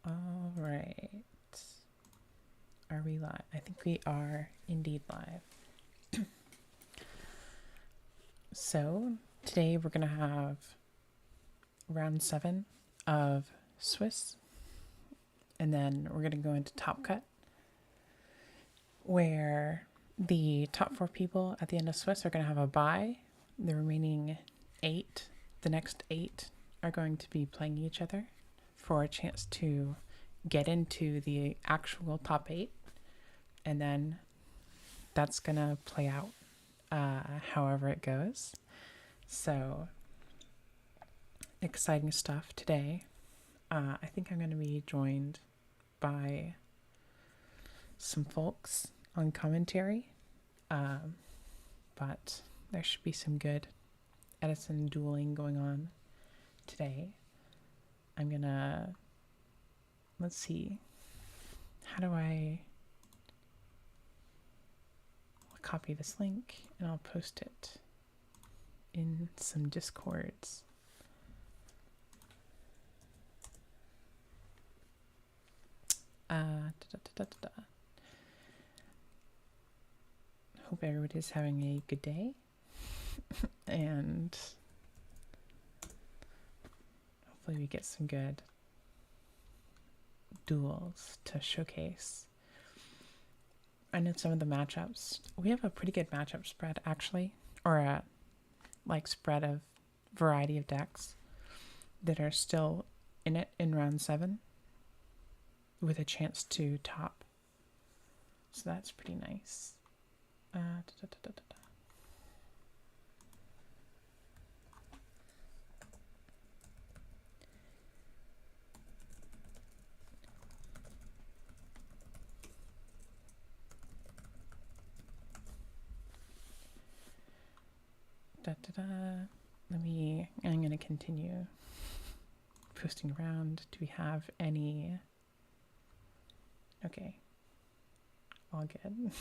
All right. Are we live? I think we are indeed live. So, today we're going to have round 7 of Swiss, and then we're going to go into Top Cut, where the top 4 people at the end of Swiss are going to have a bye. The remaining 8, the next 8, are going to be playing each other for a chance to get into the actual top 8, and then that's going to play out however it goes. So, exciting stuff today. I think I'm going to be joined by some folks on commentary, but there should be some good Edison dueling going on today. I'm gonna, let's see, how do I copy this link and I'll post it in some Discords. Hope everybody's having a good day and hopefully we get some good duels to showcase. I know some of the matchups. We have a pretty good matchup spread, actually, or a spread of variety of decks that are still in it in round 7 with a chance to top. So that's pretty nice. I'm going to continue posting around. Do we have any? Okay. All good.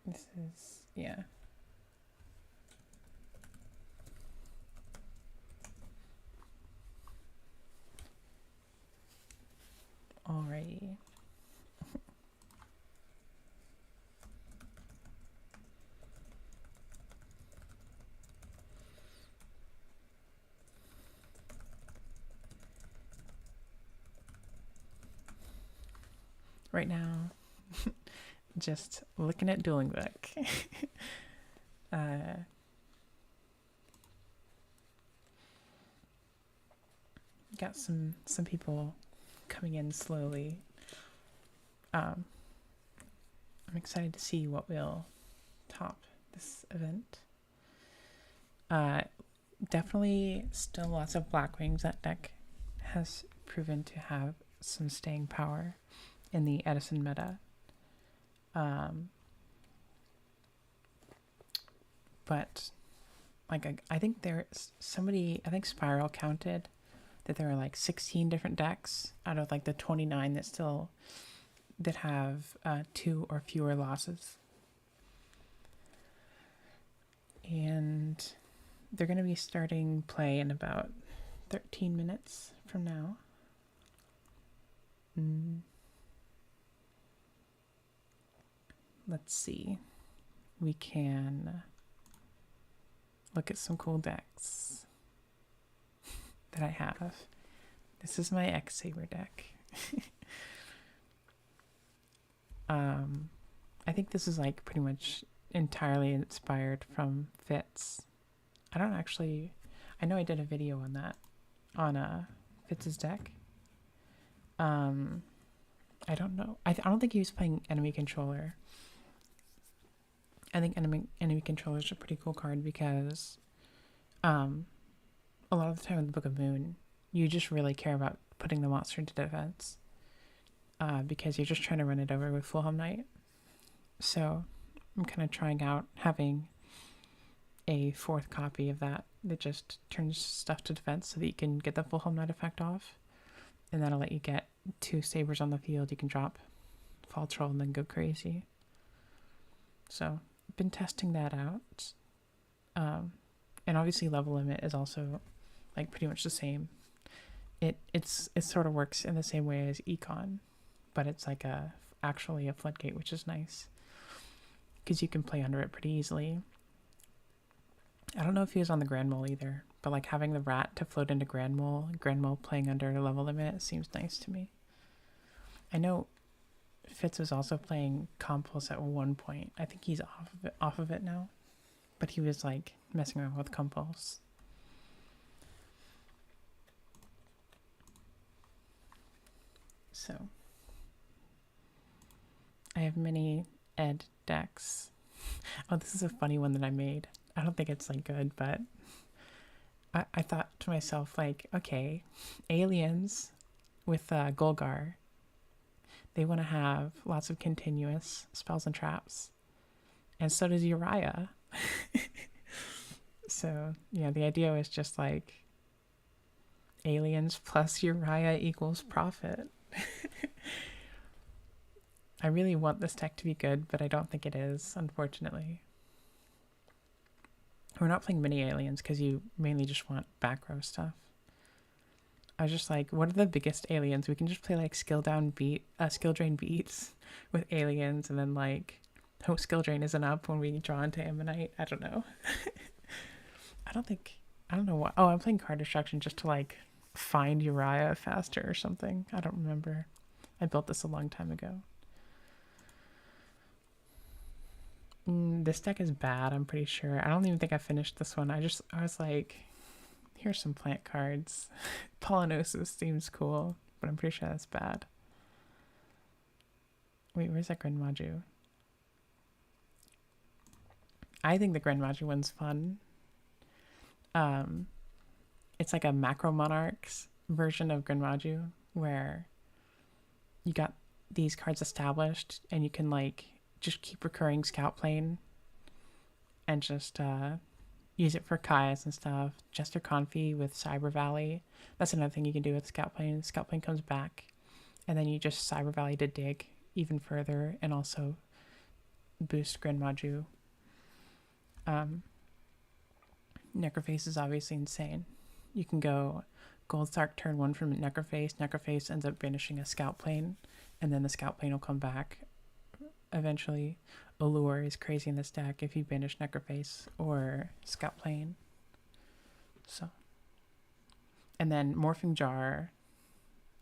This is, yeah. Alrighty. Right now, just looking at Dueling Book. Got some people coming in slowly. I'm excited to see what will top this event. Definitely still lots of Black Wings. That deck has proven to have some staying power in the Edison meta. But I think there's somebody, I think Spiral counted that there are 16 different decks out of the 29 that have 2 or fewer losses. And they're going to be starting play in about 13 minutes from now. Let's see. We can look at some cool decks that I have. This is my X-Saber deck. I think this is pretty much entirely inspired from Fitz. I know I did a video on that, on Fitz's deck. I don't know. I don't think he was playing Enemy Controller. I think enemy Controller is a pretty cool card because a lot of the time in the Book of Moon, you just really care about putting the monster into defense because you're just trying to run it over with Fulham Knight. So I'm kind of trying out having a 4th copy of that just turns stuff to defense so that you can get the Fulham Knight effect off, and that'll let you get 2 sabers on the field. You can drop fall troll and then go crazy. So I've been testing that out. And obviously level limit is also like pretty much the same. It sort of works in the same way as econ, but it's like actually a floodgate, which is nice because you can play under it pretty easily. I don't know if he was on the Grand Mole either, but like having the rat to float into Grand Mole playing under level limit seems nice to me. I know Fitz was also playing Compulse at one point. I think he's off of it now, but he was like messing around with Compulse. So I have many Ed decks. Oh, this is a funny one that I made. I don't think it's like good, but I thought to myself, like, okay, aliens with Golgar, they want to have lots of continuous spells and traps, and so does Uriah. So yeah, the idea was just like aliens plus Uriah equals profit. I really want this deck to be good, but I don't think it is, unfortunately. We're not playing mini aliens because you mainly just want back row stuff. I was just like, what are the biggest aliens? We can just play like skill drain beats with aliens, and then like hope skill drain isn't up when we draw into Ammonite. I don't know. I don't know what. Oh, I'm playing card destruction just to like find Uriah faster or something. I don't remember. I built this a long time ago. This deck is bad, I'm pretty sure. I don't even think I finished this one. I was like, here's some plant cards. Pollinosis seems cool, but I'm pretty sure that's bad. Wait, where's that Grand Maju? I think the Grand Maju one's fun. It's like a Macro Monarchs version of Grand Maju, where you got these cards established and you can like just keep recurring Scout Plane and just use it for Kaias and stuff. Jester Confi with Cyber Valley. That's another thing you can do with Scout Plane. Scout Plane comes back, and then you just Cyber Valley to dig even further and also boost Grand Maju. Necroface is obviously insane. You can go Gold Sark turn 1 from Necroface. Necroface ends up banishing a Scout Plane, and then the Scout Plane will come back eventually. Allure is crazy in this deck if you banish Necroface or Scout Plane. So, and then Morphing Jar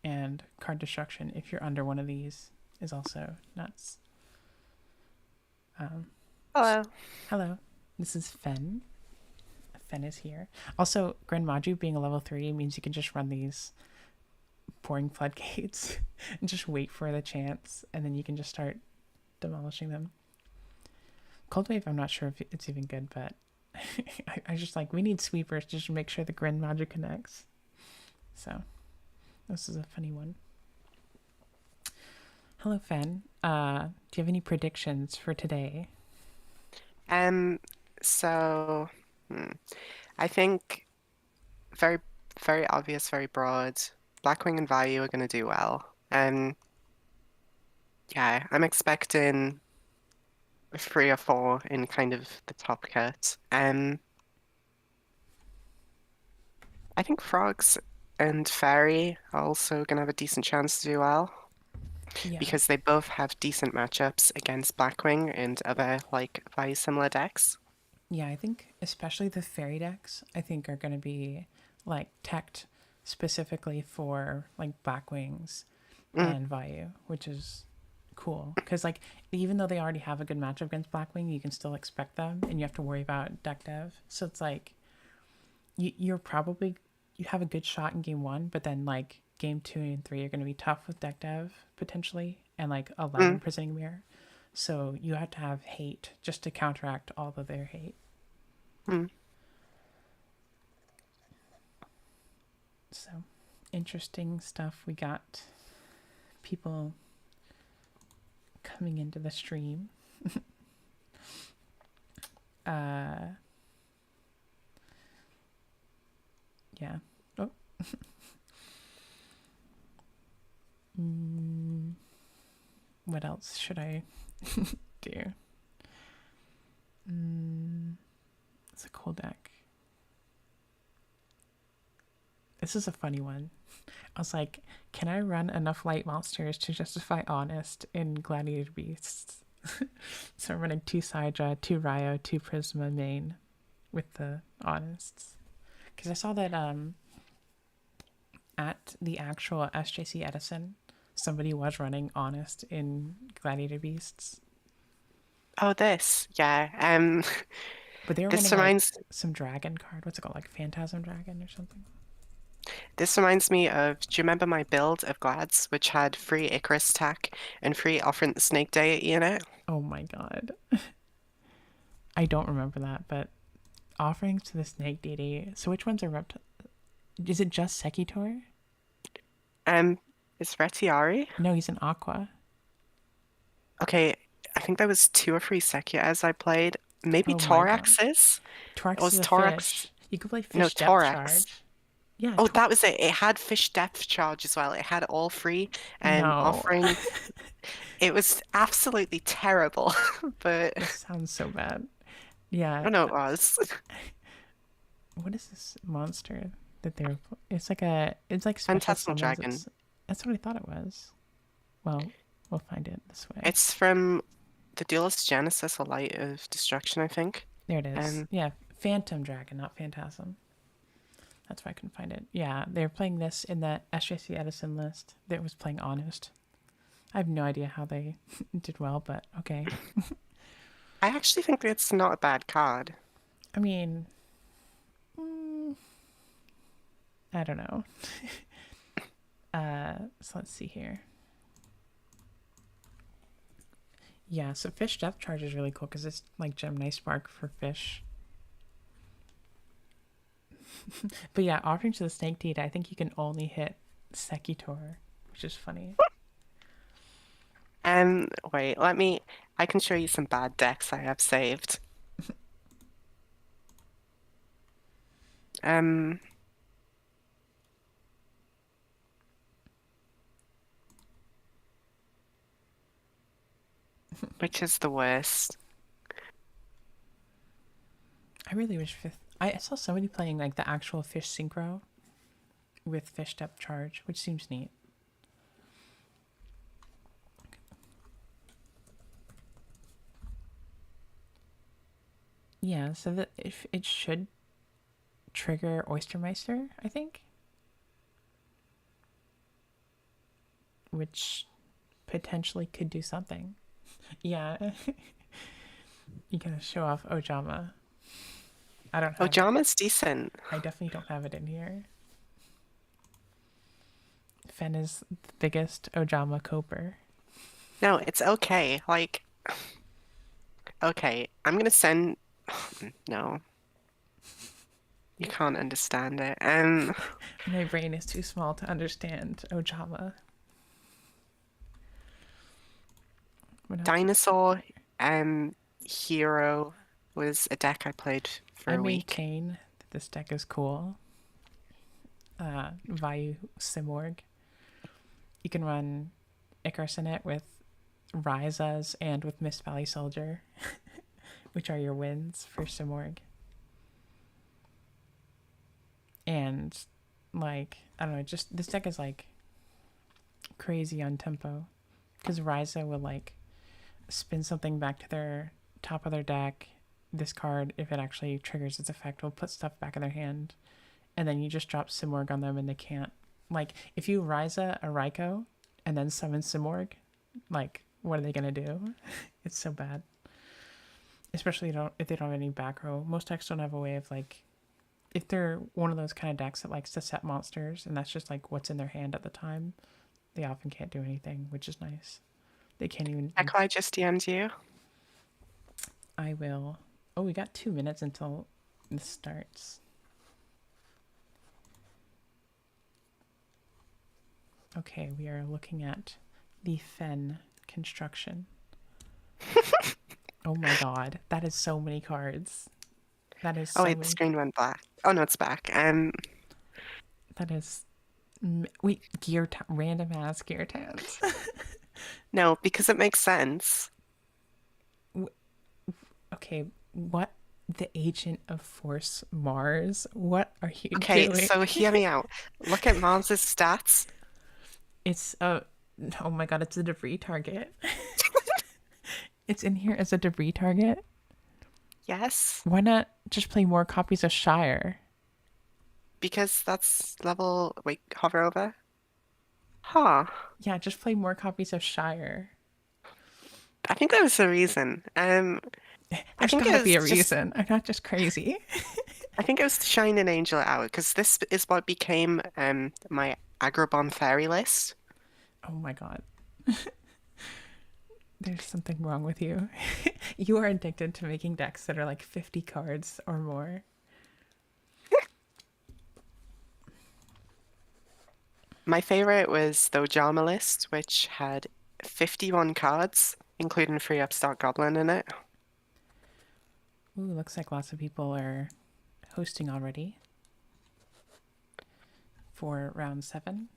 and Card Destruction, if you're under one of these, is also nuts. Hello. Hello, this is Fen. Fen is here. Also, Grand Maju being a level 3 means you can just run these pouring floodgates and just wait for the chance, and then you can just start demolishing them. Cold Wave, I'm not sure if it's even good, but I just like, we need sweepers to just make sure the Grand Maju connects. So, this is a funny one. Hello, Fen. Do you have any predictions for today? So I think very, very obvious, very broad. Blackwing and Value are going to do well. Yeah, I'm expecting 3 or 4 in kind of the top cut. I think Frogs and Fairy are also going to have a decent chance to do well Yeah. because they both have decent matchups against Blackwing and other like very similar decks. Yeah, I think especially the fairy decks, I think are going to be like teched specifically for like Blackwings Mm, and Vayu, which is cool. Because like even though they already have a good matchup against Blackwing, you can still expect them, and you have to worry about deck dev. So it's like you have a good shot in game 1, but then like game 2 and 3 are going to be tough with deck dev potentially, and like 11 mm. Prisoning Mirror. So you have to have hate just to counteract all of their hate. Hmm. So interesting stuff. We got people coming into the stream. Yeah. Oh. What else should I do? It's a cool deck. This is a funny one. I was like, can I run enough light monsters to justify Honest in Gladiator Beasts? So I'm running 2 Sidra, 2 Ryo, 2 Prisma main with the Honests. Because I saw that at the actual SJC Edison, somebody was running Honest in Gladiator Beasts. Oh, this. Yeah. But they were This running like reminds some dragon card. What's it called? Like Phantasm Dragon or something? this reminds me of, do you remember my build of Glads, which had free Icarus attack and free Offering the Snake Deity in it? Oh my god. I don't remember that, but offerings to the Snake Deity. So which ones are reptile? Is it just Sekitor? Um, is Retiari? No, he's an Aqua. Okay, I think there was 2 or 3 Sekias I played. Maybe Oh my god. Toraxes? It Torx is was a Torax. fish. You could play No, fish depth Torax. charge. Yeah, Oh, that was it. It had fish depth charge as well. It had all 3 no. offering. It was absolutely terrible, but That sounds so bad. Yeah. I know it was. What is this monster that they're? It's like special Phantasmal summons. Dragon. That's what I thought it was. Well, we'll find it this way. It's from the Duelist Genesis, a Light of Destruction, I think. There it is. Yeah, Phantom Dragon, not Phantasm. That's why I couldn't find it. Yeah, they were playing this in the SJC Edison list that was playing Honest. I have no idea how they did well, but okay. I actually think it's not a bad card. I mean, I don't know. So let's see here. Yeah, so fish depth charge is really cool because it's like Gemini Spark for fish. But yeah, offering to the Snake Deity, I think you can only hit Sekitor, which is funny. Wait, I can show you some bad decks I have saved. Um, which is the worst? I really wish fifth. I saw somebody playing like the actual fish synchro with fish depth charge, which seems neat. Yeah, so that if it should trigger Oystermeister, I think, which potentially could do something. Yeah, you can show off Ojama. I don't have. Ojama's decent. I definitely don't have it in here. Fen is the biggest Ojama coper. No, it's okay. Like, okay, I'm gonna send. No, you can't understand it. My brain is too small to understand Ojama. Dinosaur, Hero was a deck I played for I a week. maintain that this deck is cool. Vayu Simorg. You can run Icarus in it with Ryzas and with Mist Valley Soldier, which are your wins for Simorg. And like, I don't know, just this deck is like crazy on tempo. Because Ryza will like spin something back to their top of their deck. This card, if it actually triggers its effect, will put stuff back in their hand. And then you just drop Simorg on them and they can't. Like, if you Ryza a Raikou and then summon Simorg, like, what are they going to do? It's so bad. Especially if they don't have any back row. Most decks don't have a way of, like, if they're one of those kind of decks that likes to set monsters and that's just, like, what's in their hand at the time, they often can't do anything, which is nice. They can't even... Echo, I just DM'd you. I will... Oh, we got 2 minutes until this starts. Okay, we are looking at the Fen construction. Oh my god, that is so many cards. That is so wait, many... the screen went black. Oh no, it's back. That is... Wait, random ass gear tabs. No, because it makes sense. Okay, what? The agent of Force Mars? What are you Okay, doing? so hear me out. Look at Mars's stats. It's a. Oh my god, it's a debris target. It's in here as a debris target. Yes, Why not just play more copies of Shire? because that's level. Wait, hover over. Huh. Yeah, just play more copies of Shire. I think there was a reason. I There's think it gotta was be a just. reason. I'm not just crazy. I think it was to shine an angel out because this is what became my Agrabah fairy list. Oh my god. There's something wrong with you. You are addicted to making decks that are like 50 cards or more. My favorite was the Ojama list, which had 51 cards, including free Upstart Goblin in it. Ooh, looks like lots of people are hosting already for round 7.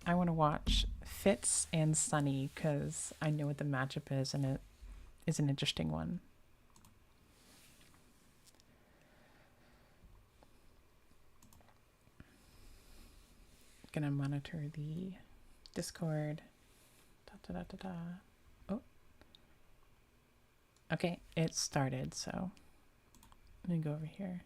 I want to watch Fitz and Sunny because I know what the matchup is and it is an interesting one. Gonna monitor the Discord. Da, da, da, da, da. Oh, okay, it started, so let me go over here.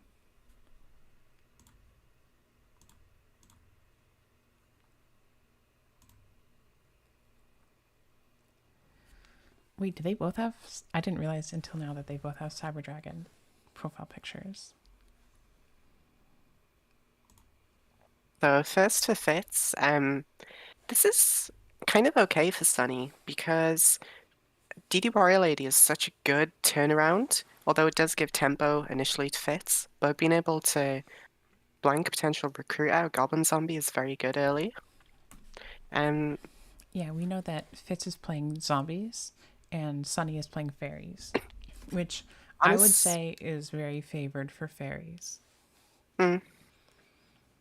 Wait, do they both have? I didn't realize until now that they both have Cyber Dragon profile pictures. So first for Fitz, this is kind of okay for Sunny because DD Warrior Lady is such a good turnaround, although it does give tempo initially to Fitz, but being able to blank potential recruit out Goblin Zombie is very good early. Um, Yeah, we know that Fitz is playing zombies and Sunny is playing fairies, which I would honest, say is very favored for fairies. mm,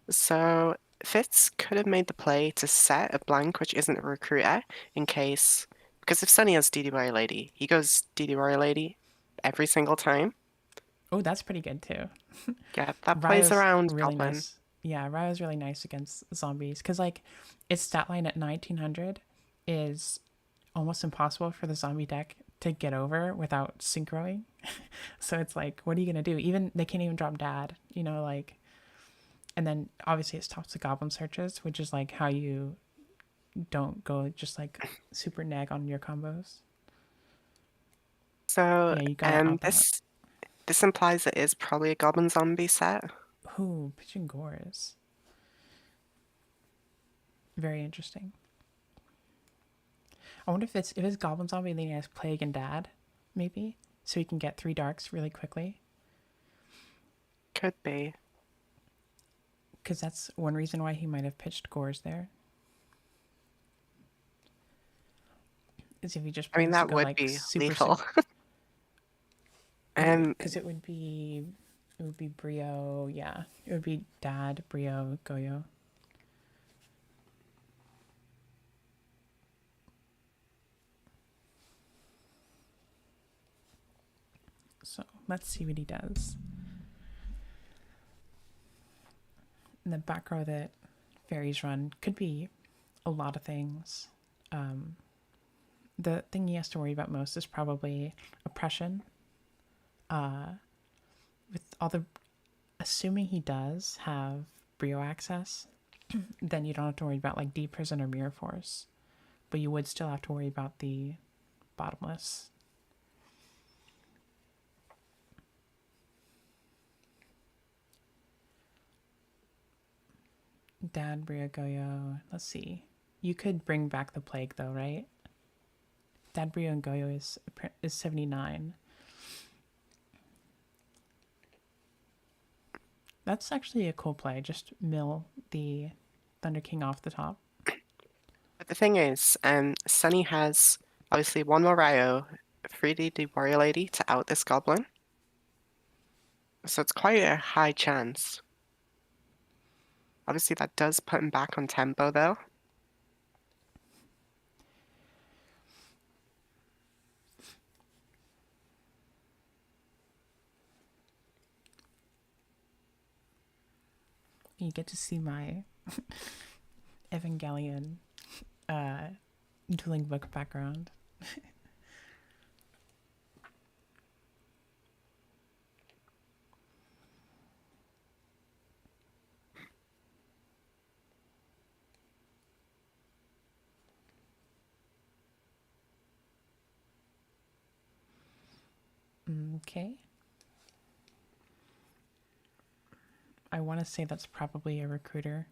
so Fitz could have made the play to set a blank which isn't a recruiter in case, because if Sunny has DD Warrior Lady, he goes DD Warrior Lady every single time. Oh, that's pretty good too. Yeah, that plays Ryo's around really Goblin. nice. Yeah, Ryo's really nice against zombies because like its stat line at 1900 is almost impossible for the zombie deck to get over without synchroing. So it's like, what are you gonna do? Even they can't even drop dad, like. And then obviously it stops the goblin searches, which is like how you don't go just like super nag on your combos. So Yeah, you gotta opt out. this implies it is probably a Goblin Zombie set. Ooh, pitching gores. Very interesting. I wonder if it's goblin zombie and then he has plague and dad, maybe, so he can get 3 darks really quickly. Could be. Because that's one reason why he might have pitched gores there. Is if he just I mean, plans to that go would like be super lethal. super. Um, Because it would be Brio. Yeah, it would be dad, Brio, Goyo. So let's see what he does. In the back row that fairies run could be a lot of things. The thing he has to worry about most is probably oppression. With all the, assuming he does have Brio access, then you don't have to worry about like Deep Prison or Mirror Force, but you would still have to worry about the bottomless. Dad, Brio, Goyo. Let's see. You could bring back the plague though, right? Dad, Brio, and Goyo is 79. That's actually a cool play. Just mill the Thunder King off the top. but the thing is, Sunny has obviously one more Ryo, 3D Warrior Lady to out this Goblin. So it's quite a high chance. Obviously, that does put him back on tempo though. You get to see my Evangelion uh, dueling book background. Okay. I want to say that's probably a recruiter.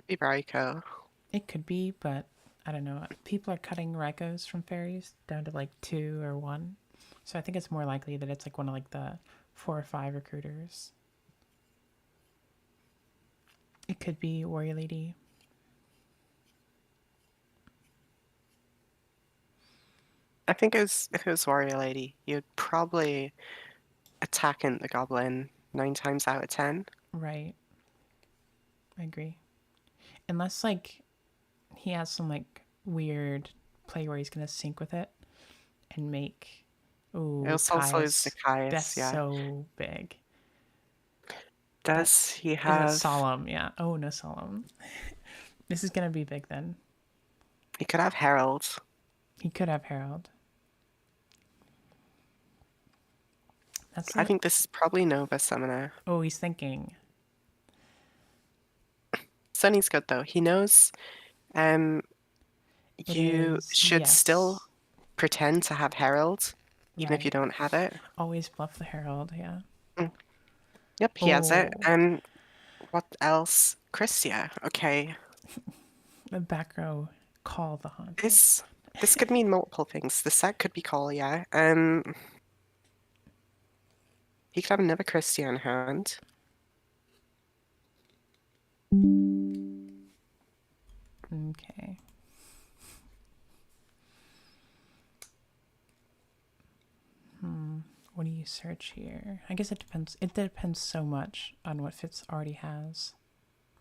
Be Raiko. It could be, but I don't know. People are cutting Raikos from fairies down to like 2 or 1. So I think it's more likely that it's like one of like the 4 or 5 recruiters. It could be Warrior Lady. I think if it was Warrior Lady, you'd probably attacking the goblin 9 times out of 10. Right. I agree. Unless like he has some like weird play where he's gonna sync with it and make It ooh also is the Caius. That's Caius, yeah. so big. That Does he in the have... solemn, yeah. Oh no solemn. This is gonna be big then. He could have Herald. He could have Harold. That's I a think this is probably Nova Summoner. oh he's thinking. Sunny's good though. He knows um It you is should still yes. pretend to have Herald, even if you Right. don't have it. Always bluff the Herald, yeah. Mm, Yep, he has it. Oh What else? Christia. Okay. the back row call the haunted. This could mean multiple things. The set could be Call, yeah. He could have another Christia in hand. Okay. What do you search here? I guess it depends. It depends so much on what Fitz already has.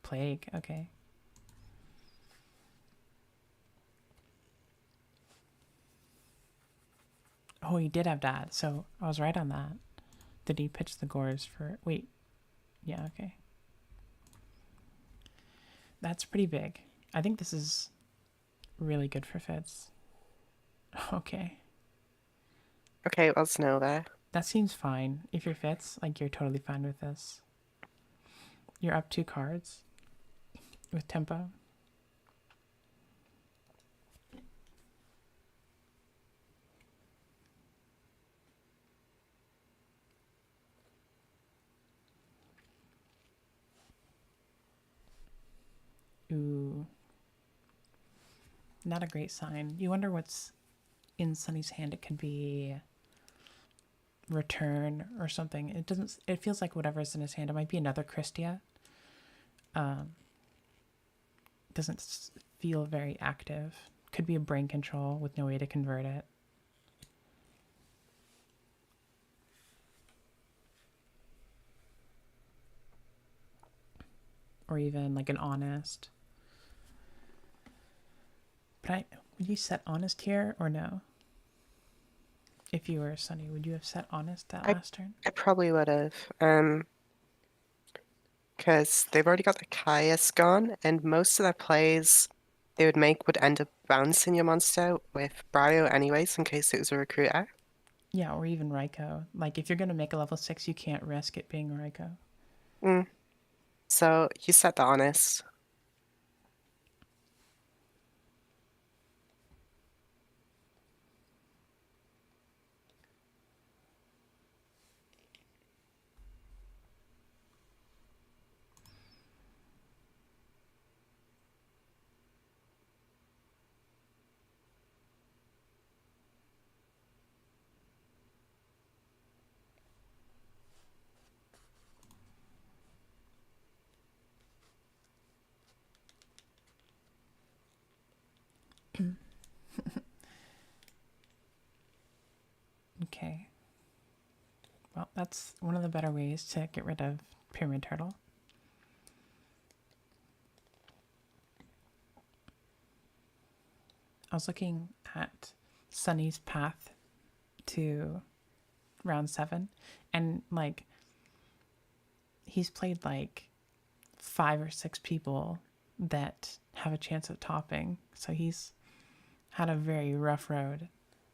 Plague, okay. Oh, he did have that, so I was right on that. Did he pitch the gores for. Wait. Yeah, okay. That's pretty big. I think this is really good for Fitz. Okay. Okay, well, Snow there. That seems fine. If you're Fitz, like, you're totally fine with this. You're up 2 cards with tempo. Ooh. Not a great sign. You wonder what's in Sunny's hand. It could be return or something. It doesn't. It feels like whatever's in his hand. It might be another Christia. Doesn't feel very active. Could be a brain control with no way to convert it. Or even like an honest. But would you set honest here or no? If you were Sunny, would you have set honest that I last turn? I probably would have. Because they've already got the Caius gone, and most of their plays they would make would end up bouncing your monster with Brio anyways, in case it was a recruiter. Yeah, or even Raiko. Like if you're gonna make a level 6, you can't risk it being Raiko. Mm. So you set the honest. Okay. Well, that's one of the better ways to get rid of Pyramid Turtle. I was looking at Sunny's path to round 7, and like he's played like 5 or 6 people that have a chance of topping. So he's had a very rough road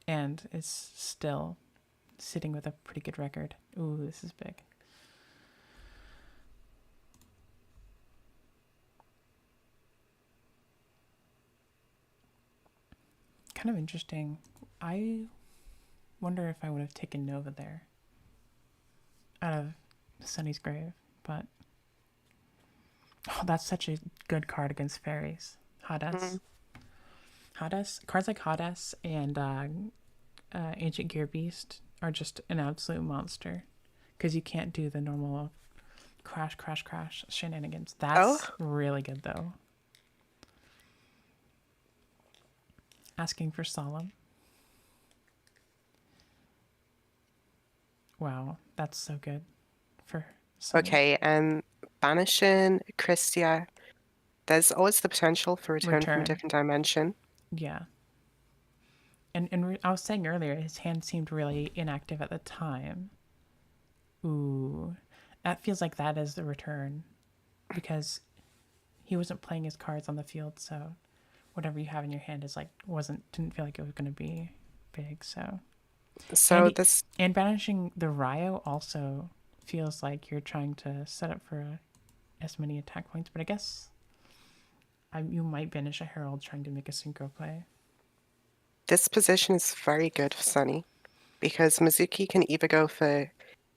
and is still sitting with a pretty good record. Ooh, this is big. Kind of interesting. I wonder if I would have taken Nova there out of Sunny's grave, but oh, that's such a good card against fairies. Mm. Hades. Hades. Cards like Hades and Ancient Gear Beast are just an absolute monster because you can't do the normal crash, crash, crash shenanigans. Oh, That's really good though. Asking for Solemn. Wow, that's so good for Sunny. okay. Banishing Christia. There's always the potential for return from a Return. different dimension. Yeah. And I was saying earlier, his hand seemed really inactive at the time. Ooh, that feels like that is the return because he wasn't playing his cards on the field, so whatever you have in your hand is like didn't feel like it was going to be big. So and So he, this and banishing the Ryo also feels like you're trying to set up for as many attack points, but I guess you might banish a Herald trying to make a synchro play. this position is very good for Sunny because Mizuki can either go for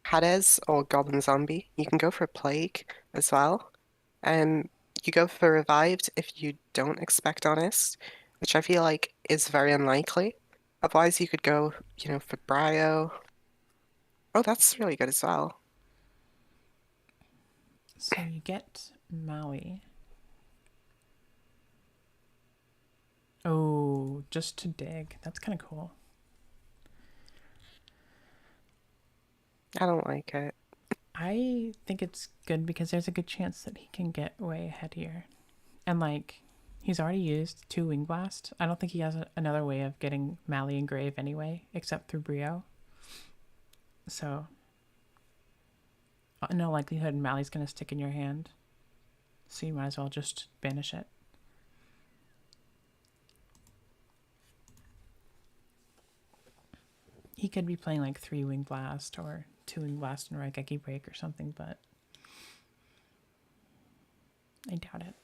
Hades or Goblin Zombie. You can go for Plague as well. Um, you go for Revived if you don't expect Honest, which I feel like is very unlikely. Otherwise, you could go, for Bryo. Oh, that's really good as well. So you get Maui. Oh, just to dig. That's kind of cool. I don't like it. I think it's good because there's a good chance that he can get way ahead here. And like, he's already used 2 Wing Blast. I don't think he has another way of getting Mally and Grave anyway, except through Brio. So, in all likelihood, Mally's going to stick in your hand. So you might as well just banish it. He could be playing like 3 Wing Blast or 2 Wing Blast and Raigeki Break or something, but I doubt it.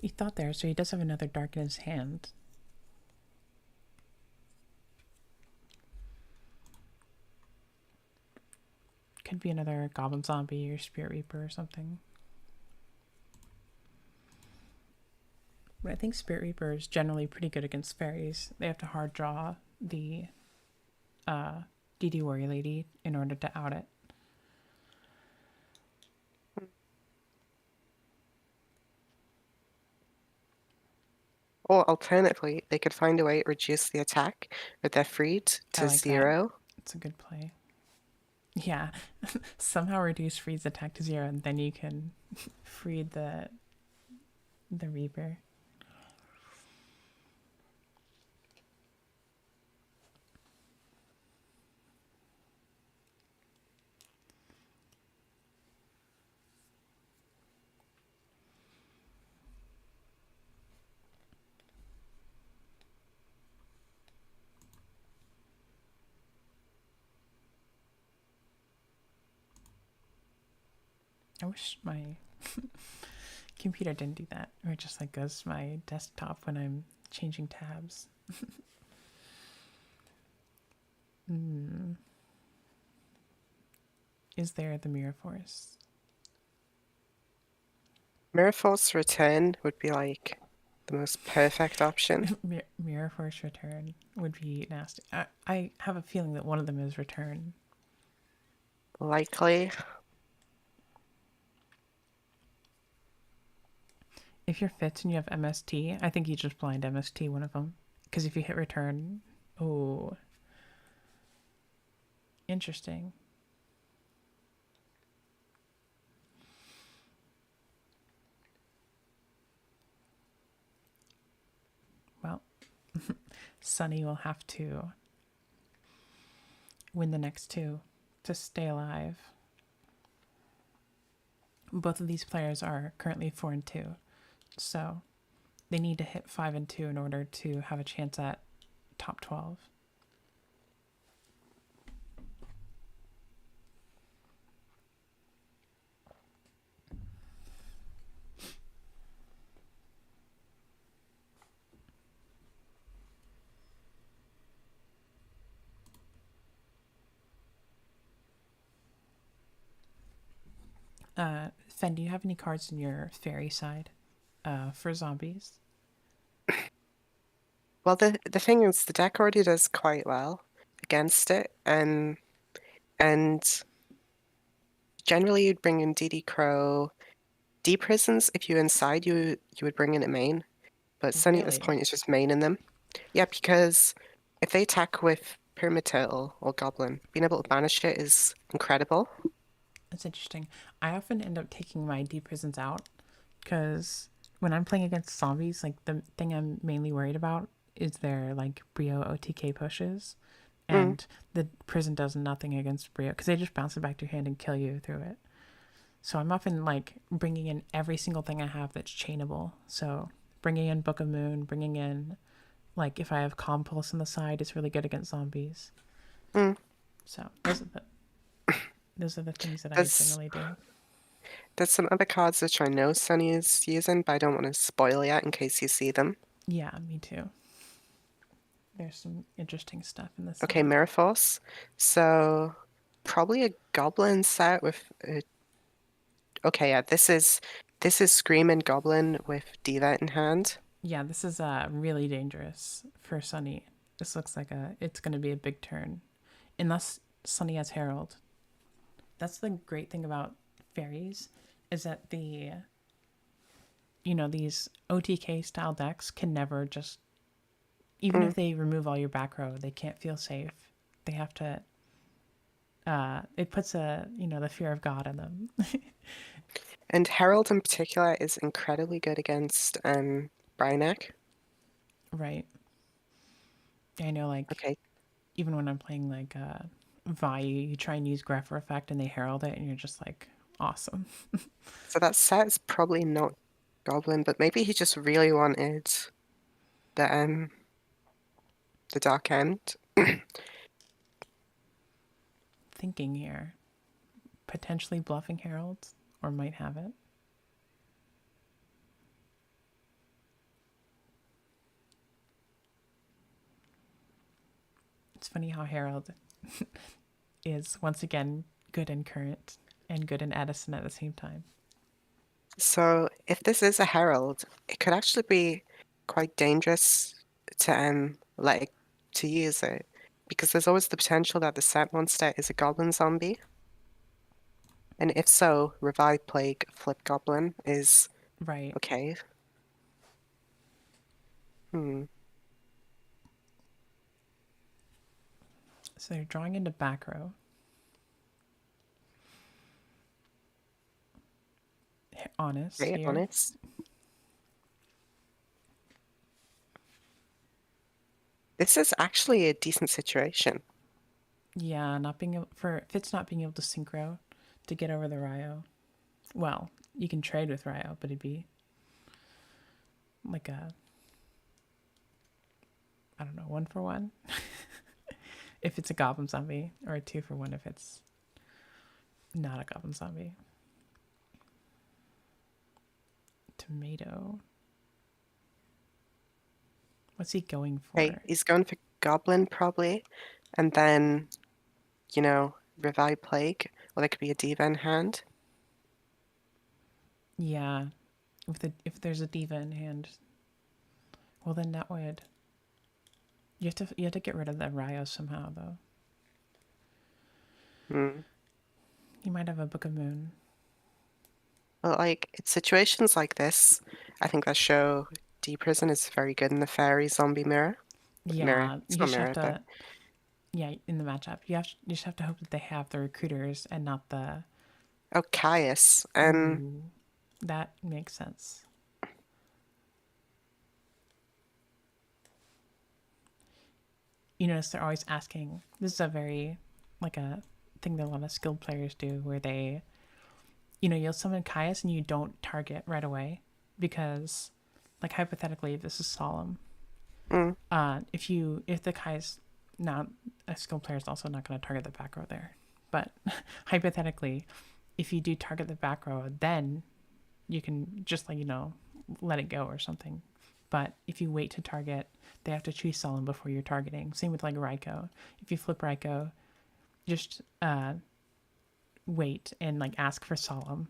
He thought there, so he does have another dark in his hand. Could be another Goblin Zombie or Spirit Reaper or something. But I think Spirit Reaper is generally pretty good against fairies. They have to hard draw the DD Warrior Lady in order to out it. Or alternatively, they could find a way to reduce the attack with their freed I to like that. 0. It's a good play. Yeah, somehow reduce Freed's attack to 0, and then you can free the Reaper. I wish my computer didn't do that, or it just like goes to my desktop when I'm changing tabs. Is there the Mirror Force? Mirror Force Return would be like the most perfect option. Mirror Force Return would be nasty. I have a feeling that one of them is Return. Likely. If you're Fitz and you have MST, I think you just blind MST one of them. Because if you hit Return, oh, interesting. Well, Sunny will have to win the next two to stay alive. Both of these players are currently 4-2, so they need to hit 5-2 in order to have a chance at top 12. Fen, do you have any cards in your fairy side for zombies? Well, the thing is, the deck already does quite well against it, and generally you'd bring in DD Crow. D prisons, if you're inside, you would bring in a main, but Sunny at this Really? point is just main in them. Yeah, because if they attack with Pyramid Turtle or Goblin, being able to banish it is incredible. That's interesting. I often end up taking my D prisons out because when I'm playing against zombies, like the thing I'm mainly worried about is their like Brio OTK pushes, Mm. and the prison does nothing against Brio because they just bounce it back to your hand and kill you through it. So I'm often like bringing in every single thing I have that's chainable. So bringing in Book of Moon, bringing in like if I have Calm Pulse on the side, it's really good against zombies. Mm. So those are the things that I There's generally do. there's some other cards which I know Sunny is using, but I don't want to spoil yet in case you see them. Yeah, me too. There's some interesting stuff in this Okay, set. Mirror Force. So probably a Goblin set with okay, yeah, this is Screaming Goblin with Diva in hand. Yeah, this is really dangerous for Sunny. This looks like it's going to be a big turn, unless Sunny has Herald. That's the great thing about fairies, is that these OTK style decks can never just, even Mm. if they remove all your back row, they can't feel safe. They have to. It puts the fear of God in them. And Herald in particular is incredibly good against Brynach. Right. I know, like Okay, even when I'm playing like Vi, you try and use Grepher effect and they herald it, and you're just like, awesome. so that set is probably not Goblin, but maybe he just really wanted the the Dark End. Thinking here, potentially bluffing heralds, or might have it. It's funny how Herald is once again good in current and good in Edison at the same time. So if this is a Herald, it could actually be quite dangerous to let it, to use it because there's always the potential that the set monster is a Goblin zombie. And if so, Revive Plague Flip Goblin is Right. okay. Hmm. So they're drawing into back row. Honest Very here. honest. This is actually a decent situation. Yeah, not being able for Fitz not being able to synchro to get over the Ryo. Well, you can trade with Ryo, but it'd be like a, I don't know, 1-for-1 if it's a goblin zombie, or a 2-for-1 if it's not a goblin zombie. Tomato. What's he going Okay, for? he's going for Goblin probably, and then, Revive Plague, or there could be a Diva in hand. Yeah, if there's a diva in hand, well then that would you have to get rid of the Ryo somehow though. Hmm. You might have a Book of Moon. But like, it's situations like this, I think that show D Prison is very good in the fairy zombie mirror. Mirror. Yeah, It's you not just have mirror, but to. Yeah, in the matchup, you just have to hope that they have the recruiters and not the. oh, Caius. Ooh, that makes sense. you notice they're always asking. This is a very like a thing that a lot of skilled players do, where they, you'll summon Caius and you don't target right away because, like hypothetically, if this is solemn, Mm, if the Caius, now a skilled player is also not going to target the back row there, but hypothetically, if you do target the back row, then you can just like let it go or something. But if you wait to target, they have to choose solemn before you're targeting. Same with like Raiko. If you flip Raiko, just wait and like ask for solemn,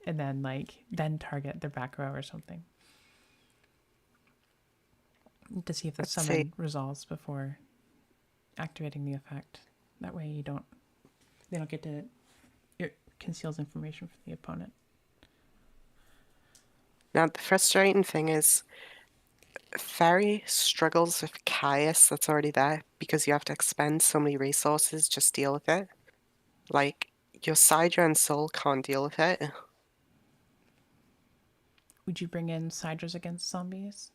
and then target their back row or something to see if the let's see. summon resolves before activating the effect. That way they don't get to, it conceals information from the opponent. Now, the frustrating thing is Fairy struggles with Caius that's already there because you have to expend so many resources just deal with it. Like, your Sidra and Soul can't deal with it. Would you bring in Sidras against zombies?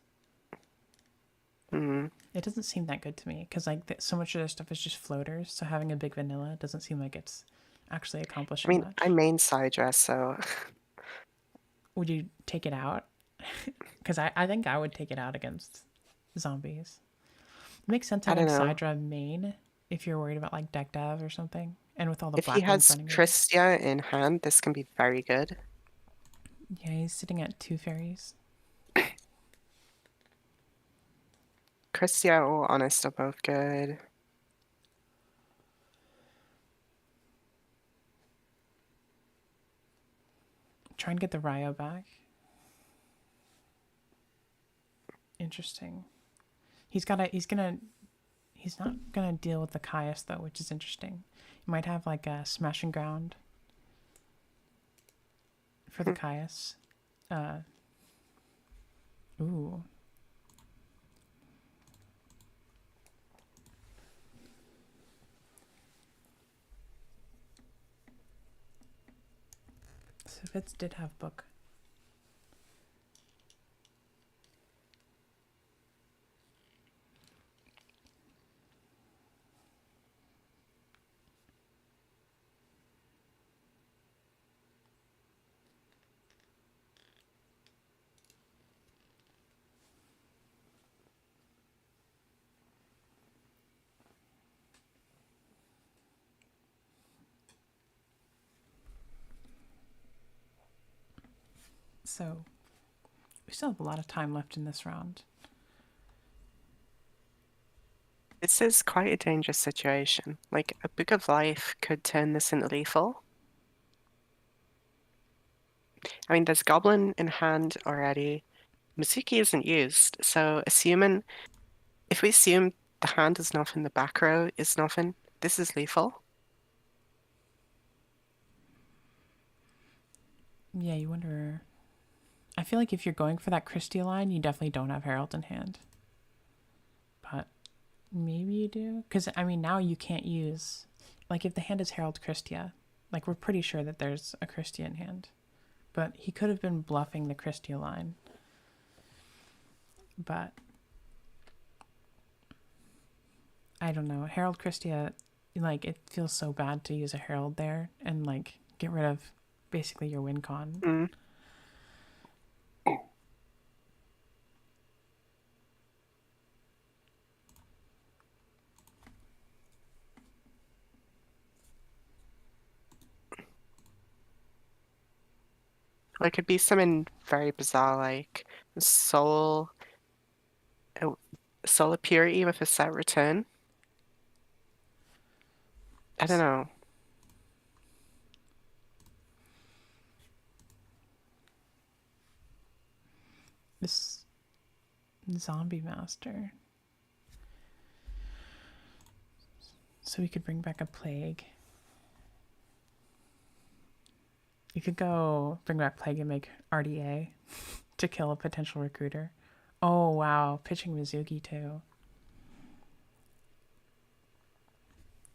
Hmm. It doesn't seem that good to me because so much of their stuff is just floaters. So having a big vanilla doesn't seem like it's actually I accomplishing mean, I much. main Sidra, so Would you take it out? Because I think I would take it out against zombies. It makes sense I don't having know. Sidra main if you're worried about like deck dev or something. And with all the If he black ones has running with it. Tristia in hand, this can be very good. Yeah, he's sitting at 2 fairies. Tristia or Honest are both good. Try and get the Ryo back. Interesting. He's not gonna deal with the Caius though, which is interesting. He might have like a smash and ground for the Hmm. Caius. Uh, ooh. So Fitz did have book. So we still have a lot of time left in this round. This is quite a dangerous situation. Like, a Book of Life could turn this into lethal. I mean, there's Goblin in hand already. Mizuki isn't used, so if we assume the hand is nothing, the back row is nothing, this is lethal. Yeah, you wonder. I feel like if you're going for that Christie line, you definitely don't have Herald in hand. But maybe you do? Because, I mean, now you can't use. Like, if the hand is Herald Christia, like, we're pretty sure that there's a Christia in hand. But he could have been bluffing the Christia line. But I don't know. Herald Christia, like, it feels so bad to use a Herald there and, like, get rid of basically your win con. Mm. Or it could be something very bizarre like Soul, oh, Soul of Purity with a set return. I don't know. This zombie master. So we could bring back a plague. You could go bring back plague and make RDA to kill a potential recruiter. Oh wow, pitching Mizuki too.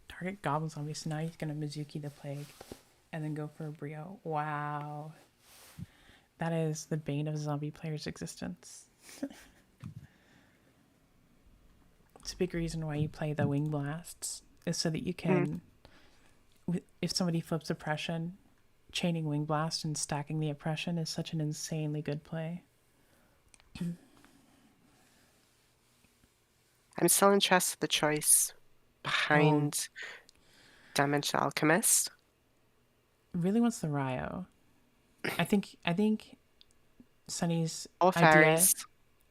Target goblin zombie. So now he's gonna Mizuki the plague, and then go for a Brio. Wow, that is the bane of zombie players' existence. So big reason why you play the wing blasts is so that you Mm. can, if somebody flips oppression, chaining wing blast and stacking the oppression is such an insanely good play. I'm still interested in the choice Oh, behind Damaged Alchemist. really wants the Ryo. I think Sunny's Or idea, fairies.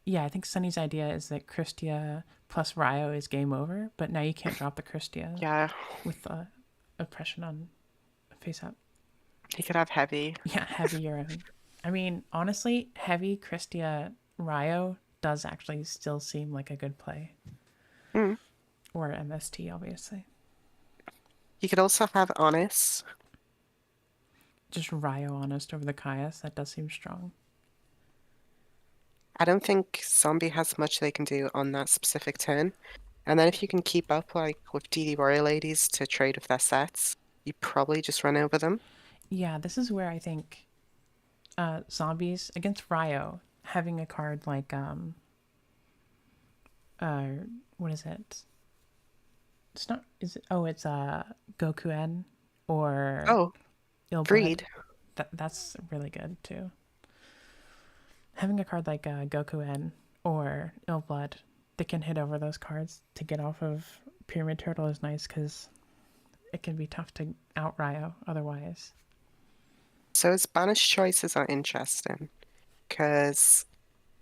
yeah, I think Sunny's idea is that Christia plus Ryo is game over, but now you can't drop the Christia Yeah, with the oppression on face up. he could have heavy. Yeah, heavy your own. I mean, honestly, heavy Christia Ryo does actually still seem like a good play. Mm. Or MST, obviously. He could also have Honest. Just Ryo honest over the Caius, that does seem strong. I don't think Zombie has much they can do on that specific turn. And then if you can keep up like with DD Warrior Ladies to trade with their sets, you probably just run over them. Yeah, this is where I think zombies against Ryo having a card like uh what is it? It's not is it oh it's Gokuen or Oh, Illblood. Greed. That's really good too. Having a card like Gokuen or Illblood that can hit over those cards to get off of Pyramid Turtle is nice because it can be tough to out Ryo otherwise. So his banished choices are interesting because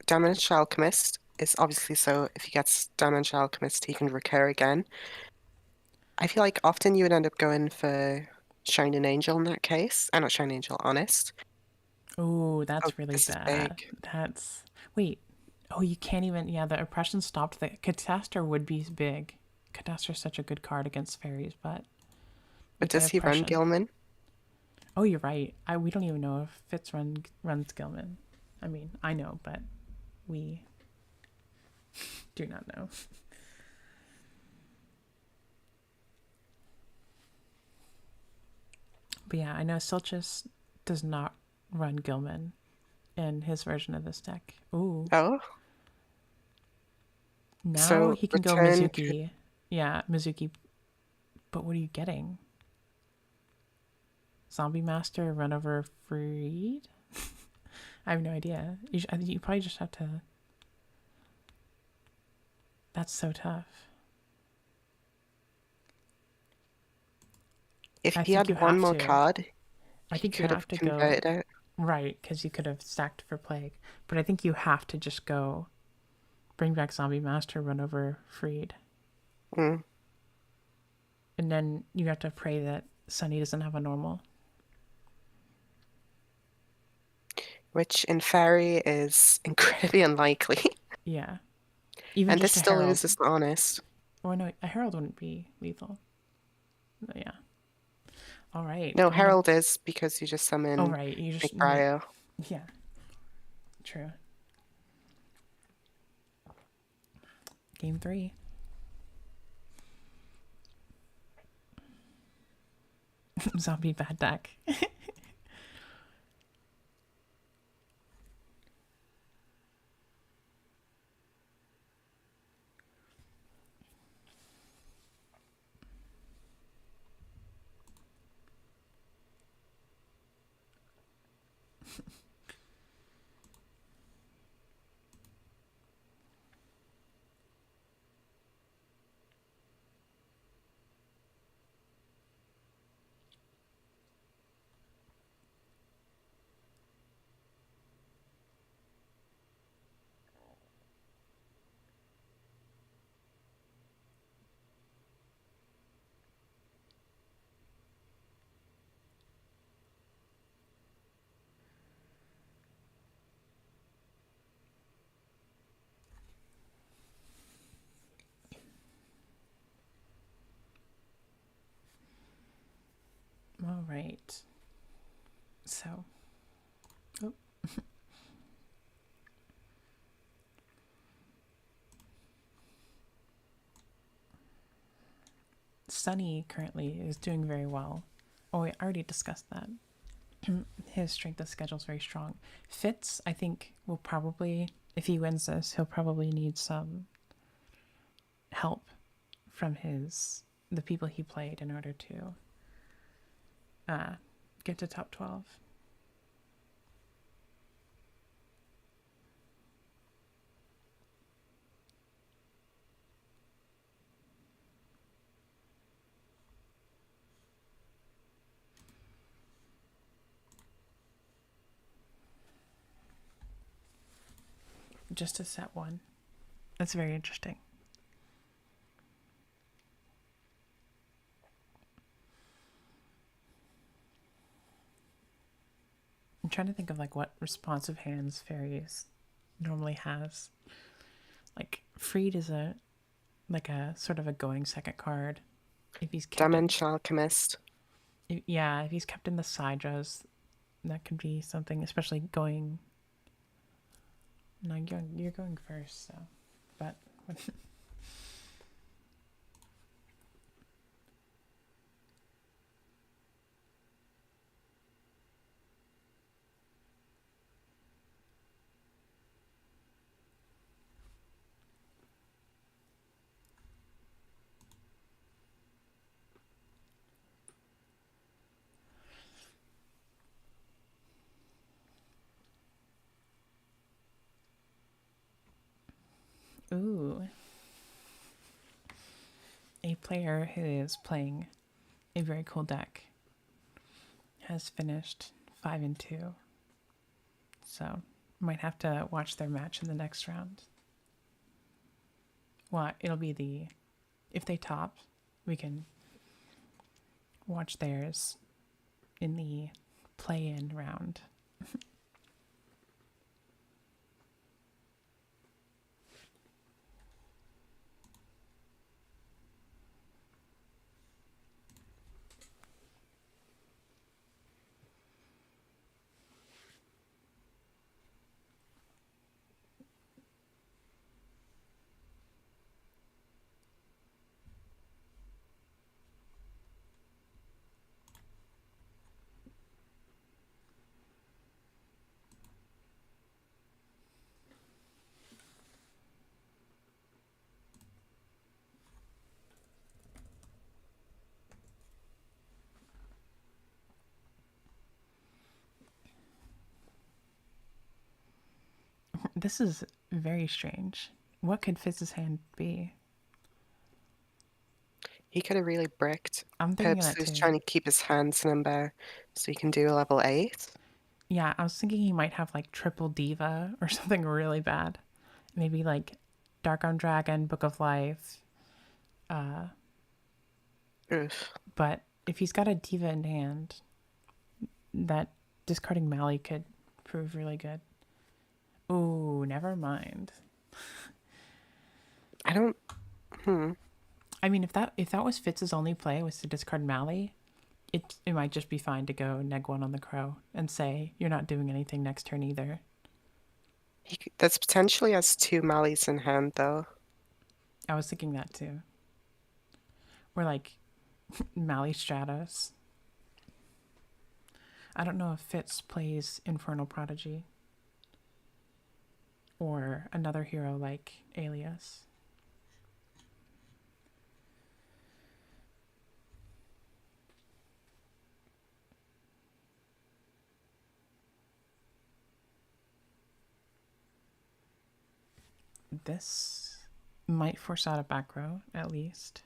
Damaged Alchemist is obviously so if he gets Damaged Alchemist, he can recur again. I feel like often you would end up going for Shining Angel in that case. Not Shining Angel, Honest. Oh, Oh, that's really this is big. bad. That's wait. Oh, you can't even. Yeah, the oppression stopped. The Catastor would be big. Catastor's such a good card against fairies, but you But play does he run oppression. Gilman? Oh, you're right. We don't even know if Fitz runs Gilman. I mean, I know, but we do not know. But yeah, I know Silchus does not run Gilman in his version of this deck. Ooh, Oh, now so he can go return could Mizuki. Yeah, Mizuki. But what are you getting? Zombie Master run over Freed? I have no idea. I think you probably just have to. That's so tough. if I he think had you one have more to. card, I he think you could have have to go converted it. right because you could have stacked for Plague. But I think you have to just go bring back Zombie Master, run over Freed, Mm. and then you have to pray that Sunny doesn't have a normal. Which in Fairy is incredibly unlikely. Yeah, even And this just a still Herald. loses Honest. Or no, a Herald wouldn't be lethal. But yeah. All right, No, going to. Herald is because you just Oh summon right, you just need. McBrio. Yeah, true. Game 3. Zombie bad deck. All right. So, oh, Sunny currently is doing very well. Oh, I already discussed that. His strength of schedule is very strong. Fitz, I think, will probably, if he wins this, he'll probably need some help from the people he played in order to uh, get to top 12. Just to set one. That's very interesting. I'm trying to think of like what responsive hands fairies normally has. Like Freed is a like a sort of a going second card. If he's kept it, Dimension Alchemist. yeah, if he's kept in the side rows, that could be something. Especially going. No, you're going first, so. But ooh, a player who is playing a very cool deck has finished 5-2. So might have to watch their match in the next round. Well, it'll be if they top, we can watch theirs in the play-in round. This is very strange. What could Fizz's hand be? He could have really bricked. I'm thinking of Perhaps that he was too. trying to keep his hands number so he can do a level 8. Yeah, I was thinking he might have like triple diva or something really bad. Maybe like Dark Arm Dragon, Book of Life. Oof. But if he's got a diva in hand, that discarding Mally could prove really good. Ooh, never mind. I don't. I mean, if that was Fitz's only play was to discard Mally, it might just be fine to go neg one on the crow and say you're not doing anything next turn either. That's potentially has 2 Mallies in hand, though. I was thinking that too. Or like Mally Stratos. I don't know if Fitz plays Infernal Prodigy or another hero like Alias. This might force out a back row, at least.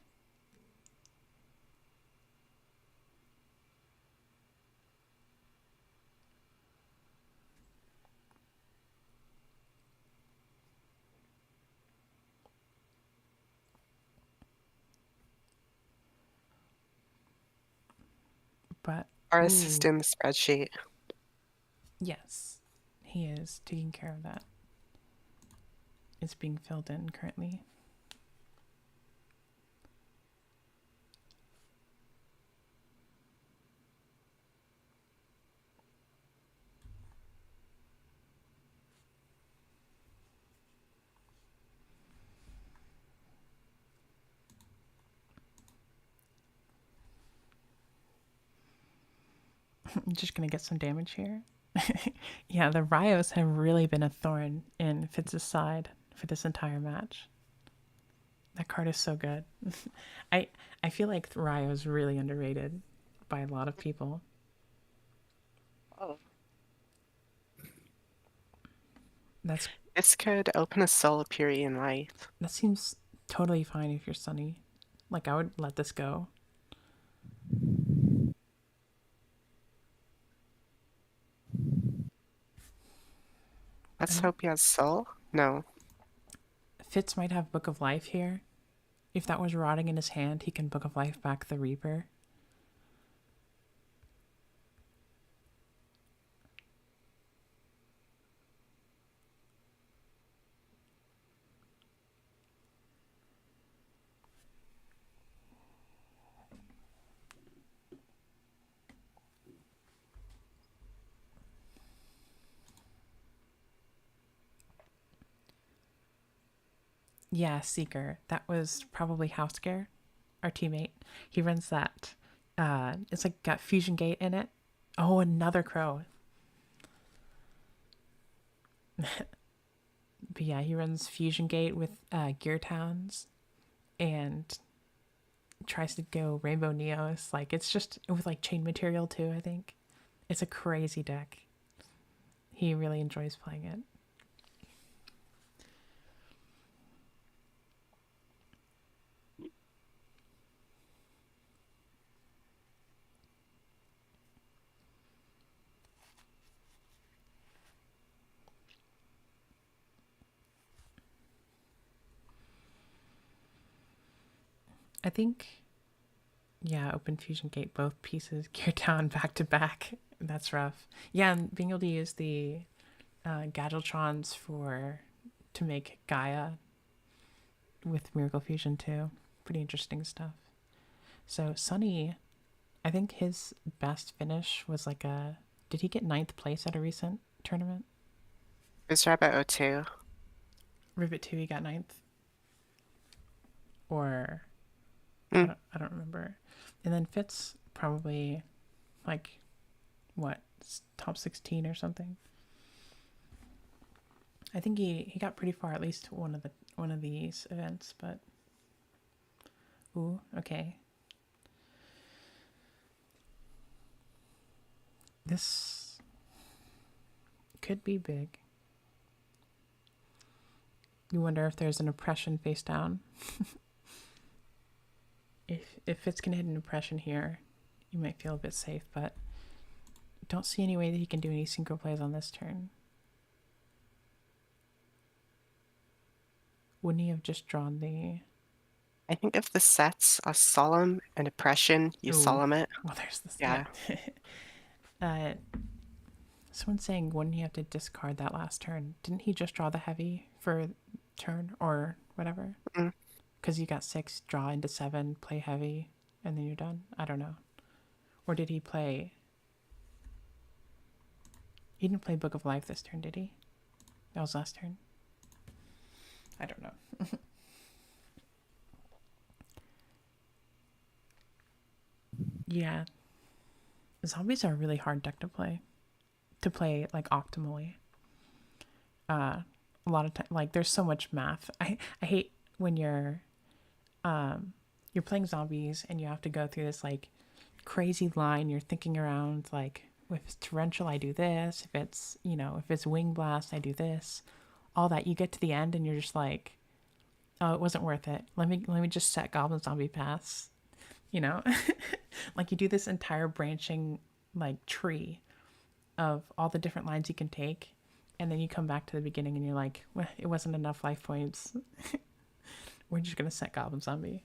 But, Our ooh, assistant spreadsheet. yes, he is taking care of that. It's being filled in currently. I'm just gonna get some damage here. Yeah, the Rios have really been a thorn in Fitz's side for this entire match. That card is so good. I I feel like Ryo is really underrated by a lot of people. Oh. That's This could open a soul Puri in life. that seems totally fine if you're Sunny. Like I would let this go. I Let's don't. hope he has soul. No. Fitz might have Book of Life here. If that was rotting in his hand, he can Book of Life back the Reaper. Yeah, Seeker. That was probably Housegear, our teammate. He runs that. It's like got Fusion Gate in it. Oh, another crow. But yeah, he runs Fusion Gate with Gear Towns and tries to go Rainbow Neos. Like it's just with like chain material too, I think. It's a crazy deck. He really enjoys playing it. I think yeah, Open Fusion Gate, both pieces gear down back to back. That's rough. Yeah, and being able to use the Gadgetrons for to make Gaia with Miracle Fusion too. Pretty interesting stuff. So Sunny, I think his best finish was like a. Did he get ninth place at a recent tournament? It's Rabbit O2. Rivet 2, he got ninth, or Mm. I don't remember. And then Fitz probably like what top 16 or something. I think he got pretty far at least one of these events, but ooh, okay. This could be big. You wonder if there's an oppression face down. If it's gonna hit an oppression here, you might feel a bit safe, but don't see any way that he can do any synchro plays on this turn. Wouldn't he have just drawn the I think if the sets are solemn and oppression, you ooh, solemn it. well there's this yeah. Yeah. uh someone's saying wouldn't he have to discard that last turn? Didn't he just draw the heavy for turn or whatever? Mm. Because you got 6, draw into 7, play heavy, and then you're done. I don't know. Or did he play? He didn't play Book of Life this turn, did he? That was last turn. I don't know. Yeah, zombies are a really hard deck to play. To play like optimally. A lot of time, like there's so much math. I hate when you're playing zombies and you have to go through this like crazy line. You're thinking around like if it's torrential, I do this. If it's if it's wing blast, I do this. All that you get to the end and you're just like, oh, it wasn't worth it. Let me just set goblin zombie pass. You know, like you do this entire branching like tree of all the different lines you can take, and then you come back to the beginning and you're like, well, it wasn't enough life points. We're just gonna set goblin zombie.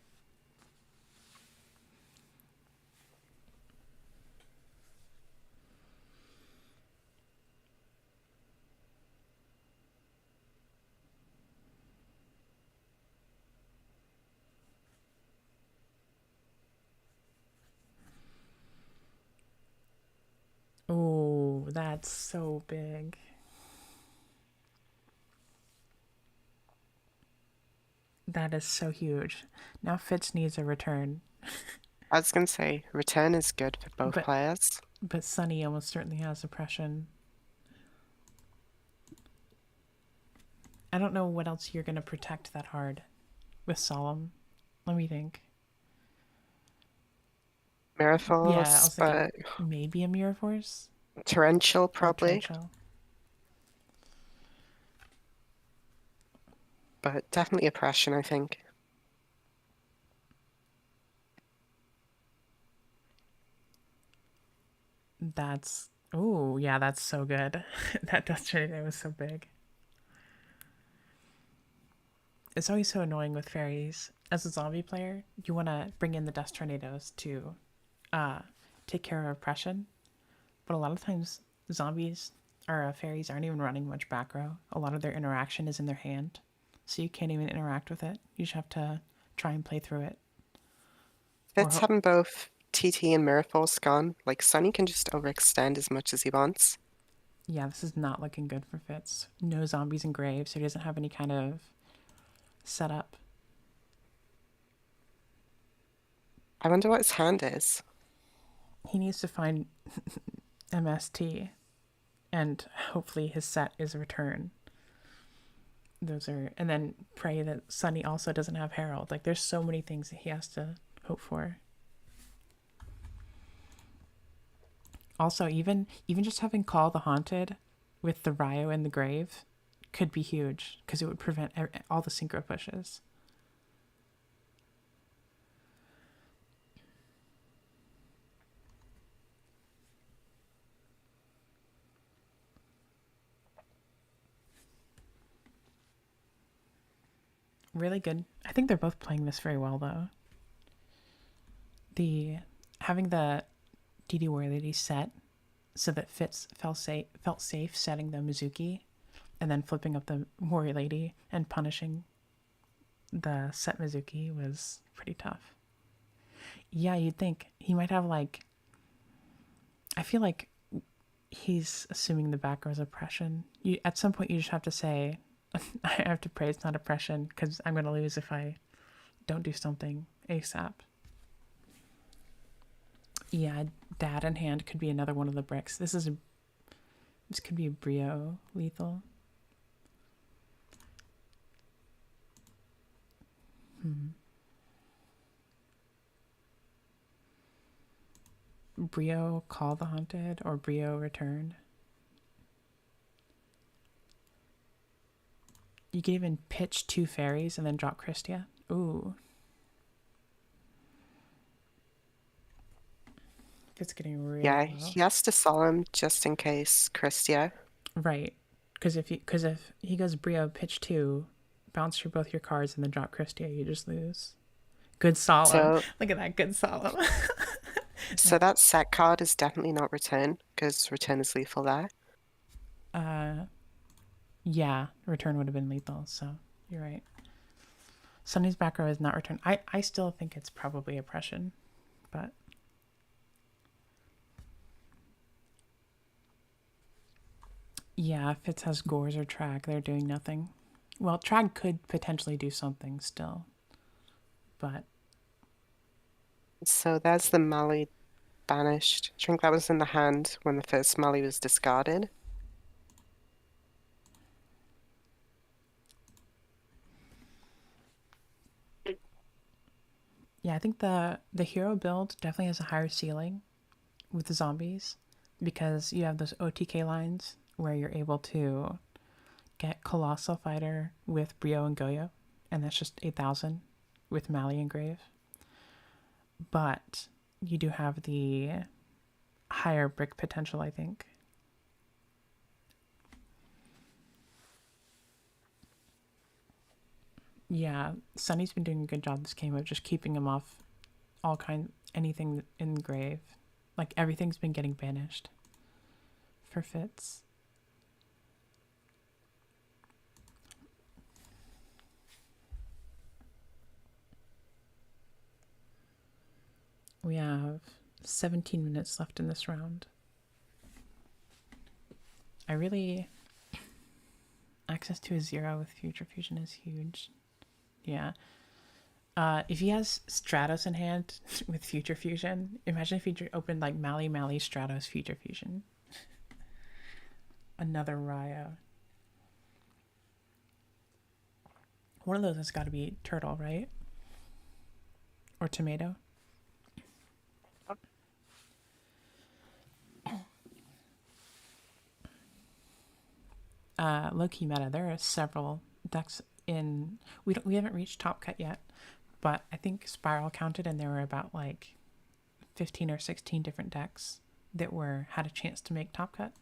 Oh, that's so big. That is so huge. Now Fitz needs a return, I was gonna say, return is good for both but players. Sunny almost certainly has oppression. I don't know what else you're gonna protect that hard. with Solemn. Let me think. Yeah, I Miraforce, was thinking but maybe a Mirror Force torrential or probably, Torrential. but definitely oppression, I think. That's oh yeah, that's so good. That Dust Tornado was so big. It's always so annoying with fairies. As a zombie player, you want to bring in the Dust Tornadoes to uh, take care of oppression, but a lot of times zombies or fairies aren't even running much back row. A lot of their interaction is in their hand, so you can't even interact with it. You just have to try and play through it. Or Fitz having both TT and Miraforce gone, like Sunny can just overextend as much as he wants. yeah, this is not looking good for Fitz. No zombies in graves, so he doesn't have any kind of setup. I wonder what his hand is. He needs to find MST, and hopefully his set is return. Those are, and then pray that Sunny also doesn't have Harold. Like, there's so many things that he has to hope for. Also, even just having Call the Haunted with the Ryo in the grave could be huge because it would prevent all the synchro pushes. Really good. I think they're both playing this very well though. The having the DD Warrior Lady set so that Fitz felt safe setting the Mizuki and then flipping up the Warrior Lady and punishing the set Mizuki was pretty tough. Yeah, you'd think he might have like I feel like he's assuming the back row's oppression. You at some point you just have to say I have to pray it's not oppression because I'm gonna lose if I don't do something ASAP. Yeah, dad in hand could be another one of the bricks. This could be a Brio lethal. Brio Call the Haunted or Brio Return. You could even pitch two fairies and then drop Christia. Ooh. It's getting really Yeah, low. he has to solemn just in case Christia. Right. Because if he goes Brio pitch two, bounce through both your cards and then drop Christia, you just lose. Good solemn. So Look at that good solemn. so that set card is definitely not return, because return is lethal there. uh yeah, return would have been lethal, so you're right. Sunny's back row is not return. I still think it's probably oppression, but yeah, if it has Gores or Trag, they're doing nothing. Well, Trag could potentially do something still, but So there's the Mali banished. I think that was in the hand when the first Mali was discarded. yeah, I think the hero build definitely has a higher ceiling with the zombies because you have those OTK lines where you're able to get Colossal Fighter with Brio and Goyo, and that's just 8,000 with Mali and Grave. But you do have the higher brick potential, I think. Yeah, Sunny's been doing a good job this game of just keeping him off anything in Grave. Like everything's been getting banished for Fitz. We have 17 minutes left in this round. I really access to a zero with Future Fusion is huge. Yeah. If he has Stratos in hand with Future Fusion, imagine if he opened like Mali Stratos Future Fusion. Another Ryo. One of those has got to be turtle, right? Or tomato. Low key meta. There are several decks in. We haven't reached top cut yet, but I think Spiral counted, and there were about like 15 or 16 different decks that were had a chance to make top cut.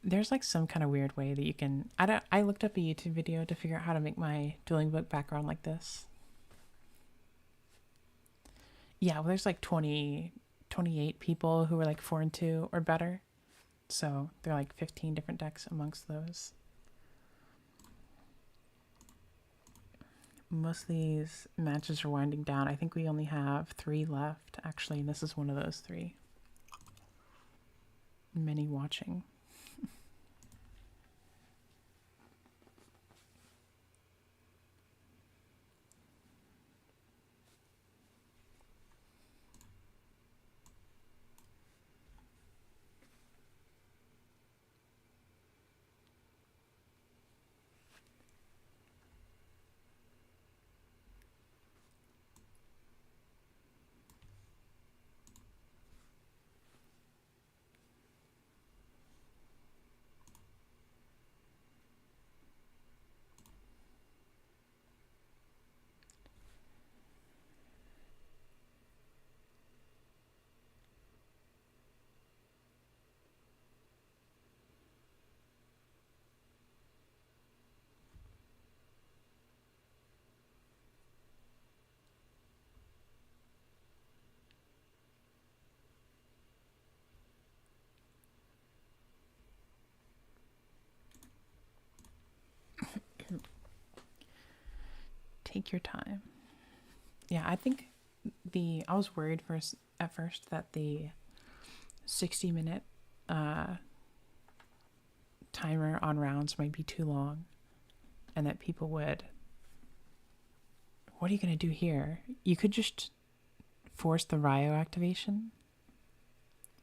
There's like some kind of weird way that you can. I looked up a YouTube video to figure out how to make my dueling book background like this. Yeah, well, there's like 28 people who are like 4-2 or better. So there are like 15 different decks amongst those. Most of these matches are winding down. I think we only have 3 left, actually, and this is one of those 3. Many watching. Take your time. Yeah, I think I was worried at first that the 60-minute timer on rounds might be too long, and that people would. What are you gonna do here? You could just force the Ryo activation,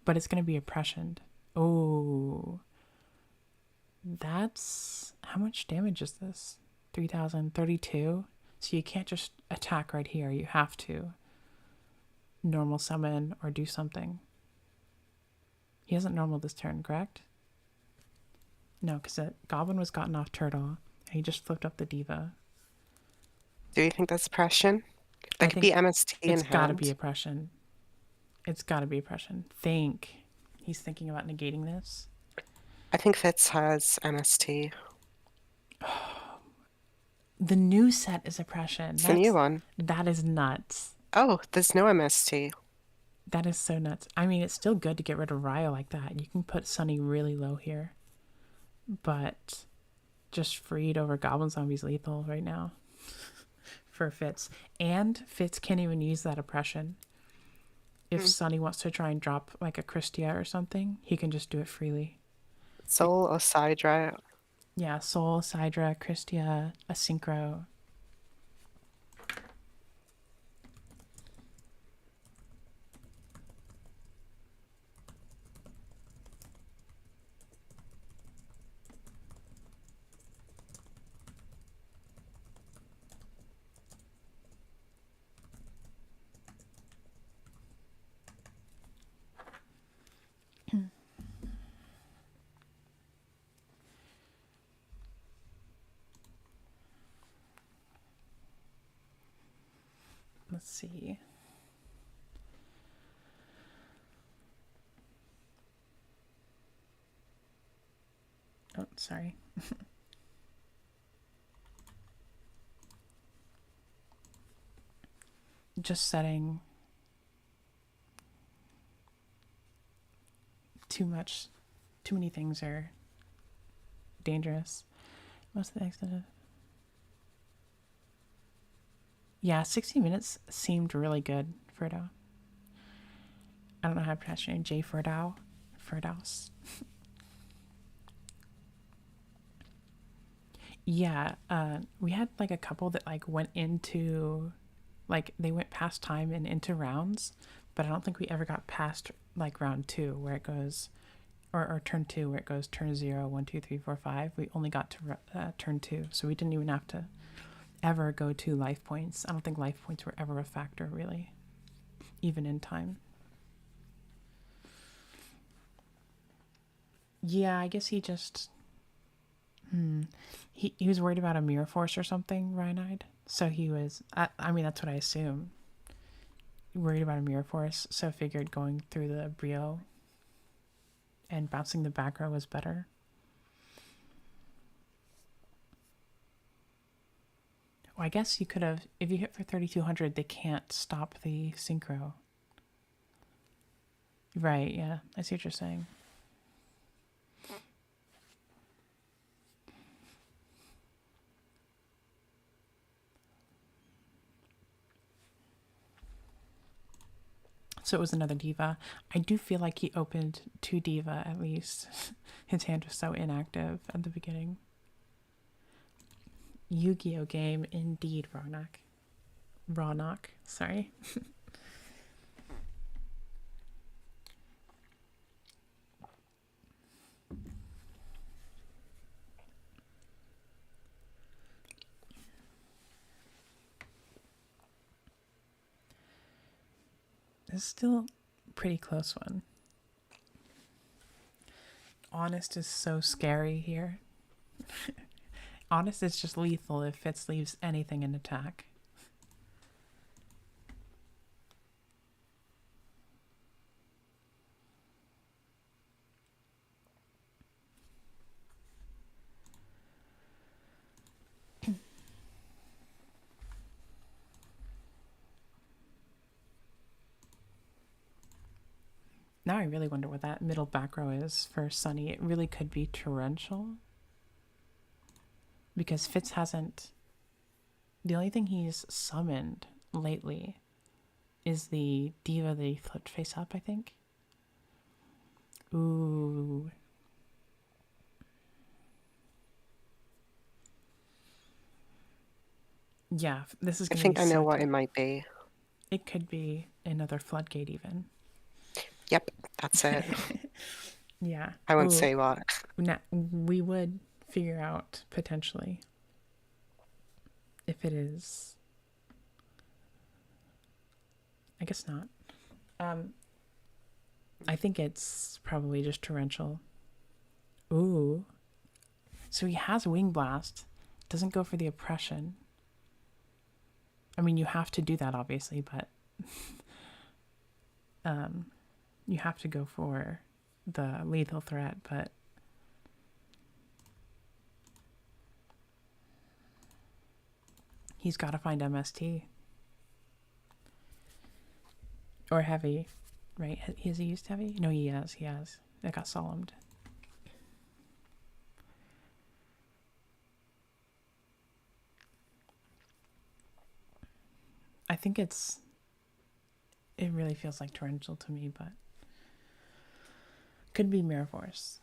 but it's gonna be oppressioned. Oh, that's how much damage is this? 3,032. So you can't just attack right here. You have to normal summon or do something. He hasn't normal this turn, correct? No, because the goblin was gotten off turtle, and he just flipped up the diva. Do you think that's oppression? There could be MST in It's got to be hand. oppression. It's got to be oppression. He's thinking about negating this. I think Fitz has MST. The new set is oppression. It's the new one. That is nuts. Oh, there's no MST. That is so nuts. I mean, it's still good to get rid of Ryo like that. You can put Sunny really low here, but just freed over Goblin Zombie's lethal right now for Fitz. And Fitz can't even use that oppression. If Sunny wants to try and drop like a Christia or something, he can just do it freely. Soul or Sidra. Yeah, Soul, Sidra, Christia, a Synchro. Let's see. Oh, sorry. Just setting too many things are dangerous. Most of the extent. Yeah, 60 minutes seemed really good, Ferdo. I don't know how to pronounce your name. J. Ferdow? Ferdows. Yeah, we had like a couple that like went into, like they went past time and into rounds, but I don't think we ever got past like round 2 where it goes, or turn 2 where it goes turn 0, 1, 2, 3, 4, 5. We only got to turn 2, so we didn't even have to ever go to life points. I don't think life points were ever a factor, really, even in time. Yeah, I guess he just... He was worried about a mirror force or something, Ryan-eyed. So he was... I mean, that's what I assume. Worried about a mirror force, so figured going through the Brio and bouncing the back row was better. Well, I guess you could have... If you hit for 3,200, they can't stop the synchro. Right, yeah. I see what you're saying. So it was another diva. I do feel like he opened 2 diva at least. His hand was so inactive at the beginning. Yu-Gi-Oh game indeed, Ronak. Ronak, sorry. It's still a pretty close one. Honest is so scary here. Honest is just lethal if Fitz leaves anything in attack. Now I really wonder what that middle back row is for Sunny. It really could be torrential. Because Fitz hasn't... The only thing he's summoned lately is the diva that he flipped face up, I think. Ooh. Yeah, this is I going to be think I know so what tough. it might be. It could be another floodgate even. Yep, that's it. Yeah. I won't Ooh. say what. Now, we would figure out potentially if it is... I guess not. I think it's probably just torrential. Ooh. So he has Wing Blast. Doesn't go for the oppression. I mean, you have to do that, obviously, but you have to go for the lethal threat, but he's got to find MST. Or heavy, right? Has he used heavy? No, he has. He has. It got solemned. I think it really feels like torrential to me, but could be Mirror Force.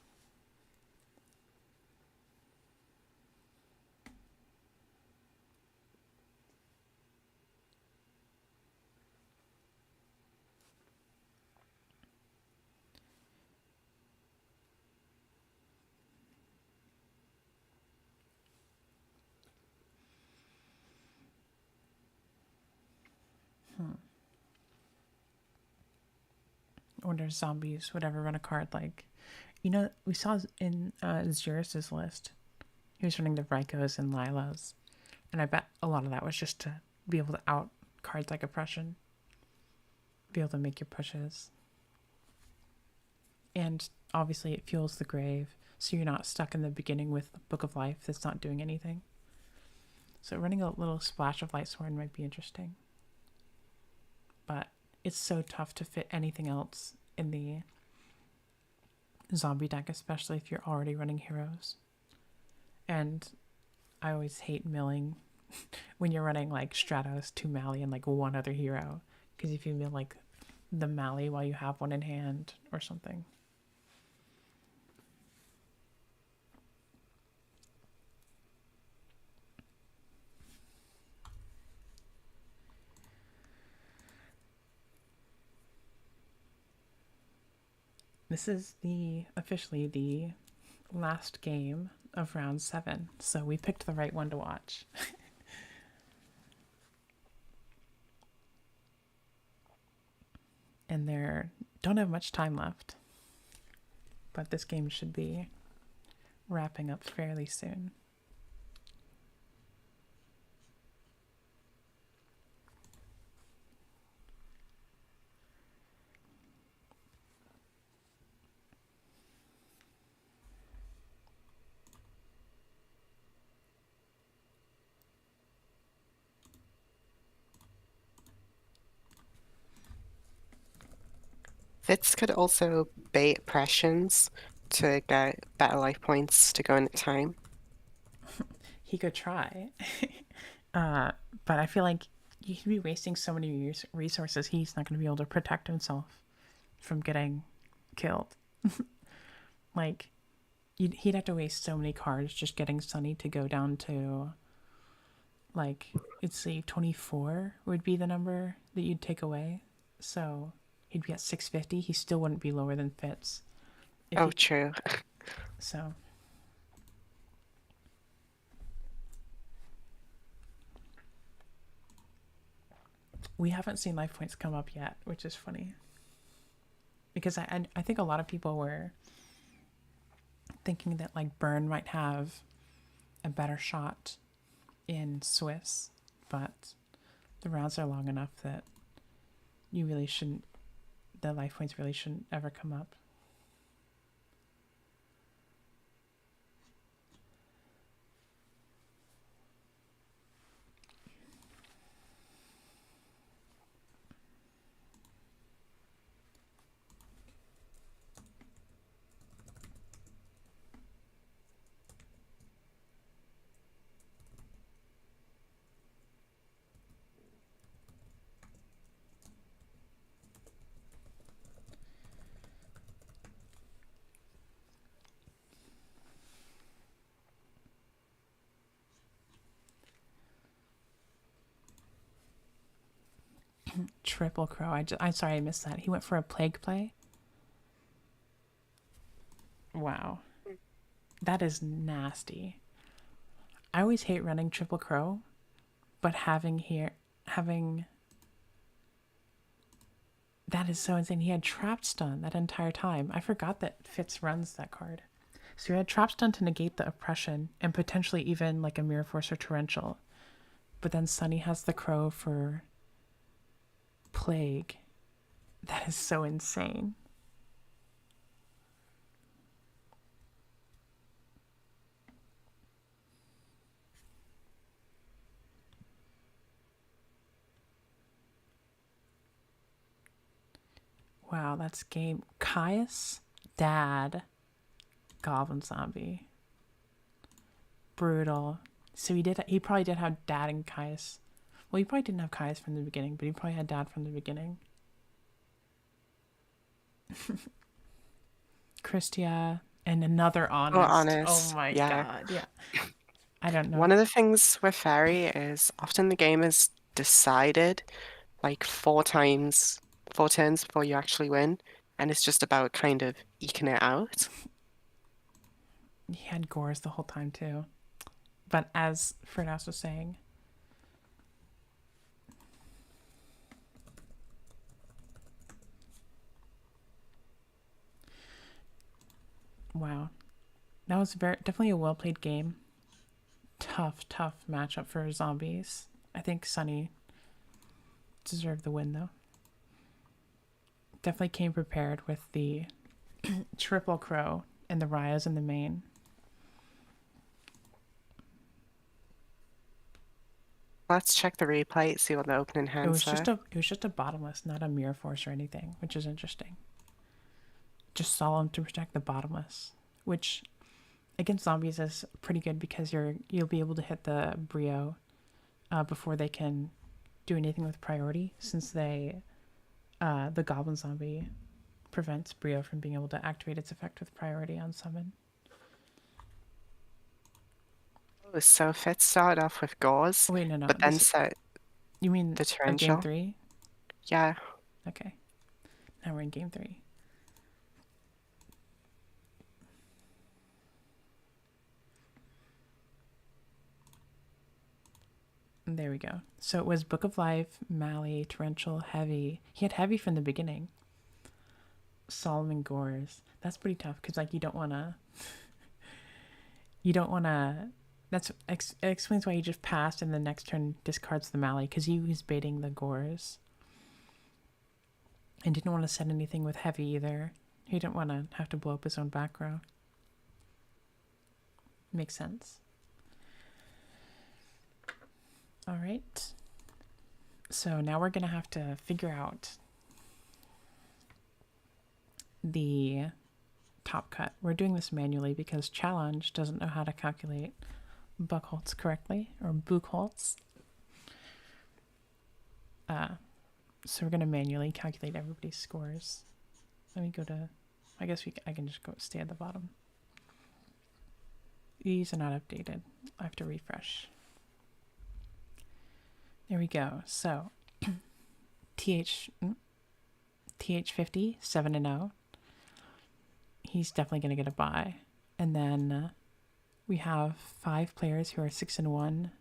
I wonder if zombies would ever run a card like... You know, we saw in Xeris's list, he was running the Rykos and Lilas. And I bet a lot of that was just to be able to out cards like Oppression. Be able to make your pushes. And obviously it fuels the grave, so you're not stuck in the beginning with Book of Life that's not doing anything. So running a little splash of Lightsworn might be interesting. But it's so tough to fit anything else in the zombie deck, especially if you're already running heroes. And I always hate milling when you're running like Stratos, 2 Mali, and like 1 other hero. Because if you mill like the Mali while you have 1 in hand or something. This is the officially the last game of round 7, so we picked the right one to watch. And there don't have much time left, but this game should be wrapping up fairly soon. Fitz could also bait Pressions to get better life points to go in at time. He could try, uh, but I feel like he'd be wasting so many resources. He's not going to be able to protect himself from getting killed. Like, he'd have to waste so many cards just getting Sunny to go down to, like, let's see, 24 would be the number that you'd take away. So he'd be at 650. He still wouldn't be lower than Fitz. If Oh, he, true. so we haven't seen life points come up yet, which is funny. Because I think a lot of people were thinking that like Burn might have a better shot in Swiss, but the rounds are long enough that you really shouldn't, the life points really shouldn't ever come up. Triple Crow. I'm sorry I missed that. He went for a plague play. Wow. That is nasty. I always hate running Triple Crow, but having that is so insane. He had Trap Stun that entire time. I forgot that Fitz runs that card. So he had Trap Stun to negate the oppression and potentially even like a Mirror Force or Torrential. But then Sunny has the Crow for Plague. That is so insane. Wow, that's game. Caius, Dad, Goblin Zombie. Brutal. So he probably did have Dad and Caius. Well, he probably didn't have Caius from the beginning, but he probably had Dad from the beginning. Christia and another Oh, Honest. Oh honest. my Yeah. god, yeah. I don't know. One of the things with Fairy is often the game is decided like 4 times, 4 turns before you actually win, and it's just about kind of eking it out. He had Gores the whole time too. But as Ferdas was saying, wow. That was definitely a well played game. Tough matchup for zombies. I think Sunny deserved the win though. Definitely came prepared with the Triple Crow and the Ryas in the main. Let's check the replay, see what the opening hands are. It was just a bottomless, not a mirror force or anything, which is interesting. Just solemn to protect the bottomless, which against zombies is pretty good because you'll be able to hit the Brio before they can do anything with priority, since the Goblin Zombie prevents Brio from being able to activate its effect with priority on summon. Oh, so Fitz started off with Gauze, Oh, wait, no, but then this set you mean the our game Torrential. 3? Yeah. Okay, now we're in game 3. There we go. So it was Book of Life, Mally, Torrential, Heavy. He had Heavy from the beginning. Solomon Gores. That's pretty tough because like you don't want to. You don't want to. It explains why he just passed and the next turn discards the Mally because he was baiting the Gores. And didn't want to set anything with Heavy either. He didn't want to have to blow up his own back row. Makes sense. All right. So now we're going to have to figure out the top cut. We're doing this manually because Challenge doesn't know how to calculate Buchholz correctly, or Buchholz. So we're going to manually calculate everybody's scores. Let me go to, I guess I can just go stay at the bottom. These are not updated. I have to refresh. There we go. So TH50, 7-0. He's definitely going to get a bye. And then we have 5 players who are 6-1.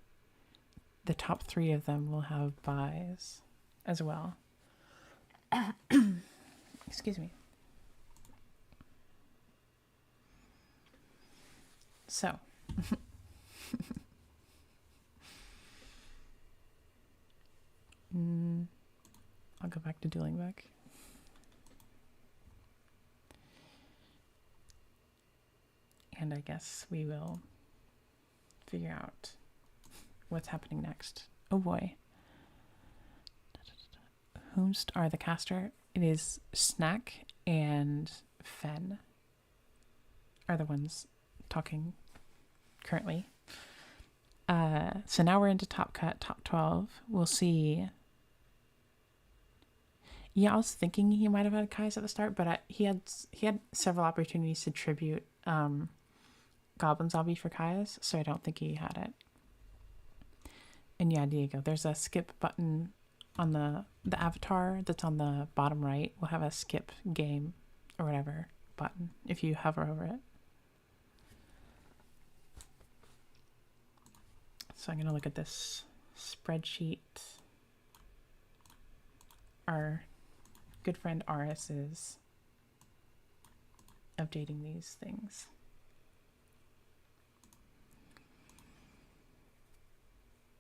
The top 3 of them will have byes as well. Excuse me. So, I'll go back to Dueling Book. And I guess we will figure out what's happening next. Oh boy. Whomst are the caster? It is Snack and Fen are the ones talking currently. So now we're into top cut, top 12. We'll see. Yeah, I was thinking he might have had Kai's at the start, but he had several opportunities to tribute Goblin Zombie for Kai's, so I don't think he had it. And yeah, Diego, there's a skip button on the avatar that's on the bottom right. We'll have a skip game or whatever button if you hover over it. So I'm going to look at this spreadsheet. Our good friend Aris is updating these things.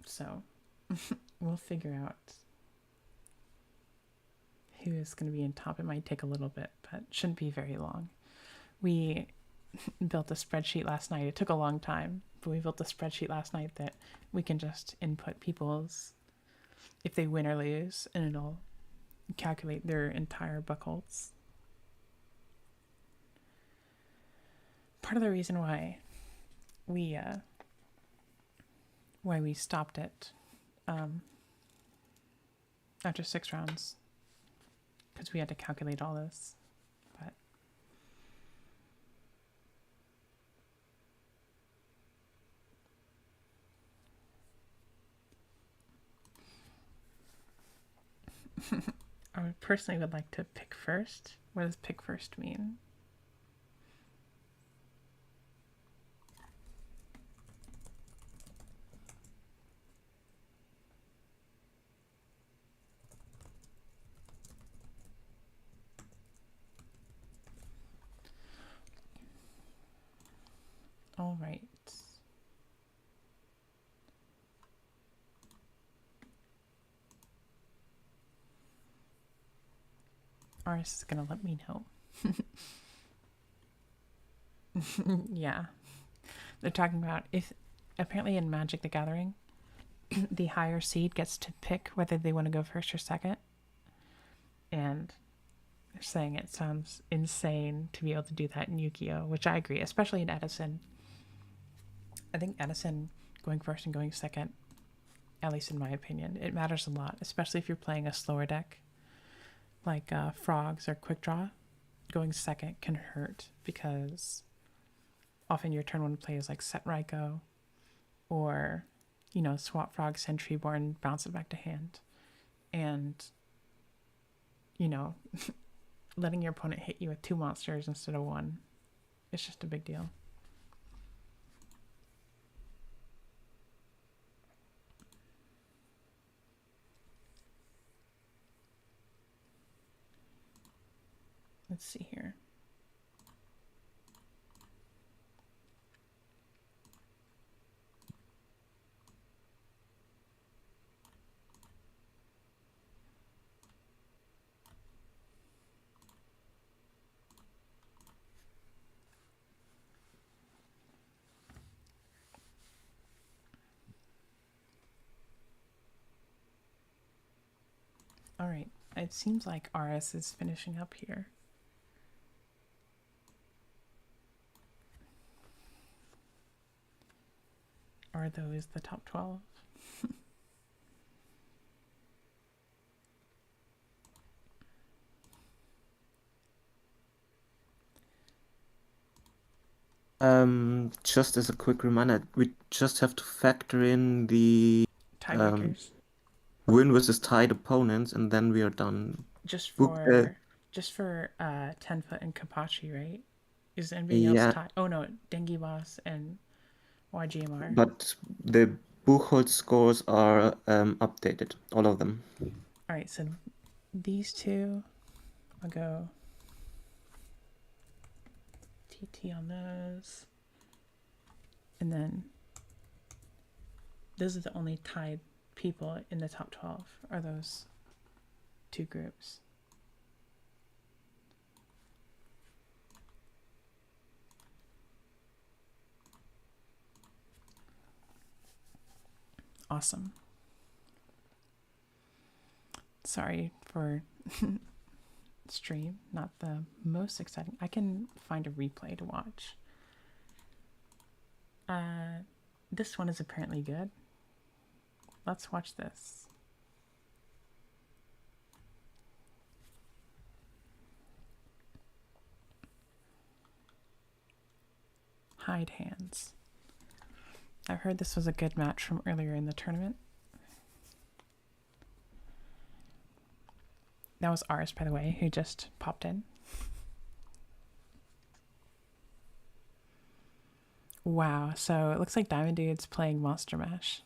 So we'll figure out who is going to be in top. It might take a little bit, but shouldn't be very long. We built a spreadsheet last night. It took a long time, but we built a spreadsheet last night that we can just input people's, if they win or lose, and it'll calculate their entire Buchholz. Part of the reason why we stopped it after 6 rounds, because we had to calculate all this. But I personally would like to pick first. What does pick first mean? All right. Aris is gonna let me know. Yeah. They're talking about if apparently in Magic the Gathering, the higher seed gets to pick whether they want to go first or second. And they're saying it sounds insane to be able to do that in Yu-Gi-Oh!, which I agree, especially in Edison. I think Edison going first and going second, at least in my opinion, it matters a lot, especially if you're playing a slower deck like Frogs or Quick Draw. Going second can hurt because often your turn 1 play is like set Raikou or, you know, swap Frog, send Treeborn, bounce it back to hand. And, you know, letting your opponent hit you with 2 monsters instead of 1, it's just a big deal. Let's see here. All right, it seems like RS is finishing up here. Are those the top 12? Just as a quick reminder, we just have to factor in the Tiebreakers. win versus tied opponents, and then we are done. Just Book, for 10-foot and Kapachi, right? Is anybody else yeah, tied? Oh no, Dengi Boss and YGMR. but the Buchholz scores are updated, all of them. All right, so these two, I'll go TT on those. And then those are the only tied people in the top 12 are those two groups. Awesome. Sorry for stream, not the most exciting. I can find a replay to watch. This one is apparently good. Let's watch this. Hide hands. I've heard this was a good match from earlier in the tournament. That was ours, by the way, who just popped in. Wow, so it looks like Diamond Dude's playing Monster Mash.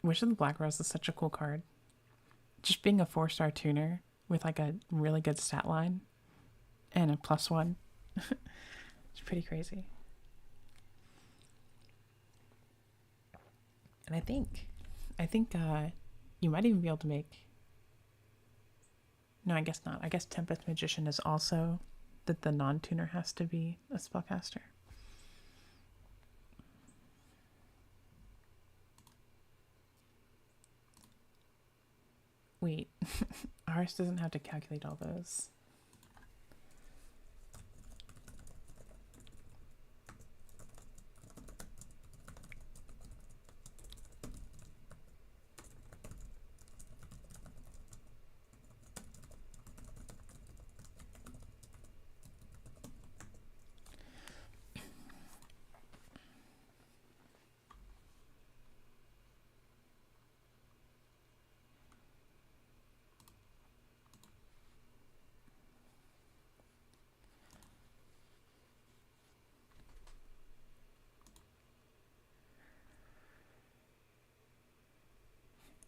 Wish of the Black Rose is such a cool card. Just being a 4-star tuner with like a really good stat line and a +1. It's pretty crazy. And I think you might even be able to make... No, I guess not. I guess Tempest Magician is also that the non-tuner has to be a spellcaster. Wait, ours doesn't have to calculate all those.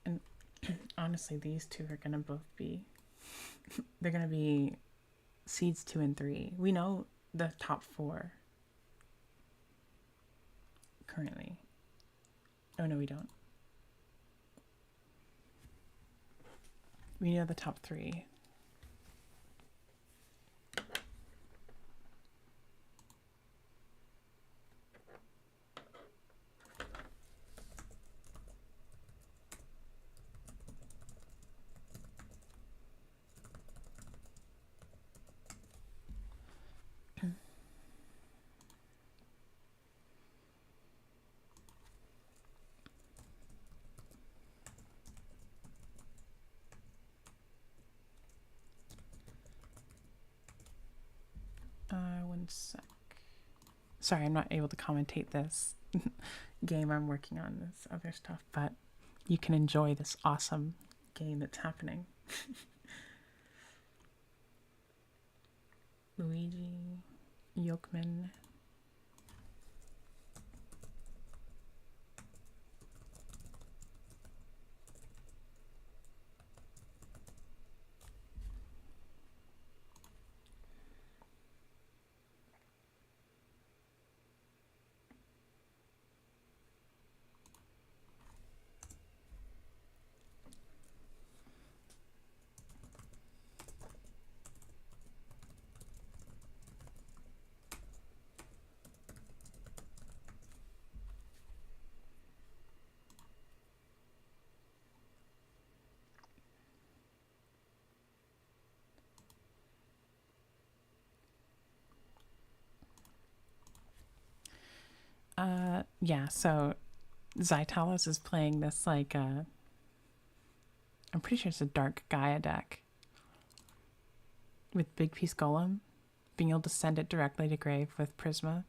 And honestly, these two are gonna both be they're gonna be seeds 2 and 3. We know the top 4 currently. Oh no, we don't. We know the top 3. One sec. Sorry, I'm not able to commentate this game. I'm working on this other stuff, but you can enjoy this awesome game that's happening. Luigi, Yolkman. Yeah, so Zytalos is playing this like I'm pretty sure it's a Dark Gaia deck with Big Piece Golem, being able to send it directly to grave with Prisma,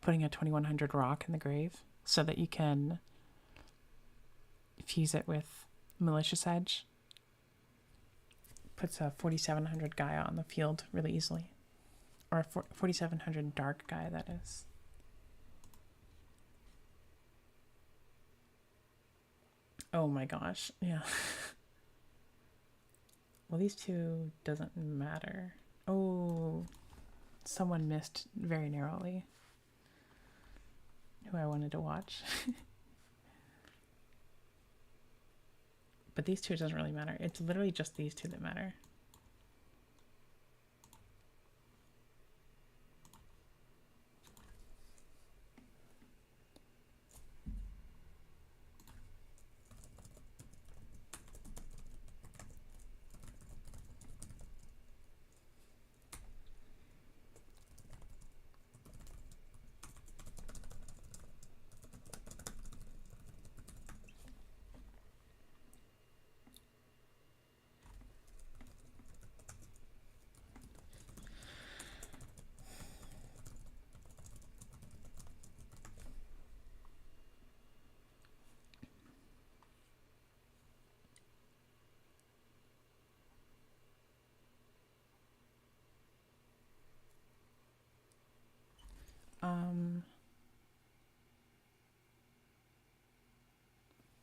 putting a 2100 rock in the grave so that you can fuse it with Malicious Edge. Puts a 4700 Gaia on the field really easily. Or a 4700 Dark Gaia, that is. Oh my gosh, yeah. Well, these two doesn't matter. Oh, someone missed very narrowly. Who I wanted to watch. But these two doesn't really matter. It's literally just these two that matter.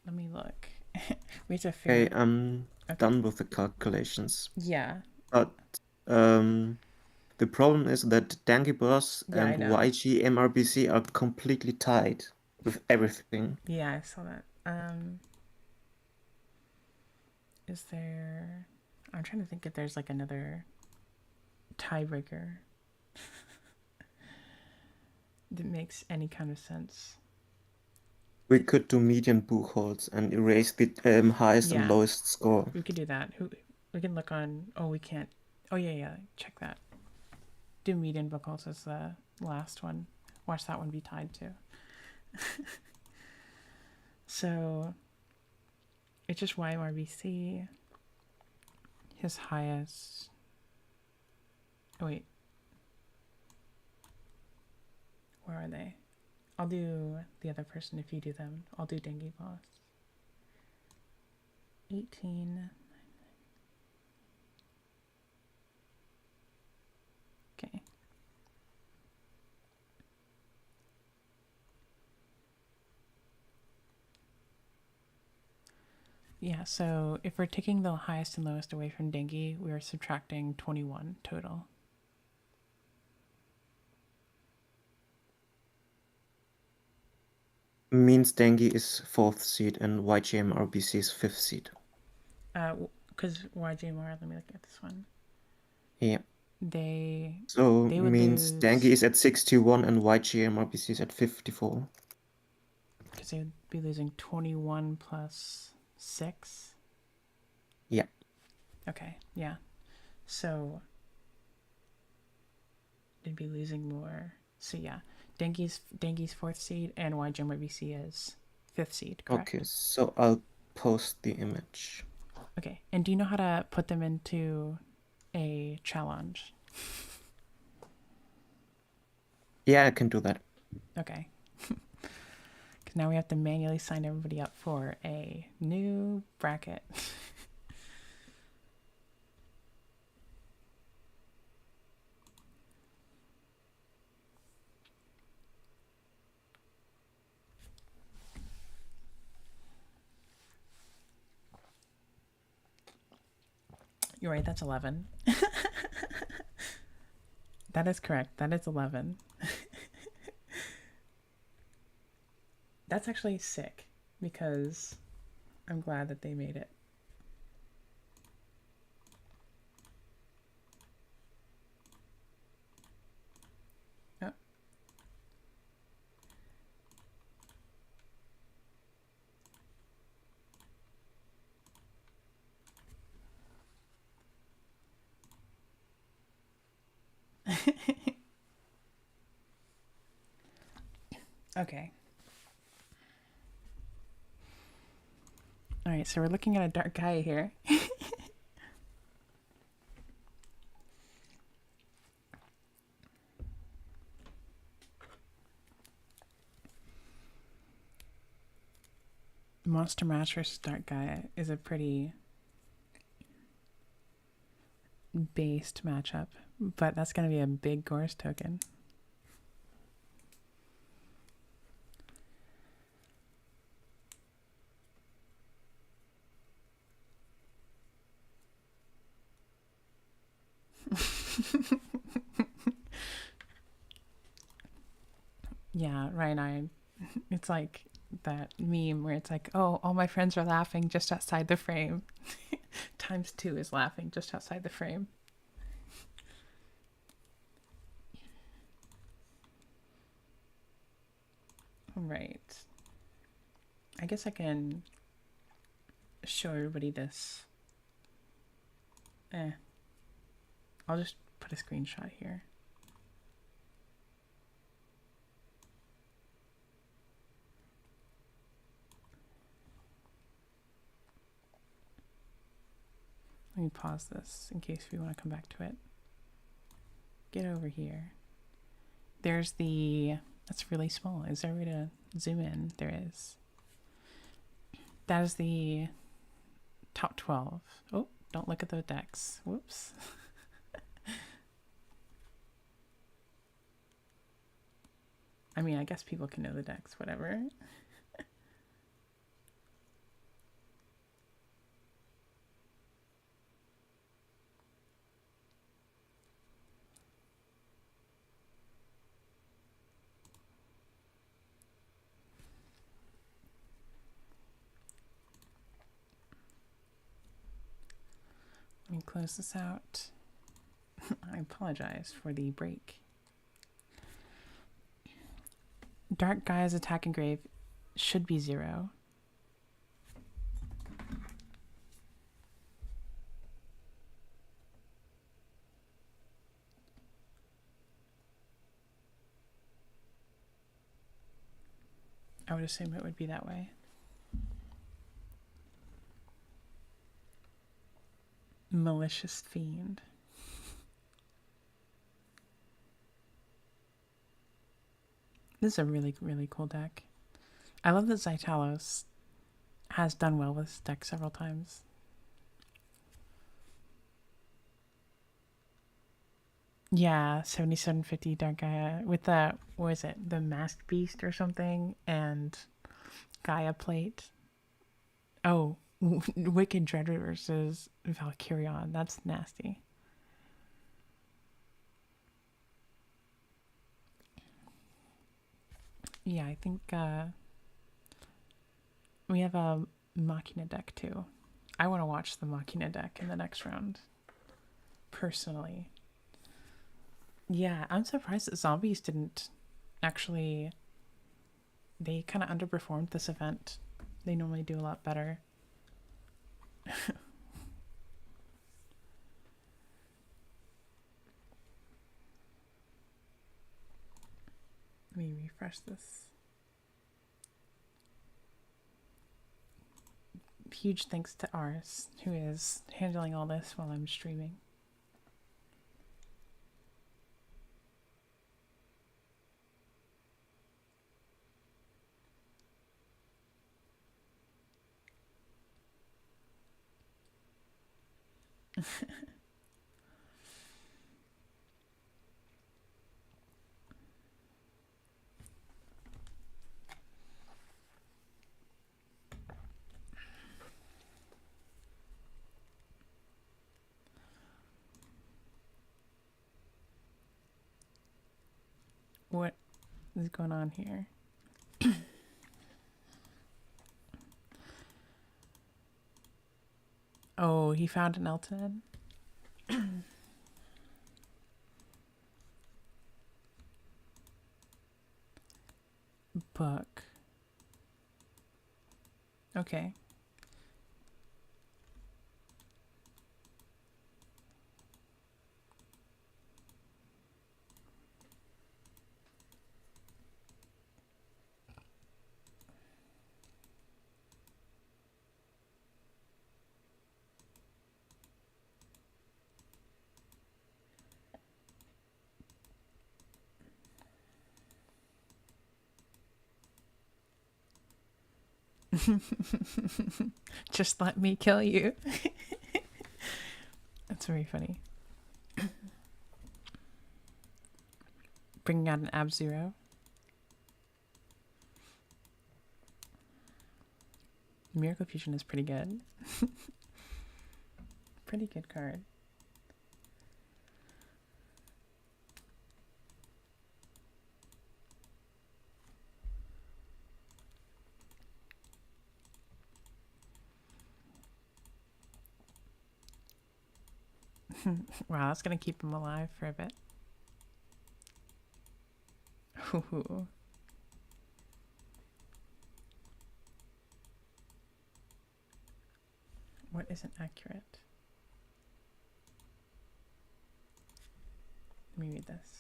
Let me look. We have to figure. Okay, I'm done with the calculations. Yeah. But the problem is that Dangy Boss Yeah, I and know. YG MRBC are completely tied with everything. Yeah, I saw that. Is there? I'm trying to think if there's like another tiebreaker that makes any kind of sense. We could do median Buchholz and erase the highest and Yeah. lowest score. We could do that. We can look on. Oh, we can't. Oh yeah. Check that. Do median vocals as the last one. Watch that one be tied to. So it's just YMRBC. His highest. Oh wait. Where are they? I'll do the other person if you do them. I'll do Dengue Boss. 18. Okay. Yeah, so if we're taking the highest and lowest away from Dengue, we are subtracting 21 total. Means Dengue is 4th seed and YGMRBC is 5th seed. Because YGMR, let me look at this one. Yeah. They So would means lose, Dengue is at 61 and YGMRBC is at 54. because they would be losing 21 plus 6. Yeah. Okay, yeah. So they'd be losing more. So yeah, Dengue's 4th seed and YGMRBC is 5th seed, correct? Okay, so I'll post the image. Okay, and do you know how to put them into a challenge? Yeah, I can do that. Okay. Because now we have to manually sign everybody up for a new bracket. You're right, that's 11. That is correct. That is 11. That's actually sick because I'm glad that they made it. Oh. Okay. All right, so we're looking at a dark Gaia here. Monster Mash versus Dark Gaia is a pretty based matchup, but that's going to be a big Gorse token. Yeah, Ryan, it's like that meme where it's like, oh, all my friends are laughing just outside the frame. Times 2 is laughing just outside the frame. All right. I guess I can show everybody this. I'll just put a screenshot here. Let me pause this in case we want to come back to it. Get over here. There's the... That's really small. Is there a way to zoom in? There is. That is the top 12. Oh, don't look at the decks. Whoops. I mean, I guess people can know the decks, whatever. Let me close this out. I apologize for the break. Dark Gaia's attack and grave should be 0. I would assume it would be that way. Malicious Fiend. This is a really, really cool deck. I love that Zytalos has done well with this deck several times. Yeah, 7750 Dark Gaia with the, what is it, the Masked Beast or something, and Gaia Plate. Oh, Wicked Dreader versus Valkyrion. That's nasty. Yeah, I think we have a Machina deck too. I want to watch the Machina deck in the next round, personally. Yeah, I'm surprised that Zombies didn't actually... They kind of underperformed this event. They normally do a lot better. Let me refresh this. Huge thanks to Ars, who is handling all this while I'm streaming. What is going on here? Oh, he found an Elton. Book. Okay. Just let me kill you. That's very funny. Bringing out an Ab-Zero. Miracle Fusion is pretty good. Pretty good card. Wow, that's gonna keep him alive for a bit. Ooh. What isn't accurate? Let me read this.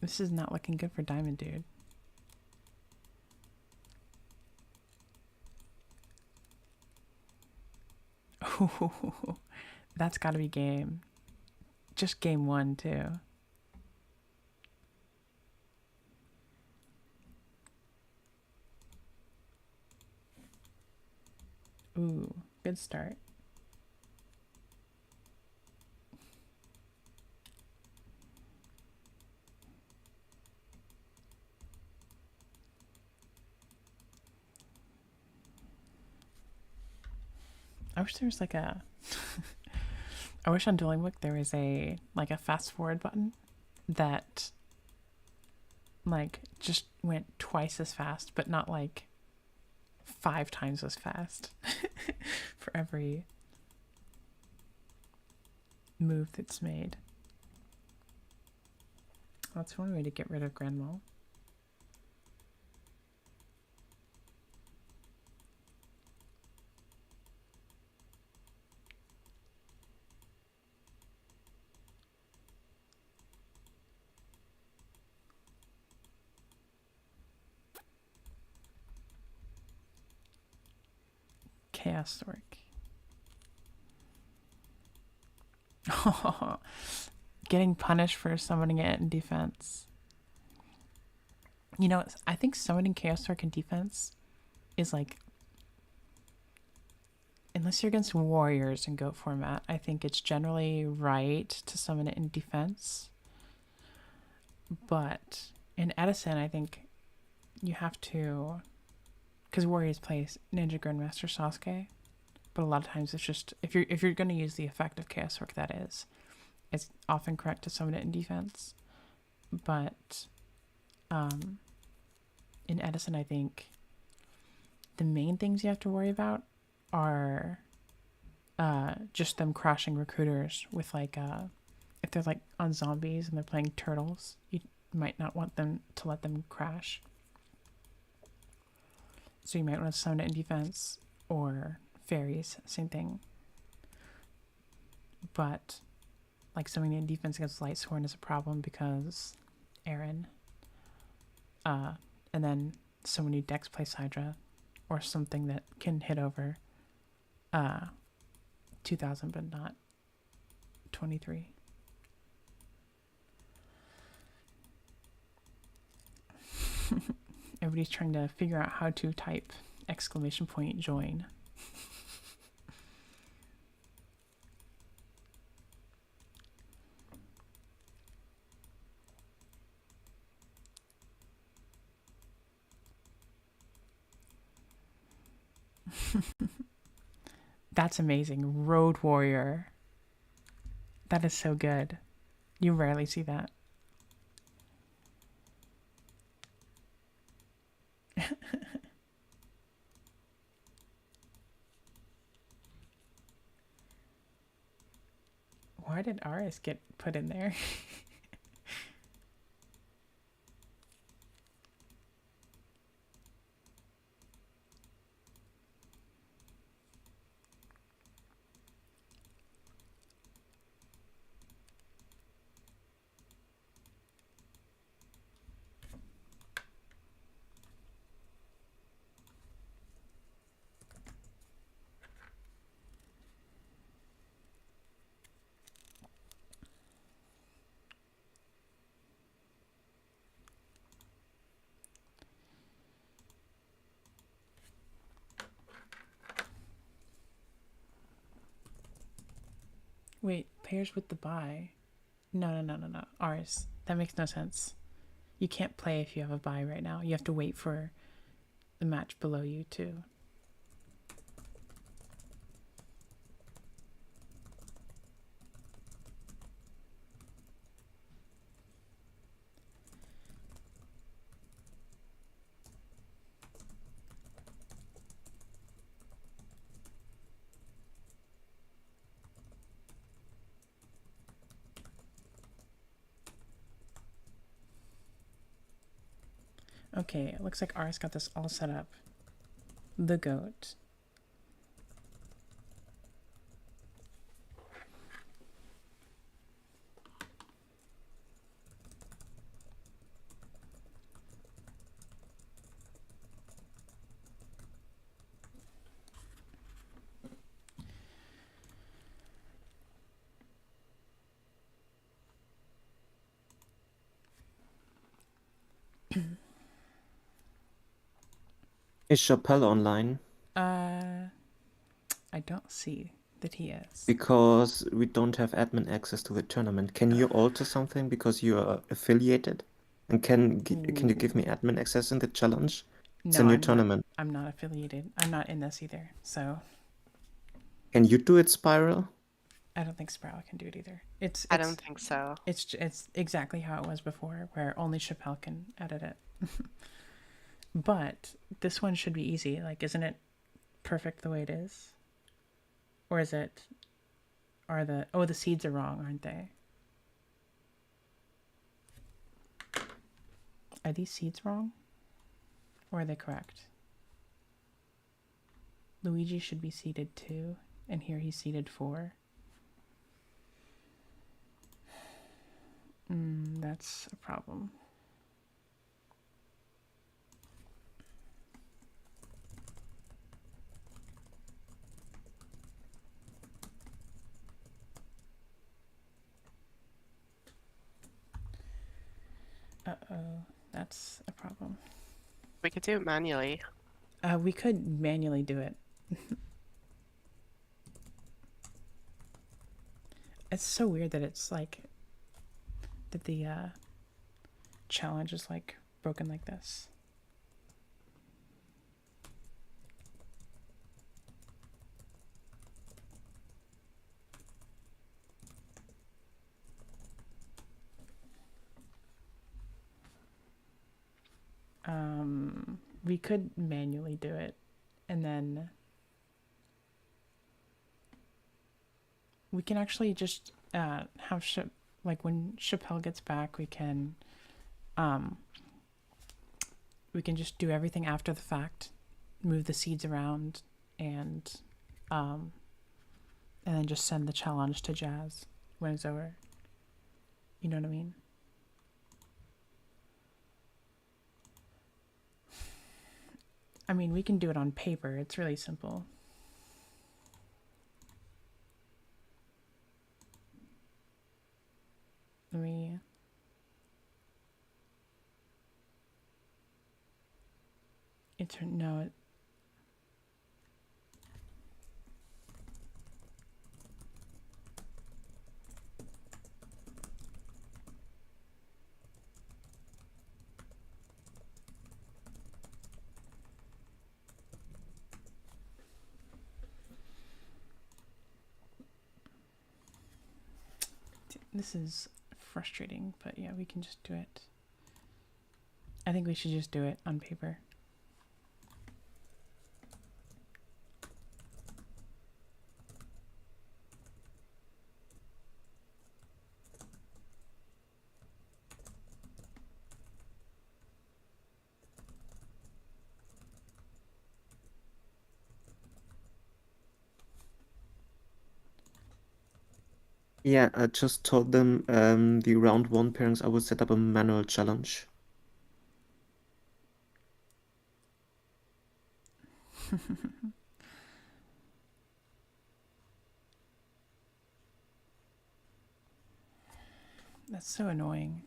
This is not looking good for Diamond Dude. Ooh, that's gotta be game. Just game 1 too. Ooh, good start. I wish there was like a I wish on Dueling Book there was a like a fast forward button that like just went twice as fast, but not like 5 times as fast for every move that's made. That's one way to get rid of Grand Mole. Chaos Stork. Getting punished for summoning it in defense. You know, I think summoning Chaos Stork in defense is like, unless you're against warriors in GOAT format, I think it's generally right to summon it in defense. But in Edison, I think you have to, because warriors play Ninja Grandmaster Sasuke, but a lot of times it's just, if you're going to use the effect of Chaos Stork, that is, it's often correct to summon it in defense. But in Edison, I think the main things you have to worry about are just them crashing recruiters with like if they're like on zombies and they're playing turtles, you might not want them to let them crash. So you might want to summon it in defense, or fairies, same thing. But like summoning it in defense against Lightsworn is a problem because Aaron. And then so many decks play Hydra or something that can hit over 2000 but not 23. Everybody's trying to figure out how to type !join. That's amazing. Road Warrior. That is so good. You rarely see that. Why did Aris get put in there? Wait, pairs with the buy. No. Aris, that makes no sense. You can't play if you have a buy right now. You have to wait for the match below you too. Okay, it looks like Aris got this all set up. The goat. Is Chappelle online? I don't see that he is. Because we don't have admin access to the tournament. Can you alter something because you are affiliated? And can you give me admin access in the challenge? It's a No, new tournament. I'm not affiliated. I'm not in this either. So Can you do it, Spiral? I don't think Sproul can do it either. I don't think so. It's exactly how it was before, where only Chappelle can edit it. But this one should be easy. Like, isn't it perfect the way it is? Or is it? The seeds are wrong, aren't they? Are these seeds wrong? Or are they correct? Luigi should be seeded 2, and here he's seeded 4. That's a problem. Uh-oh, that's a problem. We could do it manually. We could manually do it. It's so weird that it's like that the challenge is like broken like this. We could manually do it, and then we can actually just have like when Chappelle gets back, we can just do everything after the fact, move the seeds around, and then just send the challenge to Jazz when it's over. You know what I mean? I mean, we can do it on paper. It's really simple. Let me... No, this is frustrating, but yeah, we can just do it. I think we should just do it on paper. Yeah, I just told them the round 1 pairings I will set up a manual challenge. That's so annoying.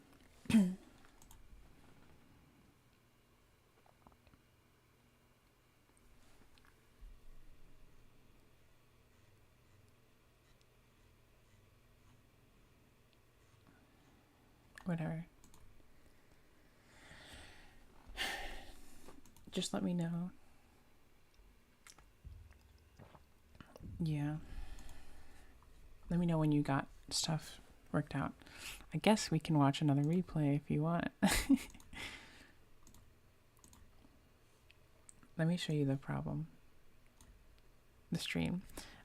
Whatever. Just let me know. Yeah. Let me know when you got stuff worked out. I guess we can watch another replay if you want. Let me show you the problem. The stream.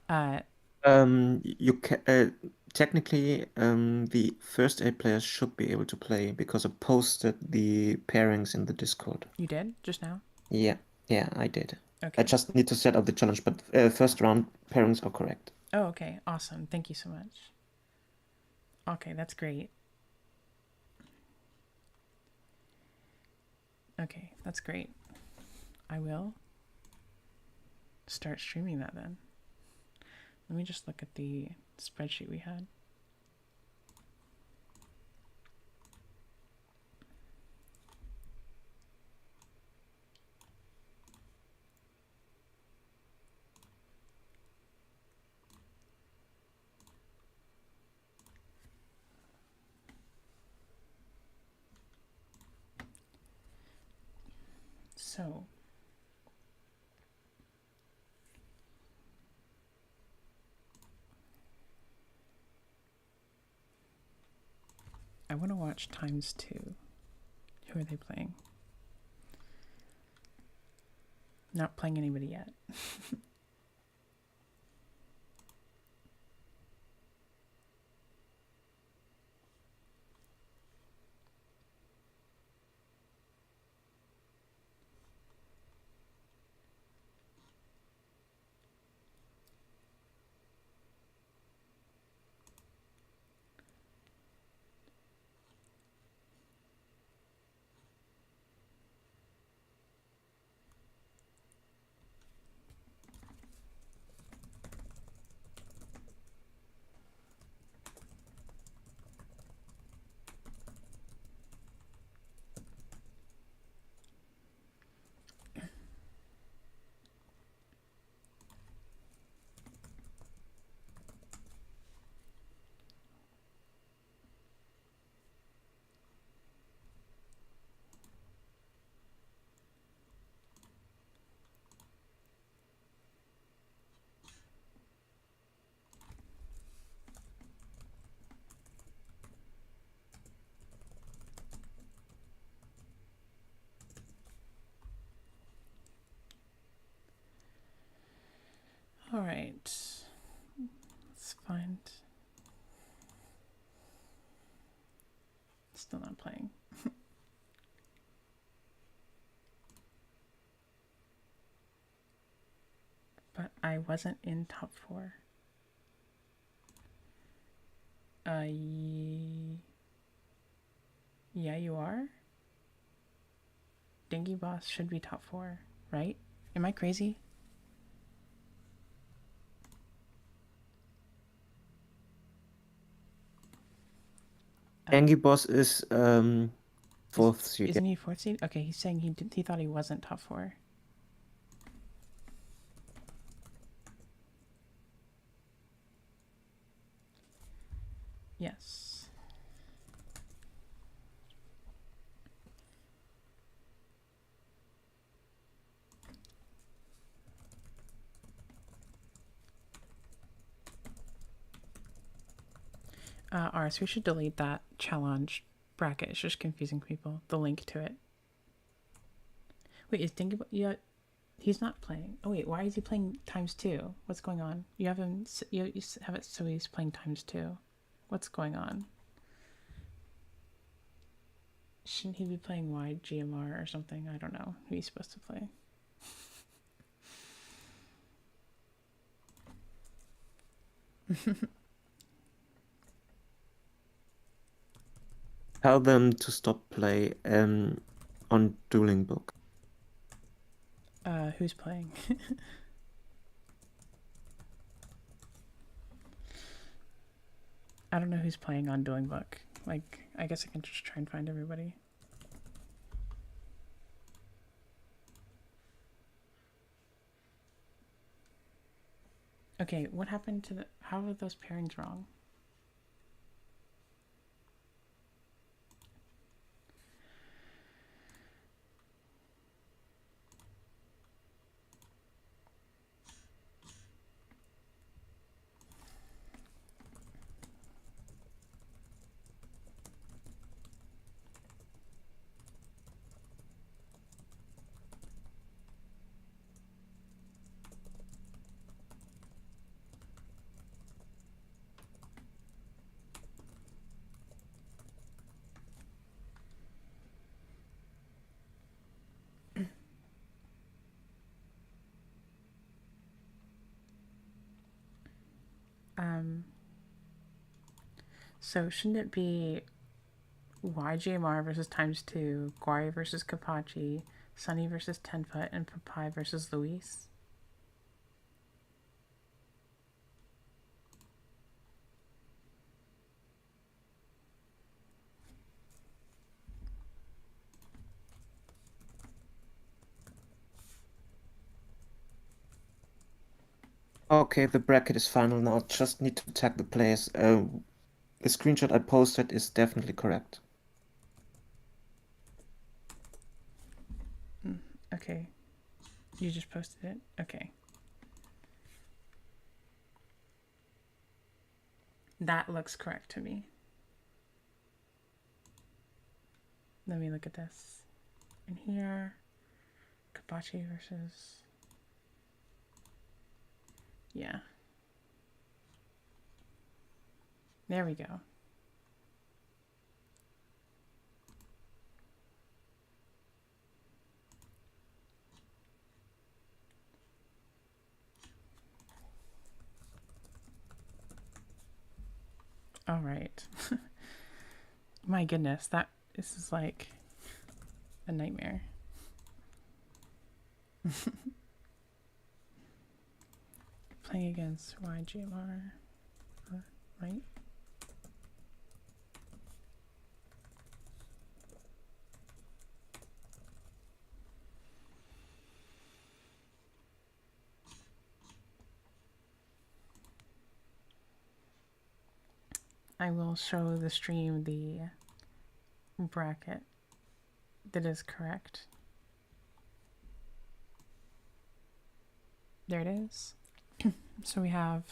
You can technically the first 8 players should be able to play because I posted the pairings in the Discord. You did just now? Yeah, I did. Okay. I just need to set up the challenge, but first round pairings are correct. Oh, okay. Awesome. Thank you so much. Okay, that's great. Okay, that's great. I will start streaming that then. Let me just look at the spreadsheet we had. So, I want to watch ×2. Who are they playing? Not playing anybody yet. All right. Let's find. Still not playing. But I wasn't in top 4. Yeah, you are? Dingy Boss should be top 4, right? Am I crazy? Angie Boss is 4th seed. Isn't he 4th seed? Okay, he's saying he thought he wasn't top 4. Yes. Ars, we should delete that challenge bracket. It's just confusing people. The link to it. Wait, is Dingy? Yeah, he's not playing. Oh wait, why is he playing ×2? What's going on? You have him. You have it so he's playing ×2. What's going on? Shouldn't he be playing wide GMR or something? I don't know who he's supposed to play. Tell them to stop play on Dueling Book. Who's playing? I don't know who's playing on Dueling Book. Like, I guess I can just try and find everybody. Okay, what happened to the... How are those pairings wrong? So shouldn't it be YGMR versus ×2, Guari versus Kapachi, Sunny versus Tenfoot, and Papai versus Luis? Okay, the bracket is final now. Just need to tag the players. The screenshot I posted is definitely correct. Okay. You just posted it? Okay. That looks correct to me. Let me look at this. In here, Kapachi versus... Yeah. There we go. All right. My goodness, this is like a nightmare. Playing against YGMR, right? I will show the stream the bracket that is correct. There it is. So we have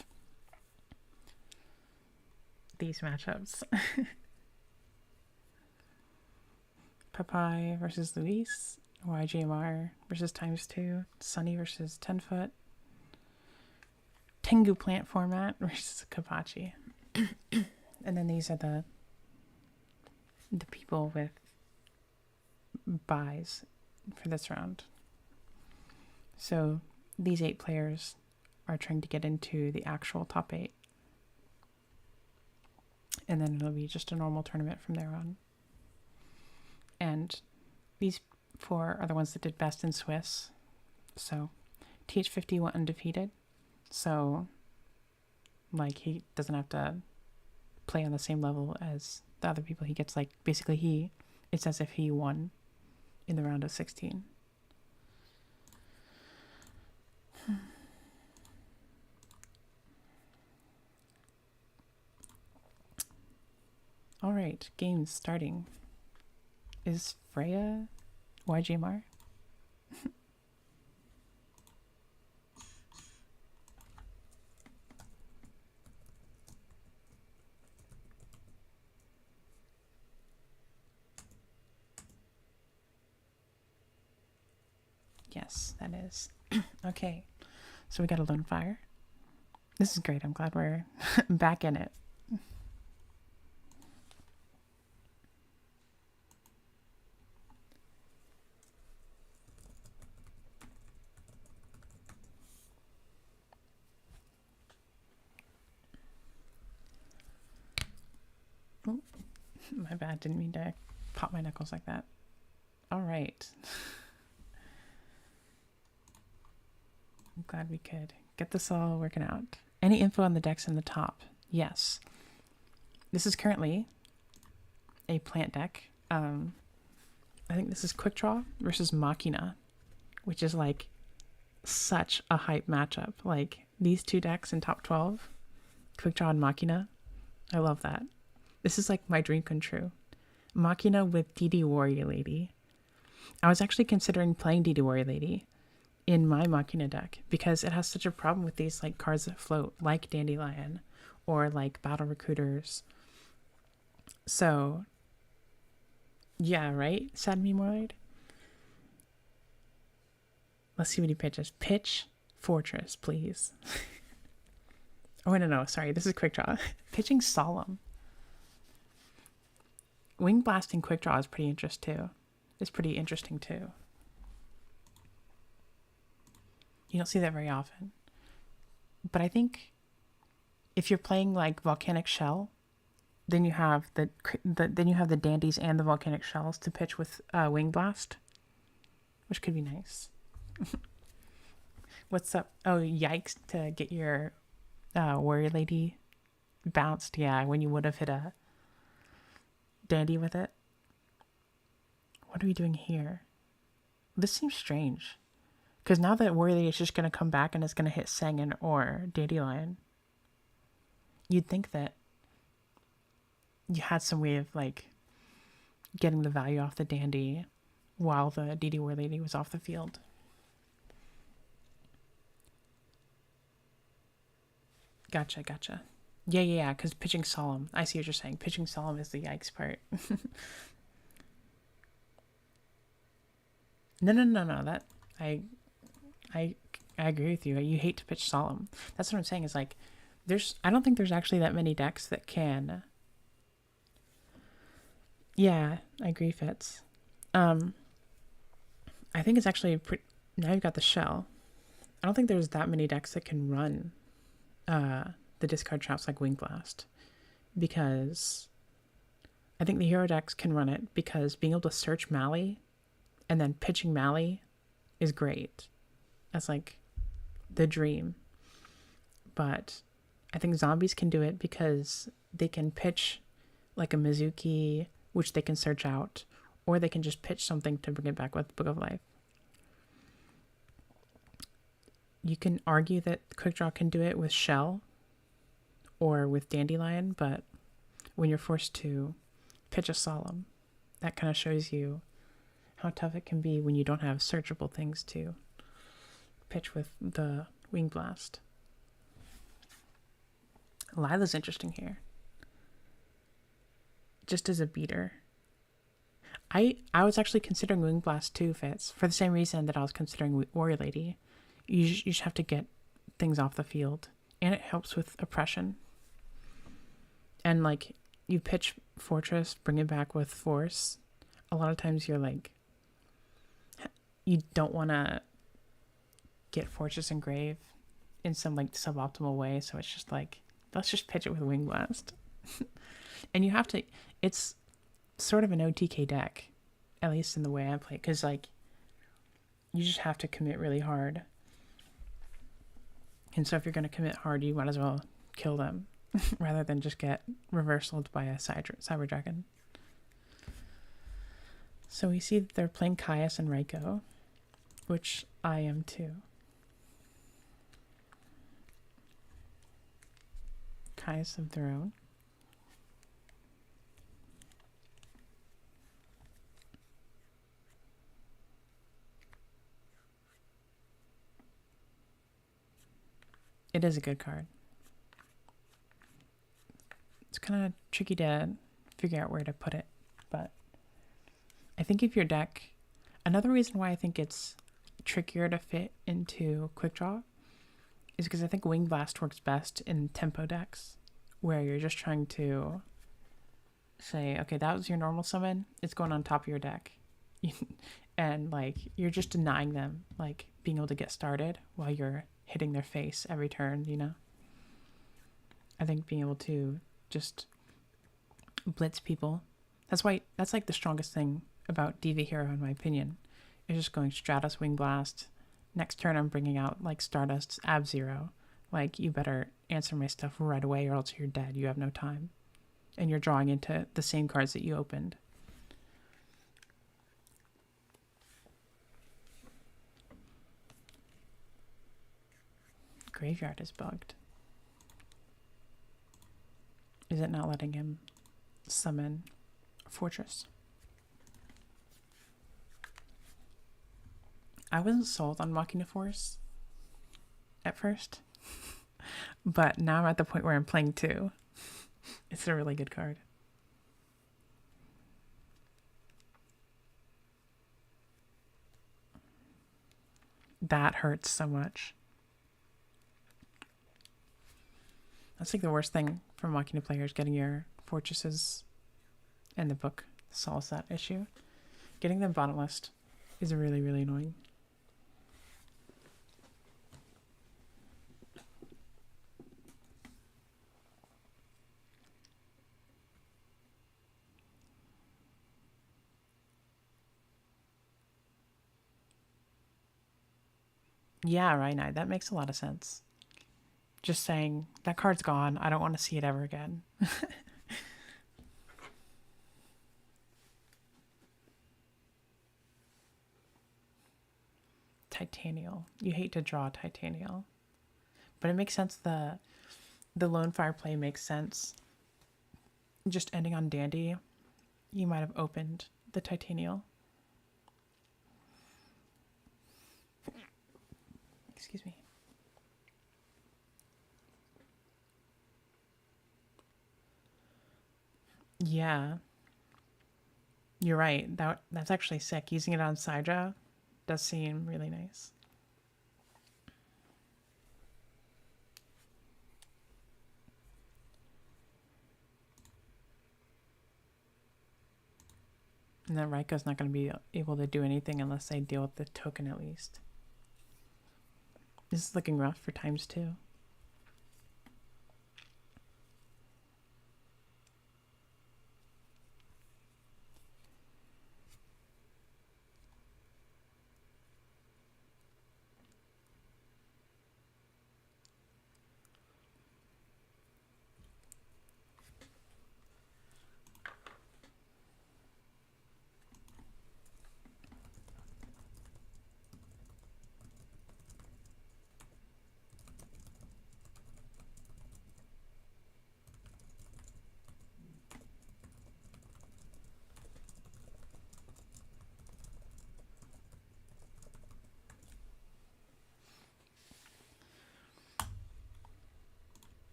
these matchups. Papai versus Luis, YGMR versus ×2, Sunny versus Tenfoot, Tengu plant format versus Kapachi. And then these are the people with buys for this round. So these 8 players are trying to get into the actual top 8. And then it'll be just a normal tournament from there on. And these 4 are the ones that did best in Swiss. So TH50 went undefeated. So like he doesn't have to play on the same level as the other people. He gets like basically it's as if he won in the round of 16. All right, games starting. Is Freya YGMR? Yes, that is. Okay, so we got a lone fire. This is great. I'm glad we're back in it. My bad. Didn't mean to pop my knuckles like that. All right. I'm glad we could get this all working out. Any info on the decks in the top? Yes. This is currently a plant deck. I think this is Quick Draw versus Machina, which is like such a hype matchup. Like these two decks in top 12, Quick Draw and Machina. I love that. This is like my dream come true. Machina with DD Warrior Lady. I was actually considering playing DD Warrior Lady in my Machina deck because it has such a problem with these like cards that float, like Dandelion or like Battle Recruiters. So, yeah, right? Sad Memoid. Let's see what he pitches. Pitch Fortress, please. Oh, no, sorry. This is Quick Draw. Pitching Solemn. Wing Blasting Quick Draw is pretty interesting too. You don't see that very often. But I think if you're playing like Volcanic Shell, then you have the Dandies and the Volcanic Shells to pitch with Wing Blast, which could be nice. What's up? Oh, yikes, to get your Warrior Lady bounced. Yeah, when you would have hit a Dandy with it. What are we doing here? This seems strange. Because now that Warrior Lady is just going to come back and is going to hit Sangan or Dandelion, you'd think that you had some way of like getting the value off the Dandy while the DD Warrior Lady was off the field. Gotcha. Yeah, because pitching Solemn. I see what you're saying. Pitching Solemn is the yikes part. No. That I agree with you. You hate to pitch Solemn. That's what I'm saying is like I don't think there's actually that many decks that can. Yeah, I agree, Fitz. I think it's actually now you've got the shell. I don't think there's that many decks that can run the discard traps like Wing Blast, because I think the hero decks can run it because being able to search Mally and then pitching Mally is great. That's like the dream. But I think zombies can do it because they can pitch like a Mizuki, which they can search out, or they can just pitch something to bring it back with Book of Life. You can argue that Quick Draw can do it with Shell or with Dandelion, but when you're forced to pitch a Solemn, that kind of shows you how tough it can be when you don't have searchable things to pitch with the Wing Blast. Lila's interesting here. Just as a beater. I was actually considering Wing Blast too, Fitz, for the same reason that I was considering Warrior Lady. You just have to get things off the field, and it helps with oppression. And like, you pitch Fortress, bring it back with Force. A lot of times you're like, you don't want to get Fortress Engrave in some like suboptimal way, so it's just like, let's just pitch it with Wing Blast. And you have to, it's sort of an OTK deck, at least in the way I play, because like, you just have to commit really hard. And so if you're going to commit hard, you might as well kill them rather than just get reversaled by a Cyber Dragon. So we see that they're playing Caius and Raiko, which I am too. Caius of their own. It is a good card. It's kind of tricky to figure out where to put it, but I think if your deck, another reason why I think it's trickier to fit into Quick Draw is because I think Wing Blast works best in tempo decks where you're just trying to say, okay, that was your normal summon, it's going on top of your deck. And like, you're just denying them like being able to get started while you're hitting their face every turn, you know? I think being able to just blitz people That's like the strongest thing about Diva Hero, in my opinion. Is just going Stratus Wing Blast. Next turn, I'm bringing out like Stardust's Ab Zero. Like, you better answer my stuff right away, or else you're dead. You have no time, and you're drawing into the same cards that you opened. Graveyard is bugged. Is it not letting him summon a Fortress? I wasn't sold on Machina Force at first, but now I'm at the point where I'm playing 2. It's a really good card. That hurts so much. That's like the worst thing for Machina players, getting your Fortresses and the book solves that issue. Getting them bottomless is really, really annoying. Yeah, right now that makes a lot of sense. Just saying, that card's gone. I don't want to see it ever again. Titanial. You hate to draw Titanial. But it makes sense. The Lone Fire play makes sense. Just ending on Dandy, you might have opened the Titanial. Excuse me. Yeah. You're right. That's actually sick. Using it on Sidra does seem really nice. And then Raiko's not going to be able to do anything unless they deal with the token at least. This is looking rough for ×2.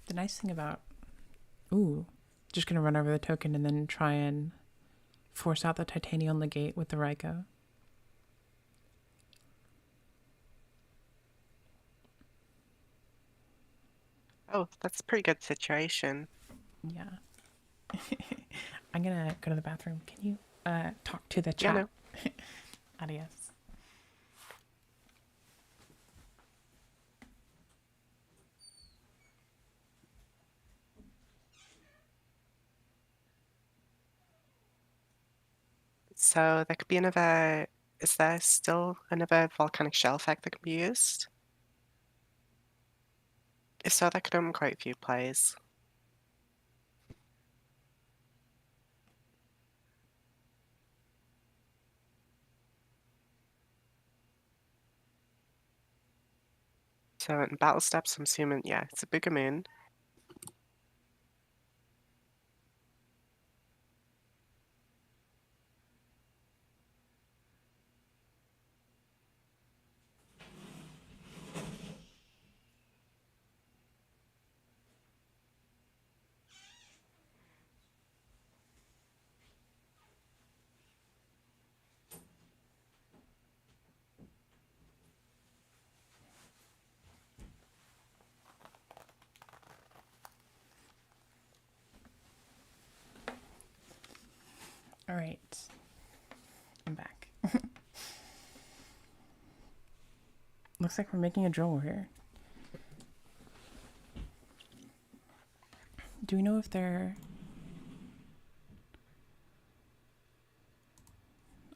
The nice thing about... Ooh. Just going to run over the token and then try and force out the Titanial Negate with the Raiko. Oh, that's a pretty good situation. Yeah. I'm going to go to the bathroom. Can you talk to the Yeah, chat? no. Adios. So there could be another... Is there still another volcanic shell effect that can be used? If so, that could open quite a few plays. So in battle steps, I'm assuming, yeah, it's a bigger moon. All right. I'm back. Looks like we're making a drill warrior. Do we know if they're...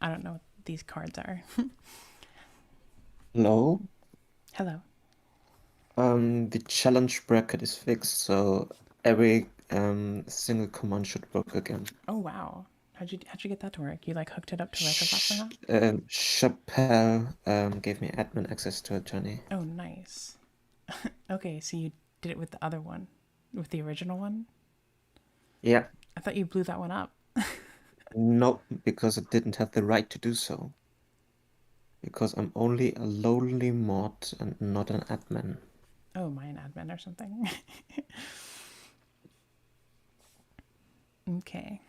I don't know what these cards are. Hello? Hello. The challenge bracket is fixed, so every single command should work again. Oh, wow. How'd you get that to work? You like hooked it up to Microsoft somehow? Chappelle gave me admin access to a journey. Oh, nice. Okay, so you did it with the other one, with the original one? Yeah. I thought you blew that one up. No, because it didn't have the right to do so. Because I'm only a lowly mod and not an admin. Oh, am I an admin or something? Okay.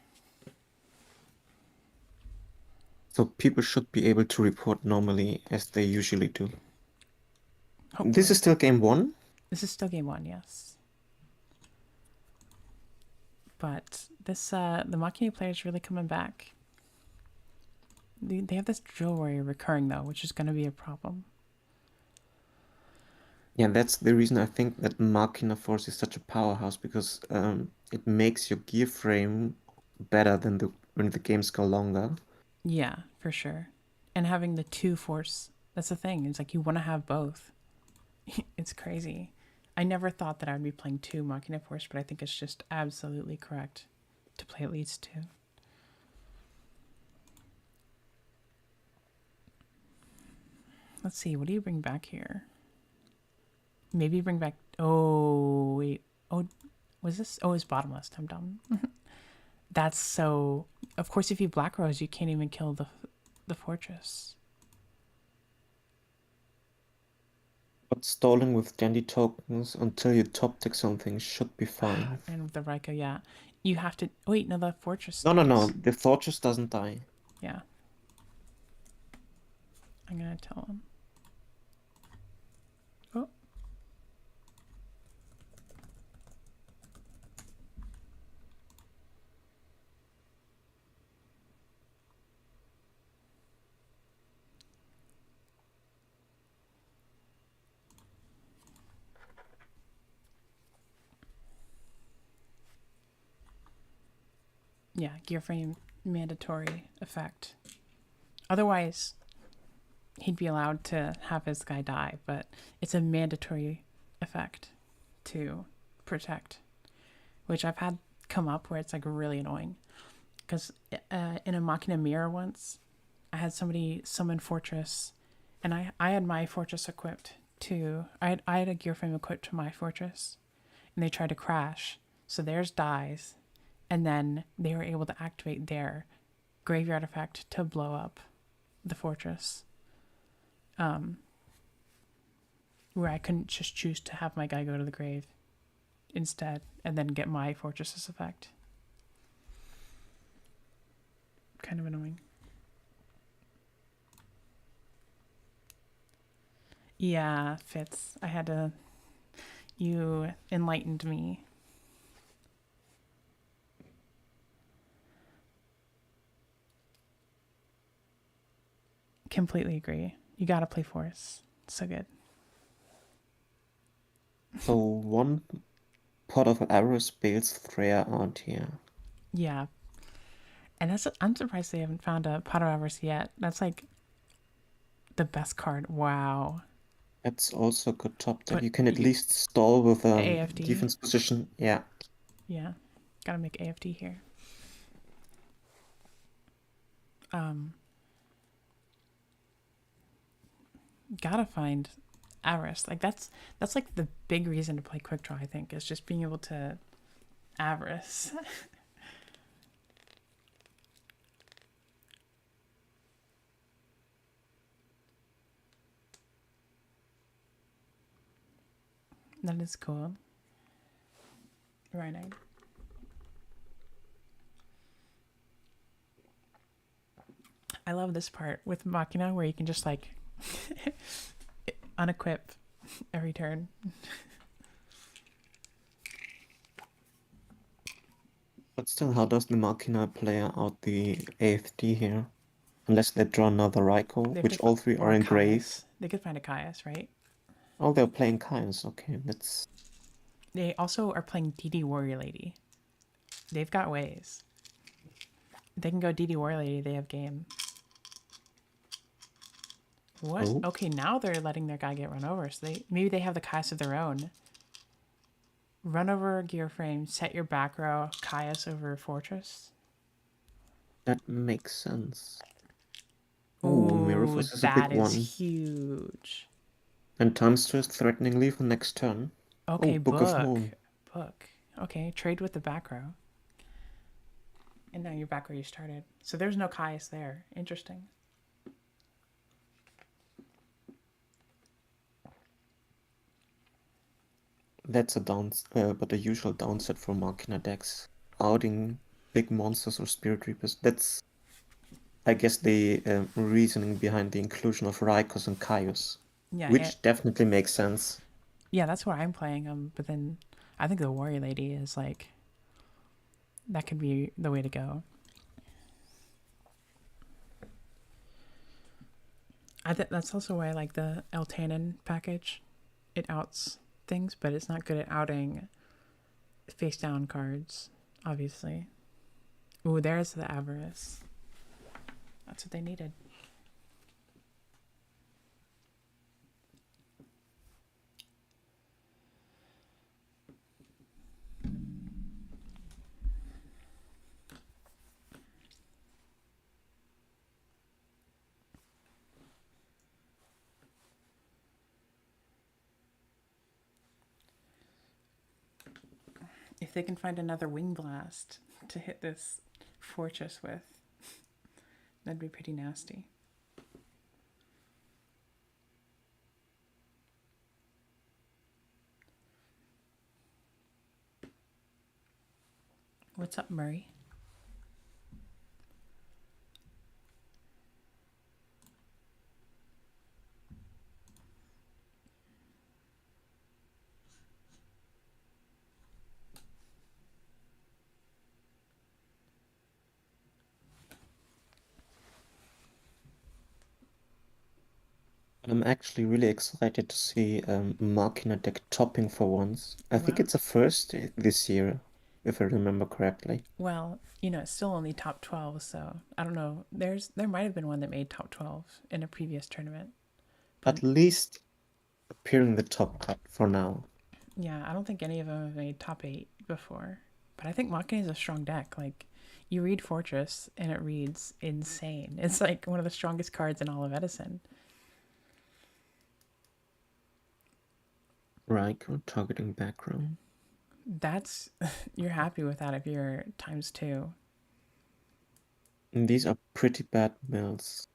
So people should be able to report normally as they usually do. Hopefully. This is still game 1? This is still game 1, yes. But this, the Machina player is really coming back. They have this drill warrior recurring though, which is going to be a problem. Yeah, that's the reason I think that Machina Force is such a powerhouse, because it makes your gear frame better than when the games go longer. Yeah, for sure. And having the 2 force, that's the thing. It's like you want to have both. It's crazy. I never thought that I would be playing 2 Machina Force, but I think it's just absolutely correct to play at least 2. Let's see, what do you bring back here? Maybe bring back... Oh, wait. Oh, was this... Oh, it's bottomless. I'm dumb. That's so... Of course, if you Black Rose, you can't even kill the fortress. But stalling with dandy tokens until you top tick something should be fine. And with the Raiko, yeah. You have to... Oh, wait, no, the fortress No, dies. the fortress doesn't die. Yeah. I'm gonna tell him. Oh. Yeah, gear frame mandatory effect. Otherwise, he'd be allowed to have his guy die, but it's a mandatory effect to protect, which I've had come up where it's like really annoying. Because in a Machina Mirror once, I had somebody summon Fortress, and I had my Fortress equipped to... I had a gear frame equipped to my Fortress, and they tried to crash, so theirs dies, and then they were able to activate their graveyard effect to blow up the Fortress. Where I couldn't just choose to have my guy go to the grave instead, and then get my Fortress's effect. Kind of annoying. Yeah, Fitz. I had to... You enlightened me. Completely agree. You gotta play Force. It's so good. So one pot of Arrows bails Freya out here. Yeah. And I'm surprised they haven't found a Pot of Avarice yet. That's like the best card. Wow. That's also a good top deck. But You can at least stall with AFD. defense position. Yeah. Yeah. Gotta make AFD here. Gotta find Avarice. Like that's like the big reason to play Quick Draw, I think, is just being able to Avarice. That is cool. Right. I love this part with Machina where you can just like unequip every turn. But still, how does the Machina player out the AFD here? Unless they draw another Raiko, which all 3 are engraved. They could find a Caius, right? Oh, they're playing Kaios. Okay, that's... They also are playing DD Warrior Lady. They've got ways. They can go DD Warrior Lady. They have game. What? Oh, Okay, now they're letting their guy get run over. So maybe they have the Caius of their own. Run over gear frame. Set your back row. Caius over fortress. that makes sense. Oh, Mirror Ooh, Force is a big that one. is huge. And Times 2 is threateningly for next turn. Okay, Oh, Book of book. Moon. Book. Okay, trade with the back row. And now you're back where you started. So there's no Caius there. Interesting. That's but a usual downset for Machina decks. Outing big monsters or Spirit Reapers. That's, I guess, the reasoning behind the inclusion of Rykos and Kaios. Yeah, Which definitely makes sense. yeah, that's where I'm playing them. But then I think the Warrior Lady is like, that could be the way to go. That's also why I like the Eltanin package. It outs things, but it's not good at outing face down cards, obviously. Ooh, there's the Avarice. That's what they needed. If they can find another Wing Blast to hit this fortress with, that'd be pretty nasty. What's up, Murray? I'm actually really excited to see Machina deck topping for once. I think Wow. it's a first this year, if I remember correctly. Well, it's still only top 12, so I don't know. There might have been one that made top 12 in a previous tournament. But At least appear in the top cut for now. yeah, I don't think any of them have made top 8 before. But I think Machina is a strong deck. Like, you read Fortress and it reads insane. It's like one of the strongest cards in all of Edison. Raikou targeting back row. That's you're happy with that if you're ×2. And these are pretty bad mills.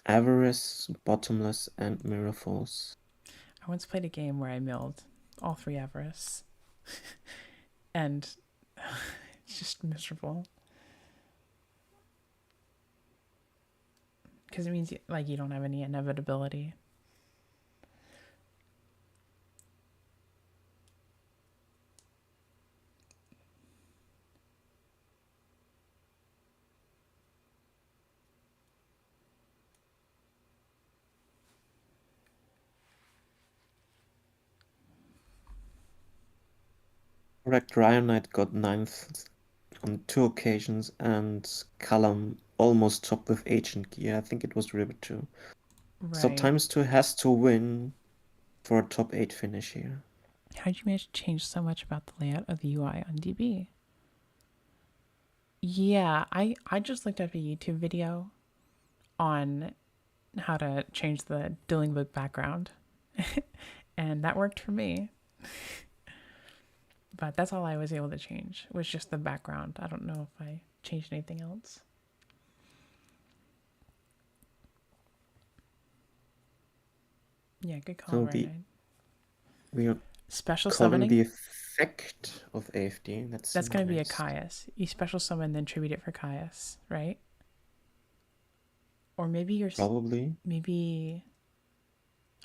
Avarice, Bottomless, and Mirror Force. I once played a game where I milled all 3 Avarice. And it's just miserable. Because it means you don't have any inevitability. Correct, Ryanite got 9th on 2 occasions, and Callum almost topped with Ancient Gear. I think it was River 2. So Right. ×2 has to win for a top 8 finish here. How did you manage to change so much about the layout of the UI on DB? Yeah, I just looked up a YouTube video on how to change the Dueling Book background. And that worked for me. But that's all I was able to change, was just the background. I don't know if I changed anything else. Yeah, good call, So we are Special calling summoning? the effect of AFD. That's going to be a nice. Caius. You special summon, then tribute it for Caius, right? Or maybe you're... Probably. Maybe...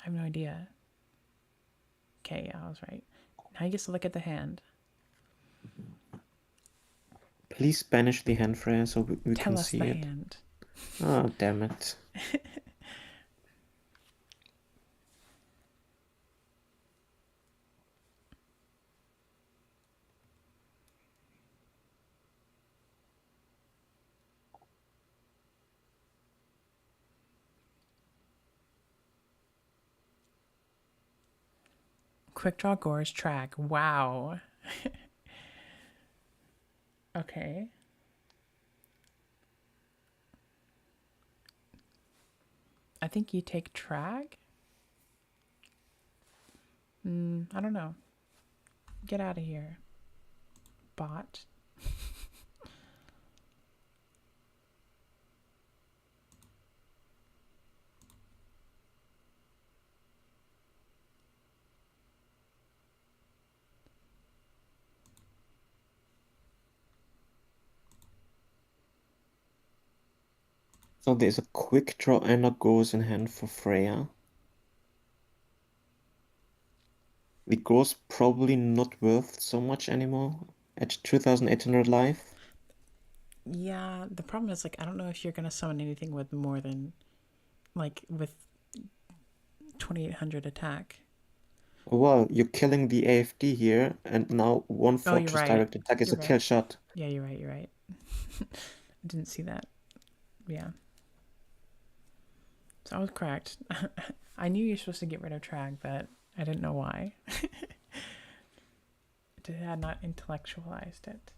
I have no idea. Okay, yeah, I was right. Now you get to look at the hand. Please banish the hand, Freya, so we Tell can us see the it. hand. Oh, damn it. Quick draw Gore's track. Wow. Okay. I think you take track. I don't know. Get out of here, bot. So there's a quick draw and a goes in hand for Freya. The goes probably not worth so much anymore at 2,800 life. Yeah, the problem is, like, I don't know if you're gonna summon anything with more than, like, with 2,800 attack. Well, you're killing the AFD here, and now one Oh, you're fortress right. direct attack is You're a kill right. shot. Yeah, you're right. You're right. I didn't see that. Yeah. So I was correct. I knew you're supposed to get rid of track, but I didn't know why. I had not intellectualized it.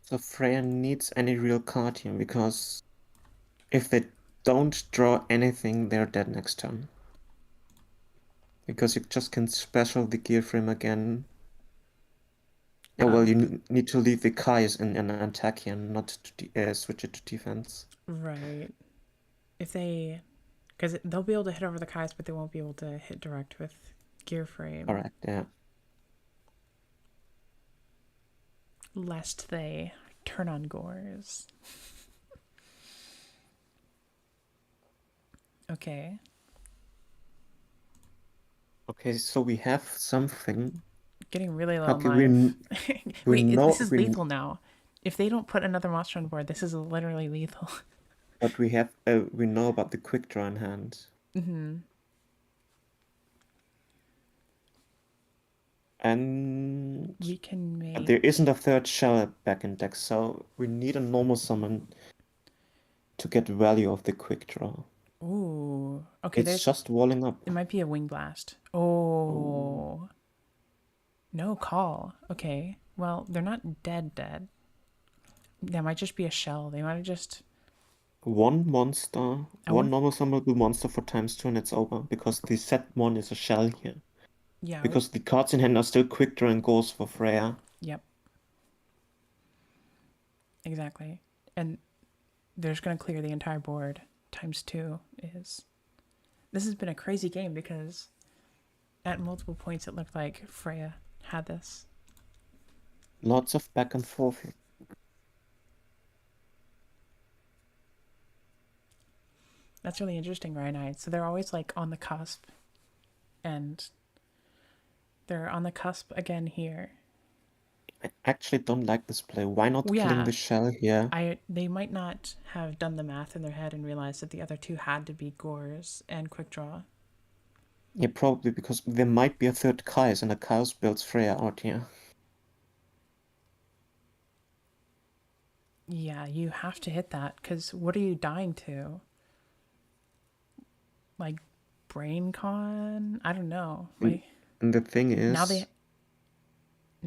So Freya needs any real card here, because if they don't draw anything, they're dead next turn. Because you just can special the gear frame again. Yeah, well, you need to leave the Kais in an attack here, not to switch it to defense. Right. If they... Because they'll be able to hit over the Kais, but they won't be able to hit direct with gear frame. Correct, yeah. Lest they turn on Gores. Okay. Okay, so we have something. Getting really low Okay, life. we Wait, know this is lethal now. If they don't put another monster on board, this is literally lethal. but we know about the quick draw in hand. And We can make... there isn't a third shell back in deck, so we need a normal summon to get value of the quick draw. Ooh. Okay, It's there's... just walling up. It might be a wing blast. Oh. No call. Okay. Well, they're not dead. That might just be a shell. They might have just... One monster, I one want... normal summonable monster for ×2 and it's over, because the set one is a shell here. Yeah. Because the cards in hand are still quick draw and goes for Freya. Yep. Exactly. And they're just going to clear the entire board. ×2 is... This has been a crazy game because at multiple points it looked like Freya had this. Lots of back and forth. That's really interesting, Ryanite. So they're always like on the cusp. And they're on the cusp again here. I actually don't like this play. Why not killing the shell here? They might not have done the math in their head and realized that the other two had to be Gores and Quick Draw. Yeah, probably because there might be a third Kais and a Kais builds Freya out here. Yeah, you have to hit that, because what are you dying to? Like, Brain Con? I don't know. Like, and the thing is, now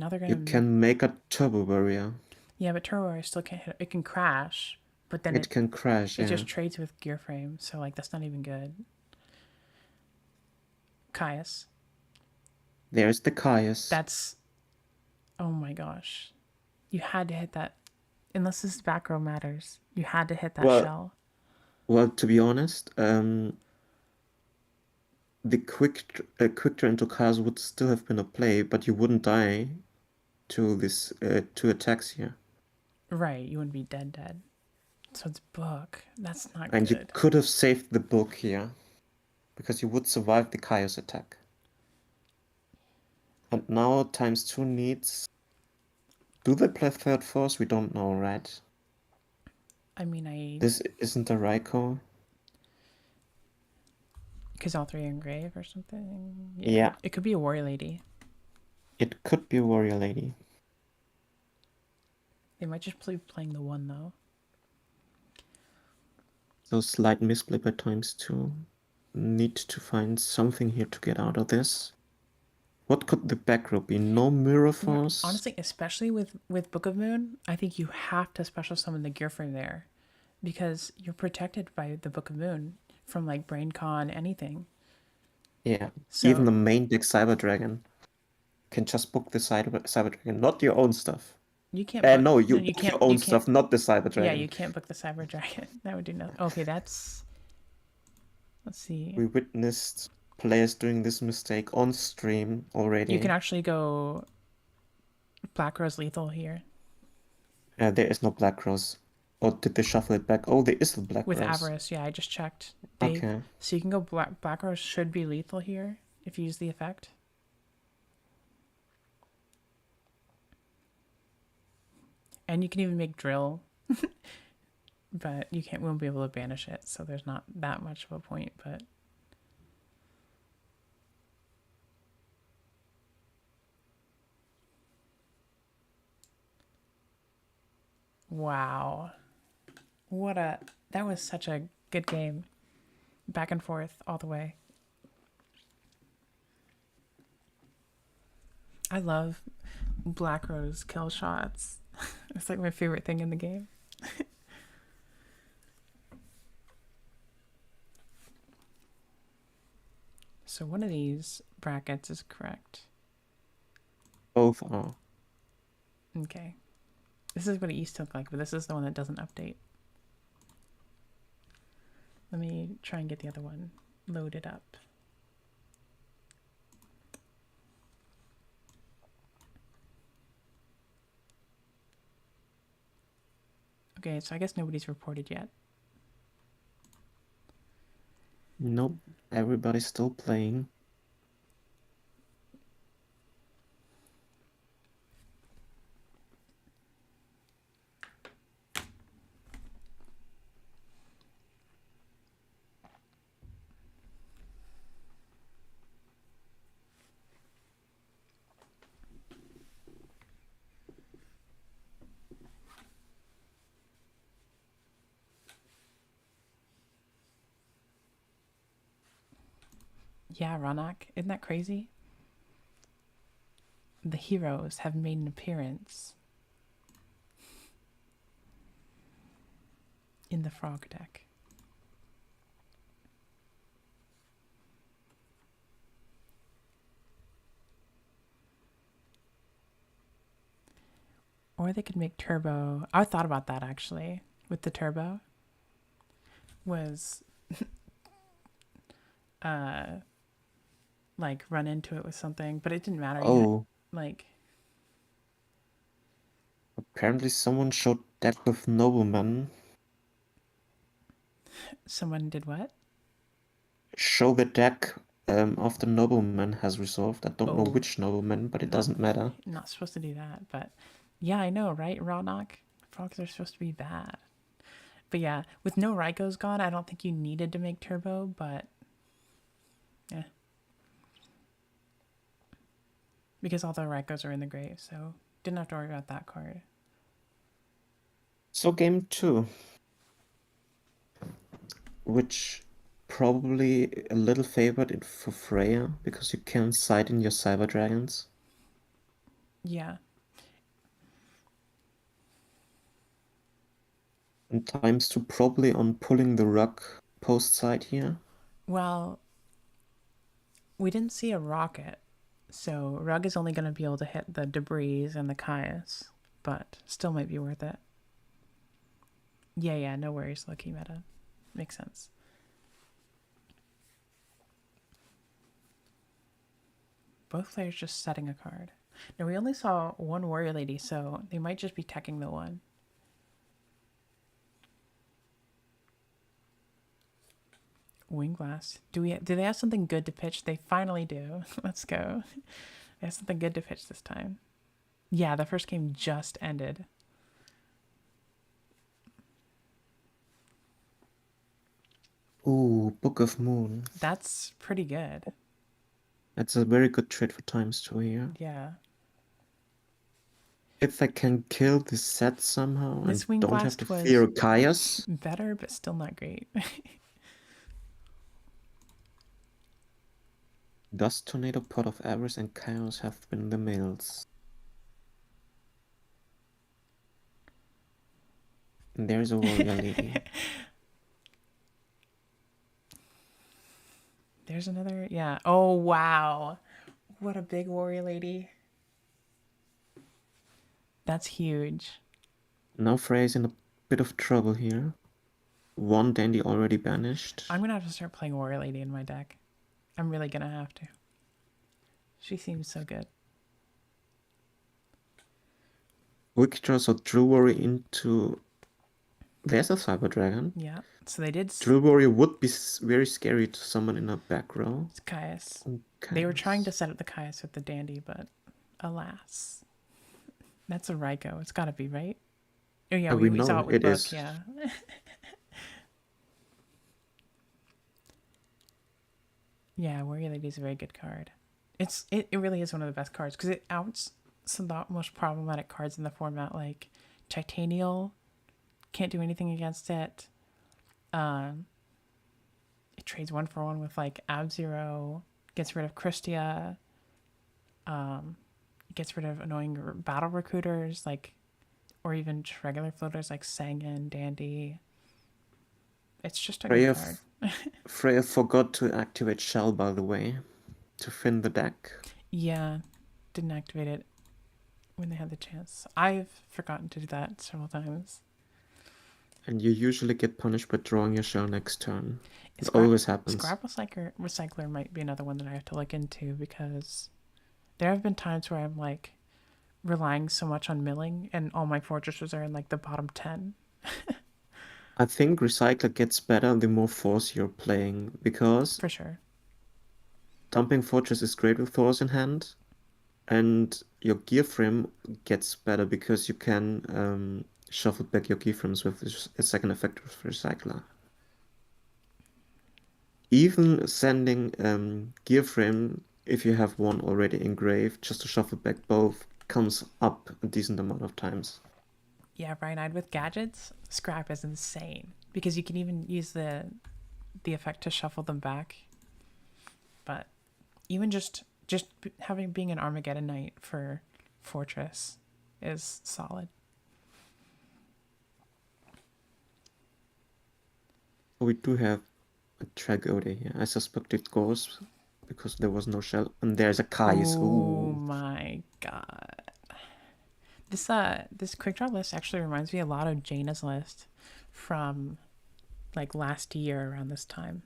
they're gonna... you can make a Turbo Warrior. Yeah, but Turbo Warrior still can't hit. It can crash, but then it can crash, it yeah. just trades with Gear Frame, so, like, that's not even good. Caius. There's the Caius. That's... Oh my gosh. You had to hit that. Unless this back row matters. You had to hit that shell. Well, to be honest, the quick draw into Caius would still have been a play, but you wouldn't die to this 2 attacks here. Right, you wouldn't be dead. So it's book. That's not and good. You could have saved the book here, because you would survive the Caius attack. And now ×2 needs... Do they play third force? We don't know, right? I mean, This isn't a Raikou. Because all three are engraved or something? Yeah. It could be a Warrior Lady. It could be a Warrior Lady. They might just be playing the one, though. So slight misplay by ×2. Need to find something here to get out of this. What could the back row be? No Mirror Force? Honestly, especially with Book of Moon, I think you have to special summon the gear from there, because you're protected by the Book of Moon from like Brain Con, anything. Yeah. So Even the main deck Cyber Dragon can just book the Cyber Dragon, not your own stuff. you can't book. No, No, you you book your can't. own You can't. stuff, not the Cyber Yeah, Dragon. you can't book the Cyber Dragon. That would do nothing. Okay, that's. Let's see. We witnessed players doing this mistake on stream already. You can actually go Black Rose Lethal here There is no Black Rose. Or did they shuffle it back? Oh, there is a Black with Rose. Avarice. Yeah, I just checked. Okay. So you can go Black Rose should be lethal here if you use the effect. And you can even make drill, but you won't be able to banish it, so there's not that much of a point. But wow, that was such a good game, back and forth all the way. I love Black Rose kill shots. It's like my favorite thing in the game. So one of these brackets is correct. Both are. Okay. This is what it used to look like, but this is the one that doesn't update. Let me try and get the other one loaded up. Okay, so I guess nobody's reported yet. Nope, everybody's still playing. Yeah, Ronak, isn't that crazy? The heroes have made an appearance in the frog deck. Or they could make turbo. I thought about that actually with the turbo. Was like run into it with something, but it didn't matter. Oh, Like apparently someone showed deck with Nobleman. someone did what? Show the deck after Nobleman has resolved. I don't know Oh. which Nobleman, but it doesn't matter. Not supposed to do that, but yeah, I know, right? Ronak, frogs are supposed to be bad. But yeah, with no Raikou gone, I don't think you needed to make turbo, but yeah. Because all the Raikous are in the grave, so didn't have to worry about that card. So game 2. Which probably a little favored for Freya, because you can side in your Cyber Dragons. Yeah. And times 2 probably on pulling the rug post side here. Well, we didn't see a rocket, so Rug is only going to be able to hit the debris and the Caius, but still might be worth it. Yeah, no worries, lucky meta. Makes sense. Both players just setting a card. Now, we only saw one Warrior Lady, so they might just be teching the one. Wing Blast. Do they have something good to pitch? They finally do. Let's go. They have something good to pitch this time. Yeah, the first game just ended. Ooh, Book of Moon. That's pretty good. That's a very good trade for times 2 here. Yeah. If I can kill this set somehow This and Wing don't have Blast to was fear Caius. better, but still not great. Dust Tornado, Pot of Avarice, and Chaos have been the males. And there's a warrior lady. There's another, yeah. Oh, wow. What a big warrior lady. That's huge. Now Freya's in a bit of trouble here. One dandy already banished. I'm going to have to start playing warrior lady in my deck. I'm really going to have to. She seems so good. Quick draw, so Drill Warrior into... There's a Cyber Dragon. Yeah. So they did. Drill Warrior would be very scary to someone in a back row. It's Caius. Okay. They were trying to set up the Caius with the dandy, but alas. That's a Raikou. It's got to be, right? Oh, yeah, we know saw it with it Book, is. yeah. Yeah, Warrior Lady is a very good card. It really is one of the best cards because it outs some of the most problematic cards in the format, like Titanial. Can't do anything against it. It trades 1-for-1 with like Ab-Zero. Gets rid of Christia. Gets rid of annoying battle recruiters like, or even just regular floaters like Sangan, Dandy. It's just a good card. Freya forgot to activate Shell, by the way, to thin the deck. Yeah, didn't activate it when they had the chance. I've forgotten to do that several times. And you usually get punished by drawing your shell next turn. It always happens. Scrap Recycler might be another one that I have to look into because there have been times where I'm like relying so much on milling and all my fortresses are in like the bottom 10. I think Recycler gets better the more Force you're playing, because For sure. dumping Fortress is great with Thors in hand, and your gear frame gets better because you can shuffle back your gear frames with a second effect with Recycler. Even sending gear frame, if you have one already engraved, just to shuffle back both, comes up a decent amount of times. Yeah, Brian-Eyed with gadgets, Scrap is insane because you can even use the effect to shuffle them back. But even just being an Armageddon Knight for Fortress is solid. We do have a Tragody here. I suspect it goes because there was no shell. And there's a Caius. Oh my god. This quick draw list actually reminds me a lot of Jaina's list from like last year around this time.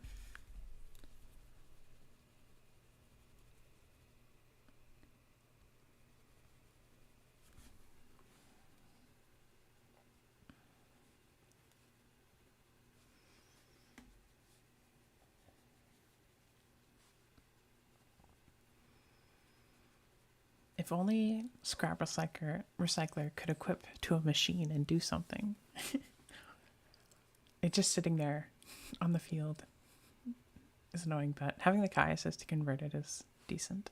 If only Scrap Recycler could equip to a machine and do something. It's just sitting there on the field is annoying, but having the Caius to convert it is decent.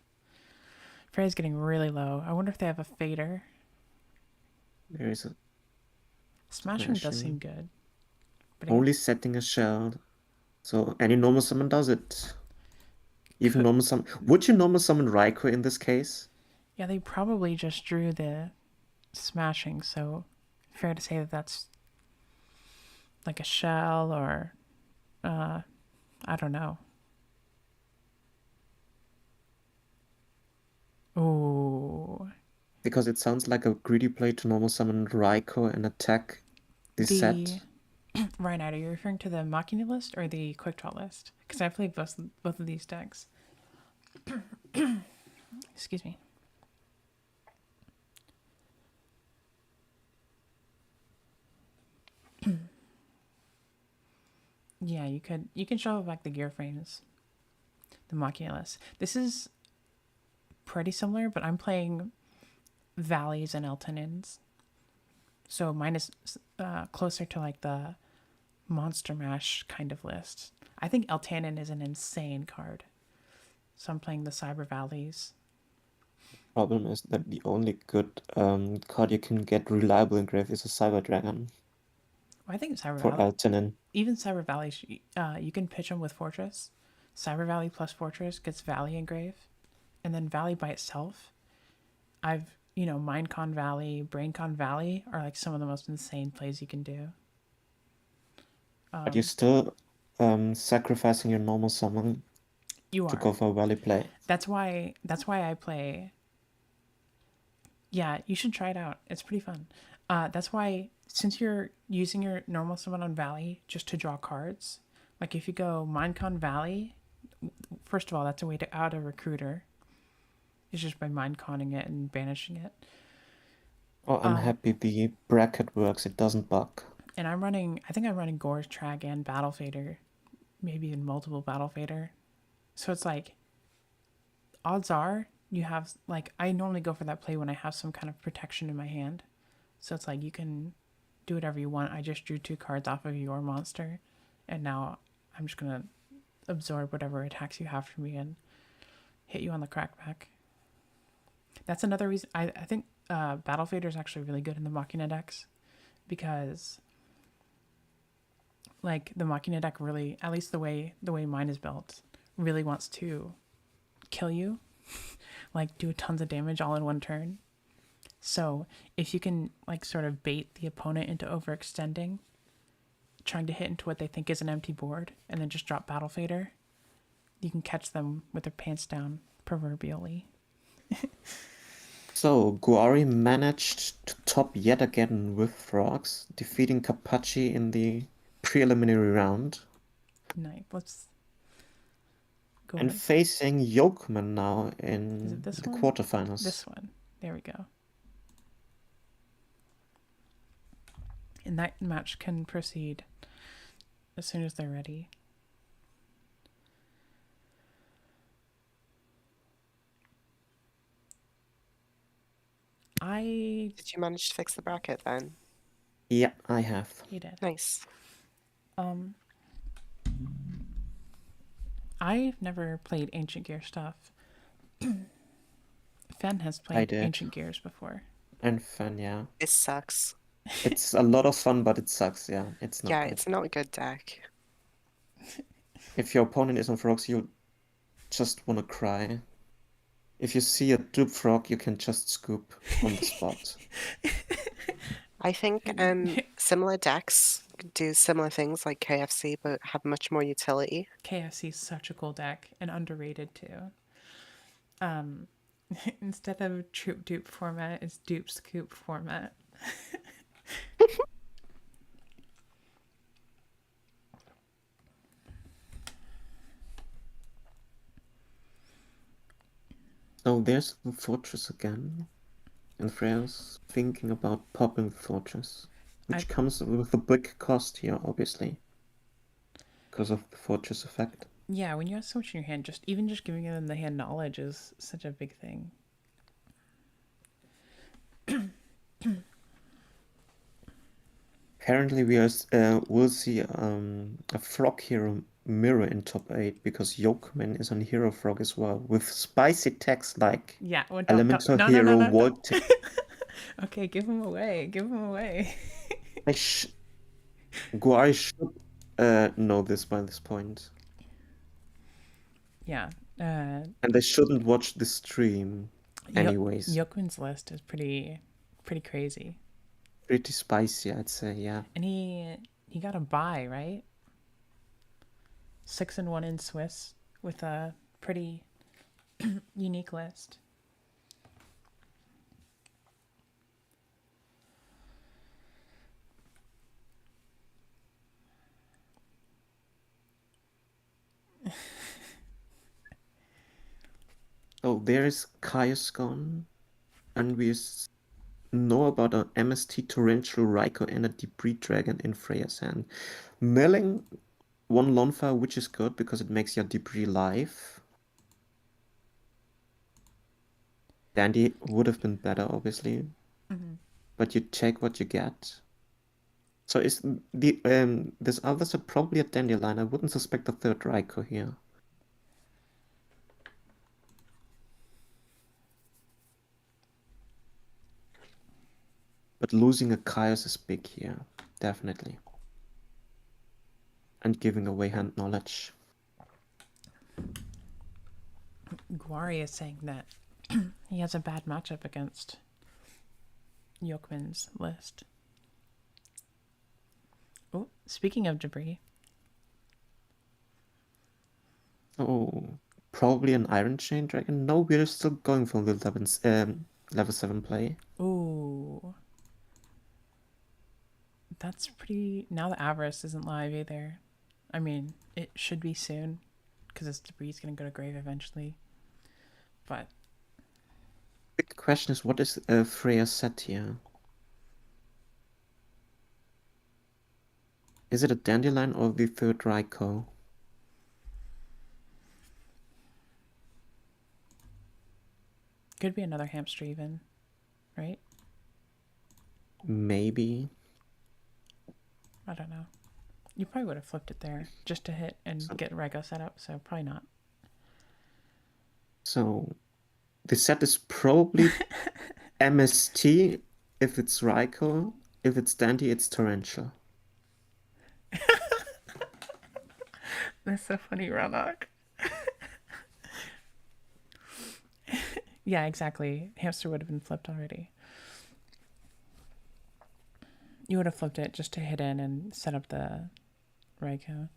Freya's getting really low. I wonder if they have a fader. There is a Smashing does seem good. But only setting a shell. So any normal summon does it. Even normal summon. Would you normal summon Raikou in this case? Yeah, they probably just drew the smashing, so fair to say that that's like a shell or I don't know. Ooh. Because it sounds like a greedy play to normal summon Raikou and attack the set. Ryan, are you referring to the Machina list or the Quick Draw list? Because I played both of these decks. Excuse me. Yeah, you can shuffle back the gear frames. The Machina list. This is pretty similar, but I'm playing Valleys and Eltonins. So mine is closer to like the Monster Mash kind of list. I think Eltanin is an insane card. So I'm playing the Cyber Valleys. Problem is that the only good card you can get reliable engraved is a Cyber Dragon. Well, I think Cyber for Valley, Eltanin. even Cyber Valleys, you can pitch them with Fortress. Cyber Valley plus Fortress gets Valley Engrave, and then Valley by itself, Minecon Valley, Braincon Valley are like some of the most insane plays you can do. But you're still sacrificing your normal summon You to are. go for a Valley play. That's why I play. Yeah, you should try it out. It's pretty fun. That's why, since you're using your normal summon on Valley just to draw cards, like if you go Minecon Valley, first of all, that's a way to out a recruiter. It's just by Mineconning it and banishing it. Oh, I'm happy the bracket works. It doesn't bug. And I think I'm running Gore's Trag and Battle Fader, maybe even multiple Battle Fader. So it's like, odds are you have, like, I normally go for that play when I have some kind of protection in my hand. So it's like, you can do whatever you want. I just drew 2 cards off of your monster, and now I'm just going to absorb whatever attacks you have from me and hit you on the crackback. That's another reason I think Battle Fader is actually really good in the Machina decks, because like the Machina deck really, at least the way mine is built, really wants to kill you, like do tons of damage all in one turn. So if you can like sort of bait the opponent into overextending, trying to hit into what they think is an empty board, and then just drop Battle Fader, you can catch them with their pants down, proverbially. So, Guari managed to top yet again with frogs, defeating Kapachi in the preliminary round. Nice. Let's go And ahead. facing Yokeman now Is in it this the one? quarterfinals. This one. There we go. And that match can proceed as soon as they're ready. Did you manage to fix the bracket then? Yeah, I have. You did. Nice. I've never played Ancient Gear stuff. Fen has I played did. Ancient Gears before. And fun, yeah. It sucks. It's a lot of fun, but it sucks, yeah. It's not Yeah, good. it's not a good deck. If your opponent is on frogs, you just want to cry. If you see a dupe frog, you can just scoop on the spot. I think similar decks do similar things like KFC, but have much more utility. KFC is such a cool deck and underrated too. Instead of troop dupe format, it's dupe scoop format. So there's the fortress again. And Freya's thinking about popping the fortress. Which comes with a big cost here, obviously. Because of the fortress effect. Yeah, when you have so much in your hand, just giving them the hand knowledge is such a big thing. Apparently we'll see a frog hero mirror in top 8 because Yokeman is on hero frog as well with spicy text like elemental No. hero Volt. Okay, give him away. Guai should know this by this point. Yeah. And they shouldn't watch the stream anyways. Yokun's list is pretty crazy. Pretty spicy, I'd say, yeah. And he got a buy, right? 6-1 in Swiss with a pretty unique list. Oh, there is Caius gone. And we know about an MST Torrential Raikou and a Debris Dragon in Freya's hand. Milling one Lonfire, which is good because it makes your Debris live. Dandy would have been better, obviously. But you take what you get. So is the this other set probably a Dandelion? I wouldn't suspect a third Raikou here. But losing a Caius is big here, definitely. And giving away hand knowledge. Guari is saying that he has a bad matchup against Yokman's list. Oh, speaking of debris. Oh, probably an Iron Chain Dragon. No, we're still going for the level 7 play. Ooh. That's pretty... Now the Avarice isn't live either. I mean, it should be soon, because its debris is going to go to grave eventually. But... The question is, what is Freya's set here? Is it a Dandelion or the third Raikou? Could be another hamster even, right? Maybe. I don't know. You probably would have flipped it there just to hit and get Raikou set up, so probably not. So, the set is probably MST if it's Raikou. If it's Dandy, it's Torrential. That's so funny, Ronak. Yeah, exactly. Hamster would have been flipped already. You would have flipped it just to hit in and set up the Raikou.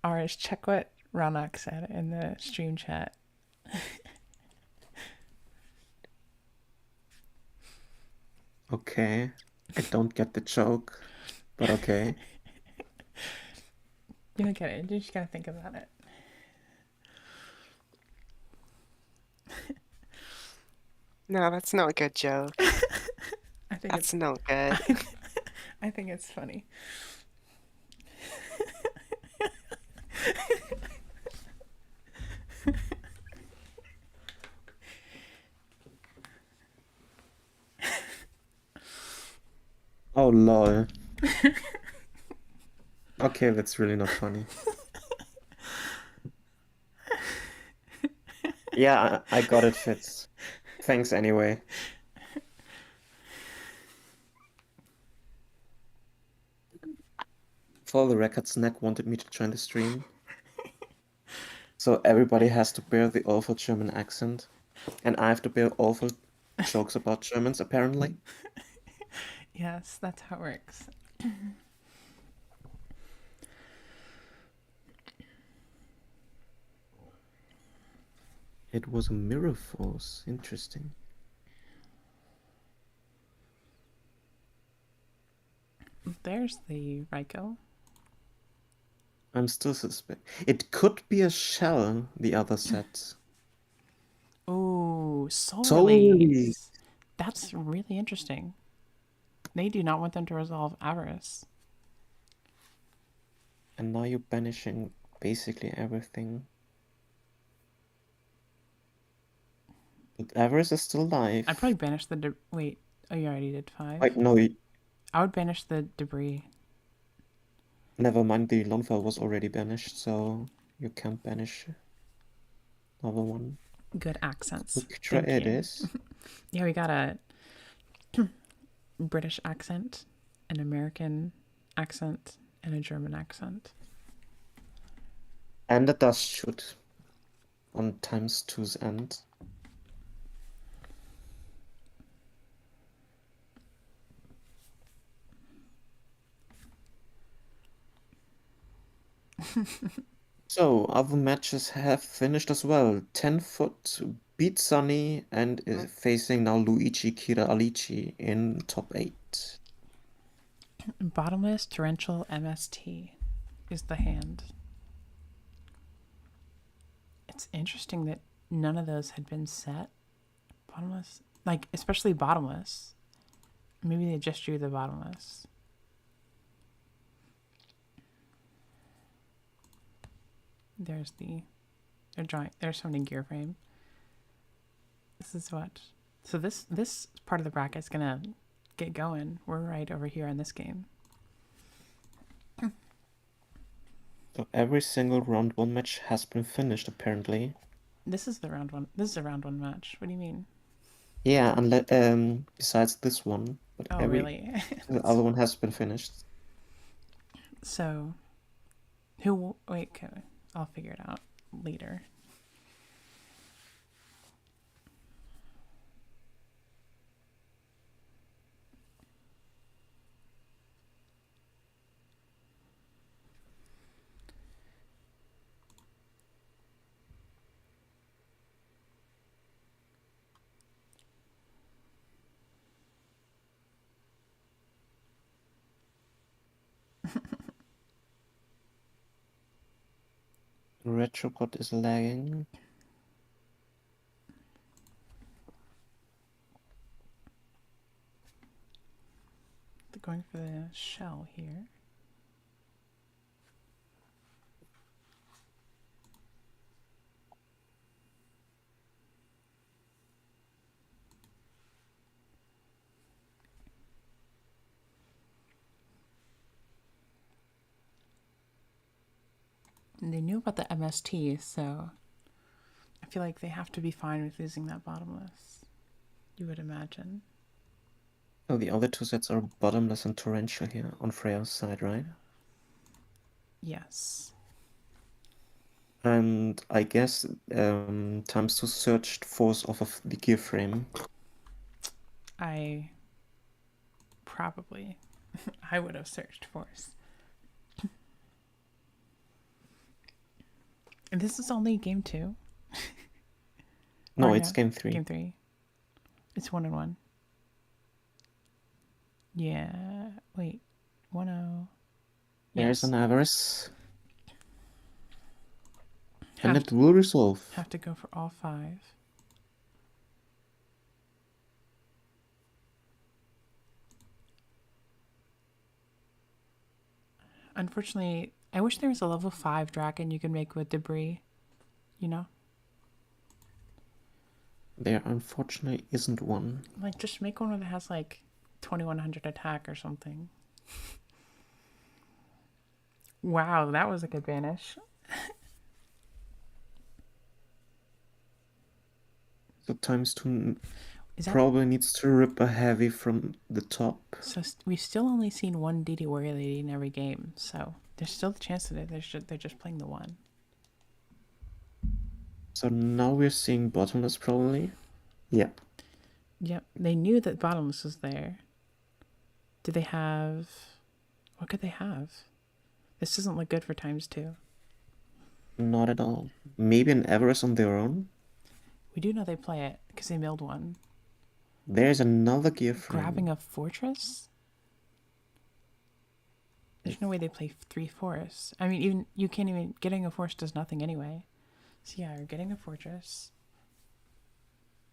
Arish, check what Ronak said in the stream chat. Okay. I don't get the joke, but okay. You don't get it. You just gotta think about it. No, that's not a good joke. I think That's not good. I think it's funny. Oh lol. Okay, that's really not funny. Yeah, I got it, Fitz. Thanks anyway. For the record, Snack wanted me to join the stream. So everybody has to bear the awful German accent. And I have to bear awful jokes about Germans, apparently. Yes, that's how it works. It was a mirror force. Interesting. There's the Raikou. I'm still suspect. It could be a shell, the other set. Ooh, Soul Soul Release. Release. That's really interesting. They do not want them to resolve Avarice. And now you're banishing basically everything. But Avarice is still live. I'd probably banish the... Wait, oh, you already did 5? Wait, no, I would banish the debris. never mind, the Lonfell was already banished, so you can't banish another one. Good accents. Look, try it is. Yeah, we got a British accent, an American accent, and a German accent. And a dust shoot on ×2's end. So, other matches have finished as well. 10-foot beat Sunny and is facing now Luigi Kira Alici in top 8. Bottomless Torrential MST is the hand. It's interesting that none of those had been set. Bottomless, like, especially Bottomless. Maybe they just drew the Bottomless. There's the... They're summoning Gear Frame. This is what... So this part of the bracket is gonna get going. We're right over here in this game. So every single round 1 match has been finished, apparently. This is the round one. This is a round 1 match. What do you mean? Yeah, unless besides this one, but Oh, every really? the other one has been finished. So, who? Wait, I'll figure it out later. Retropod is lagging. They're going for the shell here. And they knew about the MST, so I feel like they have to be fine with losing that bottomless. You would imagine. Oh, the other two sets are bottomless and torrential here on Freya's side, right? Yes. And I guess times two searched force off of the gear frame. I probably I would have searched force. And this is only game 2. No, Or it's game 3. Game 3. It's 1-1. Yeah. Wait. 1-0. There's Yes. an avarice. And it will resolve. Have to go for all 5. Unfortunately, I wish there was a level 5 dragon you could make with debris. You know? There unfortunately isn't one. Like, just make one that has like 2100 attack or something. Wow, that was a good banish. So times two probably needs to rip a heavy from the top. So we've still only seen one DD Warrior Lady in every game, so there's still the chance that they're just playing the one. So now we're seeing bottomless probably. Yeah. Yep, they knew that bottomless was there. Did they have... What could they have? This doesn't look good for times 2. Not at all. Maybe an Everest on their own? We do know they play it, because they milled one. There's another gear frame. Grabbing a fortress? There's no way they play 3 forests. I mean, even you can't even... Getting a forest does nothing anyway. So yeah, you're getting a fortress.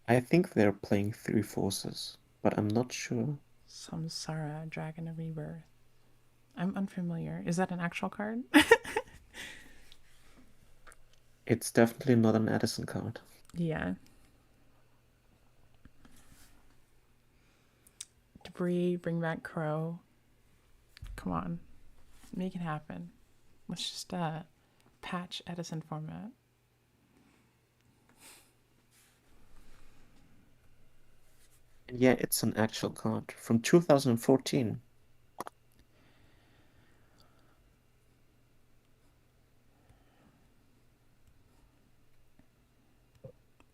I think they're playing 3 forces, but I'm not sure. Samsara, Dragon of Rebirth. I'm unfamiliar. Is that an actual card? It's definitely not an Edison card. Yeah. Debris, bring back Crow. Come on. Make it happen. Let's just patch Edison format. Yeah, it's an actual card from 2014.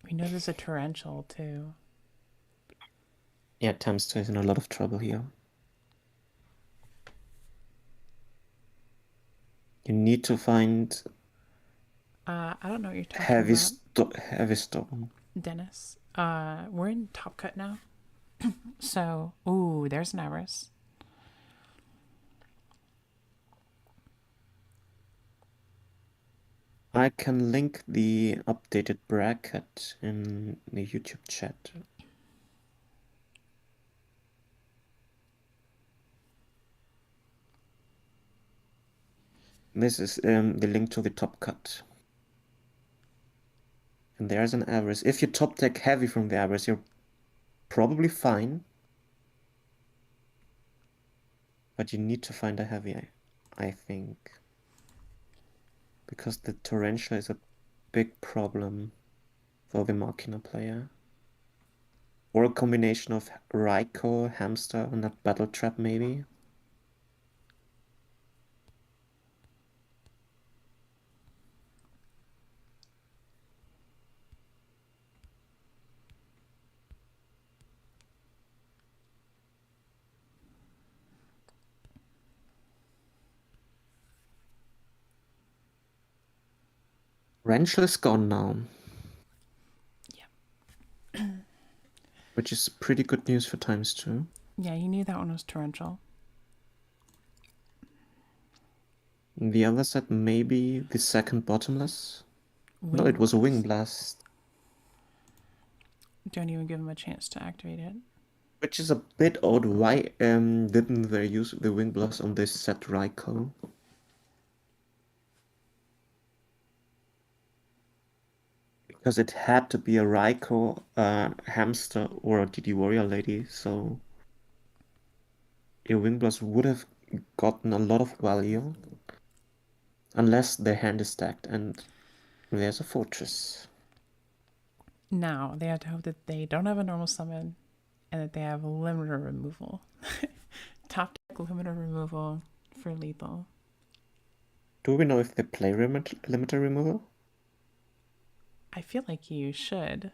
We know there's a torrential too. Yeah, times 2 is in a lot of trouble here. You need to find I don't know what you're talking about. Heavy storm. Dennis. We're in top cut now. So, ooh, there's an Everest. I can link the updated bracket in the YouTube chat. This is the link to the top cut. And there's an Everest. If you top deck heavy from the Everest, you're probably fine. But you need to find a heavy, I think. Because the torrential is a big problem for the Machina player. Or a combination of Raiko, Hamster, and that Battle Trap maybe. Rangel is gone now. Yep. Which is pretty good news for ×2. Yeah, you knew that one was torrential. The other set, maybe the second bottomless. No, Wing it was a Wing Blast. Blast. Don't even give him a chance to activate it. Which is a bit odd. Why didn't they use the Wing Blast on this set Raikou? Because it had to be a Raikou, Hamster, or a DD Warrior Lady, so a Wing Blast would have gotten a lot of value. Unless their hand is stacked and there's a Fortress. Now, they have to hope that they don't have a normal summon and that they have limiter removal. Top deck limiter removal for lethal. Do we know if they play limiter removal? I feel like you should.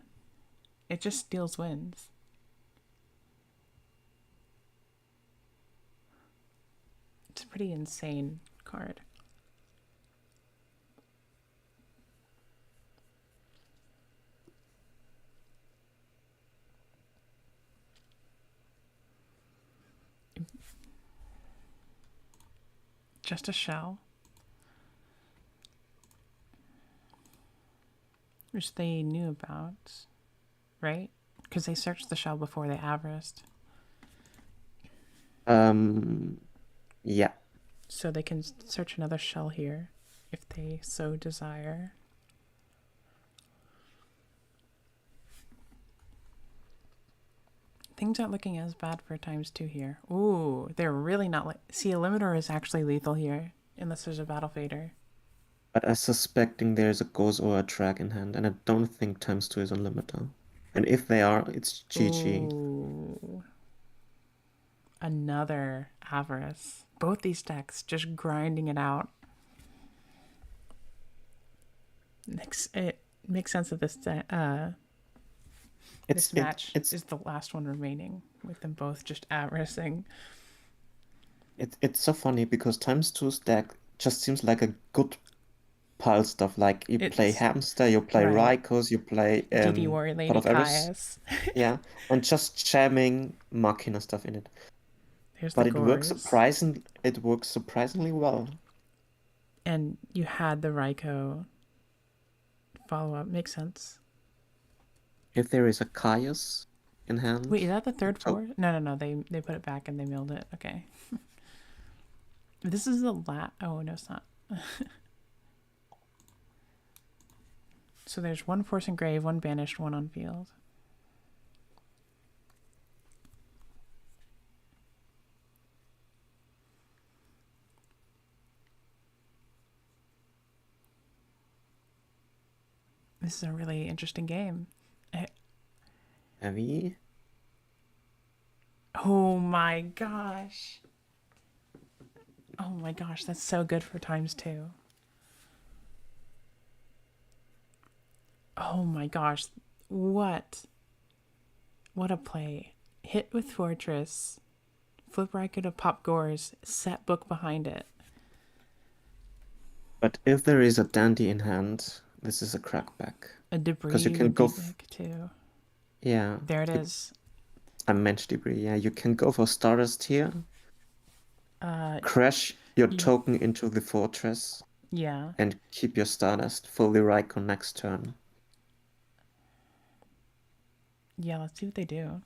It just steals wins. It's a pretty insane card. Just a shell. Which they knew about, right? Because they searched the shell before they averaged. Yeah. So they can search another shell here if they so desire. Things aren't looking as bad for ×2 here. Ooh, they're really not like... See, a limiter is actually lethal here, unless there's a battle fader. But I'm suspecting there's a Ghost or a Drag in hand, and I don't think ×2 is on limiter. And if they are, it's GG. Ooh. Another Avarice. Both these decks just grinding it out. It makes sense that this match is the last one remaining, with them both just avaricing. It's so funny because ×2's deck just seems like a good pile stuff. Like you play Hamster, you play Raikous, you play DD Warrior Lady Caius. Yeah, and just jamming Machina stuff in it. But it works surprisingly well. And you had the Raikou follow-up. Makes sense. If there is a Caius in hand... Wait, is that the third four? No. They put it back and they milled it. Okay. This is the last... Oh, no, it's not. So there's one Force Engraved, one Banished, one on field. This is a really interesting game. Heavy. Oh my gosh. Oh my gosh, that's so good for ×2. Oh my gosh. What a play. Hit with Fortress. Flip Raikou to pop Gores. Set book behind it. But if there is a Dandy in hand, this is a crackback. A Debris because you can go too. Yeah. There it is. I mentioned Debris. Yeah, you can go for Stardust here. Crash your token into the Fortress. Yeah. And keep your Stardust fully Raikou next turn. Yeah, let's see what they do.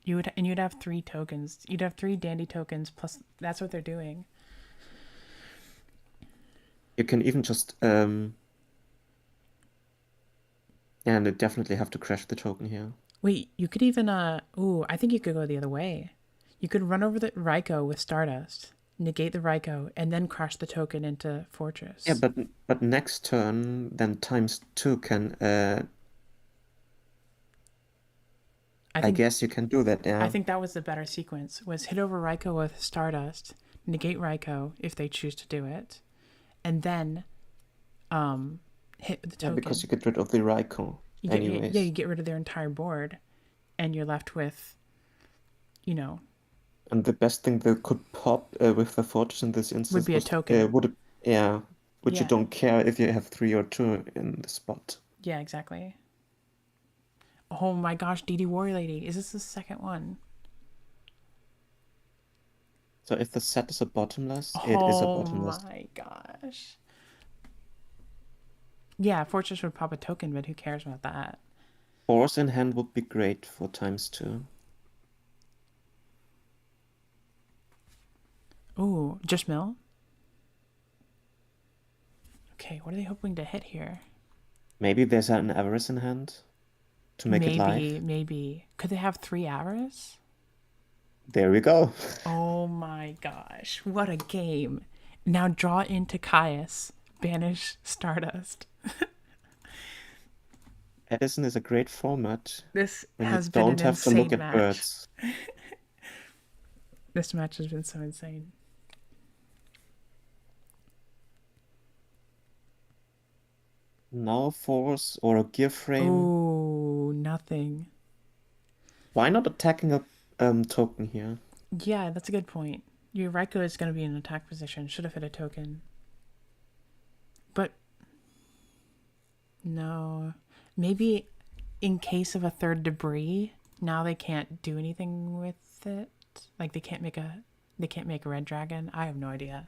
You'd have 3 tokens. You'd have 3 Dandy tokens plus that's what they're doing. You can even just and they definitely have to crash the token here. Wait, you could even I think you could go the other way. You could run over the Raikou with Stardust, negate the Raikou, and then crash the token into Fortress. Yeah, but next turn then ×2 can I guess you can do that, yeah. I think that was the better sequence, was hit over Raikou with Stardust, negate Raikou if they choose to do it, and then hit the token. Yeah, because you get rid of the Raikou anyways. You get rid of their entire board, and you're left with, And the best thing that could pop with the Fortress in this instance would be a token. which you Yeah. don't care if you have 3 or 2 in the spot. Yeah, exactly. Oh my gosh, DD Warrior Lady. Is this the second one? So if the set is a bottomless, it is a Oh bottomless. my gosh. Yeah, Fortress would pop a token, but who cares about that? Force in hand would be great for ×2. Ooh, just mill? Okay, what are they hoping to hit here? Maybe there's an Avarice in hand to make it live. Maybe. Could they have 3 Avarice? There we go. Oh my gosh, what a game. Now draw into Caius. Banish Stardust. Edison is a great format This when you has been an don't have to look insane at match. birds. This match has been so insane. Now Force or a gear frame. Ooh, nothing. Why not attacking a token here? Yeah, that's a good point. Your Raiko is going to be in attack position. Should have hit a token. But no. Maybe in case of a third debris, now they can't do anything with it. Like they can't make a red dragon. I have no idea.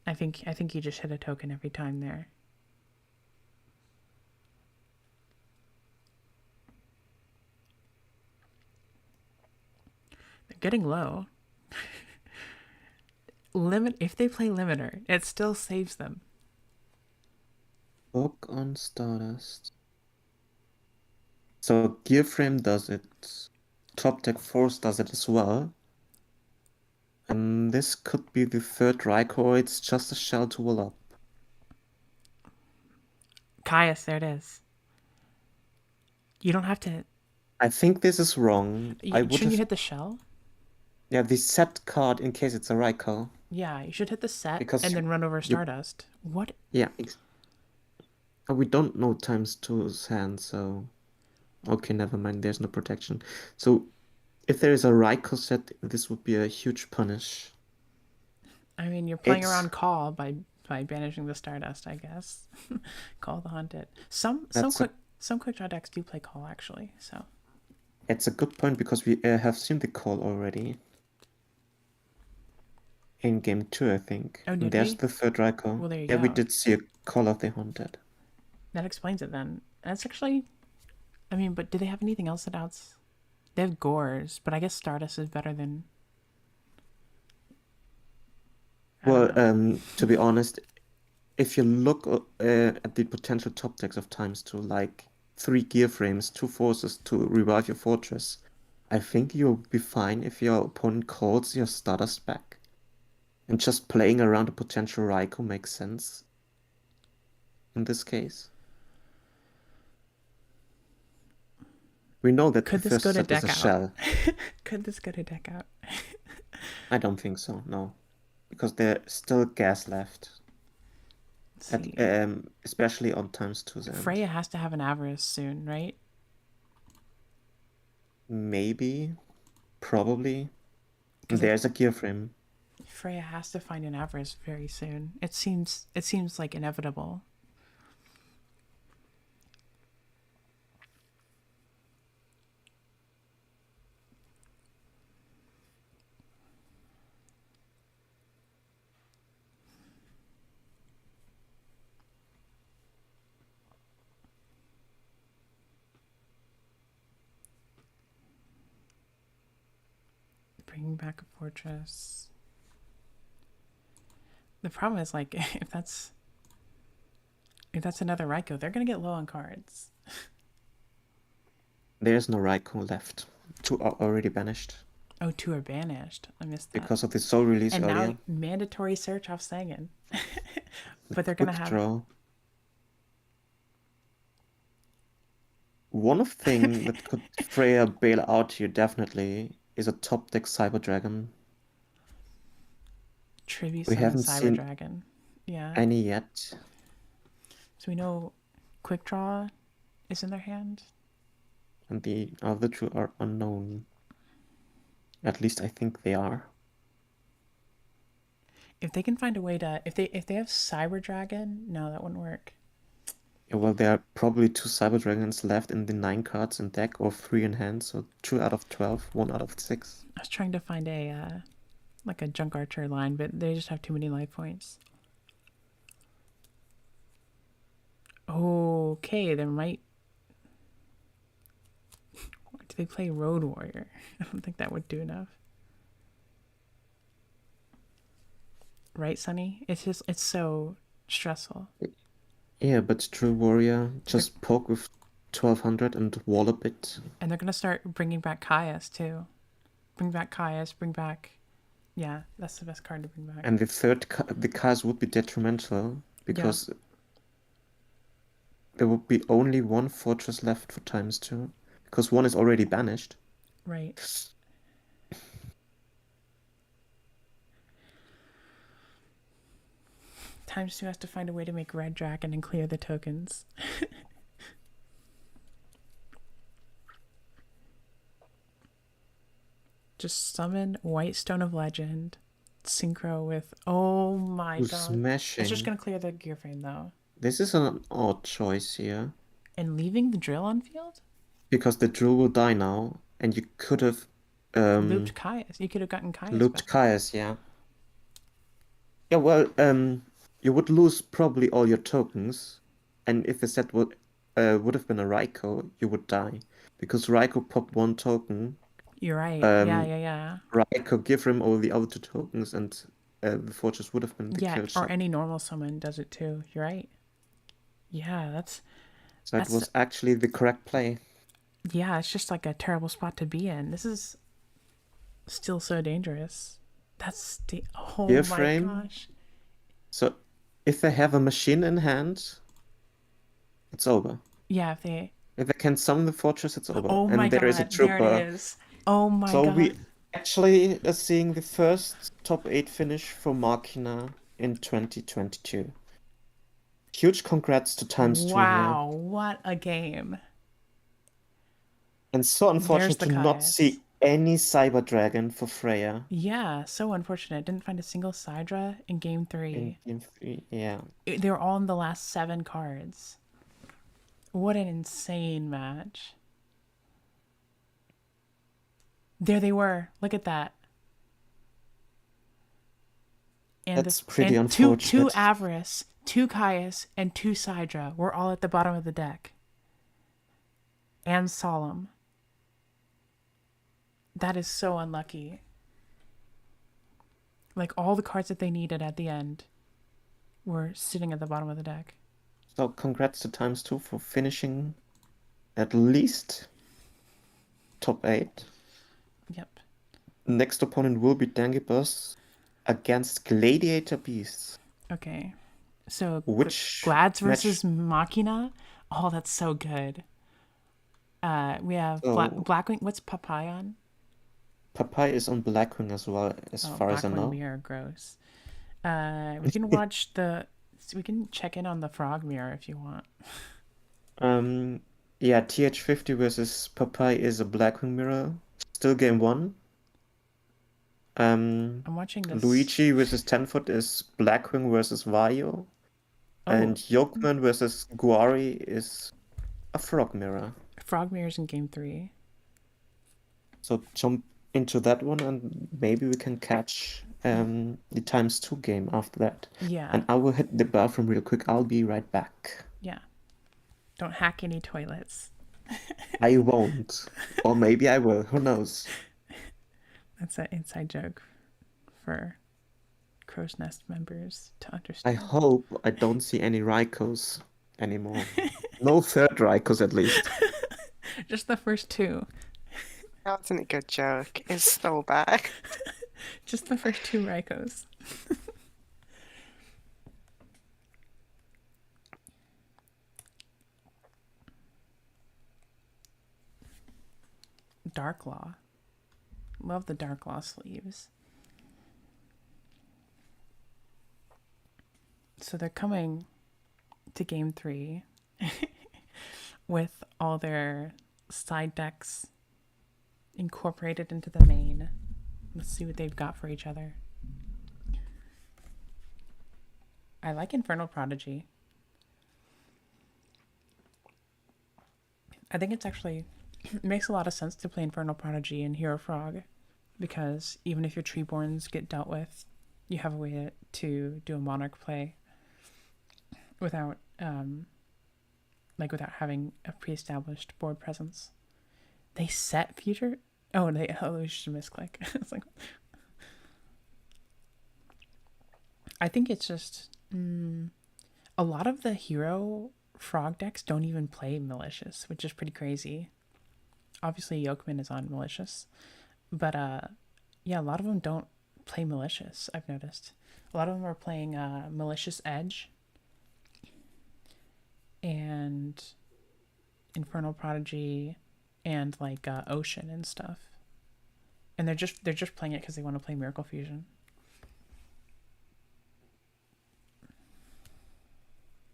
I think you just hit a token every time there. They're getting low. If they play limiter, it still saves them. Book on Stardust. So gear frame does it. Top deck Force does it as well. And this could be the third Raikou, or it's just a shell to wall up. Caius, there it is. You don't have to. I think this is wrong. I would Shouldn't you have... hit the shell? Yeah, the set card in case it's a Raikou. Yeah, you should hit the set Because and then run over Stardust. What? Yeah. We don't know ×2's hand, so... Okay, never mind, there's no protection. So, if there is a Raikou set, this would be a huge punish. I mean, you're playing around Call by banishing the Stardust, I guess. Call the Haunted. Some quick draw decks do play Call actually. So it's a good point because we have seen the Call already in game 2, I think. Oh, did There's we? the third Raikou. Well, there you yeah, go. we did see a Call of the Haunted. That explains it then. That's actually, I mean, but do they have anything else that outs? They have Gores, but I guess Stardust is better than. Well, to be honest, if you look at the potential top decks of ×2, like 3 gear frames, 2 forces to revive your fortress, I think you'll be fine if your opponent calls your Stardust back. And just playing around a potential Raikou makes sense in this case. We know that Could the this first go to set is deck a out? shell. Could this go to deck out? I don't think so, no. Because there's still gas left. Especially on ×2's end. Freya has to have an Avarice soon, right? Maybe. Probably. There's a gear frame. Freya has to find an Avarice very soon. It seems like inevitable. Bringing back a fortress. The problem is, like, if that's another Raikou, they're gonna get low on cards. There's no Raikou left. 2 are already banished. Oh, 2 are banished. I missed that. Because of the soul release and earlier. Now mandatory search off Sangan. But they're gonna have draw. One thing that could Freya bail out here definitely is a top deck Cyber Dragon. Tribute We haven't Cyber seen Dragon. Yeah. any yet. So we know Quick Draw is in their hand. And the other 2 are unknown. At least I think they are. If they can find a way to, if they have Cyber Dragon, no, that wouldn't work. Yeah, well, there are probably 2 Cyber Dragons left in the 9 cards in deck, or 3 in hand, so 2 out of 12, 1 out of 6. I was trying to find a like a Junk Archer line, but they just have too many life points. Okay, there might. Do they play Road Warrior? I don't think that would do enough. Right, Sonny? It's so stressful. Yeah, but True Warrior just poke with 1200 and wall a bit. And they're gonna start bringing back Caius too. Bring back Caius. Bring back. Yeah, that's the best card to bring back. And the cards would be detrimental because there would be only 1 fortress left for ×2, because 1 is already banished. Right. ×2 has to find a way to make Red Dragon and clear the tokens. Just summon White Stone of Legend, synchro with. Oh my god! Smashing. It's just gonna clear the gear frame though. This is an odd choice here. And leaving the drill on field? Because the drill will die now, and you could have Looped Caius. You could have gotten Caius. looped back. Caius, yeah. Yeah, well, you would lose probably all your tokens, and if the set would have been a Raikou, you would die. Because Raikou popped 1 token, You're right. Yeah. Raikou give him all the other 2 tokens, and the fortress would have been the Yeah, kill or shot. any normal summon does it too. You're right. Yeah, that's. So it was actually the correct play. Yeah, it's just like a terrible spot to be in. This is still so dangerous. That's the. Oh Gear my frame. gosh. So if they have a machine in hand, it's over. Yeah, If they can summon the fortress, it's over. Oh And my there god, is a trooper. there it is. Oh my So god. we actually are seeing the first top 8 finish for Machina in 2022. Huge congrats to ×2 Wow, what a game. here. And so unfortunate the to not Caius. see any Cyber Dragon for Freya Yeah, so unfortunate. Didn't find a single Sidra in game 3. in Game 3. Yeah. They were all in the last 7 cards. What an insane match. There they were. Look at that. And That's pretty two unfortunate. Avarice, 2 Caius, and 2 Sidra were all at the bottom of the deck. And Solemn. That is so unlucky. Like all the cards that they needed at the end were sitting at the bottom of the deck. So congrats to ×2 for finishing at least top 8. Yep. Next opponent will be Dangibus against Gladiator Beasts. Okay. So Which Glads match- versus Machina. Oh, that's so good. We have So- Blackwing. What's Papaya? Papai is on Blackwing as well, as far as I Blackwing know. Mirror, gross. We can watch we can check in on the Frog Mirror if you want. Yeah, TH50 versus Papai is a Blackwing mirror. Still game 1. I'm watching this. Luigi versus Tenfoot is Blackwing versus Vario. Oh. And Yolkman versus Guari is a Frog mirror. Frog Mirror's in game 3. So jump into that one, and maybe we can catch the ×2 game after that. Yeah. And I will hit the bathroom real quick. I'll be right back. Yeah. Don't hack any toilets. I won't. Or maybe I will. Who knows? That's an inside joke for Crow's Nest members to I understand. hope I don't see any Raikos anymore. No third Raikos, at least. Just the first 2. That wasn't a good joke. It's so bad. Just the first 2 Raikos. Dark Law. Love the Dark Law sleeves. So they're coming to game 3 with all their side decks incorporated into the main. Let's see what they've got for each other. I like Infernal Prodigy. I think it's actually it makes a lot of sense to play Infernal Prodigy and Hero Frog because even if your Treeborns get dealt with, you have a way to do a Monarch play without without having a pre-established board presence. They set future. Oh, we should misclick. It's like I think it's just a lot of the hero frog decks don't even play malicious, which is pretty crazy. Obviously, Yokeman is on malicious, but yeah, a lot of them don't play malicious. I've noticed a lot of them are playing malicious edge and Infernal Prodigy and like Ocean and stuff, and they're just playing it because they want to play Miracle Fusion.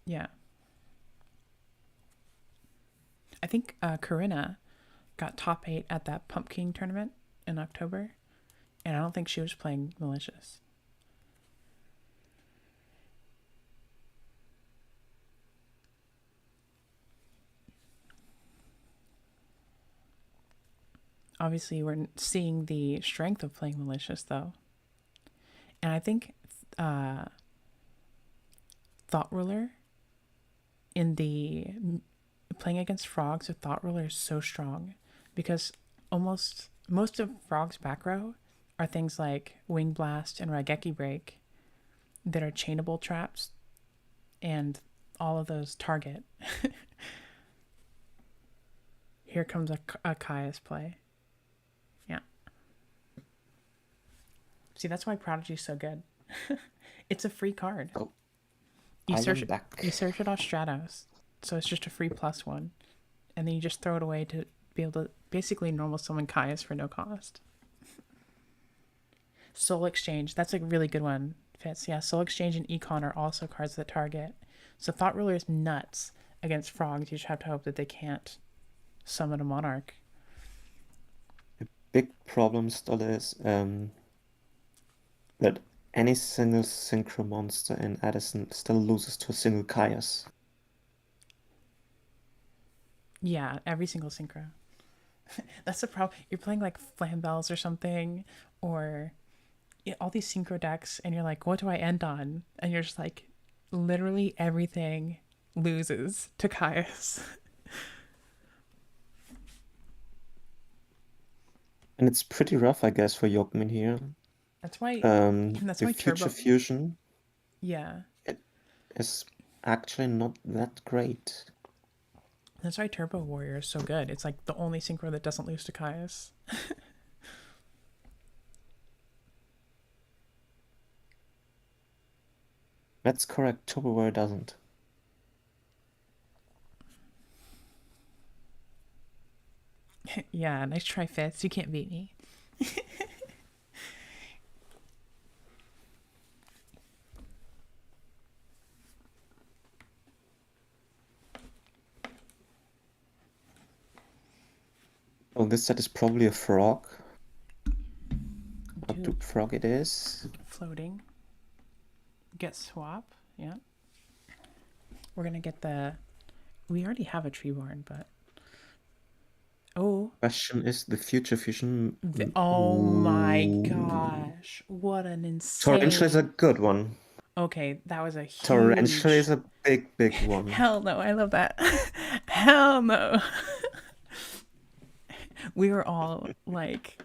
Yeah. I think Corinna got top 8 at that Pumpkin tournament in October, and I don't think she was playing malicious. Obviously, we're seeing the strength of playing malicious, though. And I think Thought Ruler in the playing against frogs with Thought Ruler is so strong because most of Frog's back row are things like Wing Blast and Raigeki Break that are chainable traps, and all of those target. Here comes a Caius play. Yeah. See, that's why Prodigy is so good. It's a free card. Oh, You I search am it. back. You search it off Stratos, so it's just a free +1, and then you just throw it away to be able to basically normal summon Caius for no cost. Soul Exchange, that's a really good one, Fitz. Yeah, Soul Exchange and Econ are also cards that target. So Thought Ruler is nuts against frogs. You just have to hope that they can't summon a Monarch. The big problem still is that any single synchro monster in Edison still loses to a single Caius. Yeah, every single synchro. That's the problem. You're playing like Flambells or something, or all these synchro decks, and you're like, what do I end on? And you're just like, literally everything loses to Caius. And it's pretty rough, I guess, for Yokmin here. That's why. That's The why Future Turbo. Fusion Yeah, is actually not that great. that's why Turbo Warrior is so good. It's like the only synchro that doesn't lose to Caius. That's correct. Turbo Warrior doesn't. Yeah, nice try, Fitz. You can't beat me. Oh, this set is probably a frog. What Dude, frog it is? floating. Get swap. Yeah. We're gonna get the. We already have a Treeborn, but. Oh. Question is the Future Fusion. Oh my Ooh. gosh. What an Torrential is a insane. good one. Okay, that was a huge. Torrential is a big, big one. Hell no, I love that. Hell no. We were all like,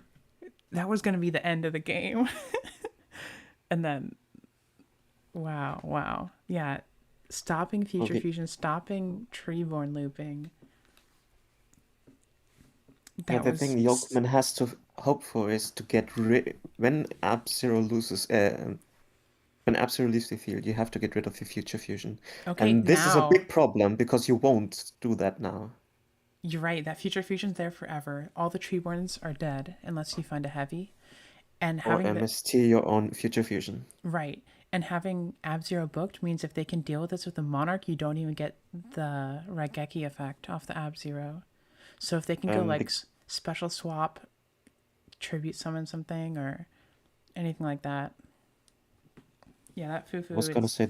that was going to be the end of the game. And then, wow. Yeah, stopping Future Okay. Fusion, stopping Treeborn looping. Yeah, the thing Yokman has to hope for is to get rid. When Ab-Zero loses, when Ab-Zero leaves the field, you have to get rid of the Future Fusion. Okay, And this is a now big problem because you won't do that now. you're right. That Future Fusion's there forever. All the Treeborns are dead unless you find a heavy. And Or having MST your own Future Fusion. right. And having Ab-Zero booked means if they can deal with this with the Monarch, you don't even get the Raigeki effect off the Ab-Zero. So if they can go like special swap, tribute summon something or anything like that. Yeah, that Fufu. I was gonna say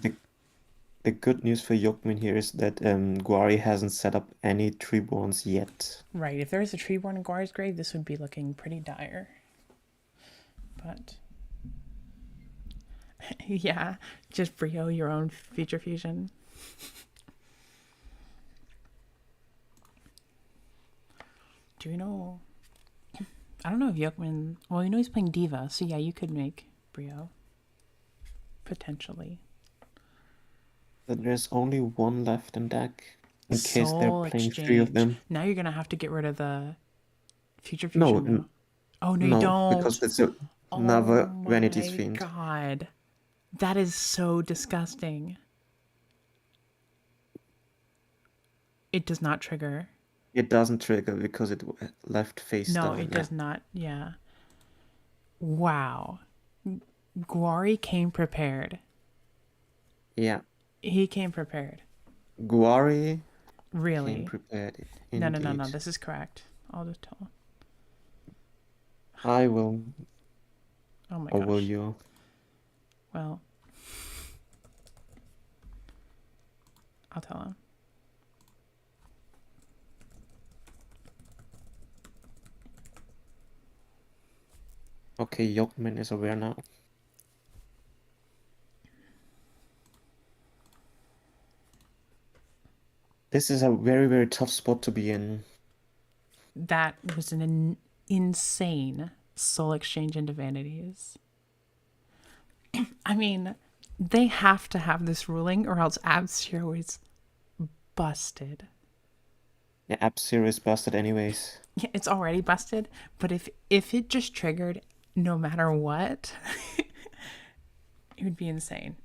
the good news for Yokmin here is that Guari hasn't set up any Treeborns yet. Right, if there was a Treeborn in Guari's grave, this would be looking pretty dire. But yeah, just Brio your own Future Fusion. Do you know? I don't know if Yokmin. Well, you know he's playing Diva, so yeah, you could make Brio. Potentially. But there's only one left in deck in case they're Soul playing three of Exchange. them. Now you're gonna have to get rid of the Future No, Fusion now. Oh no, you no, because don't. it's Oh another Vanity's my Fiend. god. That is so disgusting. It does not trigger. It doesn't trigger because it left face No, down. it does not. Yeah. Wow. Guari came prepared. Yeah, He came prepared. Guari came Really? prepared. No. Indeed. This is correct. I'll just tell him. I will, Oh my or will gosh. you? Well, I'll tell him. Okay, Yokmin is aware now. This is a very, very tough spot to be in. That was an insane soul exchange into vanities. I mean, they have to have this ruling or else Abzero is busted. Yeah, Ab-Zero is busted anyways. Yeah, it's already busted, but if it just triggered no matter what, it would be insane.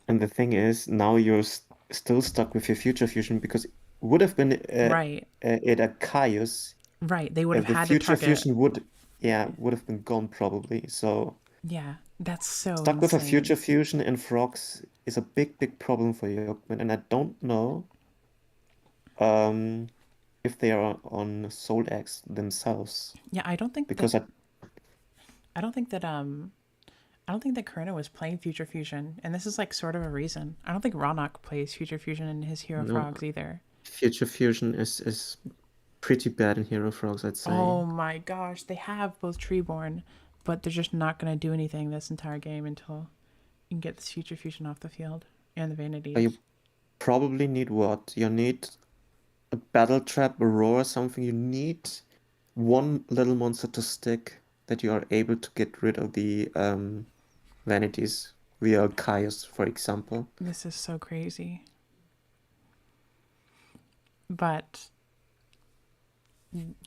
And the thing is, now you're still stuck with your Future Fusion because it would have been Right. it a Caius. Right. They would have The had to Future target. Fusion would have been gone probably. So Yeah, that's so stuck with a insane. Future Fusion and Frogs is a big, big problem for Yokmin, and I don't know if they are on Soul X themselves Yeah, I don't think because that I don't think that Karina was playing Future Fusion, and this is like sort of a reason. I don't think Ronok plays Future Fusion in his Hero No. Frogs either. Future Fusion is pretty bad in Hero Frogs, I'd say. Oh my gosh, they have both Treeborn, but they're just not gonna do anything this entire game until you can get this Future Fusion off the field and the Vanities. You probably need what? You need a Battle Trap, a Roar, something. You need one little monster to stick that you are able to get rid of the Vanities via Caius, for example. This is so crazy. But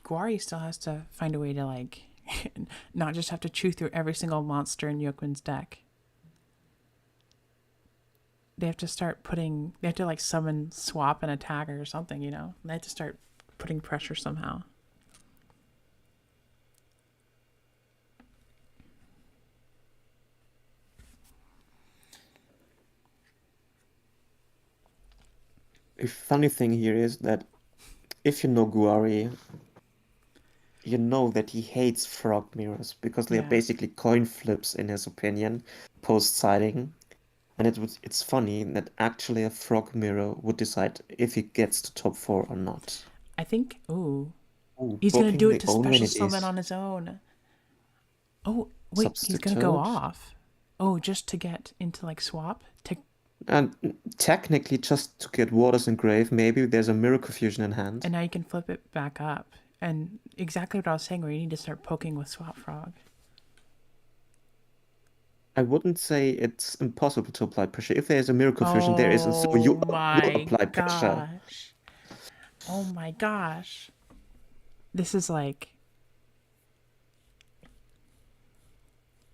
Guari still has to find a way to like not just have to chew through every single monster in Yokmin's deck. They have to start putting. They have to like summon, swap, and attack or something. You know, they have to start putting pressure somehow. A funny thing here is that if you know Guari, you know that he hates frog mirrors because they're Yeah. basically coin flips in his opinion, post-siding. And it's funny that actually a frog mirror would decide if he gets to top 4 or not. I think. Ooh, Ooh, he's gonna booking do it the to own special vanities. summon on his own. Oh wait, he's gonna go Substitute. off. Oh, just to get into like swap to. And technically, just to get Waters Engrave, maybe there's a Miracle Fusion in hand. And now you can flip it back up. And exactly what I was saying, where you need to start poking with Swap Frog. I wouldn't say it's impossible to apply pressure. If there's a Miracle Fusion, there isn't. So you will apply pressure. Gosh. Oh my gosh. This is like.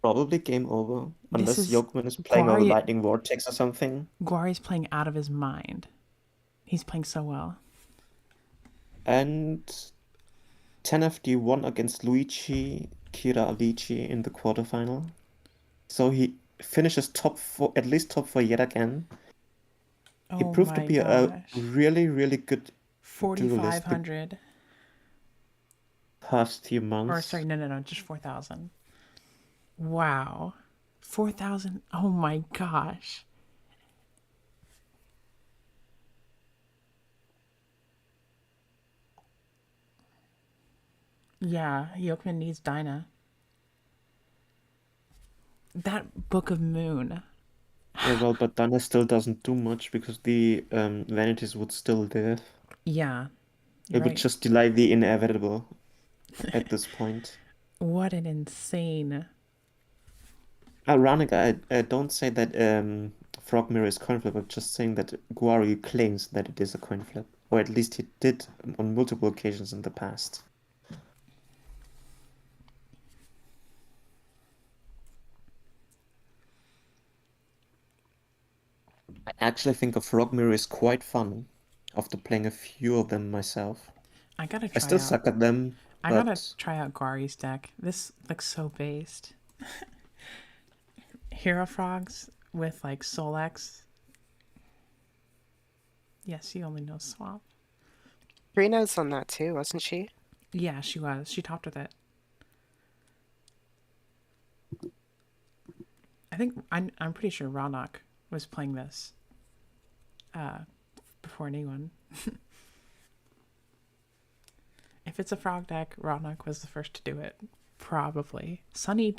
Probably game over. Unless is Yokman is playing a Guari- Lightning Vortex or something. Guari's playing out of his mind. He's playing so well. And 10FD won against Luigi Kira Alici in the quarterfinal. So he finishes top 4, at least top 4 yet again. He Oh proved to my be a gosh. really, really good duelist the 4,500. past few months. Or sorry, no, just 4,000. Wow. 4,000. Oh my gosh. Yeah, Yokman needs Dinah. That Book of Moon. Yeah, well, but Dana still doesn't do much because the vanities would still live. Yeah, you're It would right. just delay the inevitable at this point. What an insane. Ironic, I don't say that Frog Mirror is coin flip, I'm just saying that Guari claims that it is a coin flip. Or at least he did on multiple occasions in the past. I actually think a Frog Mirror is quite fun after playing a few of them myself. I gotta I try still out. suck at them, I gotta but try out Gari's deck. This looks so based. Hero Frogs with like Solex. Yes, you only know Swap. Karina's on that too, wasn't she? Yeah, she was. She topped with it. I think I'm pretty sure Ronok was playing this before anyone. If it's a frog deck, Ronok was the first to do it. Probably. Sunny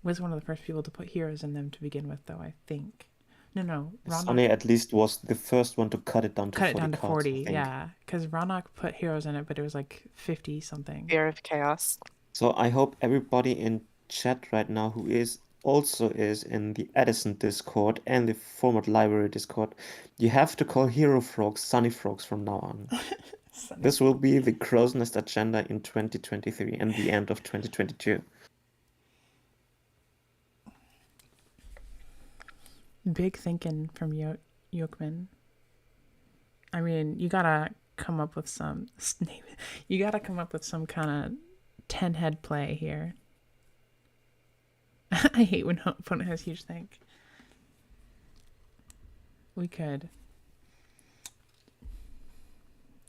was one of the first people to put heroes in them to begin with, though, I think. No, Ronok Sonny at least was the first one to cut it down to cut it 40 down to cards, I 40, think. yeah. Because Ronok put heroes in it, but it was like 50 something. Fear of Chaos. So I hope everybody in chat right now who also is in the Edison Discord and the Format Library Discord, you have to call Hero Frogs Sunny Frogs from now on. This will be the Crow's Nest agenda in 2023 and the end of 2022. Big thinking from Yokman. I mean, you gotta come up with some. You gotta come up with some kind of 10 head play here. I hate when opponent has huge think. We could.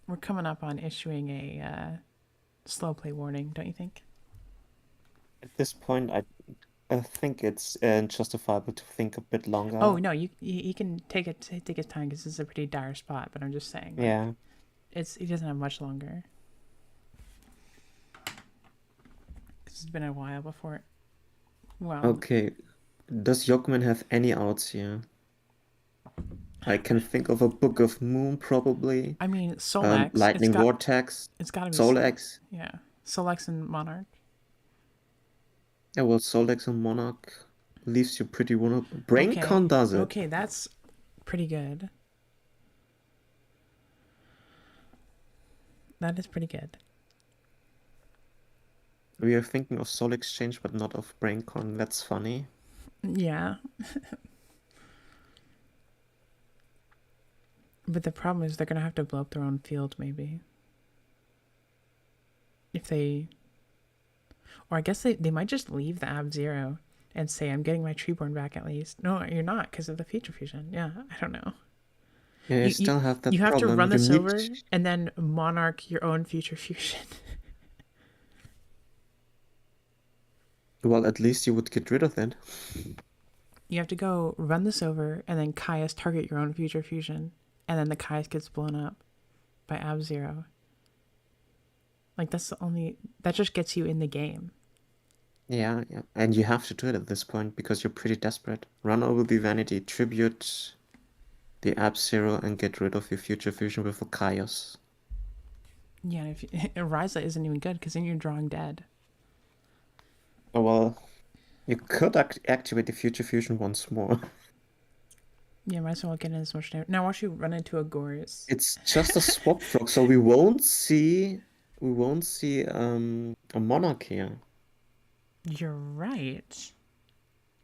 We're coming up on issuing a slow play warning, don't you think? At this point, I think it's justifiable to think a bit longer. Oh no, you can take his time because this is a pretty dire spot. But I'm just saying, like, Yeah. he doesn't have much longer. It's been a while before. Well, Okay. Does Yokman have any outs here? I can think of a Book of Moon, probably. I mean, Solex. Lightning Vortex. It's got to be Solex. Yeah, Solex and Monarch. Yeah, well, Solex and Monarch leaves you pretty vulnerable. Braincon Okay. does it. Okay, that's pretty good. That is pretty good. We are thinking of Soul Exchange, but not of Braincon. That's funny. Yeah. But the problem is they're going to have to blow up their own field, maybe. If they... Or I guess they might just leave the Ab Zero and say, I'm getting my Treeborn back at least. No, you're not because of the Future Fusion. Yeah, I don't know. Yeah, you still have that You have problem. to run You this need- over and then Monarch your own Future Fusion. Well, at least you would get rid of it. You have to go run this over and then Caius target your own Future Fusion. And then the Caius gets blown up by Ab Zero. Like, that's the only... That just gets you in the game. Yeah. And you have to do it at this point because you're pretty desperate. Run over the Vanity, tribute the Ab Zero, and get rid of your Future Fusion with a Chaos. Yeah, if Ryza isn't even good because then you're drawing dead. Oh, well, you could activate the Future Fusion once more. Yeah, might as well get in as much damage. Now watch you run into a Gorus. It's just a swap frog, so we won't see a Monarch here. You're right.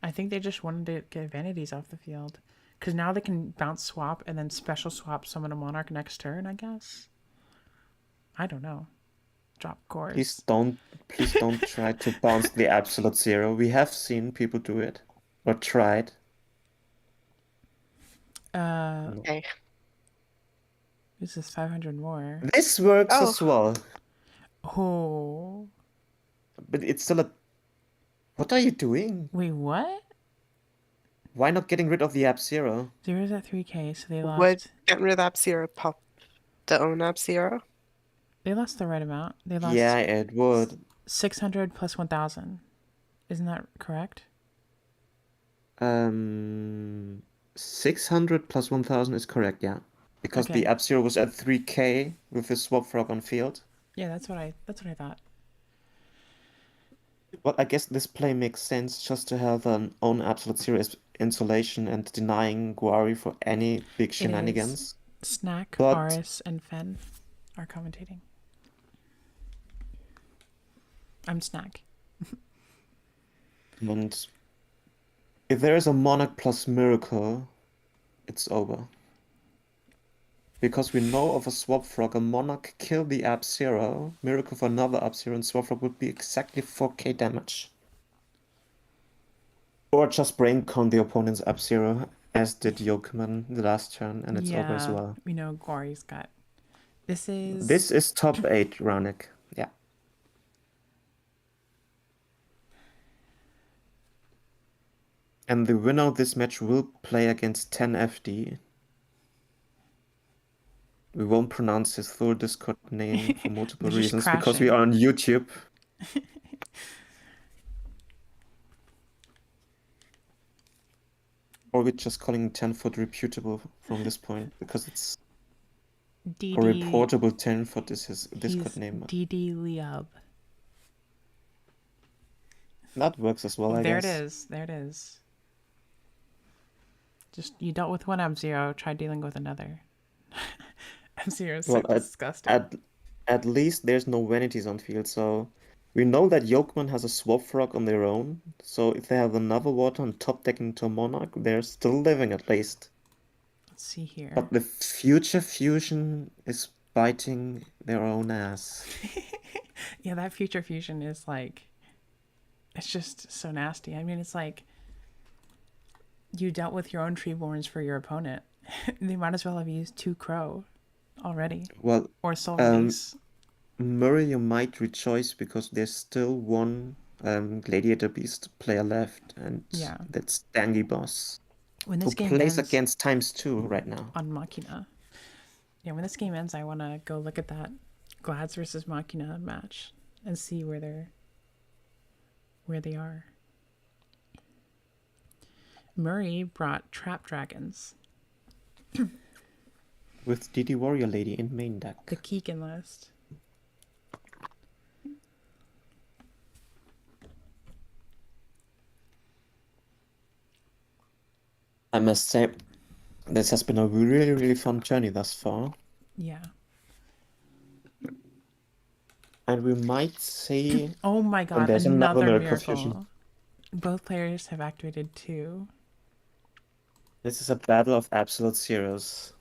I think they just wanted to get vanities off the field. Because now they can bounce swap and then special swap summon a Monarch next turn, I guess. I don't know. Drop Gorus. Please don't try to bounce the Absolute Zero. We have seen people do it. Or tried. Okay. This is 500 more. This works Oh. as well. Oh. But it's still a... What are you doing? Wait, what? Why not getting rid of the Ab Zero? Zero's at 3k, so they lost. Would getting rid of Ab Zero pop the own Ab Zero? They lost the right amount. They lost Yeah, it would. 600 plus 1,000. Isn't that correct? 600 plus 1000 is correct, yeah. Because the Okay. Ab-Zero was at 3k with the Swap Frog on field. Yeah, that's what I thought. Well, I guess this play makes sense just to have an own Absolute Zero insulation and denying Guari for any big It is. shenanigans. Snack, But Aris, and Fen are commentating. I'm Snack. and if there is a Monarch plus Miracle, it's over. Because we know of a Swap Frog, a Monarch kill the Ab-Zero, Miracle for another Ab-Zero, and Swap Frog would be exactly 4k damage. Or just brain con the opponent's Ab-Zero, as did Yokeman the last turn, and it's over as well. We know Guari's got. This is top 8, Ranik. Yeah. And the winner of this match will play against 10 FD. We won't pronounce his full Discord name for multiple They're just reasons, because we crashing. are on YouTube. Or we're just calling 10-foot reputable from this point, because it's DD. a reportable 10-foot is his Discord He's name. DD Liab. That works as well, I There guess. it is. There it is. Just, you dealt with one Ab-Zero, try dealing with another. Ab-Zero is so disgusting. At least there's no vanities on field, so we know that Yokeman has a Swap Frog on their own, so if they have another water on top deck into a Monarch, they're still living at least. Let's see here. But the future fusion is biting their own ass. Yeah, that future fusion is like, it's just so nasty. I mean, it's like you dealt with your own Treeborns for your opponent. They might as well have used 2 Crow already. Well, or Soul Release. Murray, you might rejoice because there's still one Gladiator Beast player left, and Yeah. that's Dangy Boss, When who this game plays ends against ×2 right now. on Machina. Yeah, when this game ends, I want to go look at that Glads versus Machina match and see where they are. Murray brought Trap Dragons, With DD Warrior Lady in main deck. the Keegan list. I must say, this has been a really, really fun journey thus far. Yeah. And we might see... Oh my god, there's another Miracle miracle. Fusion. Both players have activated 2. This is a battle of absolute zeros.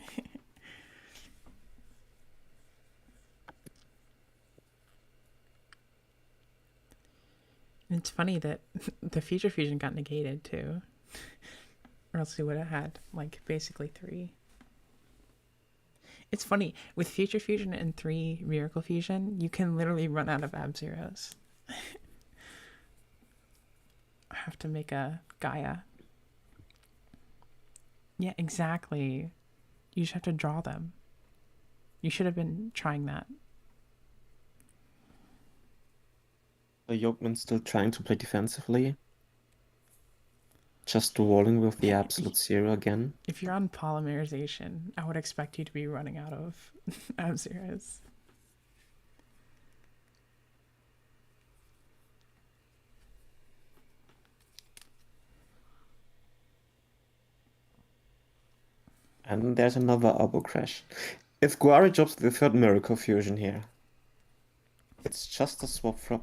And it's funny that the future fusion got negated too. Or else we would have had like basically 3. It's funny, with future fusion and 3 miracle fusion, you can literally run out of Ab-Zeros. I have to make a Gaia. Yeah, exactly. You just have to draw them. You should have been trying that. The Yokeman's still trying to play defensively. Just walling with the absolute zero again. If you're on polymerization, I would expect you to be running out of Ab-Zeros. And there's another Arbo crash. If Guari drops the 3rd Miracle Fusion here, it's just a swap from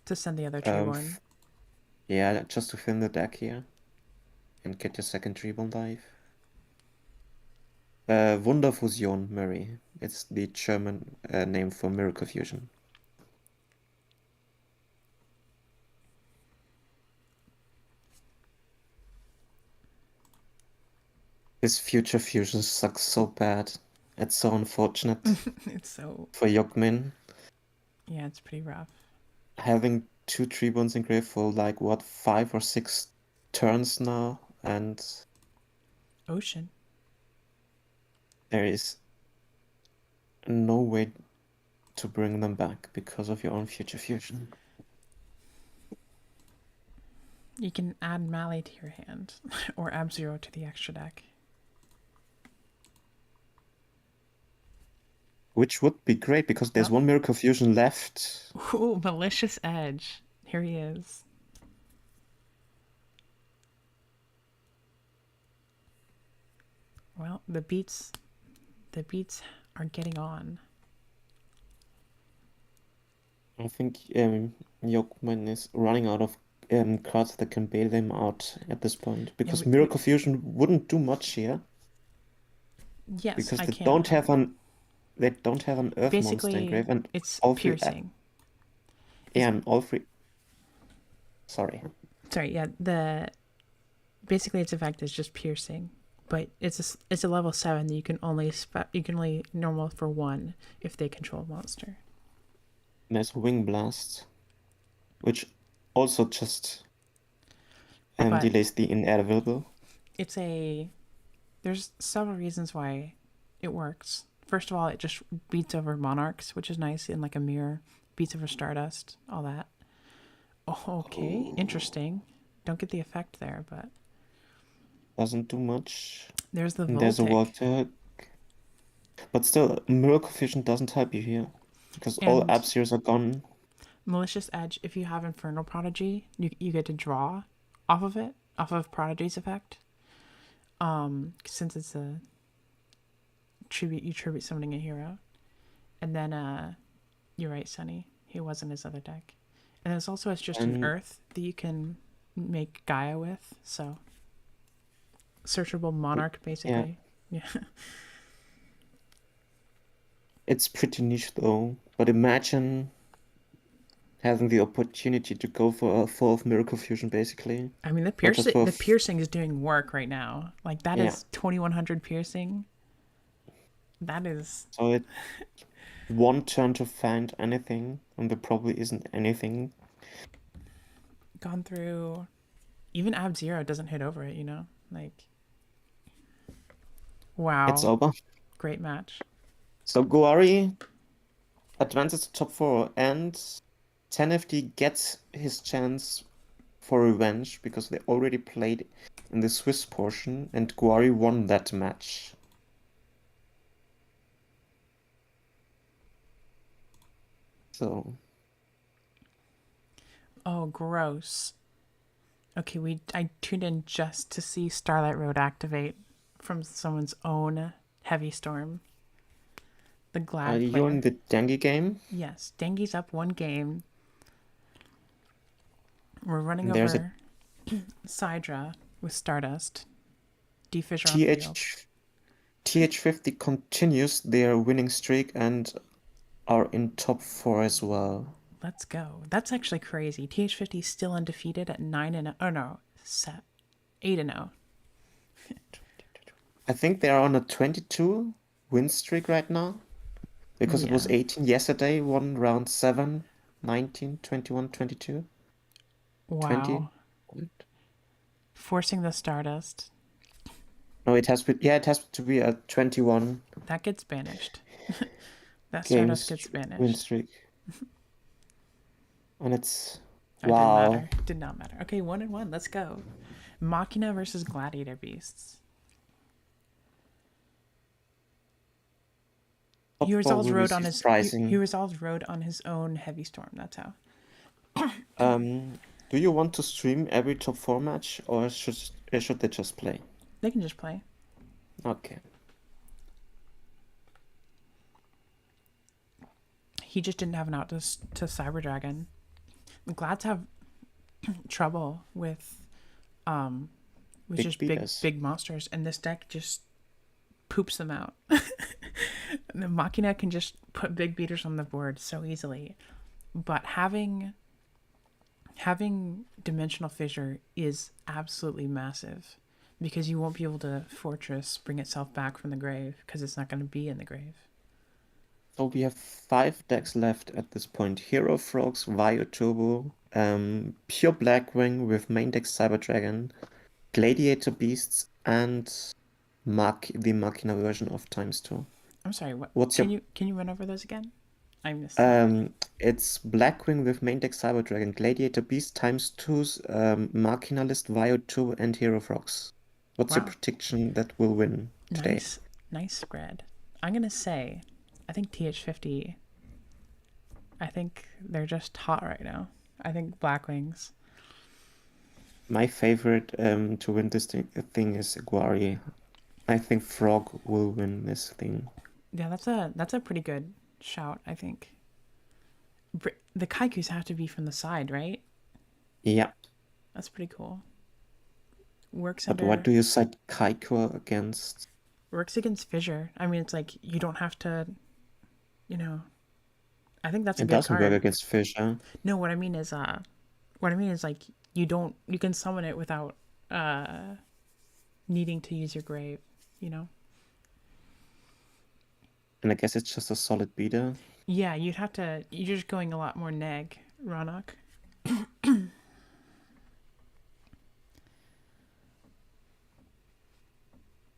to send the other Treeborn. Yeah, just to fill the deck here. And get your second Treeborn dive. Wunderfusion, Murray. It's the German name for Miracle Fusion. This future fusion sucks so bad. It's so unfortunate. It's so... For Yokmin. Yeah, it's pretty rough. Having 2 Treeborns in grave for like, what, 5 or 6 turns now, and... Ocean. There is no way to bring them back because of your own future fusion. You can add Mally to your hand, or Ab-Zero to the extra deck. Which would be great because there's one Miracle Fusion left. Ooh, Malicious Edge. Here he is. Well, the beats are getting on. I think Yokman is running out of cards that can bail them out at this point because Miracle Fusion wouldn't do much here. Yes, because I they can. don't have an Earth Basically, monster engrave, and it's all piercing. And all three. Sorry, yeah. Basically its effect is just piercing, but it's a level 7 that you can only normal for 1 if they control a monster. And there's Wing Blast, which also just delays the inevitable. There's several reasons why it works. First of all, it just beats over Monarchs, which is nice in like a mirror. Beats over Stardust, all that. Oh, okay, interesting. Don't get the effect there, but doesn't do much. There's the Voltic. There's a Voltic. But still, Miracle Fusion doesn't help you here because all Ab-Zeros are gone. Malicious Edge, if you have Infernal Prodigy, you get to draw off of it, off of Prodigy's effect. Since it's a you tribute summoning a hero. And then you're right, Sunny. He was in his other deck. And there's also just an Earth that you can make Gaia with, so searchable Monarch basically. Yeah. It's pretty niche though, but imagine having the opportunity to go for a 4th Miracle Fusion basically. I mean, the piercing is doing work right now. Like that is 2100 piercing. That is so it one turn to find anything, and there probably isn't anything. Gone through. Even Ab-Zero doesn't hit over it, like. Wow. It's over. Great match. So Guari advances to top 4, and 10FD gets his chance for revenge because they already played in the Swiss portion, and Guari won that match. So. Oh, gross. Okay, I tuned in just to see Starlight Road activate from someone's own Heavy Storm. The Glad player. You're in the Dengi game? Yes, Dengi's up 1 game. We're running over Sidra with Stardust. D-Fissure on field. TH50 continues their winning streak and are in top 4 as well. Let's go. That's actually crazy. TH50 is still undefeated at 9-0. Oh no, 8-0. I think they're on a 22 win streak right now. Because it was 18 yesterday, won round 7, 19, 21, 22. Wow. 20. Forcing the Stardust. No, it has to be a 21. That gets banished. That Stardust gets banished. Win streak. And it's wow. Did not matter. Okay, 1-1. Let's go. Machina versus Gladiator Beasts. He resolved road on his. He resolved road on his own Heavy Storm. That's how. Do you want to stream every top 4 match, or should they just play? They can just play. Okay. He just didn't have an out to Cyber Dragon. Glads have trouble with just big monsters, and this deck just poops them out. The Machina can just put big beaters on the board so easily, but having Dimensional Fissure is absolutely massive because you won't be able to Fortress bring itself back from the grave because it's not going to be in the grave. So we have 5 decks left at this point. Hero Frogs, Vio Turbo, Pure Blackwing with main deck Cyber Dragon, Gladiator Beasts, and the Machina version of ×2. I'm sorry. What? What's Can your you run over those again? I missed that. It's Blackwing with main deck Cyber Dragon, Gladiator Beast ×2's Machina list, Vio 2, and Hero Frogs. What's your Wow. prediction that will win today? Nice spread. I'm gonna say, I think TH50. I think they're just hot right now. I think Blackwings. My favorite to win this thing is Guari. I think Frog will win this thing. Yeah, that's a pretty good shout. I think. The Kaikus have to be from the side, right? Yeah. That's pretty cool. Works But what do you side Kaikua against? Works against Fissure. I mean, it's like you don't have to, you know. I think that's a It good doesn't work card. against Fissure. No, what I mean is like you can summon it without needing to use your grave, you know? And I guess it's just a solid beater. Yeah, you're just going a lot more neg, Ronak.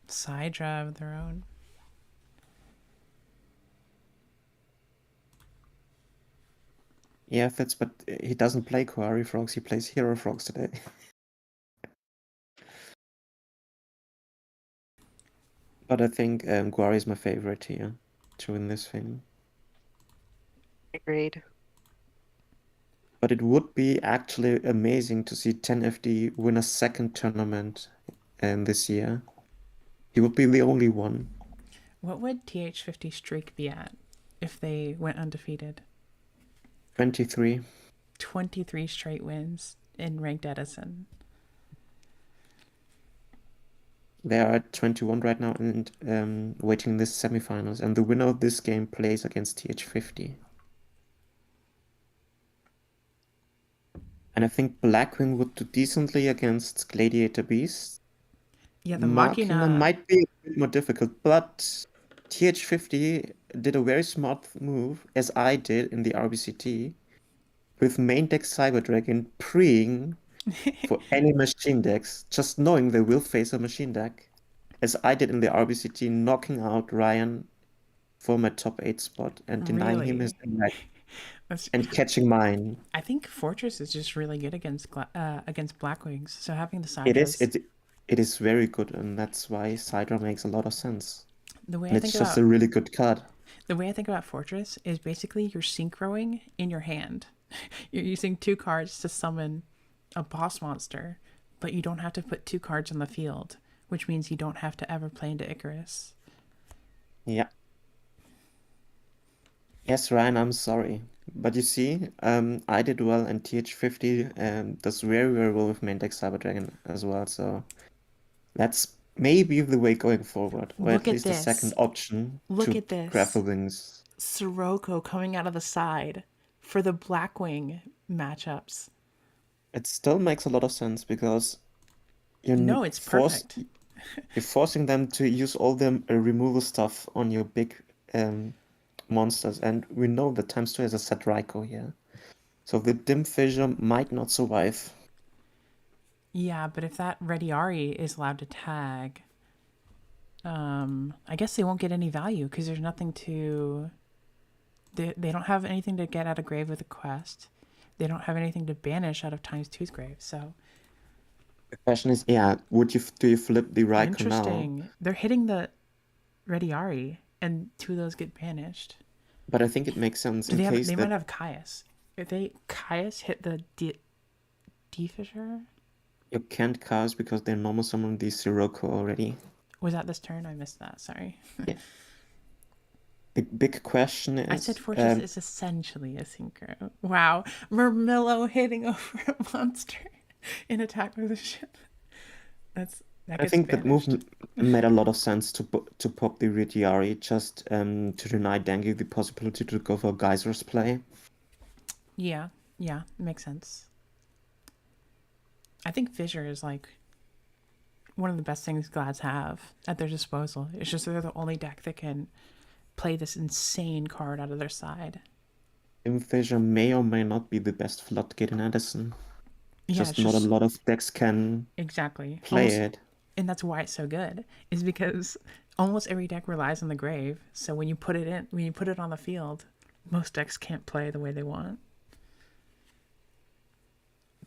Sidra of their own. Yeah, Fitz, but he doesn't play Quarry Frogs, he plays Hero Frogs today. But I think Guari is my favorite here to win this thing. Agreed. But it would be actually amazing to see 10FD win a second tournament this year. He would be the only one. What would TH50 streak be at if they went undefeated? 23. 23 straight wins in ranked Edison. They are at 21 right now and waiting this semifinals. And the winner of this game plays against TH50. And I think Blackwing would do decently against Gladiator Beast. Yeah, the Machina Machina might be a bit more difficult, but TH50 did a very smart move, as I did in the RBCT, with main deck Cyber Dragon preing for any machine decks, just knowing they will face a machine deck, as I did in the RBCT, knocking out Ryan for my top 8 spot and denying him his deck and catching mine. I think Fortress is just really good against Blackwings. So having the It is Sidras. it is very good, and that's why Sidra makes a lot of sense. The way And I it's think just about a really good card. the way I think about Fortress is basically you're synchroing in your hand. You're using 2 cards to summon a boss monster, but you don't have to put 2 cards on the field, which means you don't have to ever play into Icarus. Yeah. Yes, Ryan, I'm sorry. But you see, I did well, and TH50 does very, very well with main deck Cyber Dragon as well. So that's maybe the way going forward, or Look at at least a this. second option Look to at this. grab the wings. Sirocco coming out of the side for the Blackwing matchups. It still makes a lot of sense because No, it's perfect. you're forcing them to use all the removal stuff on your big monsters, and we know that ×2 has a set Raikou here. So the Dim Fissure might not survive. Yeah, but if that Rediari is allowed to tag, I guess they won't get any value because there's nothing to. They don't have anything to get out of grave with a quest. They don't have anything to banish out of ×2's grave. So The question is, yeah, do you flip the Raikou now? interesting. They're hitting the Rediari, and 2 of those get banished. But I think it makes sense in case They that might have Caius. If Caius hit the D-Fissure? you can't cast because they normal summon the Sirocco already. Was that this turn? I missed that. Sorry. Yeah. The big question is... I said Fortress is essentially a synchro. Wow. Murmillo hitting over a monster in attack position. That I gets think that move banished. made a lot of sense to pop the Retiari, just to deny Dangy the possibility to go for Geyser's play. Yeah, makes sense. I think Fissure is like one of the best things Glads have at their disposal. It's just they're the only deck that can play this insane card out of their side. Fissure may or may not be the best floodgate in Edison. Yeah, Just not a lot of decks can exactly play it. And that's why it's so good, is because almost every deck relies on the grave. So when you put it on the field, most decks can't play the way they want.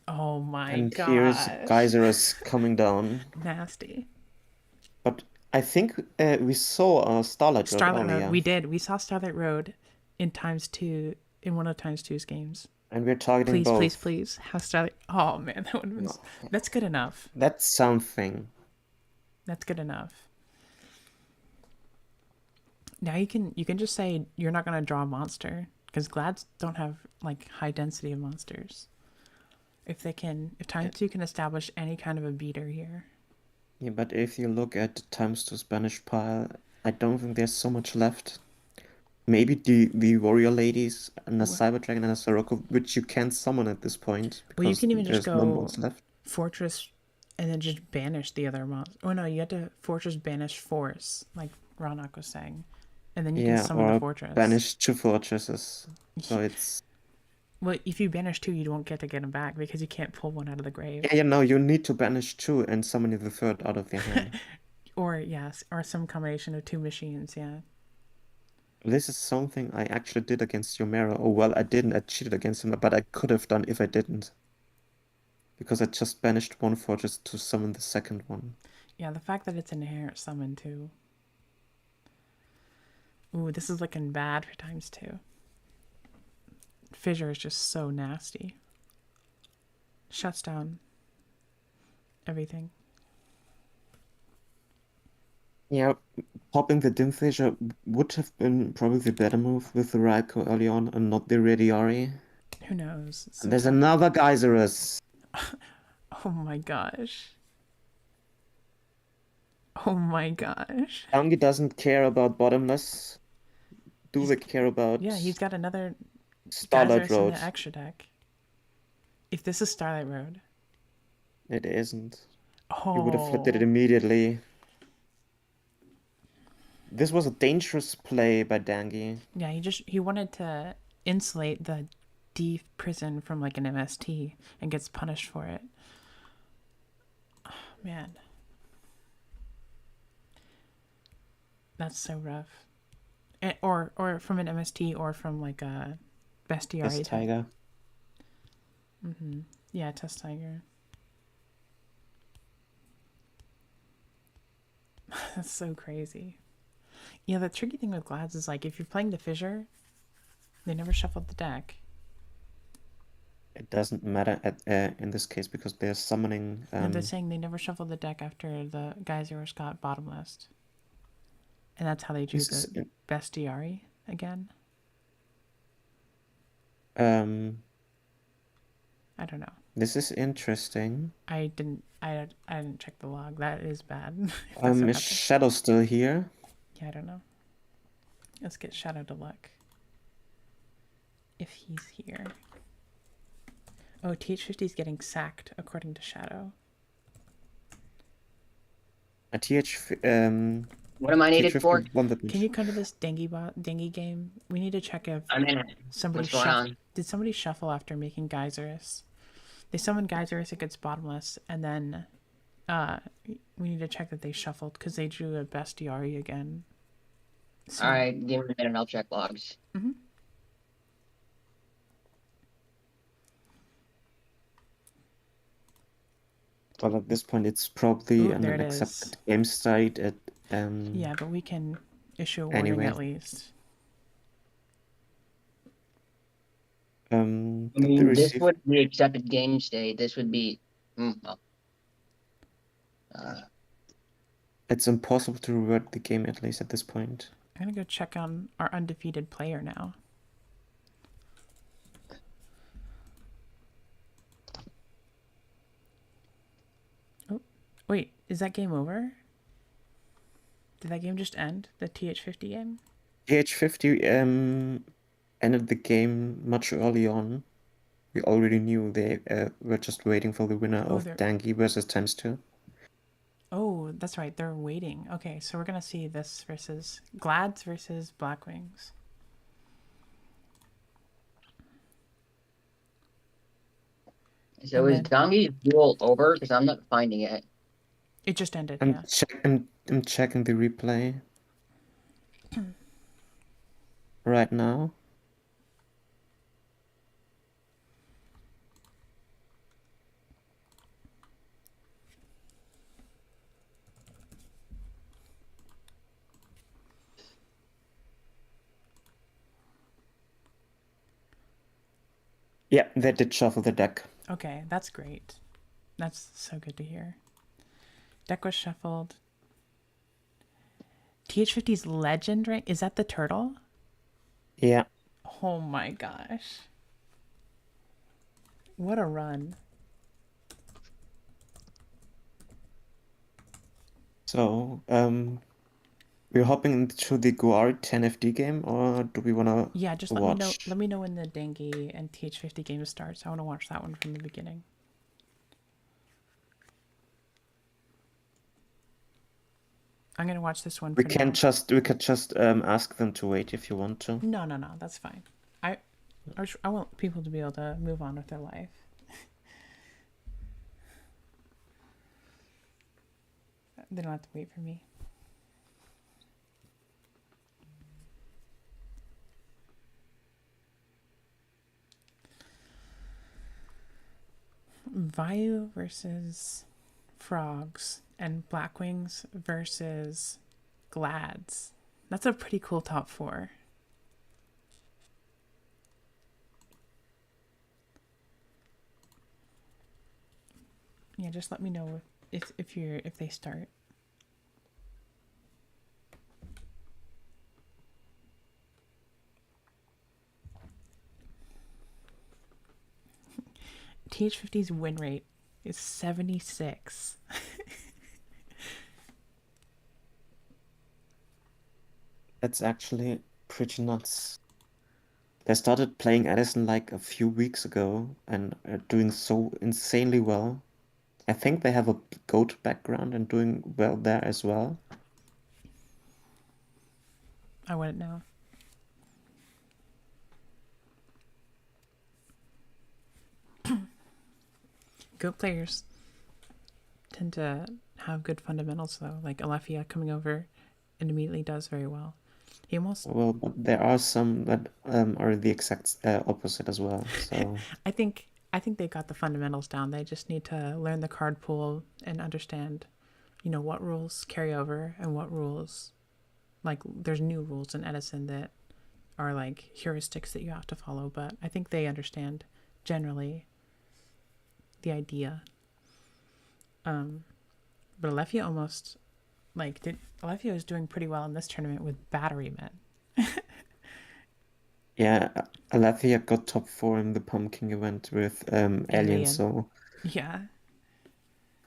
Oh my And here's gosh. Geysers coming down. Nasty. But I think we saw Starlight Road Starlight Road. earlier. We did. We saw Starlight Road in one of times two's games. And we're targeting Please, both. please, please. How Starlight. Oh man, that would have been. No. That's good enough. That's something. That's good enough. Now you can just say you're not gonna draw a monster because Glads don't have like high density of monsters. If times two can establish any kind of a beater here. Yeah, but if you look at the times to Spanish pile, I don't think there's so much left. Maybe the warrior ladies and a cyber dragon and a Sirocco, which you can't summon at this point Well, you because can even just there's no go mods left. Fortress and then just banish the other monster. Oh no, you have to Fortress banish Force, like Ronak was saying. And then you can summon the fortress. Banish 2 fortresses. So it's... Well, if you banish 2, you don't get them back because you can't pull one out of the grave. Yeah, no, you need to banish 2 and summon the third out of your hand. Or some combination of 2 machines, yeah. This is something I actually did against Yomera. Oh, well, I didn't. I cheated against him, but I could have done if I didn't. Because I just banished 1 fortress to summon the second one. Yeah, the fact that it's an inherent summon, too. Ooh, this is looking bad for times 2. Fissure is just so nasty. Shuts down everything. Yeah, popping the Dim Fissure would have been probably the better move with the Raikou early on and not the Rediari. Who knows? And there's another Geyserus. Oh my gosh. Oh my gosh. Angi doesn't care about Bottomless. Do they care about... Yeah, he's got another Starlight Geyserus in Road. the extra deck. If this is Starlight Road. It isn't. Oh. You would have flipped it immediately. This was a dangerous play by Dangi. Yeah, he wanted to insulate the D prison from like an MST and gets punished for it. Oh, man. That's so rough. Or from an MST or from like a bestiary. Test Tiger. Yeah, Test Tiger. That's so crazy. Yeah, the tricky thing with Glads is like if you're playing the Fissure, they never shuffled the deck. It doesn't matter in this case because they're summoning... And they're saying they never shuffled the deck after the Geyserus got bottomless. And that's how they drew the bestiary again. I don't know. This is interesting. I didn't check the log. That is bad. Is Shadow still here? Yeah, I don't know. Let's get Shadow to look. If he's here. Oh, TH50 is getting sacked according to Shadow. A TH... What am I needed for? Can you come to this dengue game? We need to check if I'm in it. somebody What's going on? Did somebody shuffle after making Geyserus? They summoned Geyserus, it gets bottomless, and then we need to check that they shuffled because they drew a bestiary again. So, Alright, give me a minute, I'll check logs. Well, at this point, it's probably an accepted game state at... yeah, but we can issue a warning at least. I mean, this would be accepted game state. This would be... It's impossible to revert the game, at least at this point. I'm gonna go check on our undefeated player now. Oh, wait, is that game over? Did that game just end? The TH50 game? TH50 ended the game much early on. We already knew they were just waiting for the winner of Dangi versus times 2. Oh, that's right. They're waiting. Okay, so we're gonna see this versus Glads versus Blackwings. So is Dangi's duel over? Because I'm not finding it. It just ended, I'm yeah. I'm checking the replay right now. Yeah, they did shuffle the deck. Okay, that's great. That's so good to hear. Deck was shuffled. TH50's legend rank, is that the turtle? Yeah. Oh my gosh. What a run. So, we're hopping into the Guari 10FD game, or do we wanna Yeah, just let me know. watch? Let me know when the Dengue and TH50 game starts. I want to watch that one from the beginning. I'm gonna watch this one We for can now. just ask them to wait if you want to. No, that's fine. I want people to be able to move on with their life. They don't have to wait for me. Vayu versus Frogs and Blackwings versus Glads. That's a pretty cool top four. Yeah, just let me know if they start. TH50's win rate is 76. That's actually pretty nuts. They started playing Edison like a few weeks ago and are doing so insanely well. I think they have a GOAT background and doing well there as well. I wouldn't know. Good players tend to have good fundamentals though. Like Alefia coming over and immediately does very well. He almost. Well, but there are some that are the exact opposite as well. So I think they got the fundamentals down. They just need to learn the card pool and understand, what rules carry over and what rules, like there's new rules in Edison that are like heuristics that you have to follow. But I think they understand generally the idea. But Alefia almost Alefia was doing pretty well in this tournament with Battery Men. yeah, Alethea got top 4 in the pumpkin event with Alien, so Yeah.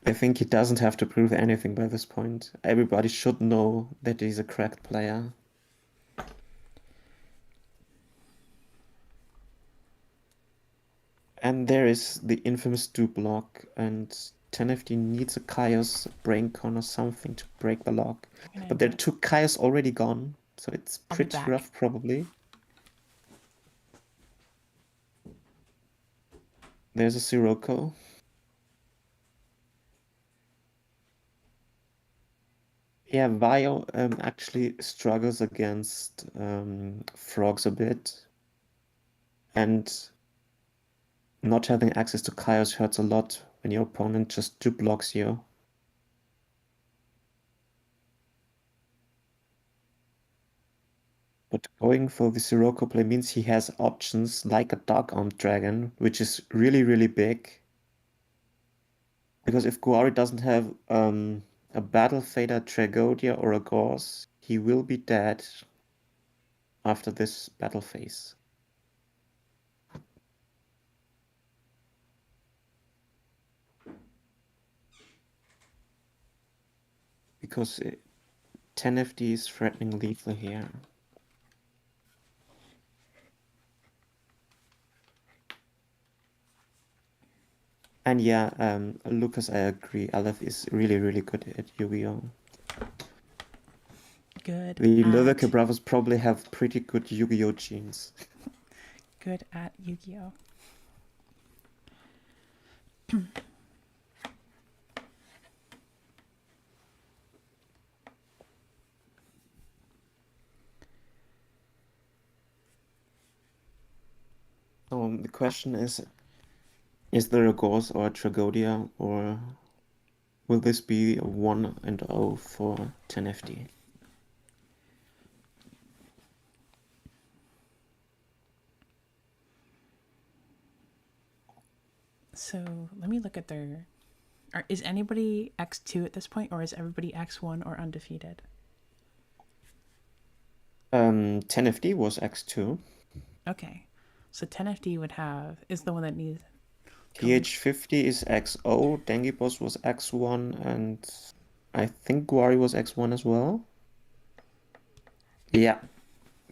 I think he doesn't have to prove anything by this point. Everybody should know that he's a cracked player. And there is the infamous do block, and 10FD needs a Chaos Braincon or something to break the lock. But there are 2 Chaos already gone, so it's pretty rough probably. There's a Sirocco. Yeah, Vio actually struggles against frogs a bit. And not having access to Chaos hurts a lot when your opponent just 2 blocks you. But going for the Sirocco play means he has options like a Dark Armed Dragon, which is really, really big. Because if Guari doesn't have a Battle Fader, Tragodia, or a Gauze, he will be dead after this battle phase. Because 10FD is threatening lethal here. And yeah, Lucas, I agree. Aleph is really, really good at Yu-Gi-Oh! Good. The Lurker brothers probably have pretty good Yu-Gi-Oh! Genes. Good at Yu-Gi-Oh! So the question is there a Gauss or a Tragodia, or will this be a 1-0 for 10FD? So let me look at their. Is anybody X2 at this point, or is everybody X1 or undefeated? 10FD was X2. Okay, so 10FD would have is the one that needs. TH50 is XO, Dengibos was X1, and I think Guari was X1 as well. Yeah.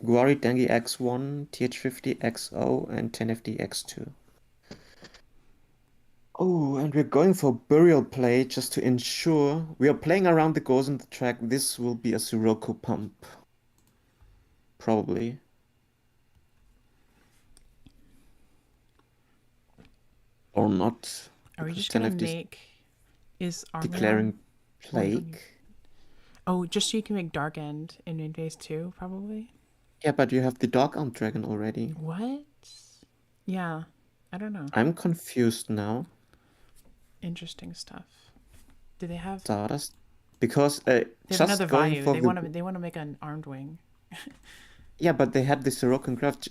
Guari, Dengi X1, TH50 XO, and 10FD X2. Oh, and we're going for burial play just to ensure we are playing around the goals in the track. This will be a Sirocco pump. Probably. Or not. Are we Because just gonna 10FD is make? Is Armor declaring Well, we don't plague. Oh, just so you can make Dark End in phase 2, probably. Yeah, but you have the Dark Arm Dragon already. What? Yeah, I don't know. I'm confused now. Interesting stuff. Do they have? Stardust. Because They have just another going Vayu. for They want to make an armed wing. Yeah, but they had the Sirocco craft.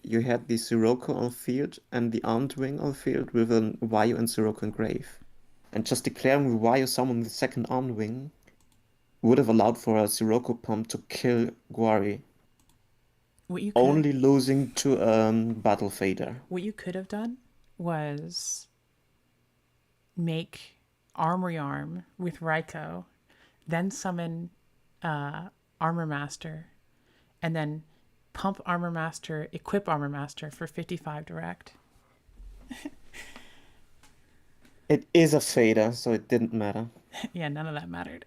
You had the Sirocco on field and the armed wing on field with a Vayu and Sirocco engrave. And just declaring Vayu summon the second armed wing would have allowed for a Sirocco pump to kill Guari, What you could only losing to Battle Fader. what you could have done was make Armory Arm with Raiko, then summon Armor Master, and then pump Armor Master, equip Armor Master for 55 direct. It is a Fader, so it didn't matter. Yeah, none of that mattered.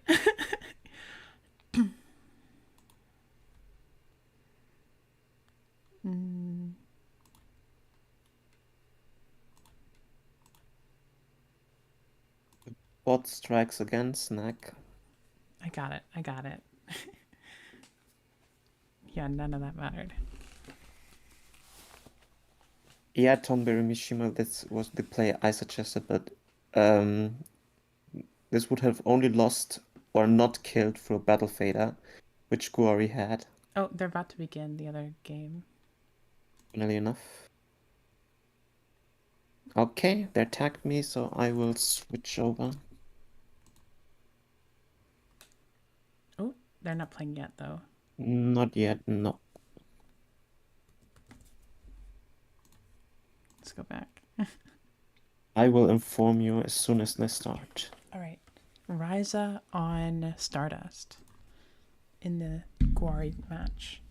Bot strikes again, snack. I got it. I got it. Yeah, none of that mattered. Yeah, Tonberry Mishima, this was the play I suggested, but this would have only lost or not killed for Battle Fader, which Guari had, Oh, they're about to begin the other game. funnily enough. Okay, they attacked me, so I will switch over. Oh, they're not playing yet, though. Not yet, no. Let's go back. I will inform you as soon as they start. All right. Ryza on Stardust in the Guari match.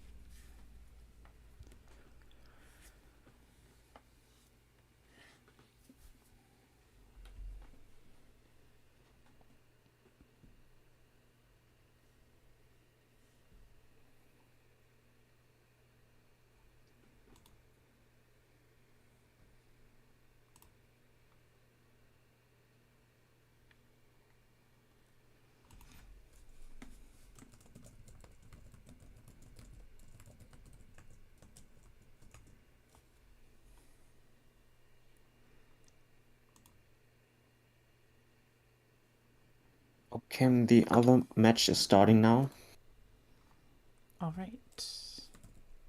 Okay, the other match is starting now. All right.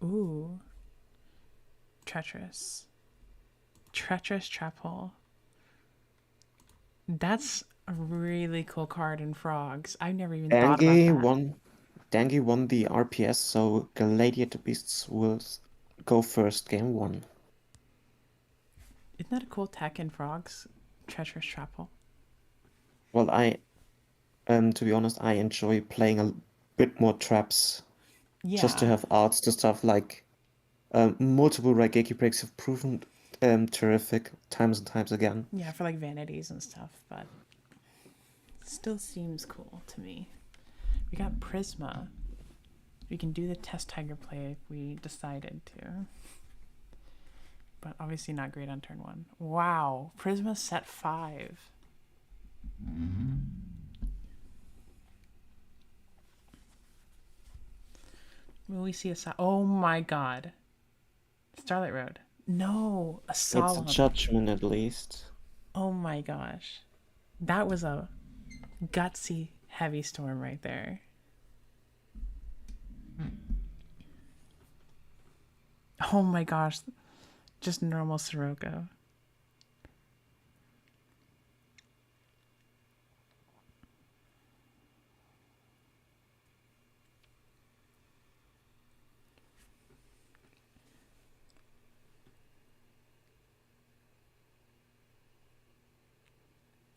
Ooh. Treacherous. Treacherous Trap Hole. That's a really cool card in Frogs. I've never even thought about that. Dangy won the RPS, so Gladiator Beasts will go first, game 1. Isn't that a cool tech in Frogs? Treacherous Trap Hole. Well, to be honest, I enjoy playing a bit more traps. Yeah. Just to have arts to stuff like multiple Raigeki breaks have proven terrific times and times again. Yeah, for like vanities and stuff, but it still seems cool to me. We got Prisma. We can do the Test Tiger play if we decided to. But obviously not great on turn 1. Wow, Prisma set 5. Will we see a... Oh my god. Starlight Road. No, a It's a solemn. judgment at least. Oh my gosh. That was a gutsy heavy storm right there. Oh my gosh. Just normal Sirocco.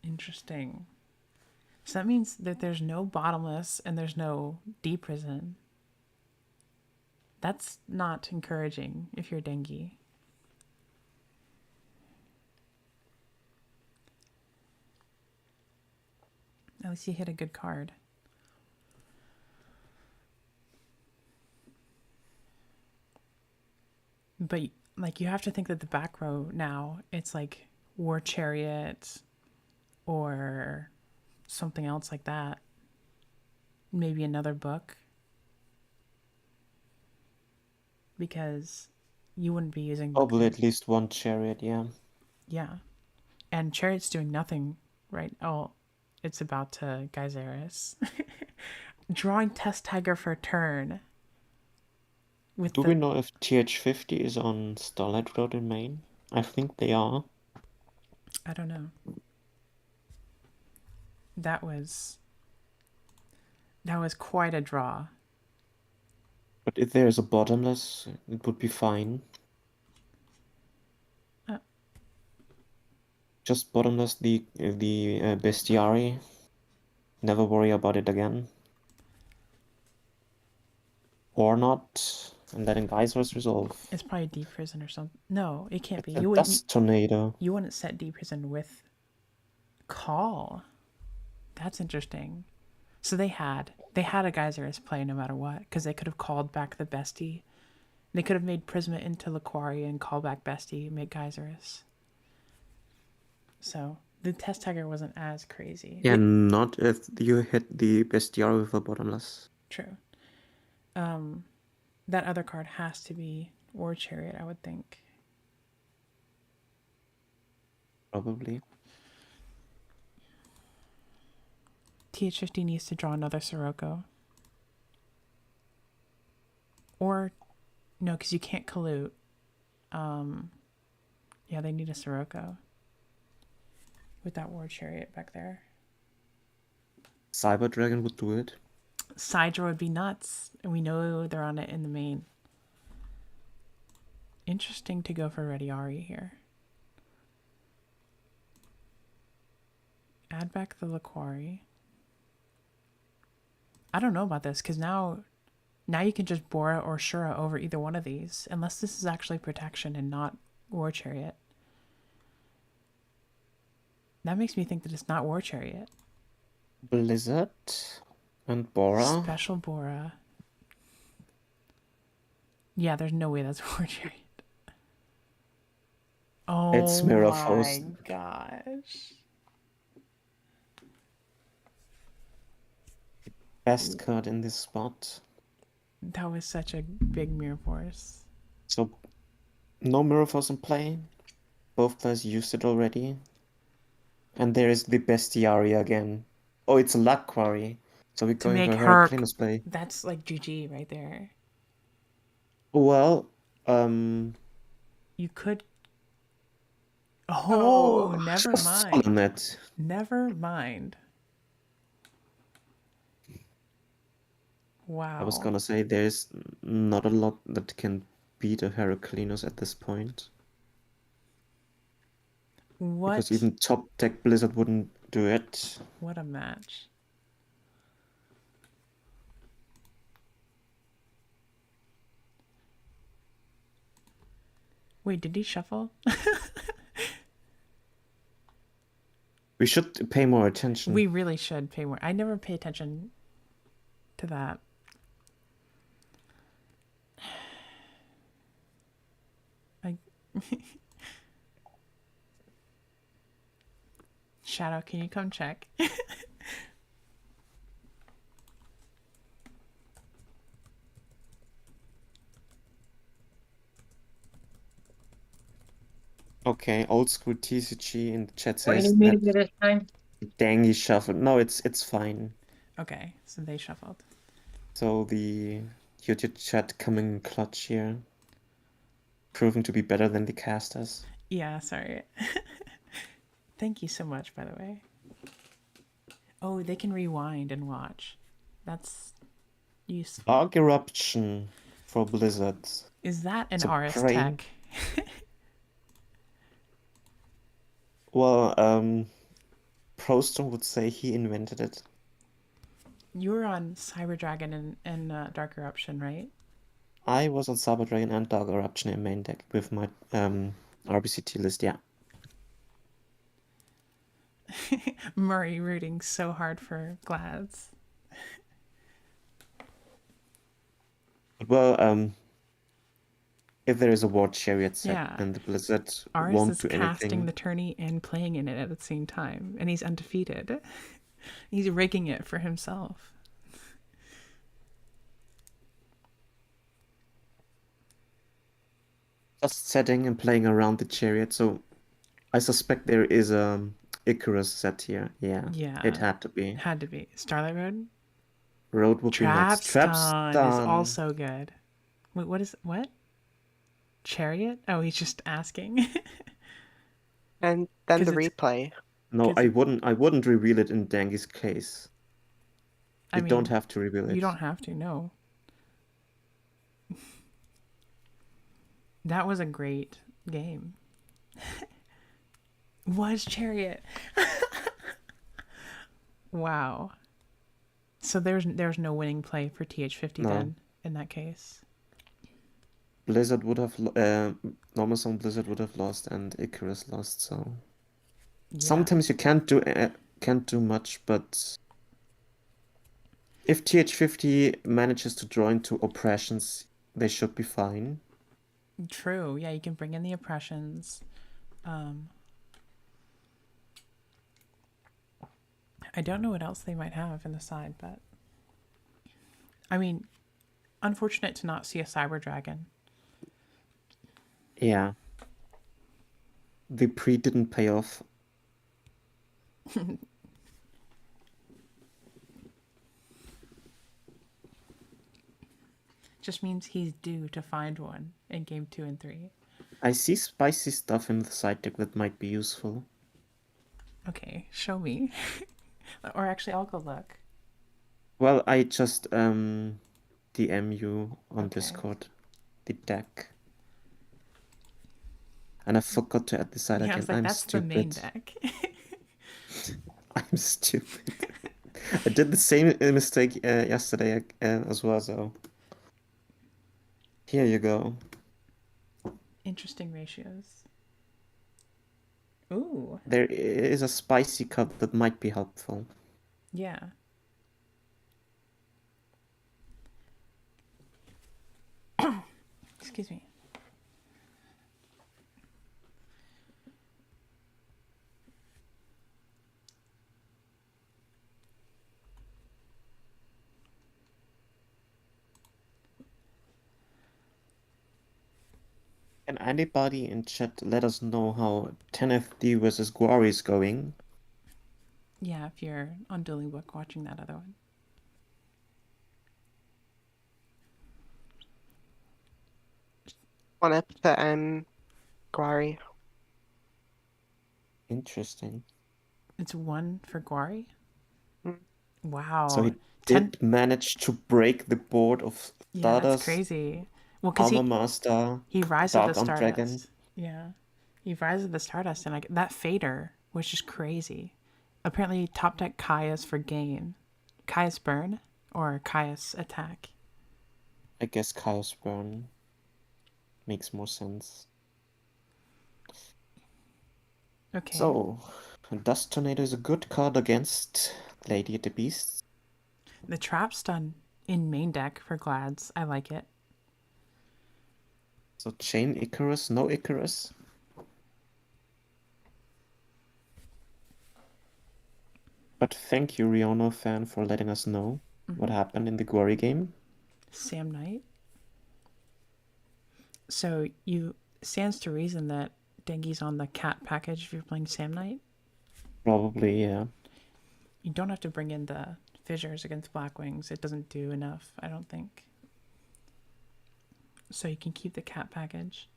Interesting. So that means that there's no bottomless and there's no deep prison. That's not encouraging if you're dengue. At least you hit a good card. But like you have to think that the back row now, it's like War Chariot or something else like that. Maybe another book. Because you wouldn't be using book Probably three. at least one chariot, yeah. Yeah. And Chariot's doing nothing, right? Oh, it's about to Geyseris. Drawing Test Tiger for a turn. With Do we know if TH50 is on Starlight Road in Maine? I think they are. I don't know. That was quite a draw. But if there's a bottomless, it would be fine. Just bottomless the bestiary. Never worry about it again. Or not, and letting Geysers resolve. It's probably deep prison or something. No, it can't be. It's a dust tornado. You wouldn't set deep prison with call. That's interesting. So they had a Geyseris play no matter what, because they could have called back the bestie. They could have made Prisma into Laquaria and call back bestie, make Geyseris. So the Test Tiger wasn't as crazy. Yeah, not if you hit the bestiary with a bottomless. True. That other card has to be War Chariot, I would think. Probably. TH50 needs to draw another Sirocco. Or, no, because you can't collude. Yeah, they need a Sirocco. With that War Chariot back there. Cyber Dragon would do it. Sidra would be nuts. And we know they're on it in the main. Interesting to go for Ready Ari here. Add back the Laquari. I don't know about this, because now you can just Bora or Shura over either one of these, unless this is actually protection and not War Chariot. That makes me think that it's not War Chariot. Blizzard and Bora. Special Bora. Yeah, there's no way that's War Chariot. Oh It's Mirror my Force. gosh. Best card in this spot. That was such a big Mirror Force. So, no Mirror Force in play. Both players used it already. And there is the bestiary again. Oh, it's a luck quarry. So we're going for Heraclinus play. That's like GG right there. Well, You could. Oh, never just mind. on that. Never mind. Wow. I was gonna say there's not a lot that can beat a Heraclinus at this point. What? Because even top deck Blizzard wouldn't do it. What a match. Wait, did he shuffle? We should pay more attention. We really should pay more. I never pay attention to that. Shadow, can you come check? Okay, old school TCG in the chat What do says you mean that this time? Dangy shuffled. No, it's fine. Okay, so they shuffled. So the YouTube chat coming clutch here, proving to be better than the casters. Yeah, sorry. Thank you so much, by the way. Oh, they can rewind and watch. That's useful. Dark Eruption for Blizzard. Is that an So RS brain. tech? Well, Proston would say he invented it. You were on Cyber Dragon and Dark Eruption, right? I was on Saber Dragon and Dark Eruption in main deck with my RBCT list, yeah. Murray rooting so hard for Glads. Well, if there is a War Chariot set, Yeah. then the Blizzard Ours won't is do casting anything. the tourney and playing in it at the same time, and he's undefeated. He's rigging it for himself. Just setting and playing around the Chariot, so I suspect there is a Icarus set here. Yeah, Yeah. it had to be. Had to be. Starlight Road? Road would be next. Trapstun is Trapstun. also good. Wait, what? Chariot? Oh, he's just asking. And then 'Cause the it's- replay. No, 'Cause- I wouldn't reveal it in Dangy's case. You don't have to reveal it. You don't have to, no. That was a great game. Was Chariot. Wow. So there's no winning play for TH50 No. then in that case. Blizzard would have Normal Song Blizzard would have lost and Icarus lost, so Yeah. sometimes you can't do much, but if TH50 manages to draw into oppressions, they should be fine. True. Yeah, you can bring in the oppressions. I don't know what else they might have in the side, but I mean, unfortunate to not see a Cyber Dragon. Yeah. The pre didn't pay off. Just means he's due to find one in game 2 and 3. I see spicy stuff in the side deck that might be useful. Okay, show me. Or actually, I'll go look. Well, I just DM you on Okay. Discord the deck. And I forgot to add the side Yeah, I again. was like, I'm that's stupid. the main deck. I'm stupid. I did the same mistake yesterday as well, so here you go. Interesting ratios. Ooh, There is a spicy cut that might be helpful. yeah. Excuse me. Can anybody in chat let us know how 10FD versus Guari is going? Yeah, if you're on Dueling Book watching that other one. One up to Guari. Interesting. It's 1 for Guari? Mm. Wow. So he did manage to break the board of Yeah, Stardust, that's crazy. Well, because Armor Master, he rises Dark the on Stardust. Dragon. Yeah. He rises the Stardust, and like that Fader was just crazy. Apparently, top deck Caius for gain. Caius Burn or Caius Attack? I guess Chaos Burn makes more sense. Okay. So, Dust Tornado is a good card against Lady of the Beasts. The Trap Stun in main deck for Glads. I like it. So Chain Icarus, no Icarus. But thank you, Riono fan, for letting us know what happened in the Guari game. Sam Knight. So you stands to reason that Dengi's on the cat package if you're playing Sam Knight. Probably, yeah. You don't have to bring in the fissures against Blackwings. It doesn't do enough, I don't think. So you can keep the cat package.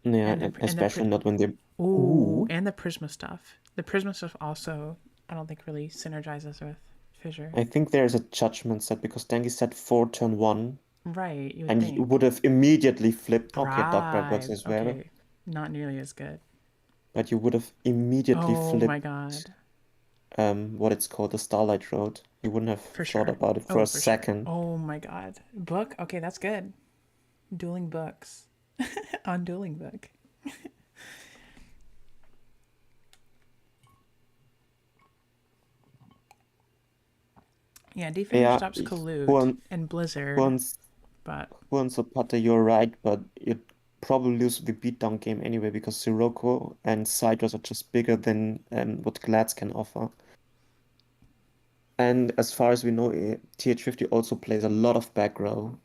Yeah, And especially not when they... Ooh, and the Prisma stuff. The Prisma stuff also, I don't think really synergizes with Fissure. I think there's a judgment set because Dengi said 4 turn 1. Right, you would And think. you would have immediately flipped. Okay, Dark works Right, as well. okay. Not nearly as good. But you would have immediately Oh my flipped god. what it's called, the Starlight Road. You wouldn't have For thought sure. about it for a sure. second. Oh my god. Book? Okay, that's good. Dueling books. On Dueling Book. Yeah, Defender Yeah, stops Collude Juan, and Blizzard, Juan's, but Juan Zapata, you're right, but you'd probably lose the beatdown game anyway because Sirocco and Citrus are just bigger than what Glads can offer. And as far as we know, TH50 also plays a lot of back row.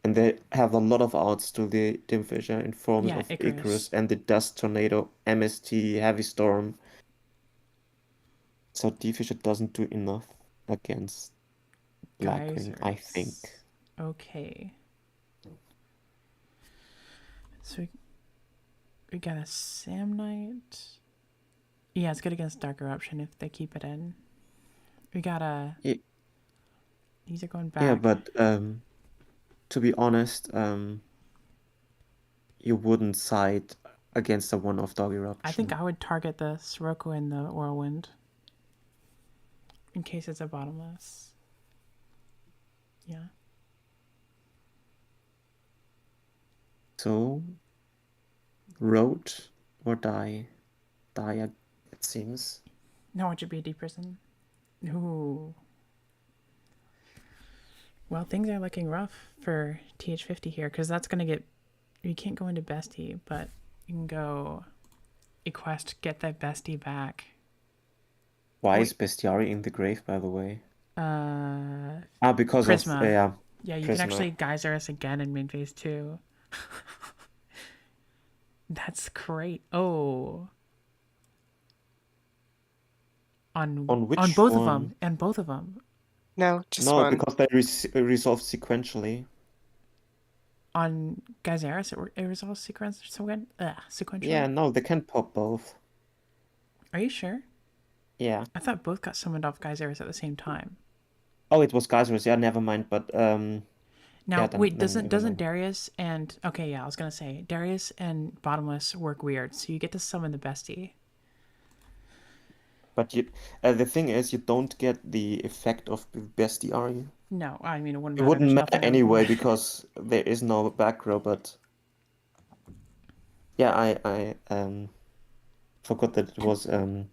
And they have a lot of outs to the Dim Fissure in forms yeah, of Icarus. Icarus and the Dust Tornado, MST, Heavy Storm. So D-Fissure doesn't do enough against Blackwing, I think. Okay. So we got a Sam Knight. Yeah, it's good against Dark Eruption if they keep it in. We got a... These are going back. Yeah, but to be honest, you wouldn't side against a one-off Dog Eruption. I think I would target the Sirocco and the Whirlwind. In case it's a bottomless. Yeah. So, road or die? Die, it seems. No, it should be a deep prison. Ooh. Well, things are looking rough for TH50 here, because that's going to get... You can't go into Bestie, but you can go Equest, get that Bestie back. Why is Bestiari in the grave, by the way? Because Prisma. of... yeah. Yeah, you Prisma. can actually Geyser us again in main phase 2. That's great. Oh. On which on both one? of them. And both of them. No, just No, one. because they resolve sequentially. On Geyseris, it resolves sequentially? Yeah, no, they can pop both. Are you sure? Yeah. I thought both got summoned off Geyseris at the same time. Oh, it was Geyser's. Yeah, never mind. But now, yeah, wait, doesn't Darius and... Okay, yeah, I was going to say, Darius and Bottomless work weird, so you get to summon the Bestie. But the thing is, you don't get the effect of the Bestiary. No, I mean, it wouldn't It matter. wouldn't There's matter nothing anyway avoid. because there is no back row, but... Yeah, I forgot that it was a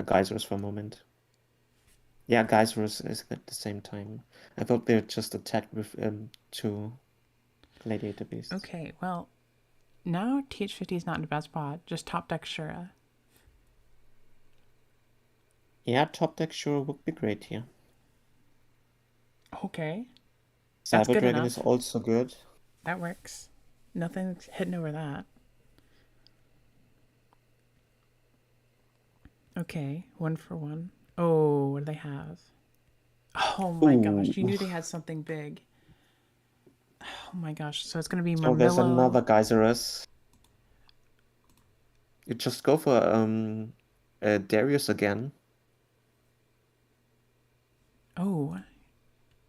Geyser's for a moment. Yeah, Geyser's is at the same time. I thought they just attacked with 2 Gladiator Beasts. Okay, well, now TH50 is not in a bad spot. Just top deck Shura. Yeah, top deck sure would be great here. Okay. That's Cyber good Dragon enough. is also good. That works. Nothing's hitting over that. Okay, 1 for 1. Oh, what do they have? Oh my gosh, you knew they had something big. Oh my gosh, so it's going to be Murmillo. Oh, there's another Geyserus. You just go for Darius again. Oh,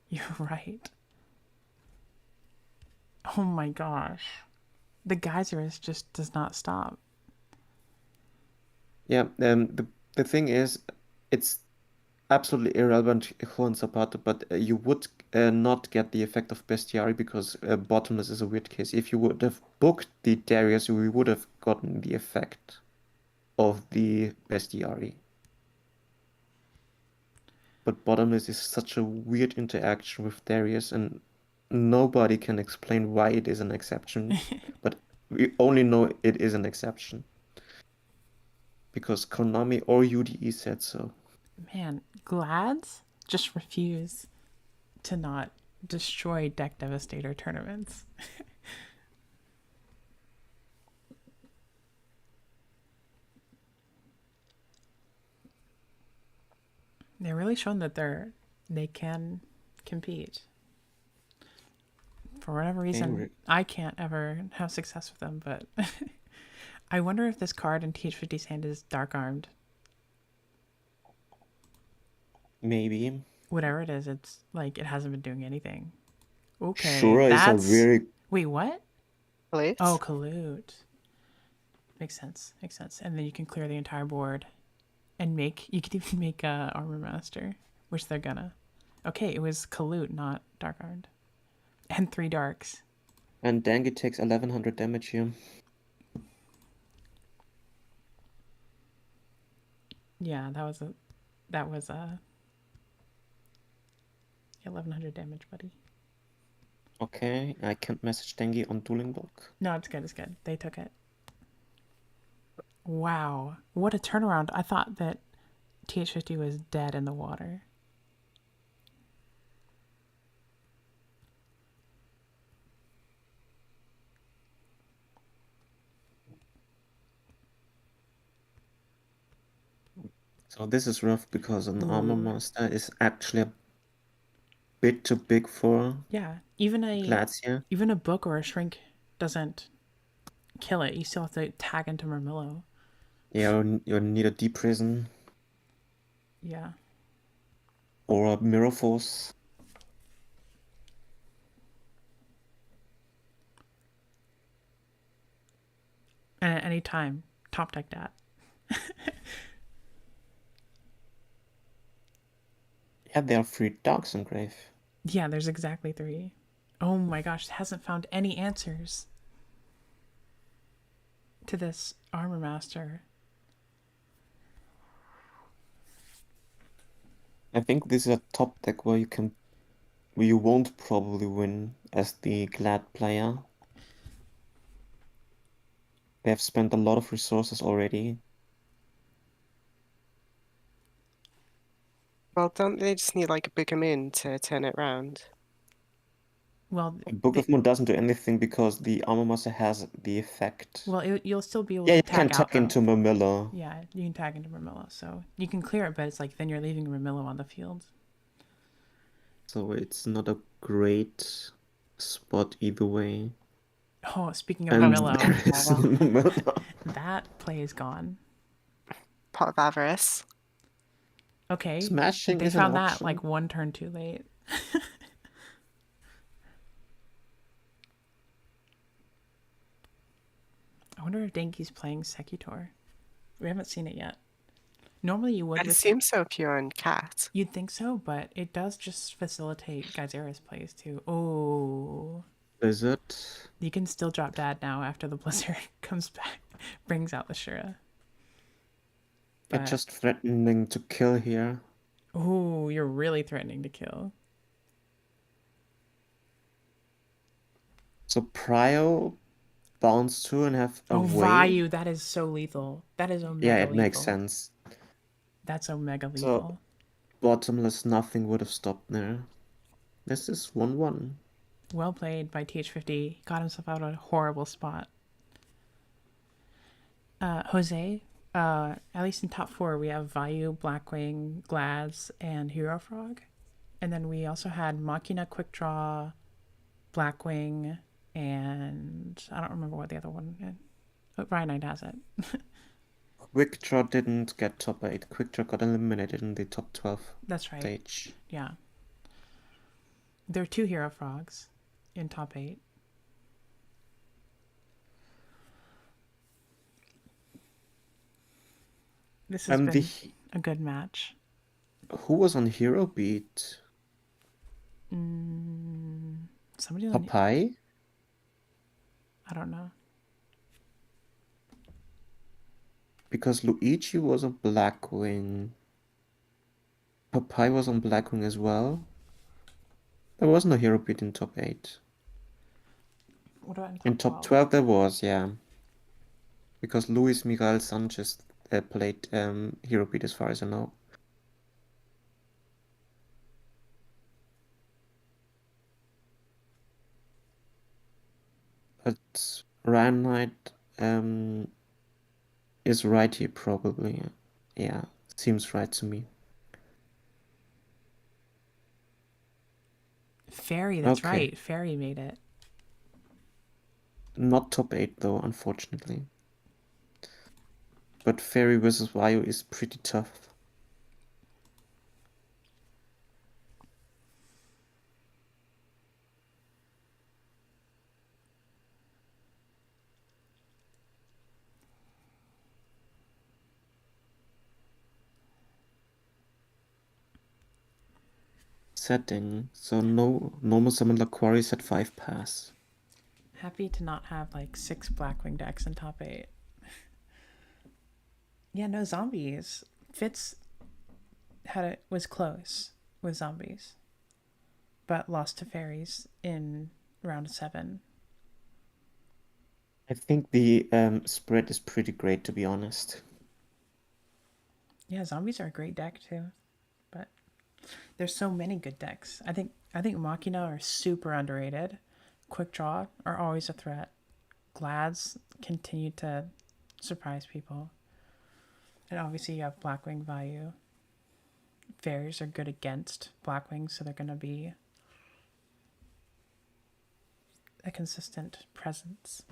you're right. Oh my gosh. The Geyserus just does not stop. Yeah, the thing is, it's absolutely irrelevant Juan Zapata, but you would not get the effect of Bestiary because Bottomless is a weird case. If you would have booked the Darius, we would have gotten the effect of the Bestiary. But Bottomless is such a weird interaction with Darius, and nobody can explain why it is an exception. But we only know it is an exception. Because Konami or UDE said so. Man, Glads just refuse to not destroy Deck Devastator tournaments. They're really shown that they can compete. For whatever reason, I can't ever have success with them, but I wonder if this card in TH50's hand is dark armed. Maybe. Whatever it is, it's like it hasn't been doing anything. Okay, Shura is a that's... very... Wait, what? Late? Oh, Kalut. Makes sense. Makes sense. And then you can clear the entire board and you could even make a Armor Master, which they're gonna. Okay, it was Kalut, not Dark Armed. And 3 darks. And Dangi takes 1100 damage here. Yeah, that was 1100 damage, buddy. Okay, I can't message Dangi on Dueling Block. No, it's good, it's good. They took it. Wow, what a turnaround. I thought that TH50 was dead in the water. So this is rough because an Armor Master is actually a bit too big for even a book or a shrink doesn't kill it. You still have to tag into Murmillo. Yeah, you need a Deep Prison. Yeah. Or a Mirror Force. And at any time, top deck that. Yeah, there are 3 Darks in Grave. Yeah, there's exactly 3. Oh my gosh, it hasn't found any answers to this Armor Master. I think this is a top deck where you won't probably win as the Glad player. They have spent a lot of resources already. Well, don't they just need like a bigger moon to turn it round? Well, Book of Moon doesn't do anything because the Armor Master has the effect. Well, you'll still be able Yeah, to you tag can out. tag into Murmillo. Yeah, you can tag into Murmillo, so you can clear it, but it's like then you're leaving Murmillo on the field. So it's not a great spot either way. Oh, speaking of And Murmillo, there is no Murmillo. that play is gone. Pot of Avarice. Okay, Smashing they is an found that option. like 1 turn too late. I wonder if Denki's playing Secutor. We haven't seen it yet. Normally you would. I'd assume so if you're on Cat. You'd think so, but it does just facilitate Geysera's plays too. Oh. Blizzard. You can still drop Dad now after the Blizzard comes back, brings out the Shura. They're just threatening to kill here. Oh, you're really threatening to kill. So Prio bounce 2 and have a wave. Vayu, that is so lethal. That is omega Yeah, it lethal. makes sense. That's omega lethal. So, Bottomless, nothing would have stopped there. This is 1-1. Well played by TH50. Got himself out of a horrible spot. Jose, at least in top 4, we have Vayu, Blackwing, Glads, and Hero Frog. And then we also had Machina, Quick Draw, Blackwing, and I don't remember what the other one is. Oh, Ryan Knight has it. Quick Draw didn't get top 8. Quick Draw got eliminated in the top 12 That's right. stage. Yeah. There are 2 Hero Frogs in top 8. This has been a good match. Who was on Hero Beat? Somebody on... Papai? I don't know. Because Luigi was on Blackwing. Papai was on Blackwing as well. There was no Hero Beat in top 8. What about in top 12 there was, yeah. Because Luis Miguel Sanchez played Hero Beat as far as I know. But Ryan Knight is right here probably. Yeah, seems right to me. Fairy, that's Okay. right. Fairy made it. Not top 8 though, unfortunately. But Fairy versus Vayu is pretty tough. Setting. So no normal summon Laquaris at 5 pass. Happy to not have like 6 Blackwing decks in top 8. Yeah, no zombies. Fitz was close with zombies, but lost to fairies in round 7. I think the spread is pretty great, to be honest. Yeah, zombies are a great deck too, but there's so many good decks. I think Machina are super underrated. Quick Draw are always a threat. Glads continue to surprise people. And obviously you have Blackwing Vayu. Fairies are good against Blackwing, so they're going to be a consistent presence.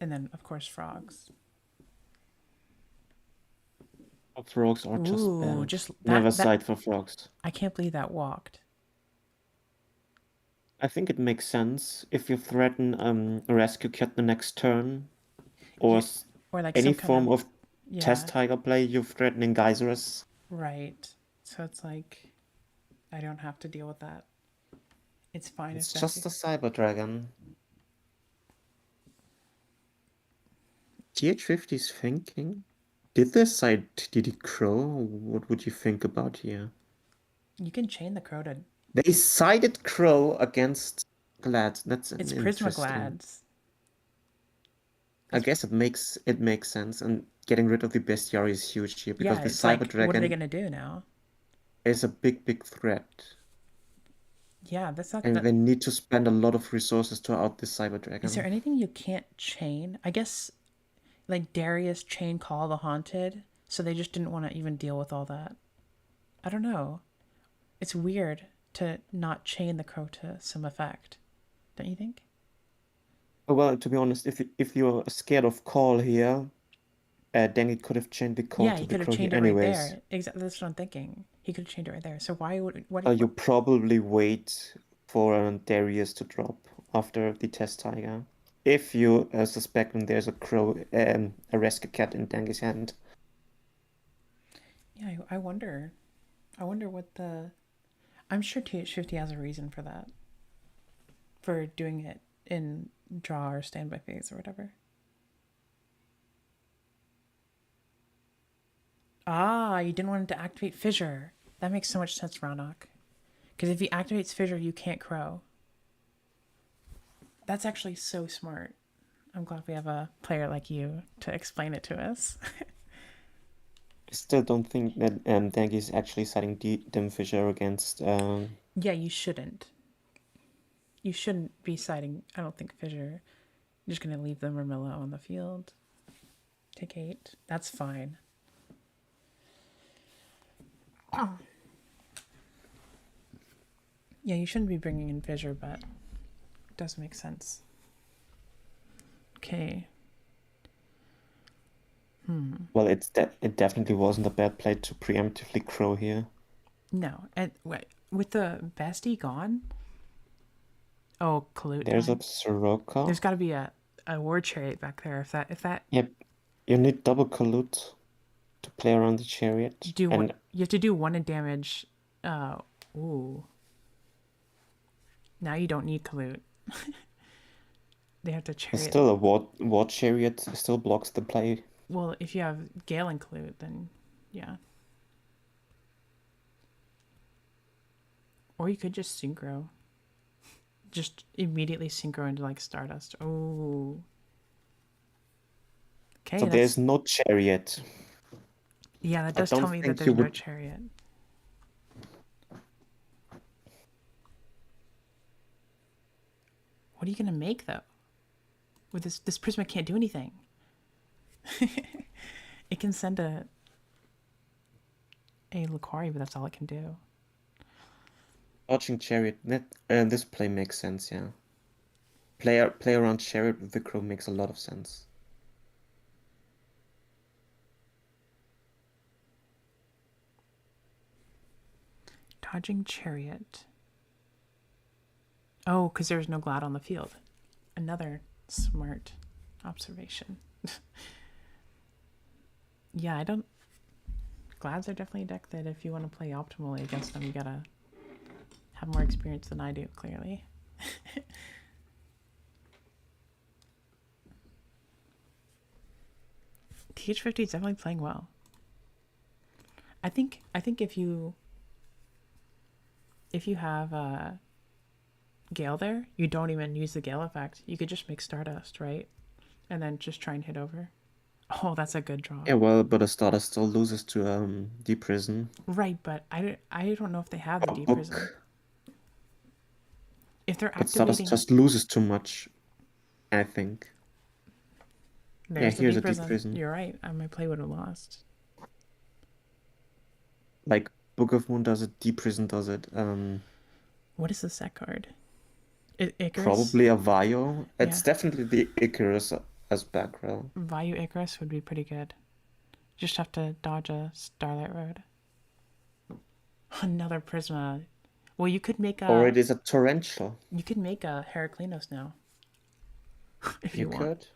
And then, of course, frogs. Frogs are just Ooh, bad. just Never that. side for frogs. I can't believe that walked. I think it makes sense if you threaten a rescue cat the next turn, or Yeah, or like any some kind form of test yeah, tiger play, you're threatening Geysers. right. So it's like I don't have to deal with that. It's fine It's if just Becky. a Cyber Dragon. TH50 is thinking. Did this side did it crow? What would you think about here? You can chain the crow to. They sided crow against Glad. That's It's interesting. Prismaglads. I guess it makes sense, and getting rid of the bestiary is huge here because Yeah, the it's Cyber like, what are they Dragon gonna do now? is a big threat. Yeah, that's not And that. they need to spend a lot of resources to out this Cyber Is there Dragon. anything you can't chain? I guess like Darius chain Call the Haunted, so they just didn't want to even deal with all that. I don't know. It's weird to not chain the crow to some effect, don't you think? Well, to be honest, if you're scared of call here, then it could have changed the call Yeah, to he the could have crow here chained it right anyways. there. Exactly, that's what I'm thinking. He could have chained it right there. So why would You probably wait for Darius to drop after the test tiger. If you suspecting there's a crow, a rescue cat in Dangy's hand. Yeah, I wonder. I wonder what the. I'm sure TH50 has a reason for that. For doing it in draw or standby phase or whatever. Ah, you didn't want him to activate Fissure. That makes so much sense, Roanoke. Because if he activates Fissure, you can't crow. That's actually so smart. I'm glad we have a player like you to explain it to us. I still don't think that Dangy is actually setting Dim Fisher against. Yeah, you shouldn't. You shouldn't be siding, I don't think, Fissure. You're just going to leave the Murmillo on the field. Take 8. That's fine. Oh. Yeah, you shouldn't be bringing in Fissure, but it does make sense. Okay. Well, it definitely wasn't a bad play to preemptively crow here. No, and wait, with the bestie gone. Oh, Kalut. There's a Time. Soroka. There's got to be a war chariot back there. If that. Yep, you need double Kalut to play around the chariot. You have to do 1 in damage. Ooh. Now you don't need Kalut. They have to chariot. Still a war chariot still blocks the play. Well, if you have Gale and Kalut, then yeah. Or you could just synchro. Just immediately synchro into like Stardust. Oh. Okay. So there's no chariot. Yeah, that does tell me that there's no chariot. What are you gonna make though? With this Prisma can't do anything. It can send a Laquari, but that's all it can do. Dodging Chariot, this play makes sense, yeah. Play around Chariot with the Crow makes a lot of sense. Dodging Chariot. Oh, because there's no Glad on the field. Another smart observation. Yeah, I don't... Glads are definitely a deck that if you want to play optimally against them, you gotta have more experience than I do, clearly. TH50 is definitely playing well. I think if you have Gale there, you don't even use the Gale effect. You could just make Stardust, right? And then just try and hit over. Oh, that's a good draw. Yeah, well, but a Stardust still loses to Deep Prison. Right, but I don't know if they have the Deep Prison. If they're But Stardust activating... just loses too much, I think. There's here's the a Deep Prison. You're right. My play would have lost. Like, Book of Moon does it, Deep Prison does it. What is the set card? Icarus? Probably a Vaio. It's Yeah. definitely the Icarus as back row. Vayu Icarus would be pretty good. Just have to dodge a Starlight Road. Another Prisma. Well, you could make a... Or it is a Torrential. You could make a Heraclinos now. If you want. Could.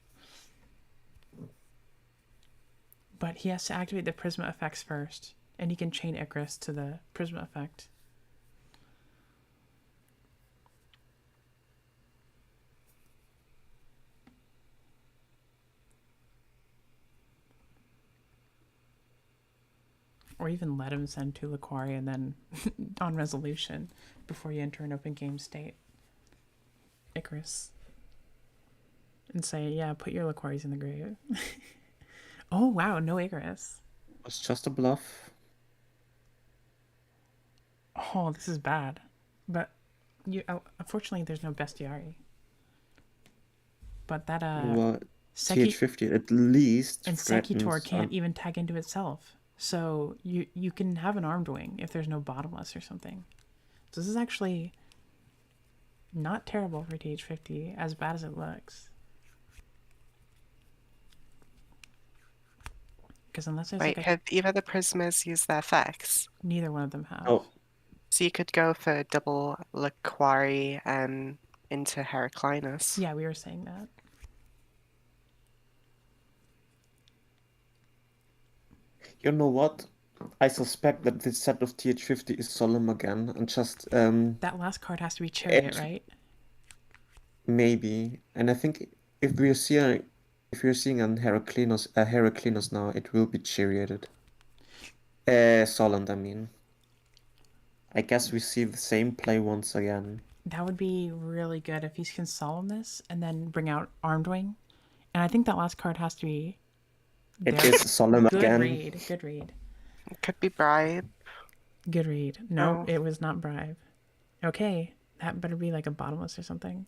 But he has to activate the Prisma effects first. And he can chain Icarus to the Prisma effect. Or even let him send to Laquari and then on resolution before you enter an open game state. Icarus. And say, yeah, put your Laquaris in the grave. Oh, wow, no Icarus. It's just a bluff. Oh, this is bad. But unfortunately, there's no Bestiari. But that, Well, Seki... TH50 at least And threatens... Sekitor can't even tag into itself. So you can have an Armed Wing if there's no Bottomless or something. So this is actually not terrible for TH50, as bad as it looks. Because unless there's Wait, like have either the Prismas used their effects? neither one of them have. Oh, So you could go for double Laquari into Heraclinus. Yeah, we were saying that. you know what? I suspect that this set of TH50 is Solemn again, and just That last card has to be Chariot, right? maybe. And I think if we're seeing an Heraclinus now, it will be Charioted. Solemn, I mean. I guess we see the same play once again. That would be really good if he can solemn this and then bring out Armed Wing. And I think that last card has to be... It is Solemn Good again. read. Good read. It could be Bribe. Good read. No, No. it was not Bribe. Okay, that better be like a Bottomless or something.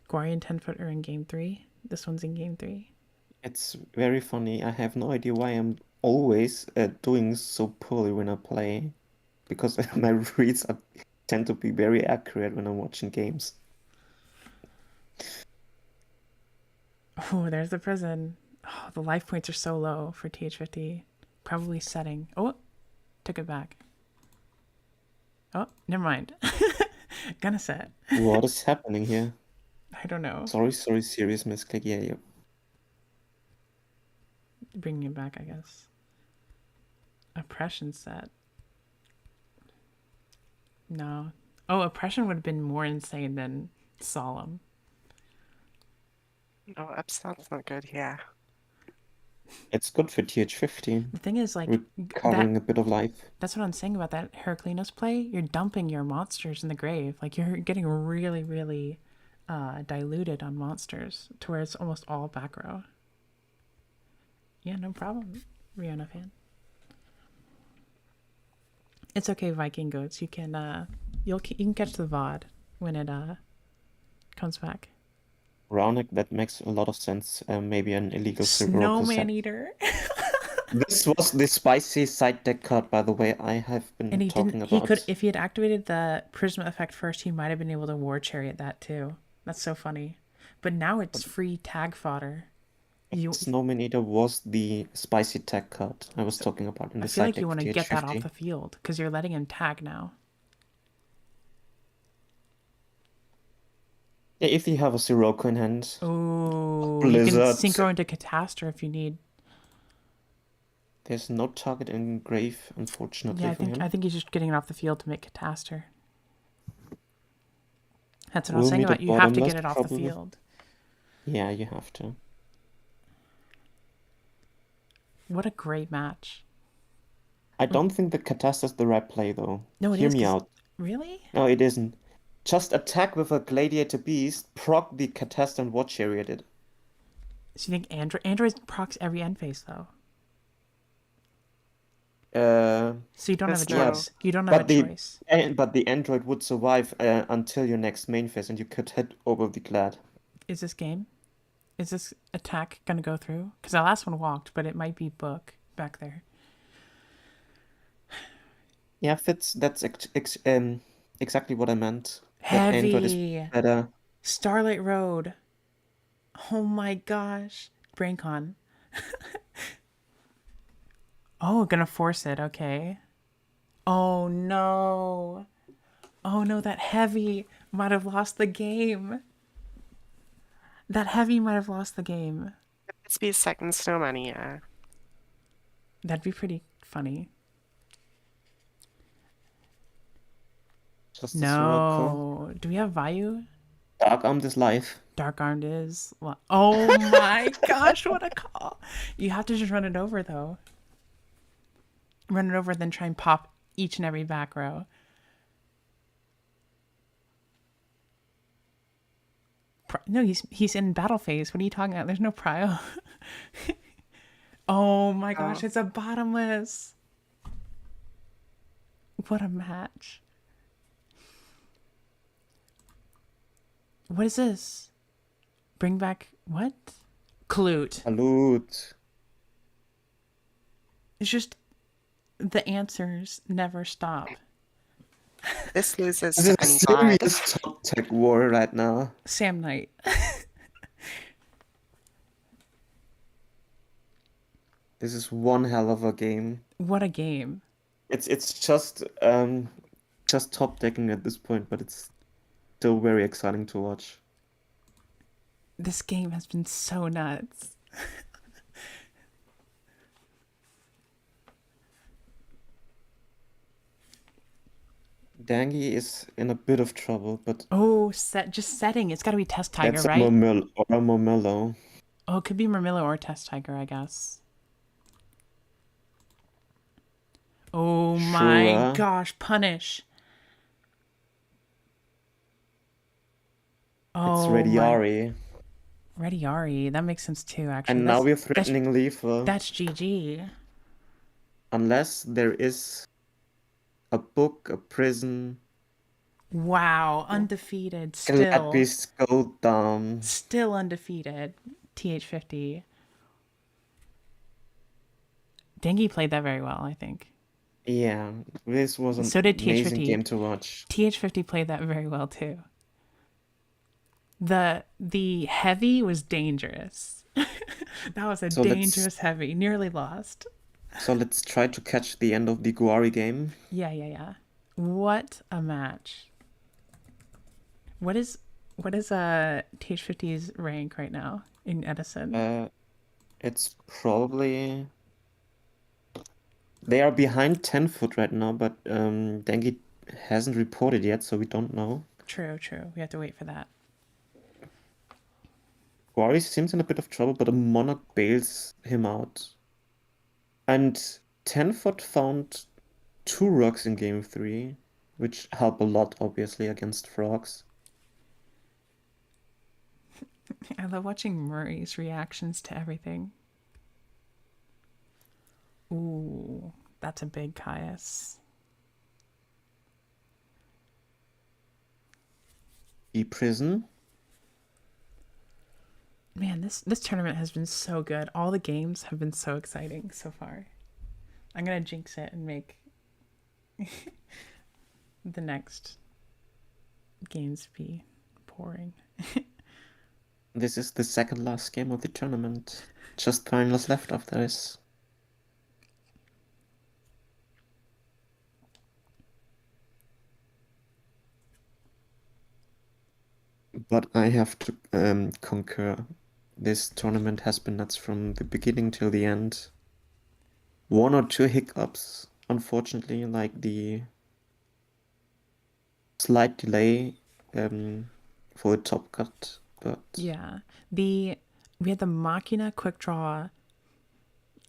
Guardian 10-footer in game 3. This one's in game 3. It's very funny. I have no idea why I'm always doing so poorly when I play. Because my reads tend to be very accurate when I'm watching games. Oh, there's the prison. Oh, the life points are so low for TH50. Probably setting. Oh, took it back. Oh, never mind. Gonna set. What is happening here? I don't know. Sorry, serious misclick. Yeah. Bringing it back, I guess. Oppression set. No. Oh, Oppression would have been more insane than Solemn. Oh, Upstart's not good, yeah. It's good for TH50. The thing is, like, recovering a bit of life. That's what I'm saying about that Heraclinos play. You're dumping your monsters in the grave. Like, you're getting really, really diluted on monsters to where it's almost all back row. Yeah, no problem, Rihanna fan. It's okay, Viking goats. You can you can catch the VOD when it comes back. Raunik, that makes a lot of sense. Maybe an illegal Sirocco Snowman set. Eater. This was the spicy side deck card, by the way, I have And been he talking didn't. He about. could, if he had activated the Prisma effect first, he might have been able to War Chariot that too. That's so funny. But now it's free tag fodder. You, Snowman Eater was the spicy tag card I was so talking about in I the feel side like you deck want to get that off TH50. the field because you're letting him tag now. Yeah, if you have a Sirocco in hand, Oh, you can Blizzard, synchro into Catastor if you need. there's no target in grave, unfortunately, Yeah, I for think him. he's just getting it off the field to make Catastor. That's what I was Will saying meet a about you have to bottomless, get it off the probably. field. Yeah, you have to. What a great match. I don't think the Catastor's the right play, though. No, it Hear is. me 'Cause out. really? No, it isn't. Just attack with a Gladiator Beast, proc the Catastor and War Chariot it. So you think Android procs every end phase though? So you don't have a There's Yeah, no. choice. You don't have a but the choice. but the android would survive until your next main phase, and you could head over the Glad. Is this game? Is this attack gonna go through? Because the last one walked, but it might be book back there. Yeah, Fitz, that's exactly what I meant. That android is Heavy better. Starlight Road. Oh my gosh. BrainCon. Oh, gonna force it. Okay. Oh no. Oh no, that heavy might have lost the game. That heavy might have lost the game. Let's be a second snowman, yeah. That'd be pretty funny. Just a Sirocco. No. Do we have Vayu? Dark Armed is live. Dark Armed is. Oh my gosh, what a call. You have to just run it over, though. Run it over, then try and pop each and every back row. No, he's in battle phase. What are you talking about? There's no prio. Oh my gosh, it's a bottomless. What a match. What is this? Bring back what? Clute. Salute. It's just the answers never stop. This loses This to is any a card. serious top tech war right now. Sam Knight. This is one hell of a game. What a game. It's just top decking at this point, but it's still very exciting to watch. This game has been so nuts. Dangy is in a bit of trouble, but Oh, just setting. It's got to be Test Tiger, that's a right? Momillo. Oh, it could be Murmillo or Test Tiger, I guess. Oh my Sure. gosh, punish. Oh, It's Rediari. Rediari. That makes sense too, actually. And now we're threatening Lethal. That's GG. Unless there is a book, a prison. Wow, undefeated. Glad Beasts go down. Still undefeated. TH50. Dengi played that very well, I think. Yeah, this was an So did amazing TH50. game to watch. TH50 played that very well too. The heavy was dangerous. That was a dangerous heavy. Nearly lost. So let's try to catch the end of the Guari game. Yeah. What a match. What is TH50's rank right now in Edison? It's probably... They are behind 10 foot right now, but Dengi hasn't reported yet, so we don't know. True. We have to wait for that. Guari seems in a bit of trouble, but a Monarch bails him out. And 10 foot found 2 rocks in game 3, which help a lot, obviously, against frogs. I love watching Murray's reactions to everything. Ooh, that's a big Caius. The prison. Man, this tournament has been so good. All the games have been so exciting so far. I'm gonna jinx it and make the next games be boring. This is the second last game of the tournament. Just finals left after this. But I have to concur. This tournament has been nuts from the beginning till the end. One or two hiccups, unfortunately, like the slight delay for the top cut, but Yeah. We had the Machina quick draw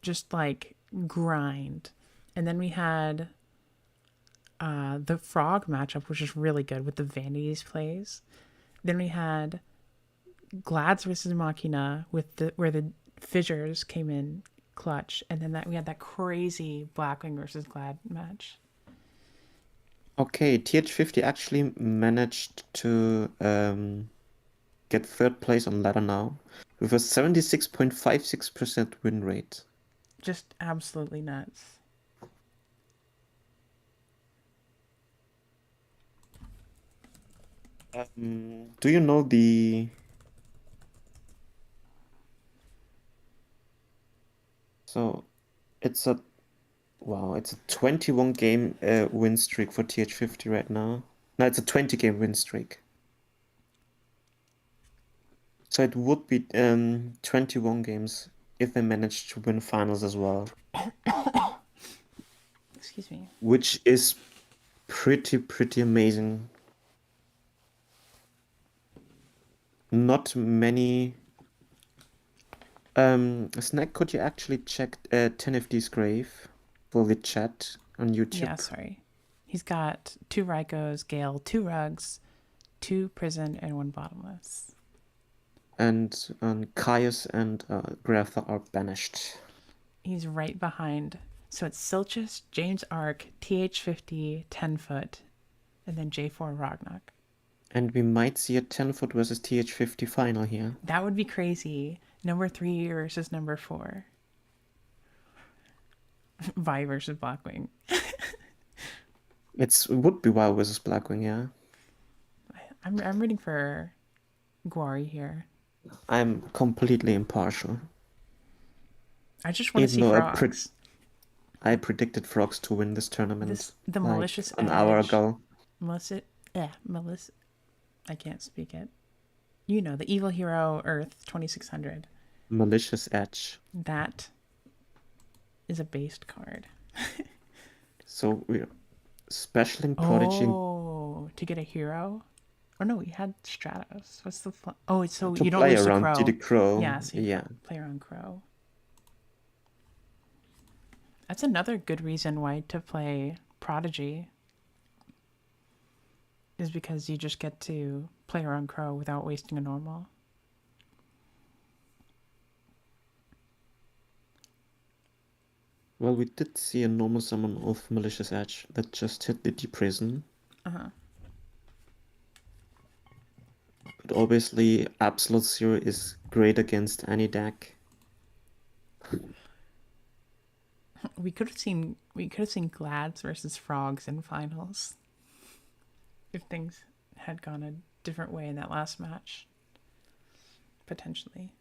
just like grind. And then we had the frog matchup, which is really good with the Vanities plays. Then we had Glads versus Machina with where the fissures came in clutch, and then we had that crazy Blackwing versus Glad match. okay, TH50 actually managed to get third place on ladder now with a 76.56% win rate. Just absolutely nuts. Do you know the... So it's a 21 game win streak for TH50 right now. No, it's a 20 game win streak. So it would be 21 games if they managed to win finals as well. Excuse me. Which is pretty amazing. Not many. Snack, could you actually check 10FD's grave for the chat on YouTube? Yeah, sorry. He's got 2 Raikos, Gale, 2 Rugs, 2 Prison, and 1 Bottomless. And Caius and Grapha are banished. He's right behind. So it's Silchus, James Ark, TH50, 10 foot, and then J4 Ragnak. And we might see a 10-foot versus TH50 final here. That would be crazy. Number 3 versus number 4. Vi versus Blackwing. It would be WoW versus Blackwing, yeah. I'm rooting for Guari here. I'm completely impartial. I just want to see Even though frogs. I predicted frogs to win this tournament The like malicious an hour edge. ago. Melissa. I can't speak it. You know, the Evil Hero Earth 2600. Malicious Edge. That is a based card. So we're specialing Prodigy. Oh, to get a hero? Oh no, we had Stratos. What's the oh? It's so to you don't play lose to around Crow. Diddy Crow. Yeah, so you yeah. play around Crow. That's another good reason why to play Prodigy. Is because you just get to play around Crow without wasting a normal. Well, we did see a normal summon of Malicious Edge that just hit the Prison. Uh-huh. But obviously, Absolute Zero is great against any deck. We could have seen Glads versus Frogs in finals. If things had gone a different way in that last match. Potentially.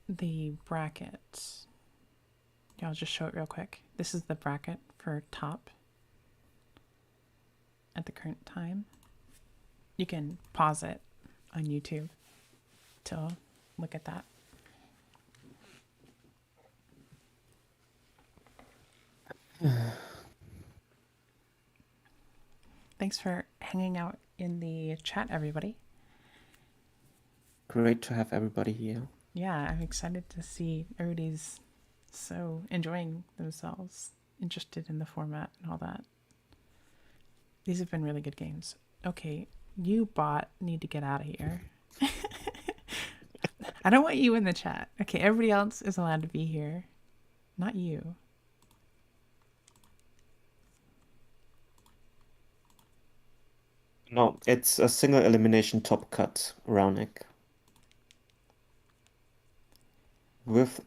The bracket. Yeah, I'll just show it real quick. This is the bracket for top at the current time. You can pause it on YouTube to look at that. Thanks for hanging out in the chat, everybody. Great to have everybody here. Yeah, I'm excited to see everybody's so enjoying themselves, interested in the format and all that. These have been really good games. Okay, you bot need to get out of here. I don't want you in the chat. Okay, everybody else is allowed to be here. Not you. No, it's a single elimination top cut, Raunik. With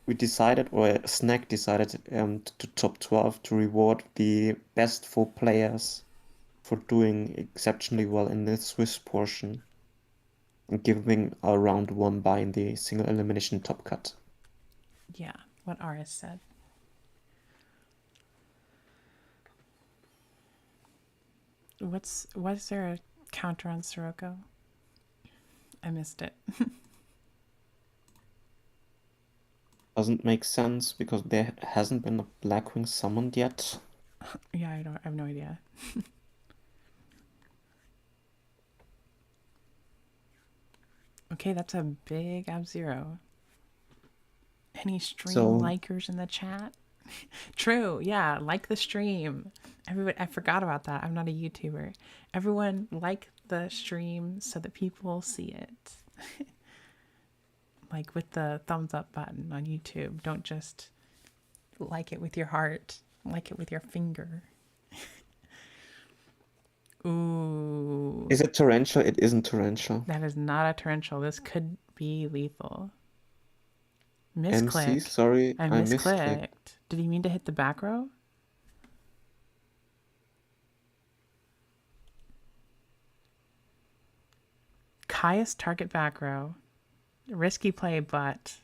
we decided, or Snack decided, to top 12 to reward the best 4 players for doing exceptionally well in the Swiss portion, and giving a round 1 bye in the single elimination top cut. Yeah, what Aris said. Was there a counter on Sirocco? I missed it. Doesn't make sense because there hasn't been a Blackwing summoned yet. Yeah, I have no idea. Okay, that's a big Ab-Zero. Any stream likers in the chat? True, yeah, like the stream. Everybody, I forgot about that. I'm not a YouTuber. Everyone like the stream so that people see it. Like with the thumbs up button on YouTube. Don't just like it with your heart. Like it with your finger. Ooh. Is it torrential? It isn't torrential. That is not a torrential. This could be lethal. Misclick. MC, sorry, I misclicked. Did he mean to hit the back row? Caius target back row. Risky play, but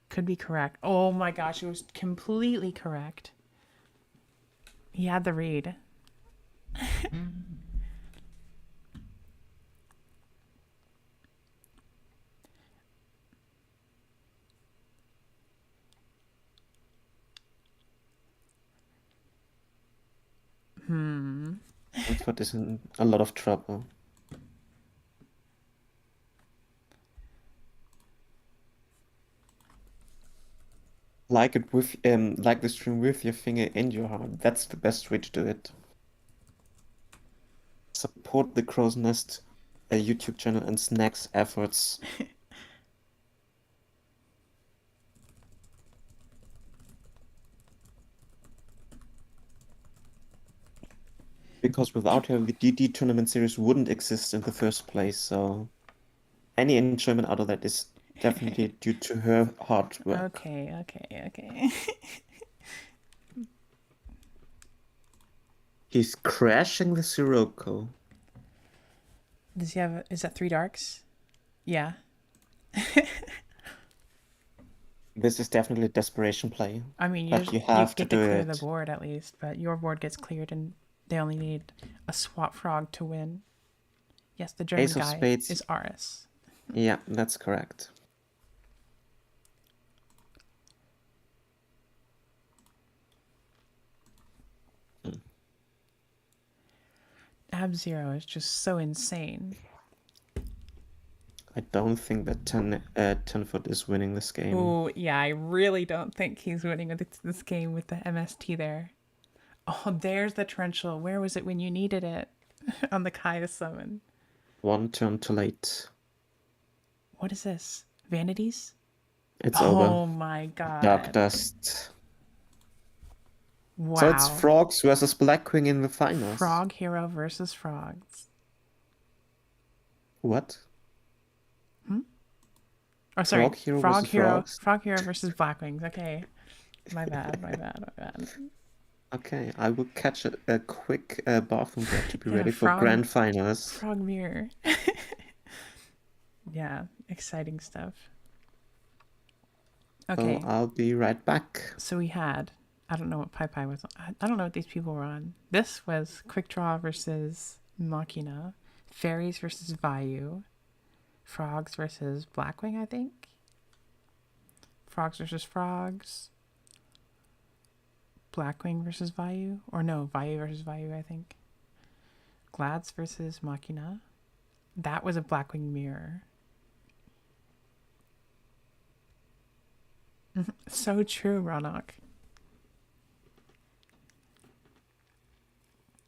could be correct. Oh my gosh, it was completely correct. He had the read. Brentford is in a lot of trouble. Like it with like the stream with your finger and your heart. That's the best way to do it. Support the Crow's Nest YouTube channel and Snack's efforts. Because without her, the DD tournament series wouldn't exist in the first place. So any enjoyment out of that is definitely due to her hard work. Okay. He's crashing the Sirocco. Does he have? Is that 3 darks? Yeah. This is definitely a desperation play. I mean, you get to clear the board at least, but your board gets cleared and they only need a swap frog to win. Yes, the German guy is Aris. Yeah, that's correct. Ab-Zero is just so insane. I don't think that 10-foot is winning this game. Oh, yeah, I really don't think he's winning with this game with the MST there. Oh, there's the torrential. Where was it when you needed it? On the Kaya summon. 1 turn too late. What is this? Vanities? It's over. Oh my god. Dark Dust. Wow. So it's Frogs versus Blackwing in the finals. Frog Hero versus Frogs. What? Oh, sorry. Frog Hero versus Blackwings. Okay. My bad. Okay, I will catch a quick bathroom break to be ready for grand finals. Frog mirror. Yeah, exciting stuff. Okay. So I'll be right back. So we had, I don't know what Pai was on. I don't know what these people were on. This was Quick Draw versus Machina. Fairies versus Vayu. Frogs versus Blackwing, I think. Frogs versus Frogs. Blackwing versus Vayu. Or no, Vayu versus Vayu, I think. Glads versus Machina. That was a Blackwing mirror. So true, Ronok.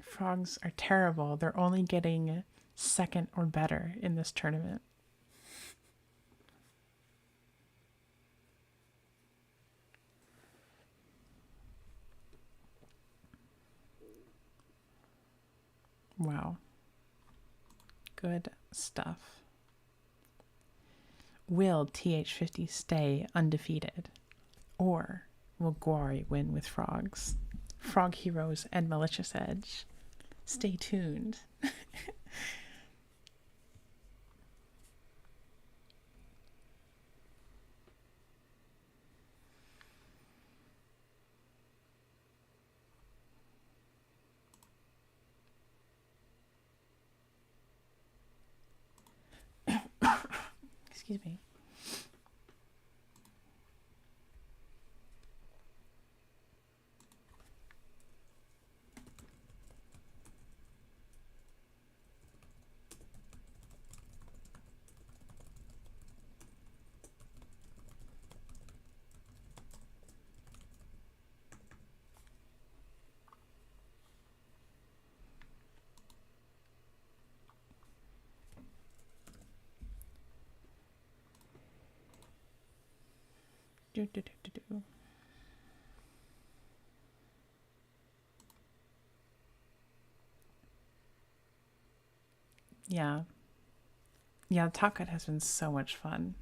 Frogs are terrible. They're only getting second or better in this tournament. Wow. Good stuff. Will TH50 stay undefeated? Or will Gwari win with frogs? Frog Heroes and Malicious Edge. Stay tuned. Excuse me. Do, do, do, do, do. Yeah. Yeah, the Top Cut has been so much fun.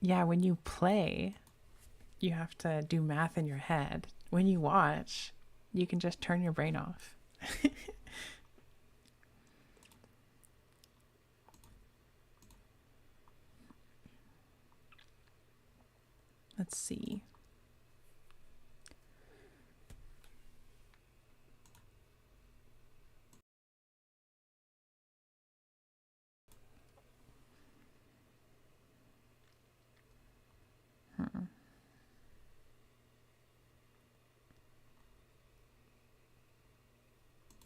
Yeah, when you play, you have to do math in your head. When you watch, you can just turn your brain off. Let's see.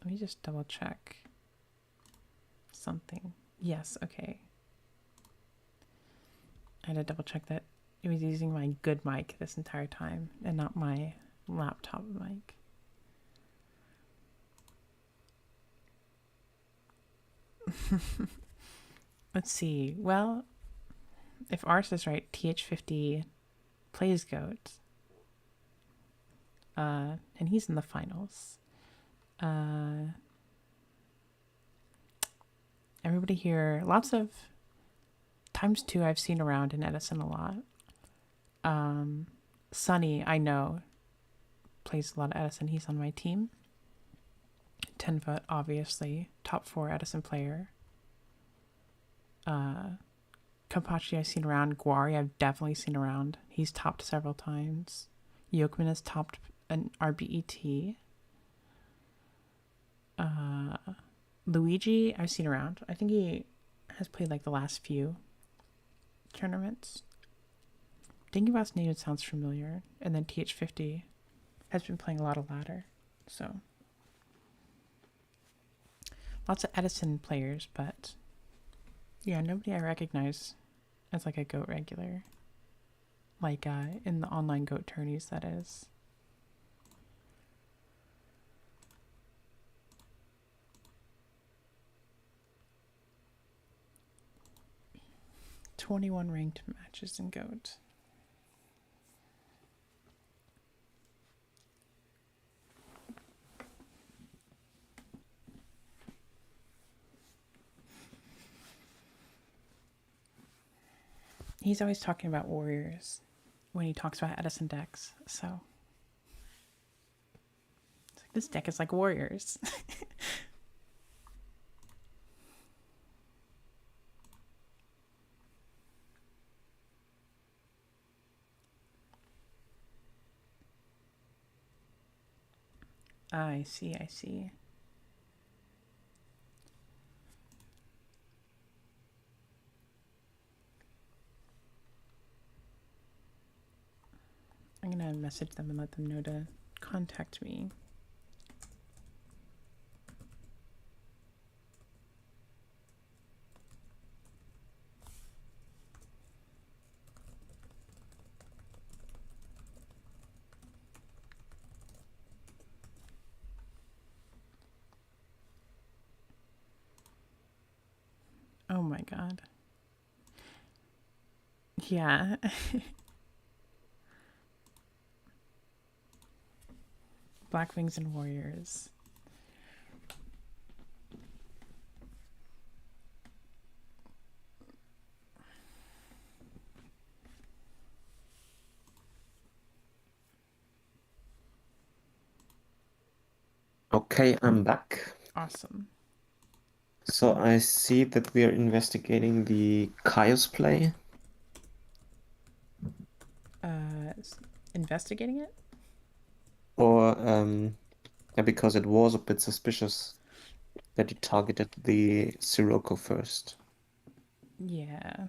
Let me just double check something. Yes, okay. I had to double check that it was using my good mic this entire time and not my laptop mic. Let's see. Well, if ours is right, TH50 plays GOAT. And he's in the finals. Everybody here, lots of ×2 I've seen around in Edison a lot. Sunny, I know, plays a lot of Edison. He's on my team. 10-foot, obviously. Top 4 Edison player. Kampachi I've seen around. Gwari I've definitely seen around. He's topped several times. Yokman has topped an RBET. Luigi I've seen around. I think he has played like the last few tournaments. Thinking about his name, it sounds familiar. And then TH50 has been playing a lot of ladder. So lots of Edison players, but yeah, nobody I recognize as like a GOAT regular. Like in the online GOAT tourneys, that is. #21 ranked matches in GOAT. He's always talking about warriors when he talks about Edison decks, so it's like, this deck is like warriors. I see, I see. I'm gonna message them and let them know to contact me. my god. Yeah. Black Wings and Warriors. Okay, I'm back. Awesome. So I see that we are investigating the Chaos play. Investigating it? Or, yeah, because it was a bit suspicious that he targeted the Sirocco first. Yeah.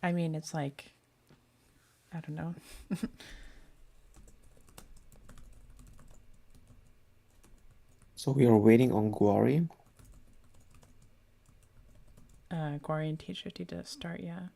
I mean, it's like, I don't know. So we are waiting on Guari. Guari and T50 to start, yeah.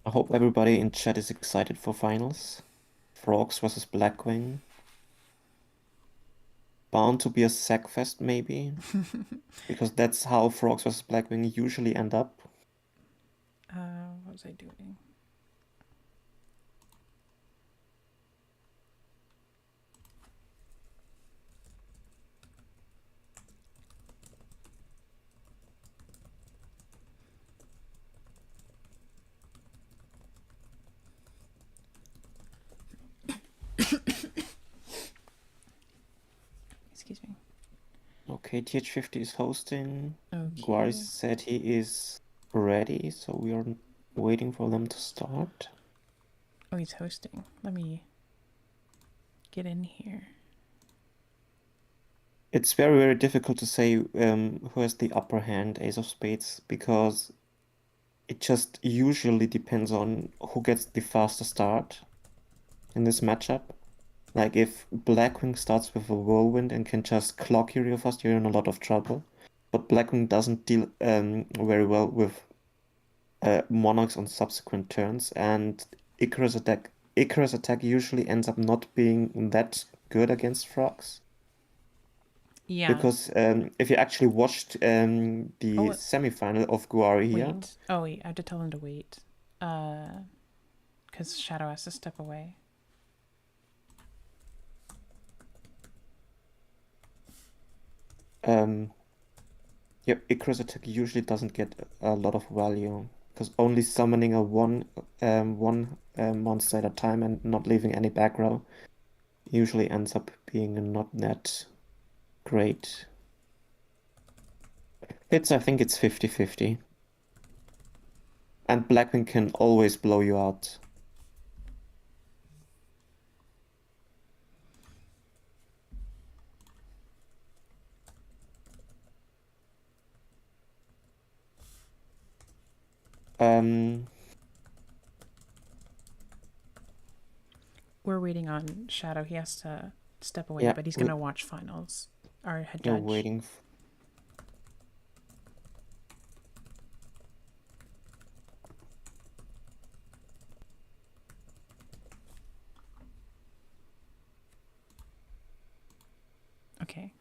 I hope everybody in chat is excited for finals. Frogs versus Blackwing. Bound to be a sackfest, maybe. Because that's how Frogs versus Blackwing usually end up. What was I doing? Excuse me. Okay, TH50 is hosting. Okay. Guari said he is ready, so we are waiting for them to start. Oh, he's hosting. Let me get in here. It's very, very difficult to say who has the upper hand, Ace of Spades, because it just usually depends on who gets the faster start in this matchup. Like if Blackwing starts with a Whirlwind and can just clock you real fast, you're in a lot of trouble. But Blackwing doesn't deal very well with Monarchs on subsequent turns, and Icarus attack usually ends up not being that good against Frogs. Yeah. Because if you actually watched the semi-final of Guari here... Wait. Oh, wait. I have to tell him to wait. Because Shadow has to step away. Yep, Icarus attack usually doesn't get a lot of value, because only summoning a one monster at a time and not leaving any back row usually ends up being not that great. I think it's 50-50. And Blackwing can always blow you out. We're waiting on Shadow. He has to step away, Yeah, but he's going to watch finals. Our head You're judge. waiting. Okay.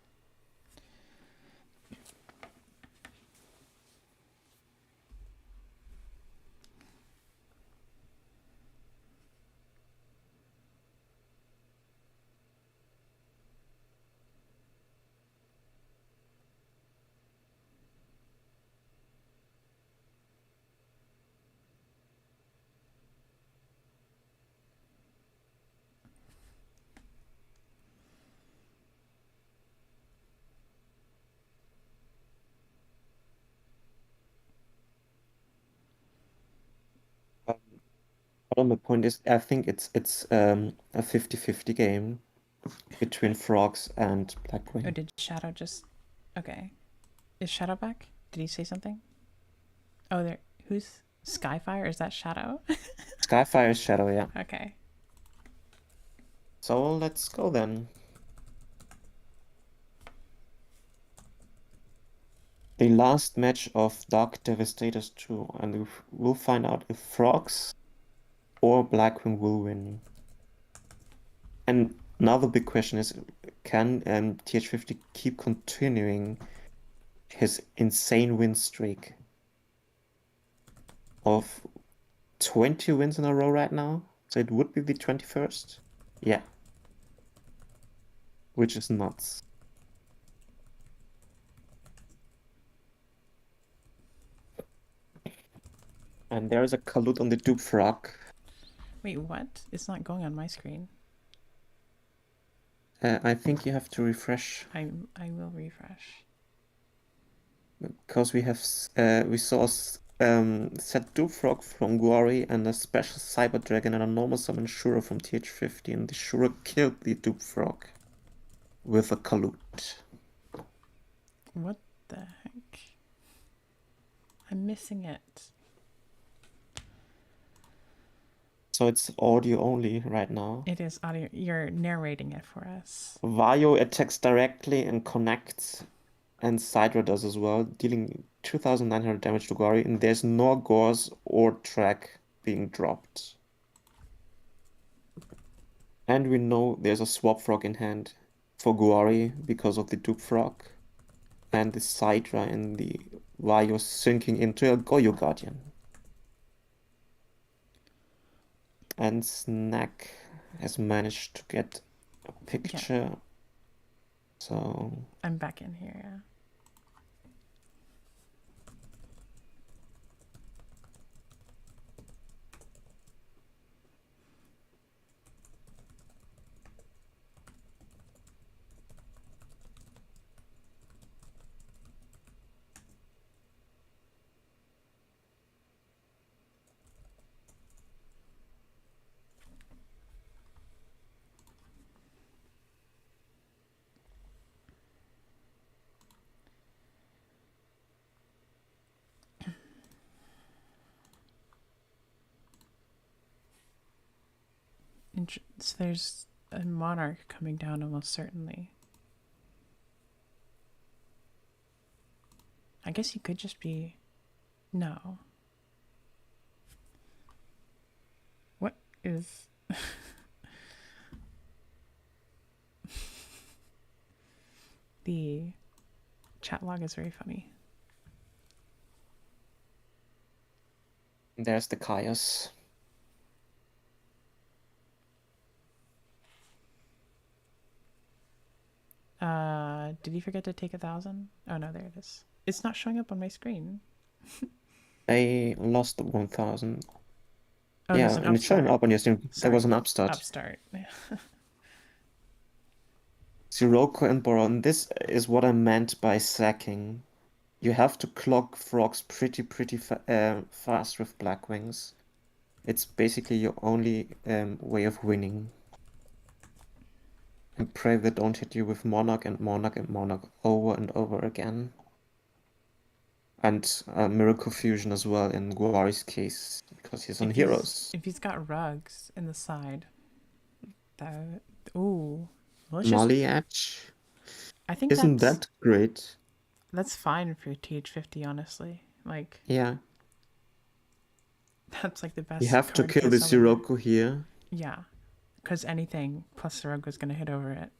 Well, my point is, I think it's a 50-50 game between frogs and Oh, Blackwing. did Shadow just... Okay. Is Shadow back? Did he say something? Oh, there... Who's... Skyfire? Is that Shadow? Skyfire is Shadow, yeah. Okay. So let's go then. The last match of Dark Devastators 2, and we'll find out if frogs or Blackwing will win. And another big question is, can TH50 keep continuing his insane win streak of 20 wins in a row right now? So it would be the 21st? Yeah. Which is nuts. And there is a Kalut on the Dupe Frog. Wait, what? It's not going on my screen. I think you have to refresh. I will refresh. Because we saw set Dupe Frog from Glory and a special Cyber Dragon and a normal summon Shura from TH50, and the Shura killed the Dupe Frog with a Kalut. What the heck? I'm missing it. So it's audio only right now. It is audio. You're narrating it for us. Vario attacks directly and connects, and Sidra does as well, dealing 2,900 damage to Glory, and there's no Gauze or Track being dropped. And we know there's a Swap Frog in hand for Glory because of the Dupe Frog, and the Sidra and the Vario sinking into a Goyo Guardian. And Snack has managed to get a picture. So I'm back in here, yeah. So there's a monarch coming down almost certainly. I guess he could just be... No. What is... The chat log is very funny. there's the Chaos. Did you forget to take 1,000? Oh no, there it is. It's not showing up on my screen. They lost 1,000. Oh, Yeah, there's an and it's showing upstart. up on your stream. There was an upstart. Upstart. Sirocco and Boron. This is what I meant by sacking. You have to clock frogs pretty fast with Blackwings. It's basically your only way of winning. And pray they don't hit you with Monarch and Monarch and Monarch over and over again. And Miracle Fusion as well in Guari's case, because he's on Heroes. If he's got rugs in the side, that... Ooh. Well, Molly Edge. I think Isn't that great? That's fine for TH50, honestly. Like, yeah. That's like the best. You have to kill the Sirocco here. Yeah. Because anything plus Sirocco is going to hit over it.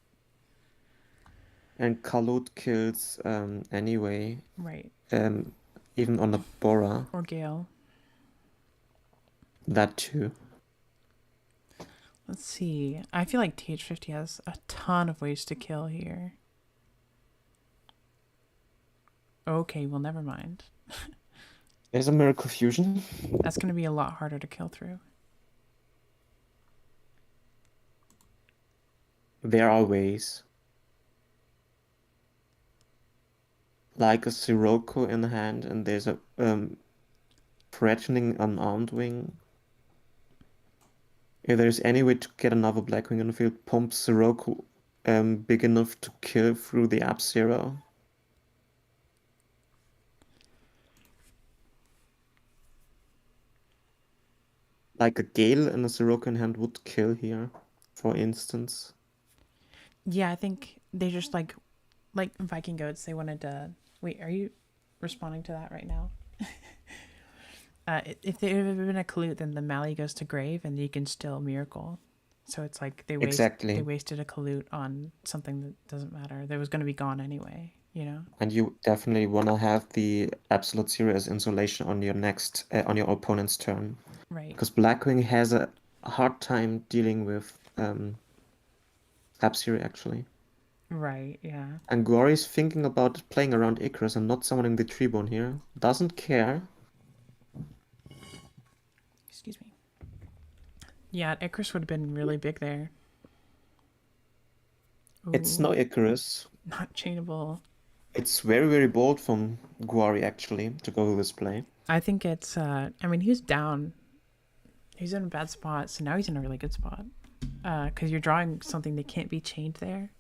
And Kalut kills anyway. Right. Even on a Bora. Or Gale. That too. Let's see. I feel like TH50 has a ton of ways to kill here. Okay, well, never mind. There's a Miracle Fusion. That's going to be a lot harder to kill through. There are ways. Like a Sirocco in hand, and there's a threatening unarmed wing. If there's any way to get another Blackwing on the field, pump Sirocco big enough to kill through the Up-Zero. Like a Gale and a Sirocco in hand would kill here, for instance. Yeah, I think they just like Viking goats. They wanted to. Wait, are you responding to that right now? If there had been a Kalut, then the Mally goes to grave, and you can still miracle. So it's like they Exactly. wasted a Kalut on something that doesn't matter. That was going to be gone anyway. You know. And you definitely want to have the Absolute Zero as insulation on your next on your opponent's turn. Right. Because Blackwing has a hard time dealing with Up-Zero actually. Right. Yeah. And Gory's thinking about playing around Icarus and not summoning the Treebone here. Doesn't care. Excuse me. Yeah, Icarus would have been really big there. Ooh, It's no Icarus. not chainable. It's very, very bold from Gory actually to go this play. I think it's. I mean, he's down. He's in a bad spot, so now he's in a really good spot. Because you're drawing something that can't be chained there.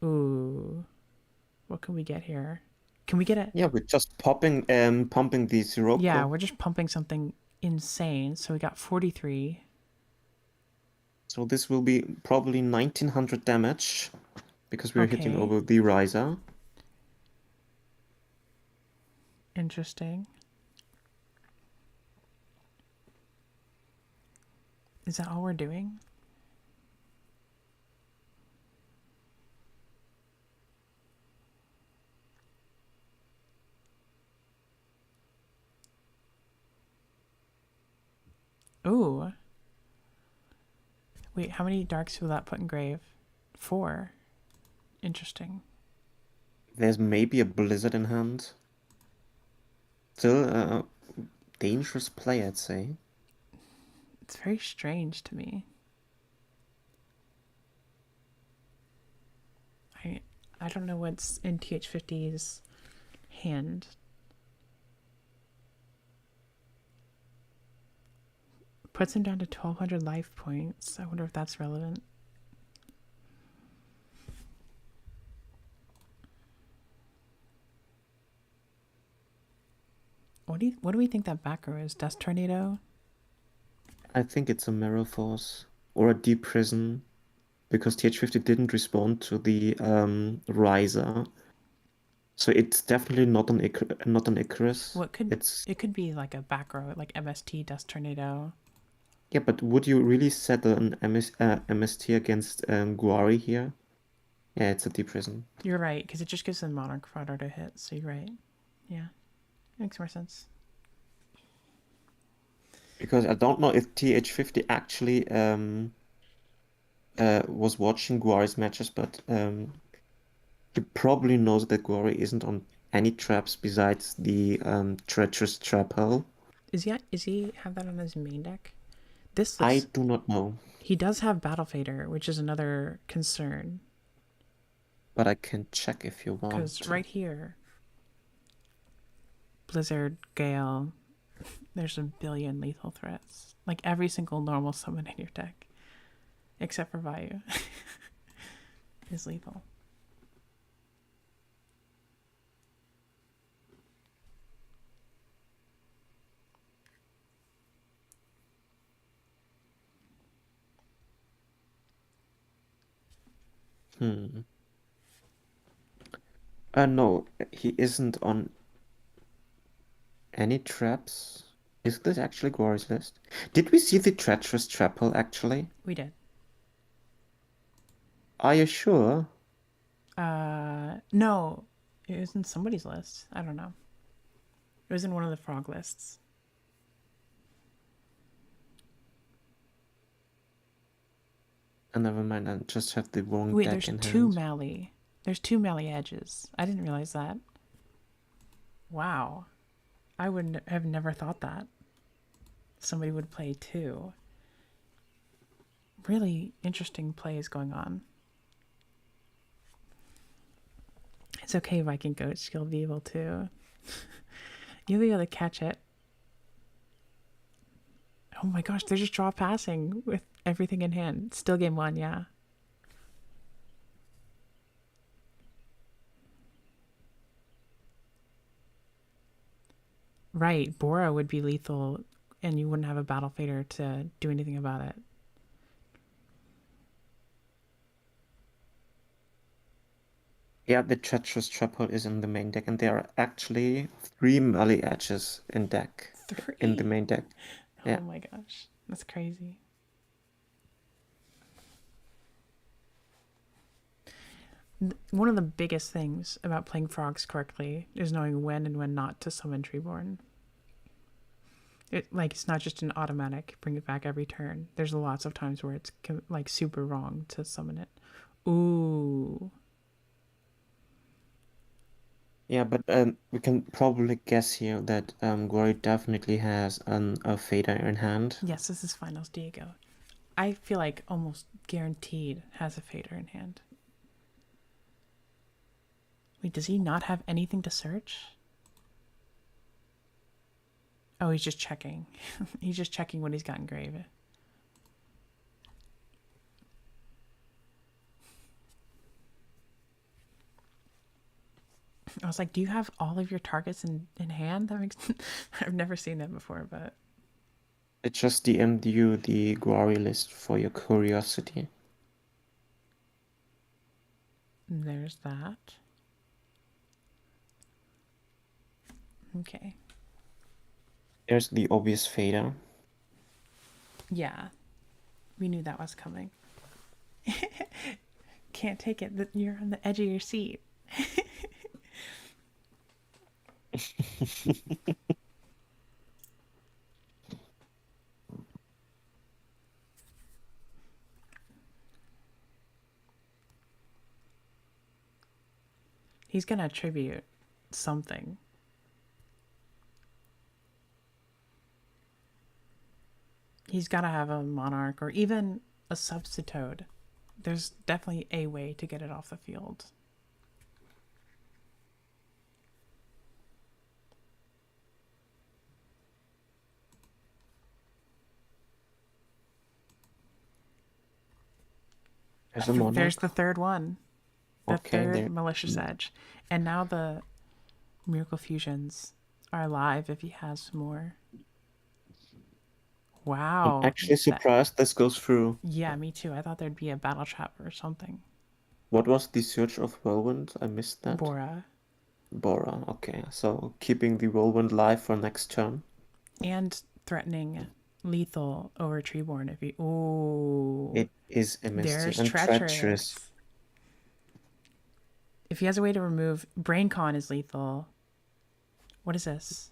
Ooh, what can we get here? Can we get it? Yeah, we're just pumping the Sirocco. Yeah, we're just pumping something insane. So we got 43. So this will be probably 1900 damage because we're hitting Okay. over the Riser. Interesting. Is that all we're doing? Ooh. Wait, how many darks will that put in grave? 4. Interesting. There's maybe a Blizzard in hand. Still a dangerous play, I'd say. It's very strange to me. I don't know what's in TH50's hand. Puts him down to 1200 life points. I wonder if that's relevant. What do we think that back row is? Dust Tornado? I think it's a Mirror Force or a Deep Prison because TH50 didn't respond to the Riser. So it's definitely not an Icarus. What could it could be like a back row, like MST Dust Tornado. Yeah, but would you really set an MST against Guari here? Yeah, it's a Deep Prison. You're right, because it just gives them Monarch Fodder to hit, so you're right. Yeah. Makes more sense. Because I don't know if TH50 actually was watching Guari's matches, but he probably knows that Guari isn't on any traps besides the Treacherous Trap Hole. Is he have that on his main deck? This I looks... do not know. He does have Battle Fader, which is another concern. But I can check if you want. Because right here, Blizzard, Gale, there's a billion lethal threats. Like every single normal summon in your deck, except for Vayu, is lethal. No, he isn't on any traps. Is this actually Guari's list? Did we see the Treacherous Trap Hole actually? We did. Are you sure? No, it was in somebody's list. I don't know. It was in one of the frog lists. Never mind, I just have the wrong Wait, deck there's in two hand. Mally. There's two Mally edges. I didn't realize that. Wow. I would have never thought that. Somebody would play two. Really interesting plays going on. It's okay, Viking Goats. You'll be able to... You'll be able to catch it. Oh my gosh, they're just draw passing with everything in hand. Still game 1, yeah. Right, Bora would be lethal and you wouldn't have a battle fader to do anything about it. Yeah, the Treacherous Trap Hole is in the main deck, and there are actually 3 melee edges in deck. 3? In the main deck. Yeah. Oh my gosh, that's crazy. One of the biggest things about playing Frogs correctly is knowing when and when not to summon Treeborn. It's not just an automatic bring it back every turn. There's lots of times where it's like super wrong to summon it. Ooh. Yeah, but we can probably guess here that Gory definitely has a fader in hand. Yes, this is finals Diego. I feel like almost guaranteed has a fader in hand. Wait, does he not have anything to search? Oh, he's just checking. He's just checking what he's got engraved. I was like, do you have all of your targets in hand? That makes I've never seen that before, but It just DM'd you the Gory list for your curiosity. there's that. Okay. There's the obvious fader. Yeah. We knew that was coming. Can't take it. You're on the edge of your seat. He's gonna attribute something. He's gotta have a monarch or even a substitute. There's definitely a way to get it off the field. There's a monarch. There's the third one. The Okay, third malicious edge. And now the Miracle Fusions are alive if he has more. Wow. I'm actually surprised this goes through. Yeah, me too. I thought there'd be a battle trap or something. What was the Search of Whirlwind? I missed that. Bora. Bora, okay. So keeping the Whirlwind live for next turn. And threatening lethal over Treeborn if you... Ooh. It is a There's Misty and treacherous. If he has a way to remove... Braincon is lethal. What is this?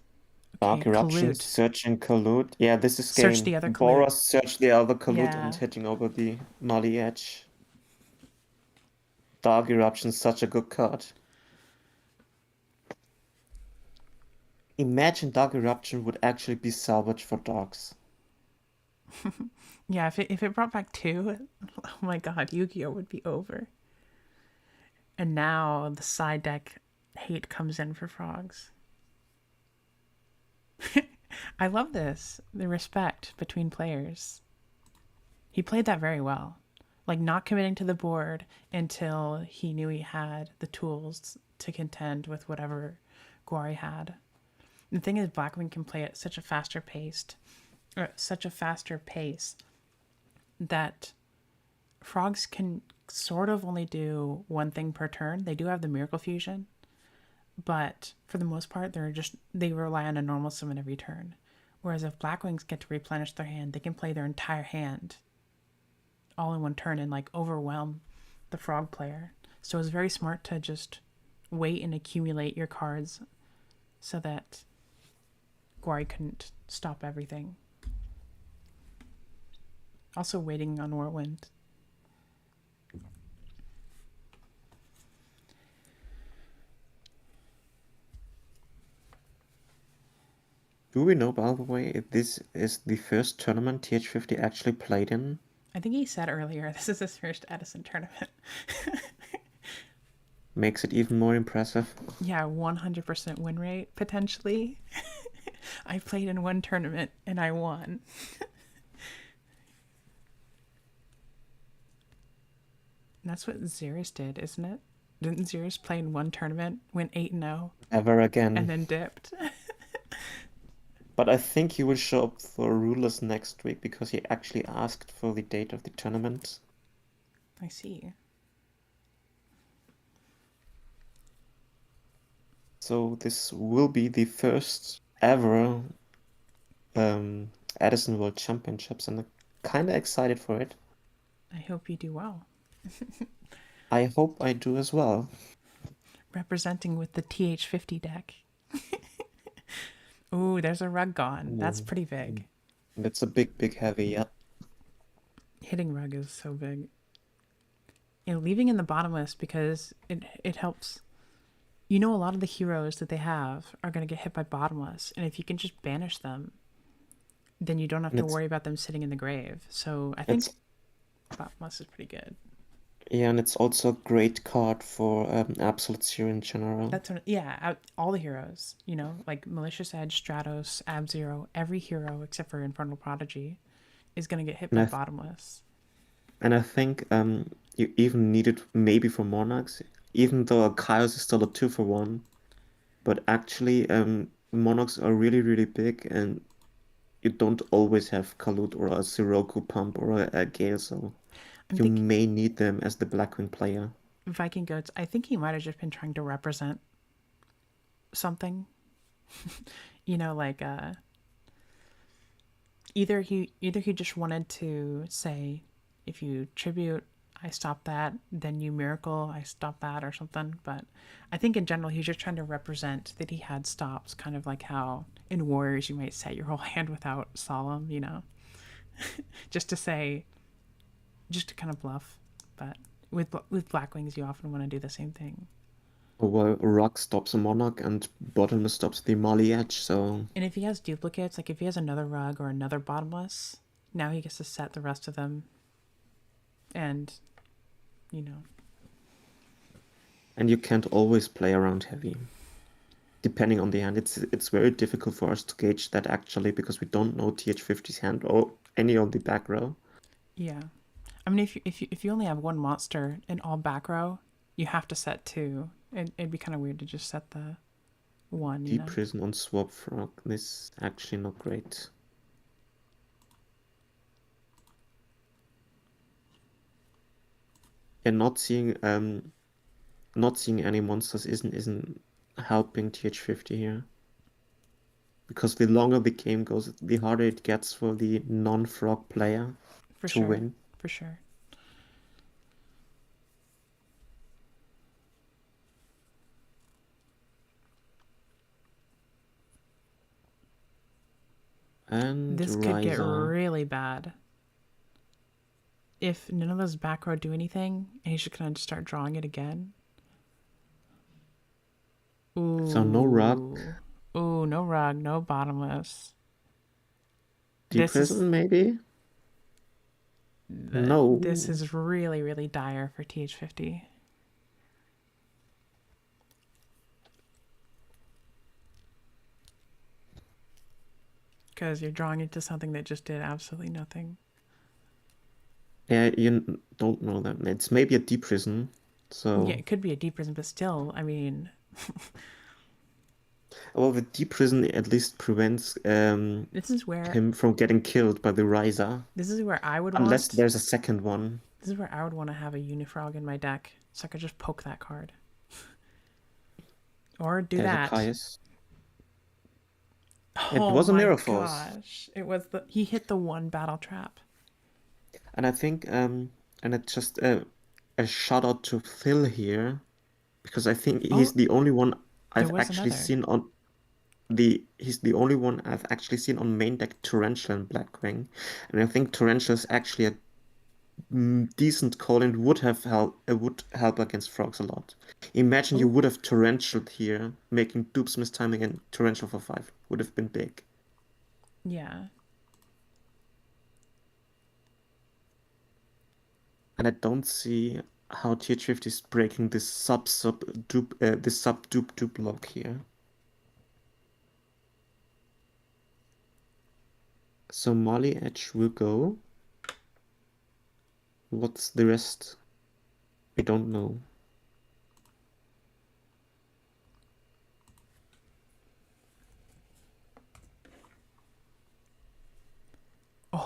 Dark Eruption, Collude. searching Collude. Yeah, this is Search game. the other Bora Collude. search the other Collude Yeah. and hitting over the Mali edge. Dark Eruption, such a good card. Imagine Dark Eruption would actually be salvaged for dogs. Yeah, if it brought back 2, oh my god, Yu-Gi-Oh! Would be over. And now the side deck hate comes in for Frogs. I love this. The respect between players. He played that very well. Like, not committing to the board until he knew he had the tools to contend with whatever Gwari had. The thing is, Blackwing can play at such a faster pace that Frogs can sort of only do one thing per turn. They do have the Miracle Fusion, but for the most part, they rely on a normal summon every turn. Whereas if Blackwings get to replenish their hand, they can play their entire hand all in one turn and like overwhelm the Frog player. So it's very smart to just wait and accumulate your cards so that Gwari couldn't stop everything. Also waiting on Whirlwind. Do we know, by the way, if this is the first tournament TH50 actually played in? I think he said earlier this is his first Edison tournament. Makes it even more impressive. Yeah, 100% win rate, potentially. I played in one tournament and I won. That's what Xeris did, isn't it? Didn't Xeris play in one tournament, went 8-0, Ever again. and then dipped? But I think he will show up for Rulers next week because he actually asked for the date of the tournament. I see. So this will be the first ever Edison World Championships, and I'm kind of excited for it. I hope you do well. I hope I do as well. Representing with the TH50 deck. Ooh, there's a rug gone. That's Ooh. pretty big. That's a big, big heavy, yeah. Hitting rug is so big. Leaving in the bottomless because it helps. You know, a lot of the heroes that they have are going to get hit by bottomless, and if you can just banish them, then you don't have to worry about them sitting in the grave. So I think bottomless is pretty good. Yeah, and it's also a great card for Absolute Zero in general. That's all the heroes, you know, like Malicious Edge, Stratos, Ab-Zero, every hero except for Infernal Prodigy is going to get hit by bottomless. And I think you even need it maybe for Monarchs, even though Chaos is still a 2-for-1. But actually, Monarchs are really, really big, and you don't always have Kalut or a Siroku Pump or a Gale, so you may need them as the Blackwing player. Viking Goats, I think he might have just been trying to represent something. You know, like either he just wanted to say, if you tribute, I stop that, then you miracle, I stop that, or something. But I think in general he's just trying to represent that he had stops, kind of like how in Warriors you might set your whole hand without Solemn, you know. Just to say, just to kind of bluff. But with Blackwings you often want to do the same thing. Well, Rock stops a Monarch and Bottomless stops the Molly Edge, so... And if he has duplicates, like if he has another Rug or another Bottomless, now he gets to set the rest of them. And, you know. And you can't always play around heavy. Depending on the hand, it's very difficult for us to gauge that actually, because we don't know TH50's hand or any on the back row. Yeah. I mean, if you only have one monster in all back row, you have to set 2. It'd be kind of weird to just set the 1. Deep Prison on Swap Frog. This is actually not great. And not seeing any monsters isn't helping TH50 here. Because the longer the game goes, the harder it gets for the non-frog player to win. For sure. And this could get really bad if none of those back row do anything, and he's just gonna start drawing it again. Ooh. So no rug. Ooh, no rug, no bottomless. Deep Prison, maybe? No. This is really, really dire for TH50. Because you're drawing into something that just did absolutely nothing. Yeah, you don't know that. It's maybe a Deep Prison, so... Yeah, it could be a Deep Prison, but still, I mean... Well, the Deep Prison at least prevents this is where him from getting killed by the Riser. This is where I would Unless there's a second one. This is where I would want to have a Unifrog in my deck, so I could just poke that card. Or do that. It was a Mirror Force. Gosh. It was he hit the 1 battle trap. And I think and it's just a shout out to Phil here, because I think he's the only one I've actually seen on he's the only one I've actually seen on main deck Torrential and Blackwing. And I think Torrential is actually a decent call and would help against frogs a lot. Imagine you would have Torrential here, making dupes mistiming and Torrential for 5. Would have been big. Yeah. And I don't see how TH50 is breaking this sub dupe lock here. So Molly Edge will go. What's the rest? We don't know.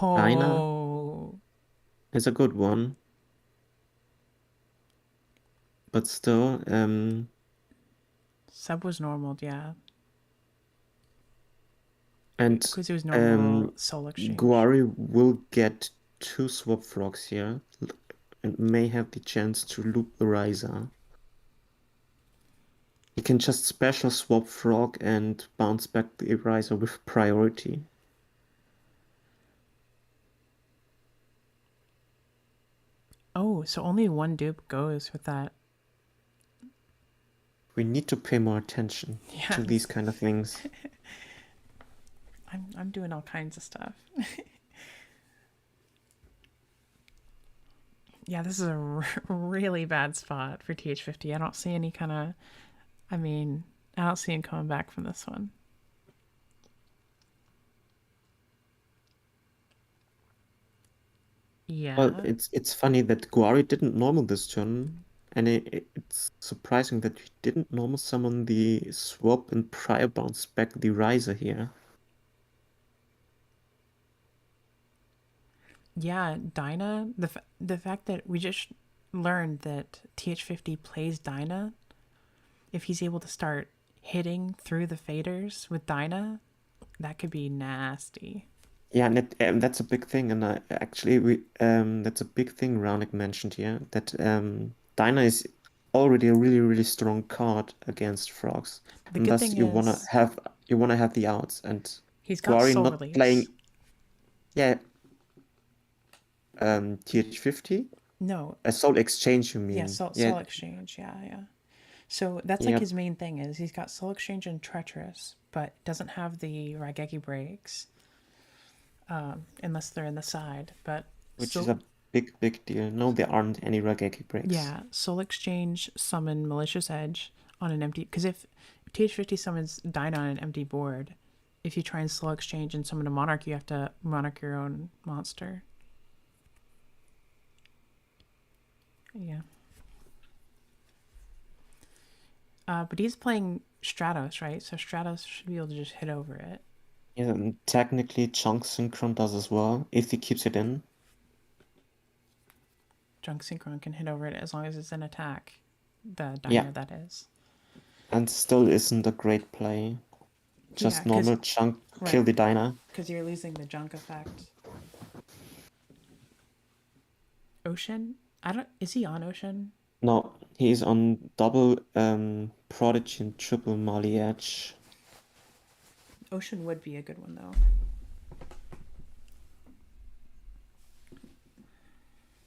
Dinah Oh, is a good one. But still, sub was normal, yeah. and Because it was normal soul exchange. Guari will get 2 swap frogs here and may have the chance to loop the Riser. He can just special swap frog and bounce back the Riser with priority. Oh, so only one dupe goes with that. We need to pay more attention to these kind of things. I'm doing all kinds of stuff. Yeah, this is a really bad spot for TH50. I don't see any kind of. I mean, I don't see him coming back from this one. Yeah. Well, it's funny that Guari didn't normal this turn, and it's surprising that he didn't normal summon the swap and prior bounce back the Riser here. Yeah, Dinah, the fact that we just learned that TH50 plays Dinah, if he's able to start hitting through the faders with Dinah, that could be nasty. Yeah, and that's a big thing, and actually that's a big thing Raunik mentioned here, that Dinah is already a really strong card against frogs, The and good thus thing you wanna is have the outs, and he's got Guari soul not release. playing, yeah, TH50? No, A soul exchange, you mean? yeah, soul exchange. Yeah. So that's like Yep. his main thing is he's got soul exchange and treacherous, but doesn't have the Raigeki breaks, unless they're in the side. But Which is a big deal. No, there aren't any Raigeki breaks. yeah, soul exchange summon malicious edge on an empty. Because if TH50 summons Dinah on an empty board, if you try and soul exchange and summon a monarch, you have to monarch your own monster. Yeah. But he's playing Stratos, right? So Stratos should be able to just hit over it. Yeah, and technically Chunk Synchron does as well, if he keeps it in. Junk Synchron can hit over it as long as it's an attack. The Dinah, Yeah. that is. And still isn't a great play. Just Yeah, 'cause- normal Chunk, right. kill the Dinah. Because you're losing the junk effect. Ocean? Is he on Ocean? No, he's on double Prodigy and triple Molly Edge. Ocean would be a good one, though.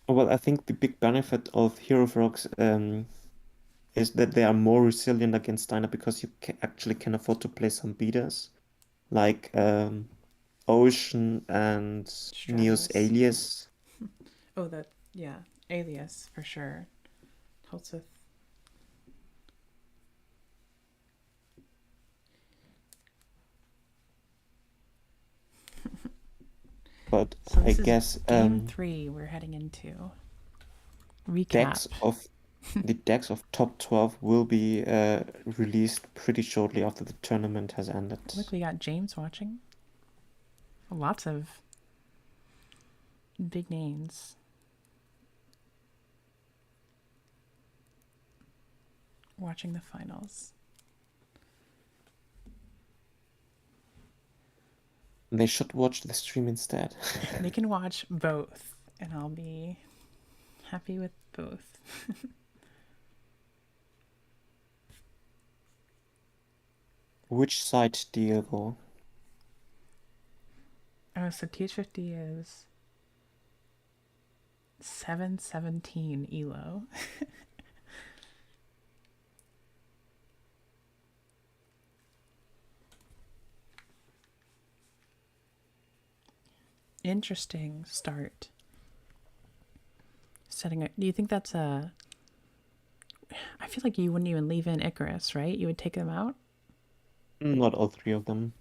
Well, I think the big benefit of Hero Frogs is that they are more resilient against Dinah because you actually can afford to play some beaters, like Ocean and Neo's Stratos. Alias. Oh, yeah. Alias, for sure. Helps with. But So I this is guess game 3 we're heading into. Recap. the decks of top 12 will be released pretty shortly after the tournament has ended. Look, we got James watching. Lots of big names. Watching the finals. They should watch the stream instead. They can watch both, and I'll be happy with both. Which side do you go? Oh, so TH50 is 717 ELO. Interesting start. Setting it. Do you think that's a? I feel like you wouldn't even leave in Icarus, right? You would take them out. Not all 3 of them.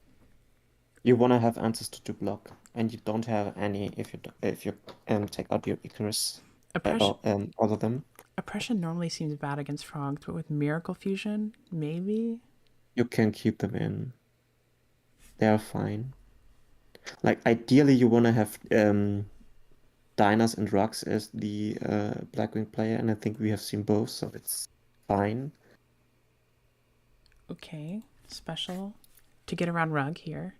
You want to have answers to block, and you don't have any if you take out your Icarus. All of them. Oppression normally seems bad against frogs, but with Miracle Fusion, maybe? You can keep them in. They're fine. Like, ideally, you want to have Diners and Rugs as the Blackwing player, and I think we have seen both, so it's fine. Okay, special. To get around Rug here.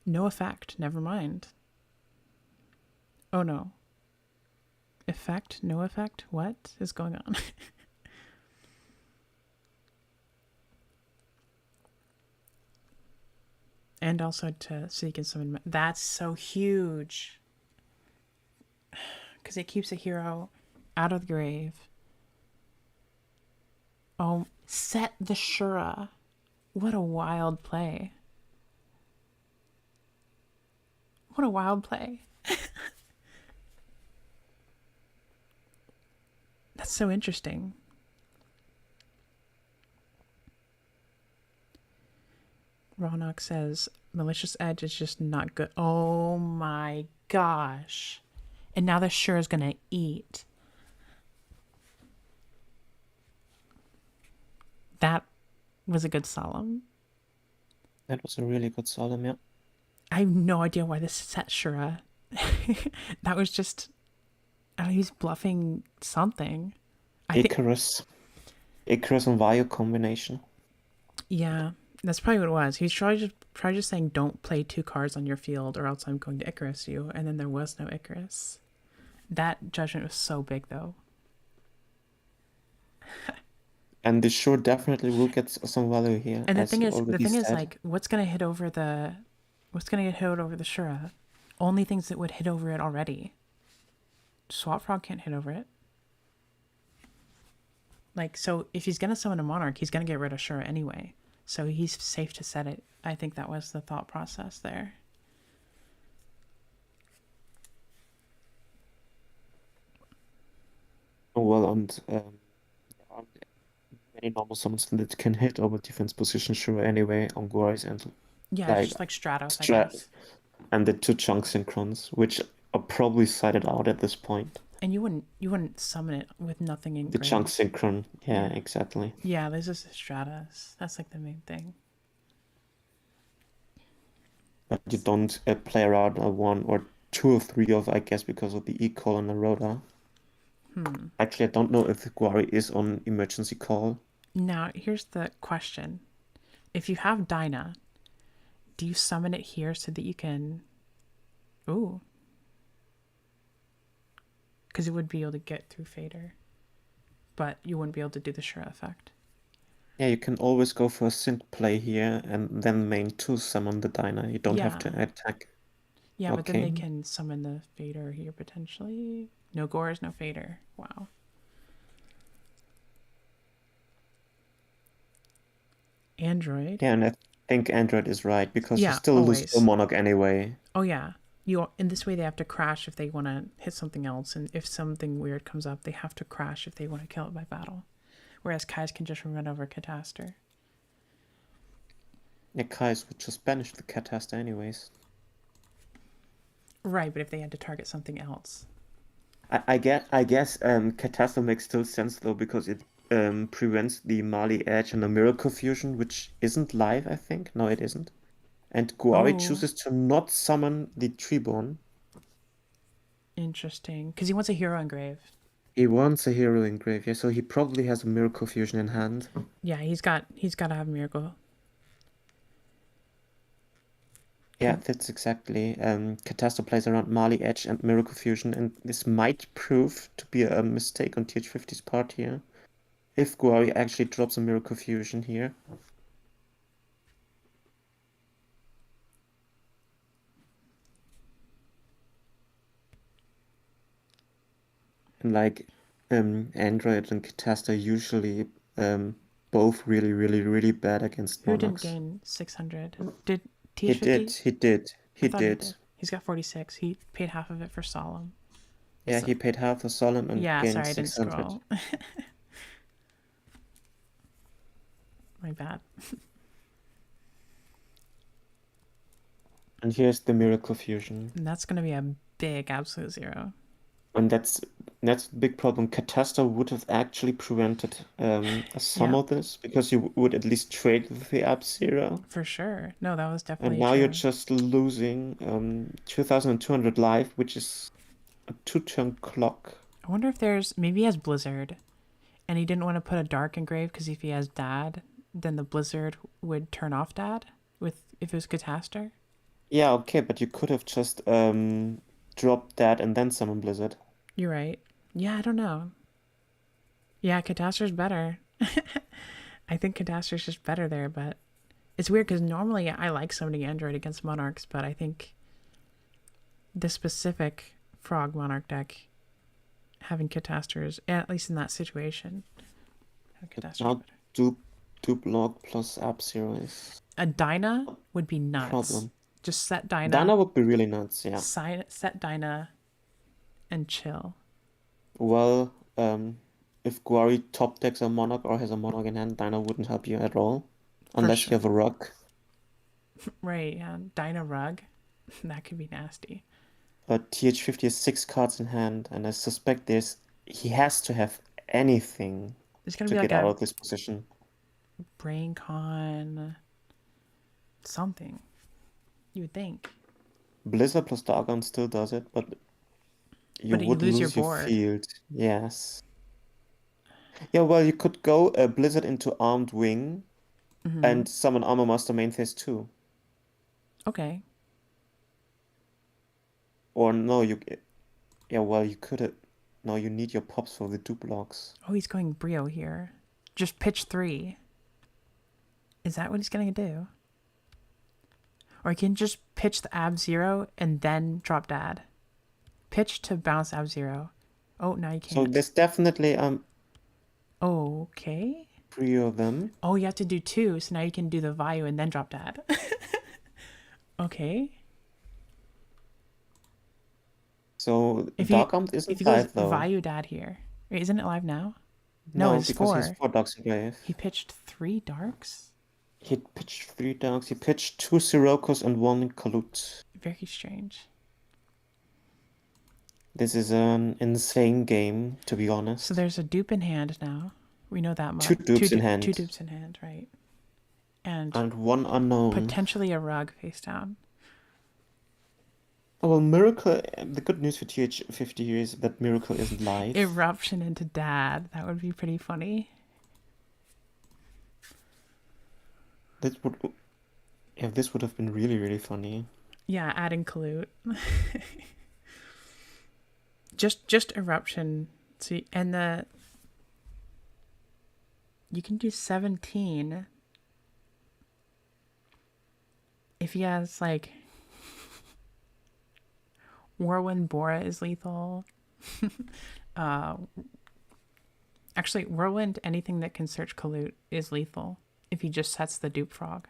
No effect, never mind. Oh no. Effect, no effect? What is going on? And also so you can summon. That's so huge. Because it keeps a hero out of the grave. Oh, set the Shura. What a wild play. What a wild play. That's so interesting. Ronok says, Malicious Edge is just not good. Oh my gosh. And now the Shura is going to eat. That was a good solemn. That was a really good solemn, yeah. I have no idea why this set Shura. That was just, I don't know, he's bluffing something. Icarus and Vayu combination. Yeah, that's probably what it was. He was probably just saying, don't play 2 cards on your field or else I'm going to Icarus you. And then there was no Icarus. That judgment was so big, though. And this sure definitely will get some value here. And the as thing you is, already said. like, what's going to get hit over the Shura? Only things that would hit over it already. Swap Frog can't hit over it. Like, so if he's going to summon a Monarch, he's going to get rid of Shura anyway. So he's safe to set it. I think that was the thought process there. Well, and there aren't many normal summons that can hit over defense position sure anyway on Goris and Yeah, like, just like Stratos, I Strat guess. and the 2 chunk synchrons, which are probably sided out at this point. And you wouldn't summon it with nothing in The chunk synchron, yeah, exactly. Yeah, there's just Stratos. That's like the main thing. But you don't play around a 1 or 2 or 3 of, I guess, because of the E-call on the Rhoda. Actually, I don't know if the Guari is on emergency call. Now, here's the question. If you have Dyna, do you summon it here so that you can... Ooh. Because it would be able to get through Fader. But you wouldn't be able to do the Shura effect. Yeah, you can always go for a sync play here and then main 2 summon the Dyna. You don't have to attack. Yeah, but then they can summon the Fader here potentially. No Gores, no Fader. Wow. Android. Yeah, and I think Android is right because you still lose the Monarch anyway. Oh yeah. In this way they have to crash if they want to hit something else, and if something weird comes up, they have to crash if they want to kill it by battle. Whereas Kai's can just run over Catastor. Yeah, Kai's would just banish the Catastor anyways. Right, but if they had to target something else. I guess Catastor makes still sense though because it prevents the Mali Edge and the Miracle Fusion, which isn't live, I think. No, it isn't. And Guari chooses to not summon the Treeborn. Interesting. Because he wants a hero engraved. He wants a hero engraved, yeah, so he probably has a Miracle Fusion in hand. Yeah, he's got to have a Miracle. Yeah, that's exactly. Catastor plays around Mali Edge and Miracle Fusion, and this might prove to be a mistake on TH50's part here. If Guari actually drops a Miracle Fusion here. And like Android and Catastor usually both really, really, really bad against Monarchs. Who didn't gain 600? Did TH50? He did. He's got 46. He paid half of it for Solemn. Yeah, he paid half for Solemn and gained 600. I didn't scroll. My bad. And here's the Miracle Fusion. And that's going to be a big absolute 0. And that's That's the big problem. Catastrophe would have actually prevented some Yeah, of this because you would at least trade with the Up-Zero. for sure. No, that was And definitely now you're true. just losing 2,200 life, which is a 2-turn clock. I wonder if maybe he has Blizzard, and he didn't want to put a Dark Engrave because if he has Dad, then the Blizzard would turn off Dad if it was Catastor. Yeah, okay, but you could have just dropped that and then summon Blizzard. You're right. Yeah, I don't know. Yeah, Catastor's better. I think Catastor's just better there, but it's weird because normally I like summoning Android against Monarchs, but I think the specific Frog Monarch deck having Catastors, at least in that situation, having Catastors Now better. dupe log plus Up-Zero is A Dyna would be a nuts. problem. Just set Dyna, Dana would be really nuts, yeah. set Dyna, and chill. Well, if Guari top decks a Monarch or has a Monarch in hand, Dana wouldn't help you at all. Unless you have a Rug. Right, yeah. Dyna Rug. That could be nasty. But TH50 has 6 cards in hand, and I suspect he has to have anything There's gonna to be like get out a of this position. Brain Con something. You would think. Blizzard plus Dargon still does it, but you But you would lose your lose your board. field. Yes. Yeah, well, you could go Blizzard into Armed Wing and summon Armor Master main phase 2. Okay. Or no, yeah, well, you could. No, you need your pops for the dupe blocks. Oh, he's going Brio here. Just pitch 3. Is that what he's gonna do? Or he can just pitch the Ab-Zero and then drop Dad. Pitch to bounce Ab-Zero. Oh, now you So can't. there's definitely Okay. 3 of them. Oh, you have to do 2, so now you can do the Vayu and then drop Dad. Okay. So If Dark he Armed isn't if he goes live though. Vayu Dad here. Wait, isn't it live now? No, it's because 4. he's 4 Darks in grave. He pitched 3 Darks? He pitched 3 Darks. He pitched 2 Sirokus and 1 Kalut. Very strange. This is an insane game, to be honest. So there's a dupe in hand now. We know that much. 2 dupes in hand. 2 dupes in hand, right. And 1 unknown. potentially a Rug face down. Oh, well, Miracle. The good news for TH50 here is that Miracle isn't live. Eruption into Dad. That would be pretty funny. This would have been really, really funny. Yeah, adding Kalut. just Eruption. See, and you can do 17 if he has like Whirlwind Bora is lethal. Actually, Whirlwind, anything that can search Kalut is lethal if he just sets the dupe frog.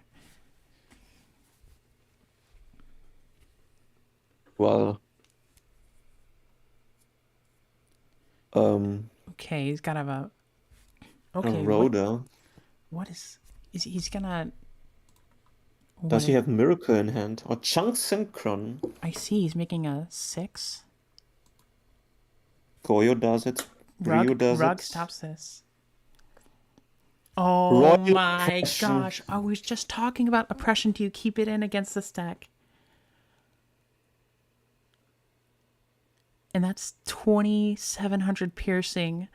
Well, Okay, he's got to have a. Okay, Rhoda. what is he's gonna? Does he have Miracle in hand or Chunk Synchron? I see he's making a 6. Goyo does it. Ryu does Rug it. stops this. Oh Royal my Oppression. gosh! I was just talking about oppression. Do you keep it in against this deck? And that's 2,700 piercing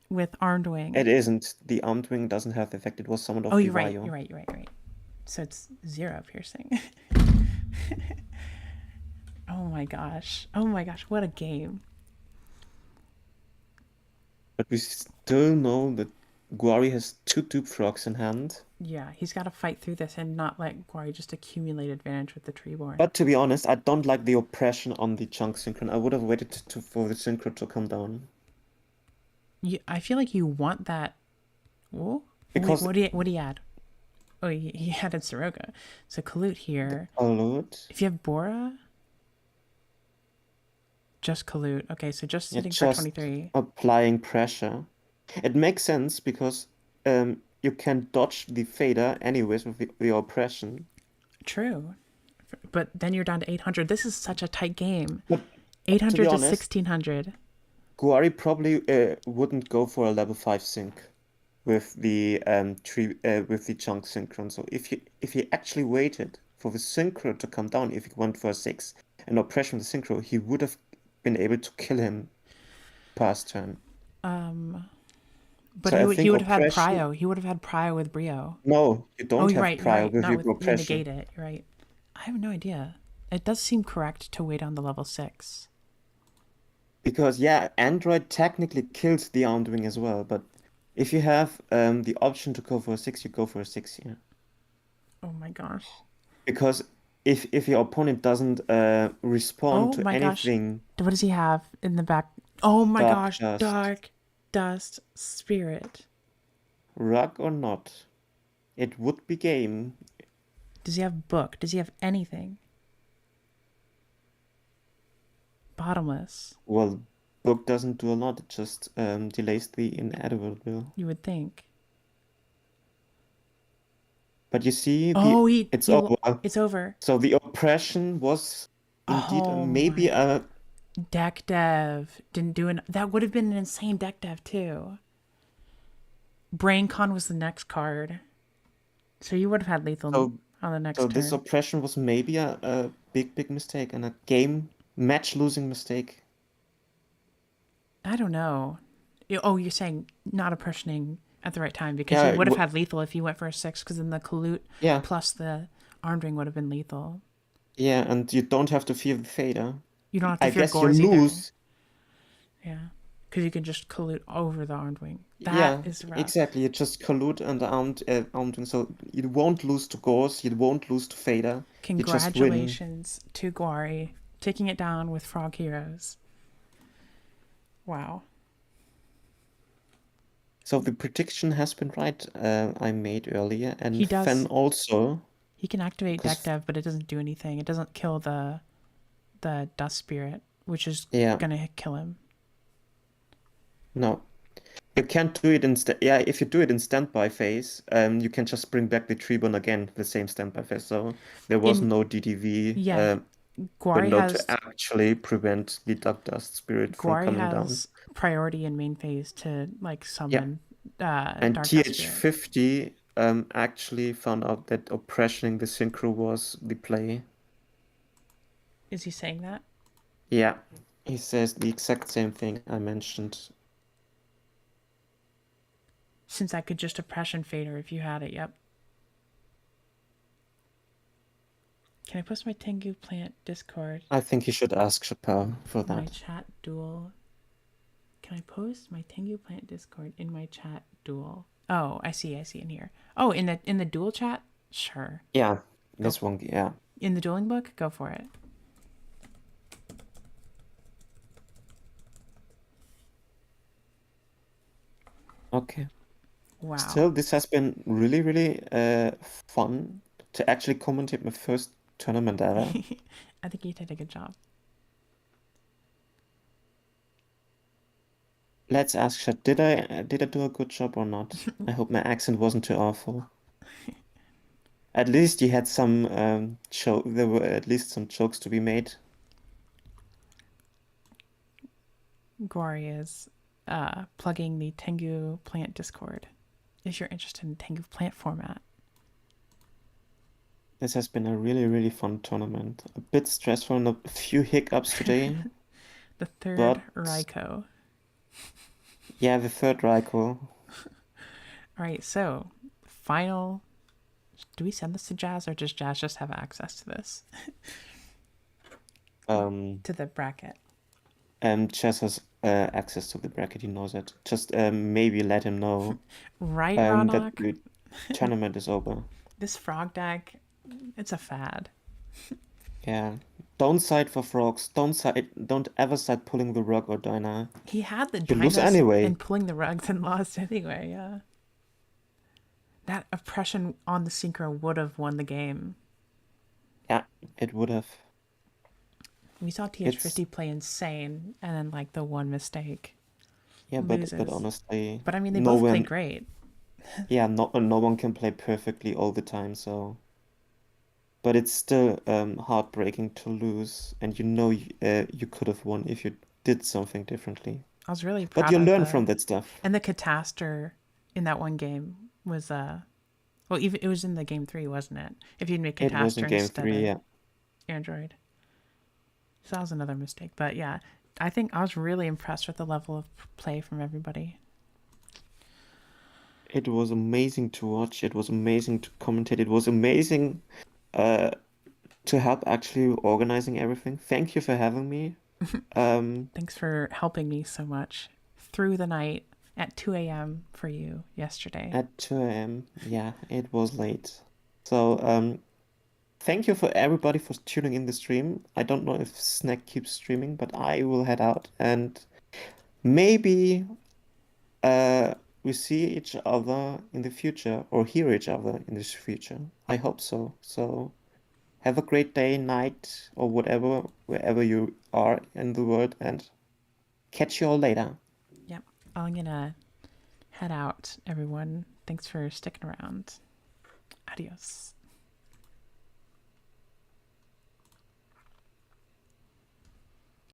with Armed Wing. It isn't. The Armed Wing doesn't have the effect. It was summoned off Oh, the you're right. Vayu. You're right. So it's 0 piercing. Oh my gosh! What a game! But we still know that Guari has 2 dupe frogs in hand. Yeah, he's got to fight through this and not let Guari just accumulate advantage with the Treeborn. But to be honest, I don't like the oppression on the Chunk Synchron. I would have waited for the Synchro to come down. I feel like you want that. Oh, Because what do you add? Oh, he added Soroka. So Kalut here. Kalut. If you have Bora, just Kalut. Okay, so just sitting for Just 23. applying pressure. It makes sense because you can dodge the fader anyways with the oppression. True. But then you're down to 800. This is such a tight game. But 800 to honest, 1600. Guari probably wouldn't go for a level 5 sync with the with the chunk synchron. So if he actually waited for the synchro to come down, if he went for a 6 and oppression the synchro, he would have been able to kill him past turn. But So I he think would have had oppression. Prio. He would have had Prio with Brio. No, you Oh, don't you're have right. You're prior right. with Not your with you oppression. negate it. You're right. I have no idea. It does seem correct to wait on the level 6. Because yeah, Android technically kills the Armwing as well, but if you have the option to go for a 6, you go for a 6 here. Oh my gosh. Because if your opponent doesn't respond Oh to my gosh. anything, What does he have in the back? Oh my Dark gosh. Dust. Dark Dust Spirit. rug or not, it would be game. Does he have book? Does he have anything? Bottomless. Well, book doesn't do a lot, it just delays the inedible. You would think. But you see, Oh, it's over. It's over. So the oppression was indeed Oh maybe my. a Deck dev didn't do an. That would have been an insane deck dev too. BrainCon was the next card, so you would have had lethal on the next so turn. this oppression was maybe a big mistake and a game match losing mistake. I don't know. Oh, you're saying not oppressioning at the right time because Yeah, he would have had lethal if he went for a 6, because then the Kalut Yeah, plus the Armed Ring would have been lethal. yeah, and you don't have to fear the fader. You don't have to I fear guess you Gores either. lose. Yeah, because you can just Kalut over the Armed Wing. That Yeah, is rough. exactly. You just collude and armed wing, so you won't lose to Gores, you won't lose to fader. You just win. Congratulations to Guari taking it down with Frog Heroes. Wow. So the prediction has been right, I made earlier, and He does. Fen also. He can activate 'Cause- deck dev, but it doesn't do anything. It doesn't kill the Dust Spirit, which is Yeah, gonna kill him. no. You can't do it in yeah, if you do it in standby phase, you can just bring back the Tribune again, the same standby phase. So there was no DDV Yeah, Guari window has to actually prevent the Dark Dust Spirit from Guari coming down. has priority in main phase to like summon And Dark Dust Spirit. TH50 actually found out that oppressioning the synchro was the play. Is he saying that? Yeah, he says the exact same thing I mentioned. Since I could just oppression fader if you had it, yep. Can I post my Tengu plant Discord? I think you should ask Chappelle for My that. chat duel. Can I post my Tengu plant Discord in my chat duel? Oh, I see in here. Oh, in the duel chat? Sure. Yeah, this one, yeah. In the dueling book? Go for it. Okay. Wow. Still, this has been really fun to actually commentate my first tournament ever. I think you did a good job. Let's ask Chat, did I do a good job or not? I hope my accent wasn't too awful. At least you had some there were at least some jokes to be made. Guari is plugging the Tengu plant Discord if you're interested in Tengu plant format. This has been a really fun tournament. A bit stressful and a few hiccups today. The third but Raiko. Yeah, the third Raiko. All right, so final. Do we send this to Jazz, or does Jazz just have access to this? To the bracket. Jazz has access to the bracket. He knows it. Just maybe let him know. Right, that Ronok? the tournament is over. This frog deck, it's a fad. Yeah. Don't side for frogs. Don't ever side pulling the rug or Dinah. He had the You lose Dinas anyway. and pulling the rugs and lost anyway, yeah. That oppression on the synchro would have won the game. Yeah, it would have. We saw TH50 play insane, and then like the one mistake. Yeah, loses. but honestly. But I mean, they both played great. Yeah, no one can play perfectly all the time, so. But it's still heartbreaking to lose, and you know you could have won if you did something differently. I was really But proud you of learn the from that stuff. and the catastor in that one game was well, even it was in the game 3, wasn't it? If you'd make It was in catastor game instead 3, of yeah. Android. So that was another mistake. But yeah, I think I was really impressed with the level of play from everybody. It was amazing to watch. It was amazing to commentate. It was amazing to help actually organizing everything. Thank you for having me. Thanks for helping me so much through the night at 2 a.m. for you yesterday. At 2 a.m. Yeah, it was late. So, thank you for everybody for tuning in the stream. I don't know if Snack keeps streaming, but I will head out and maybe we see each other in the future or hear each other in the future. I hope so. So have a great day, night, or whatever, wherever you are in the world, and catch you all later. Yep. I'm going to head out, everyone. Thanks for sticking around. Adios.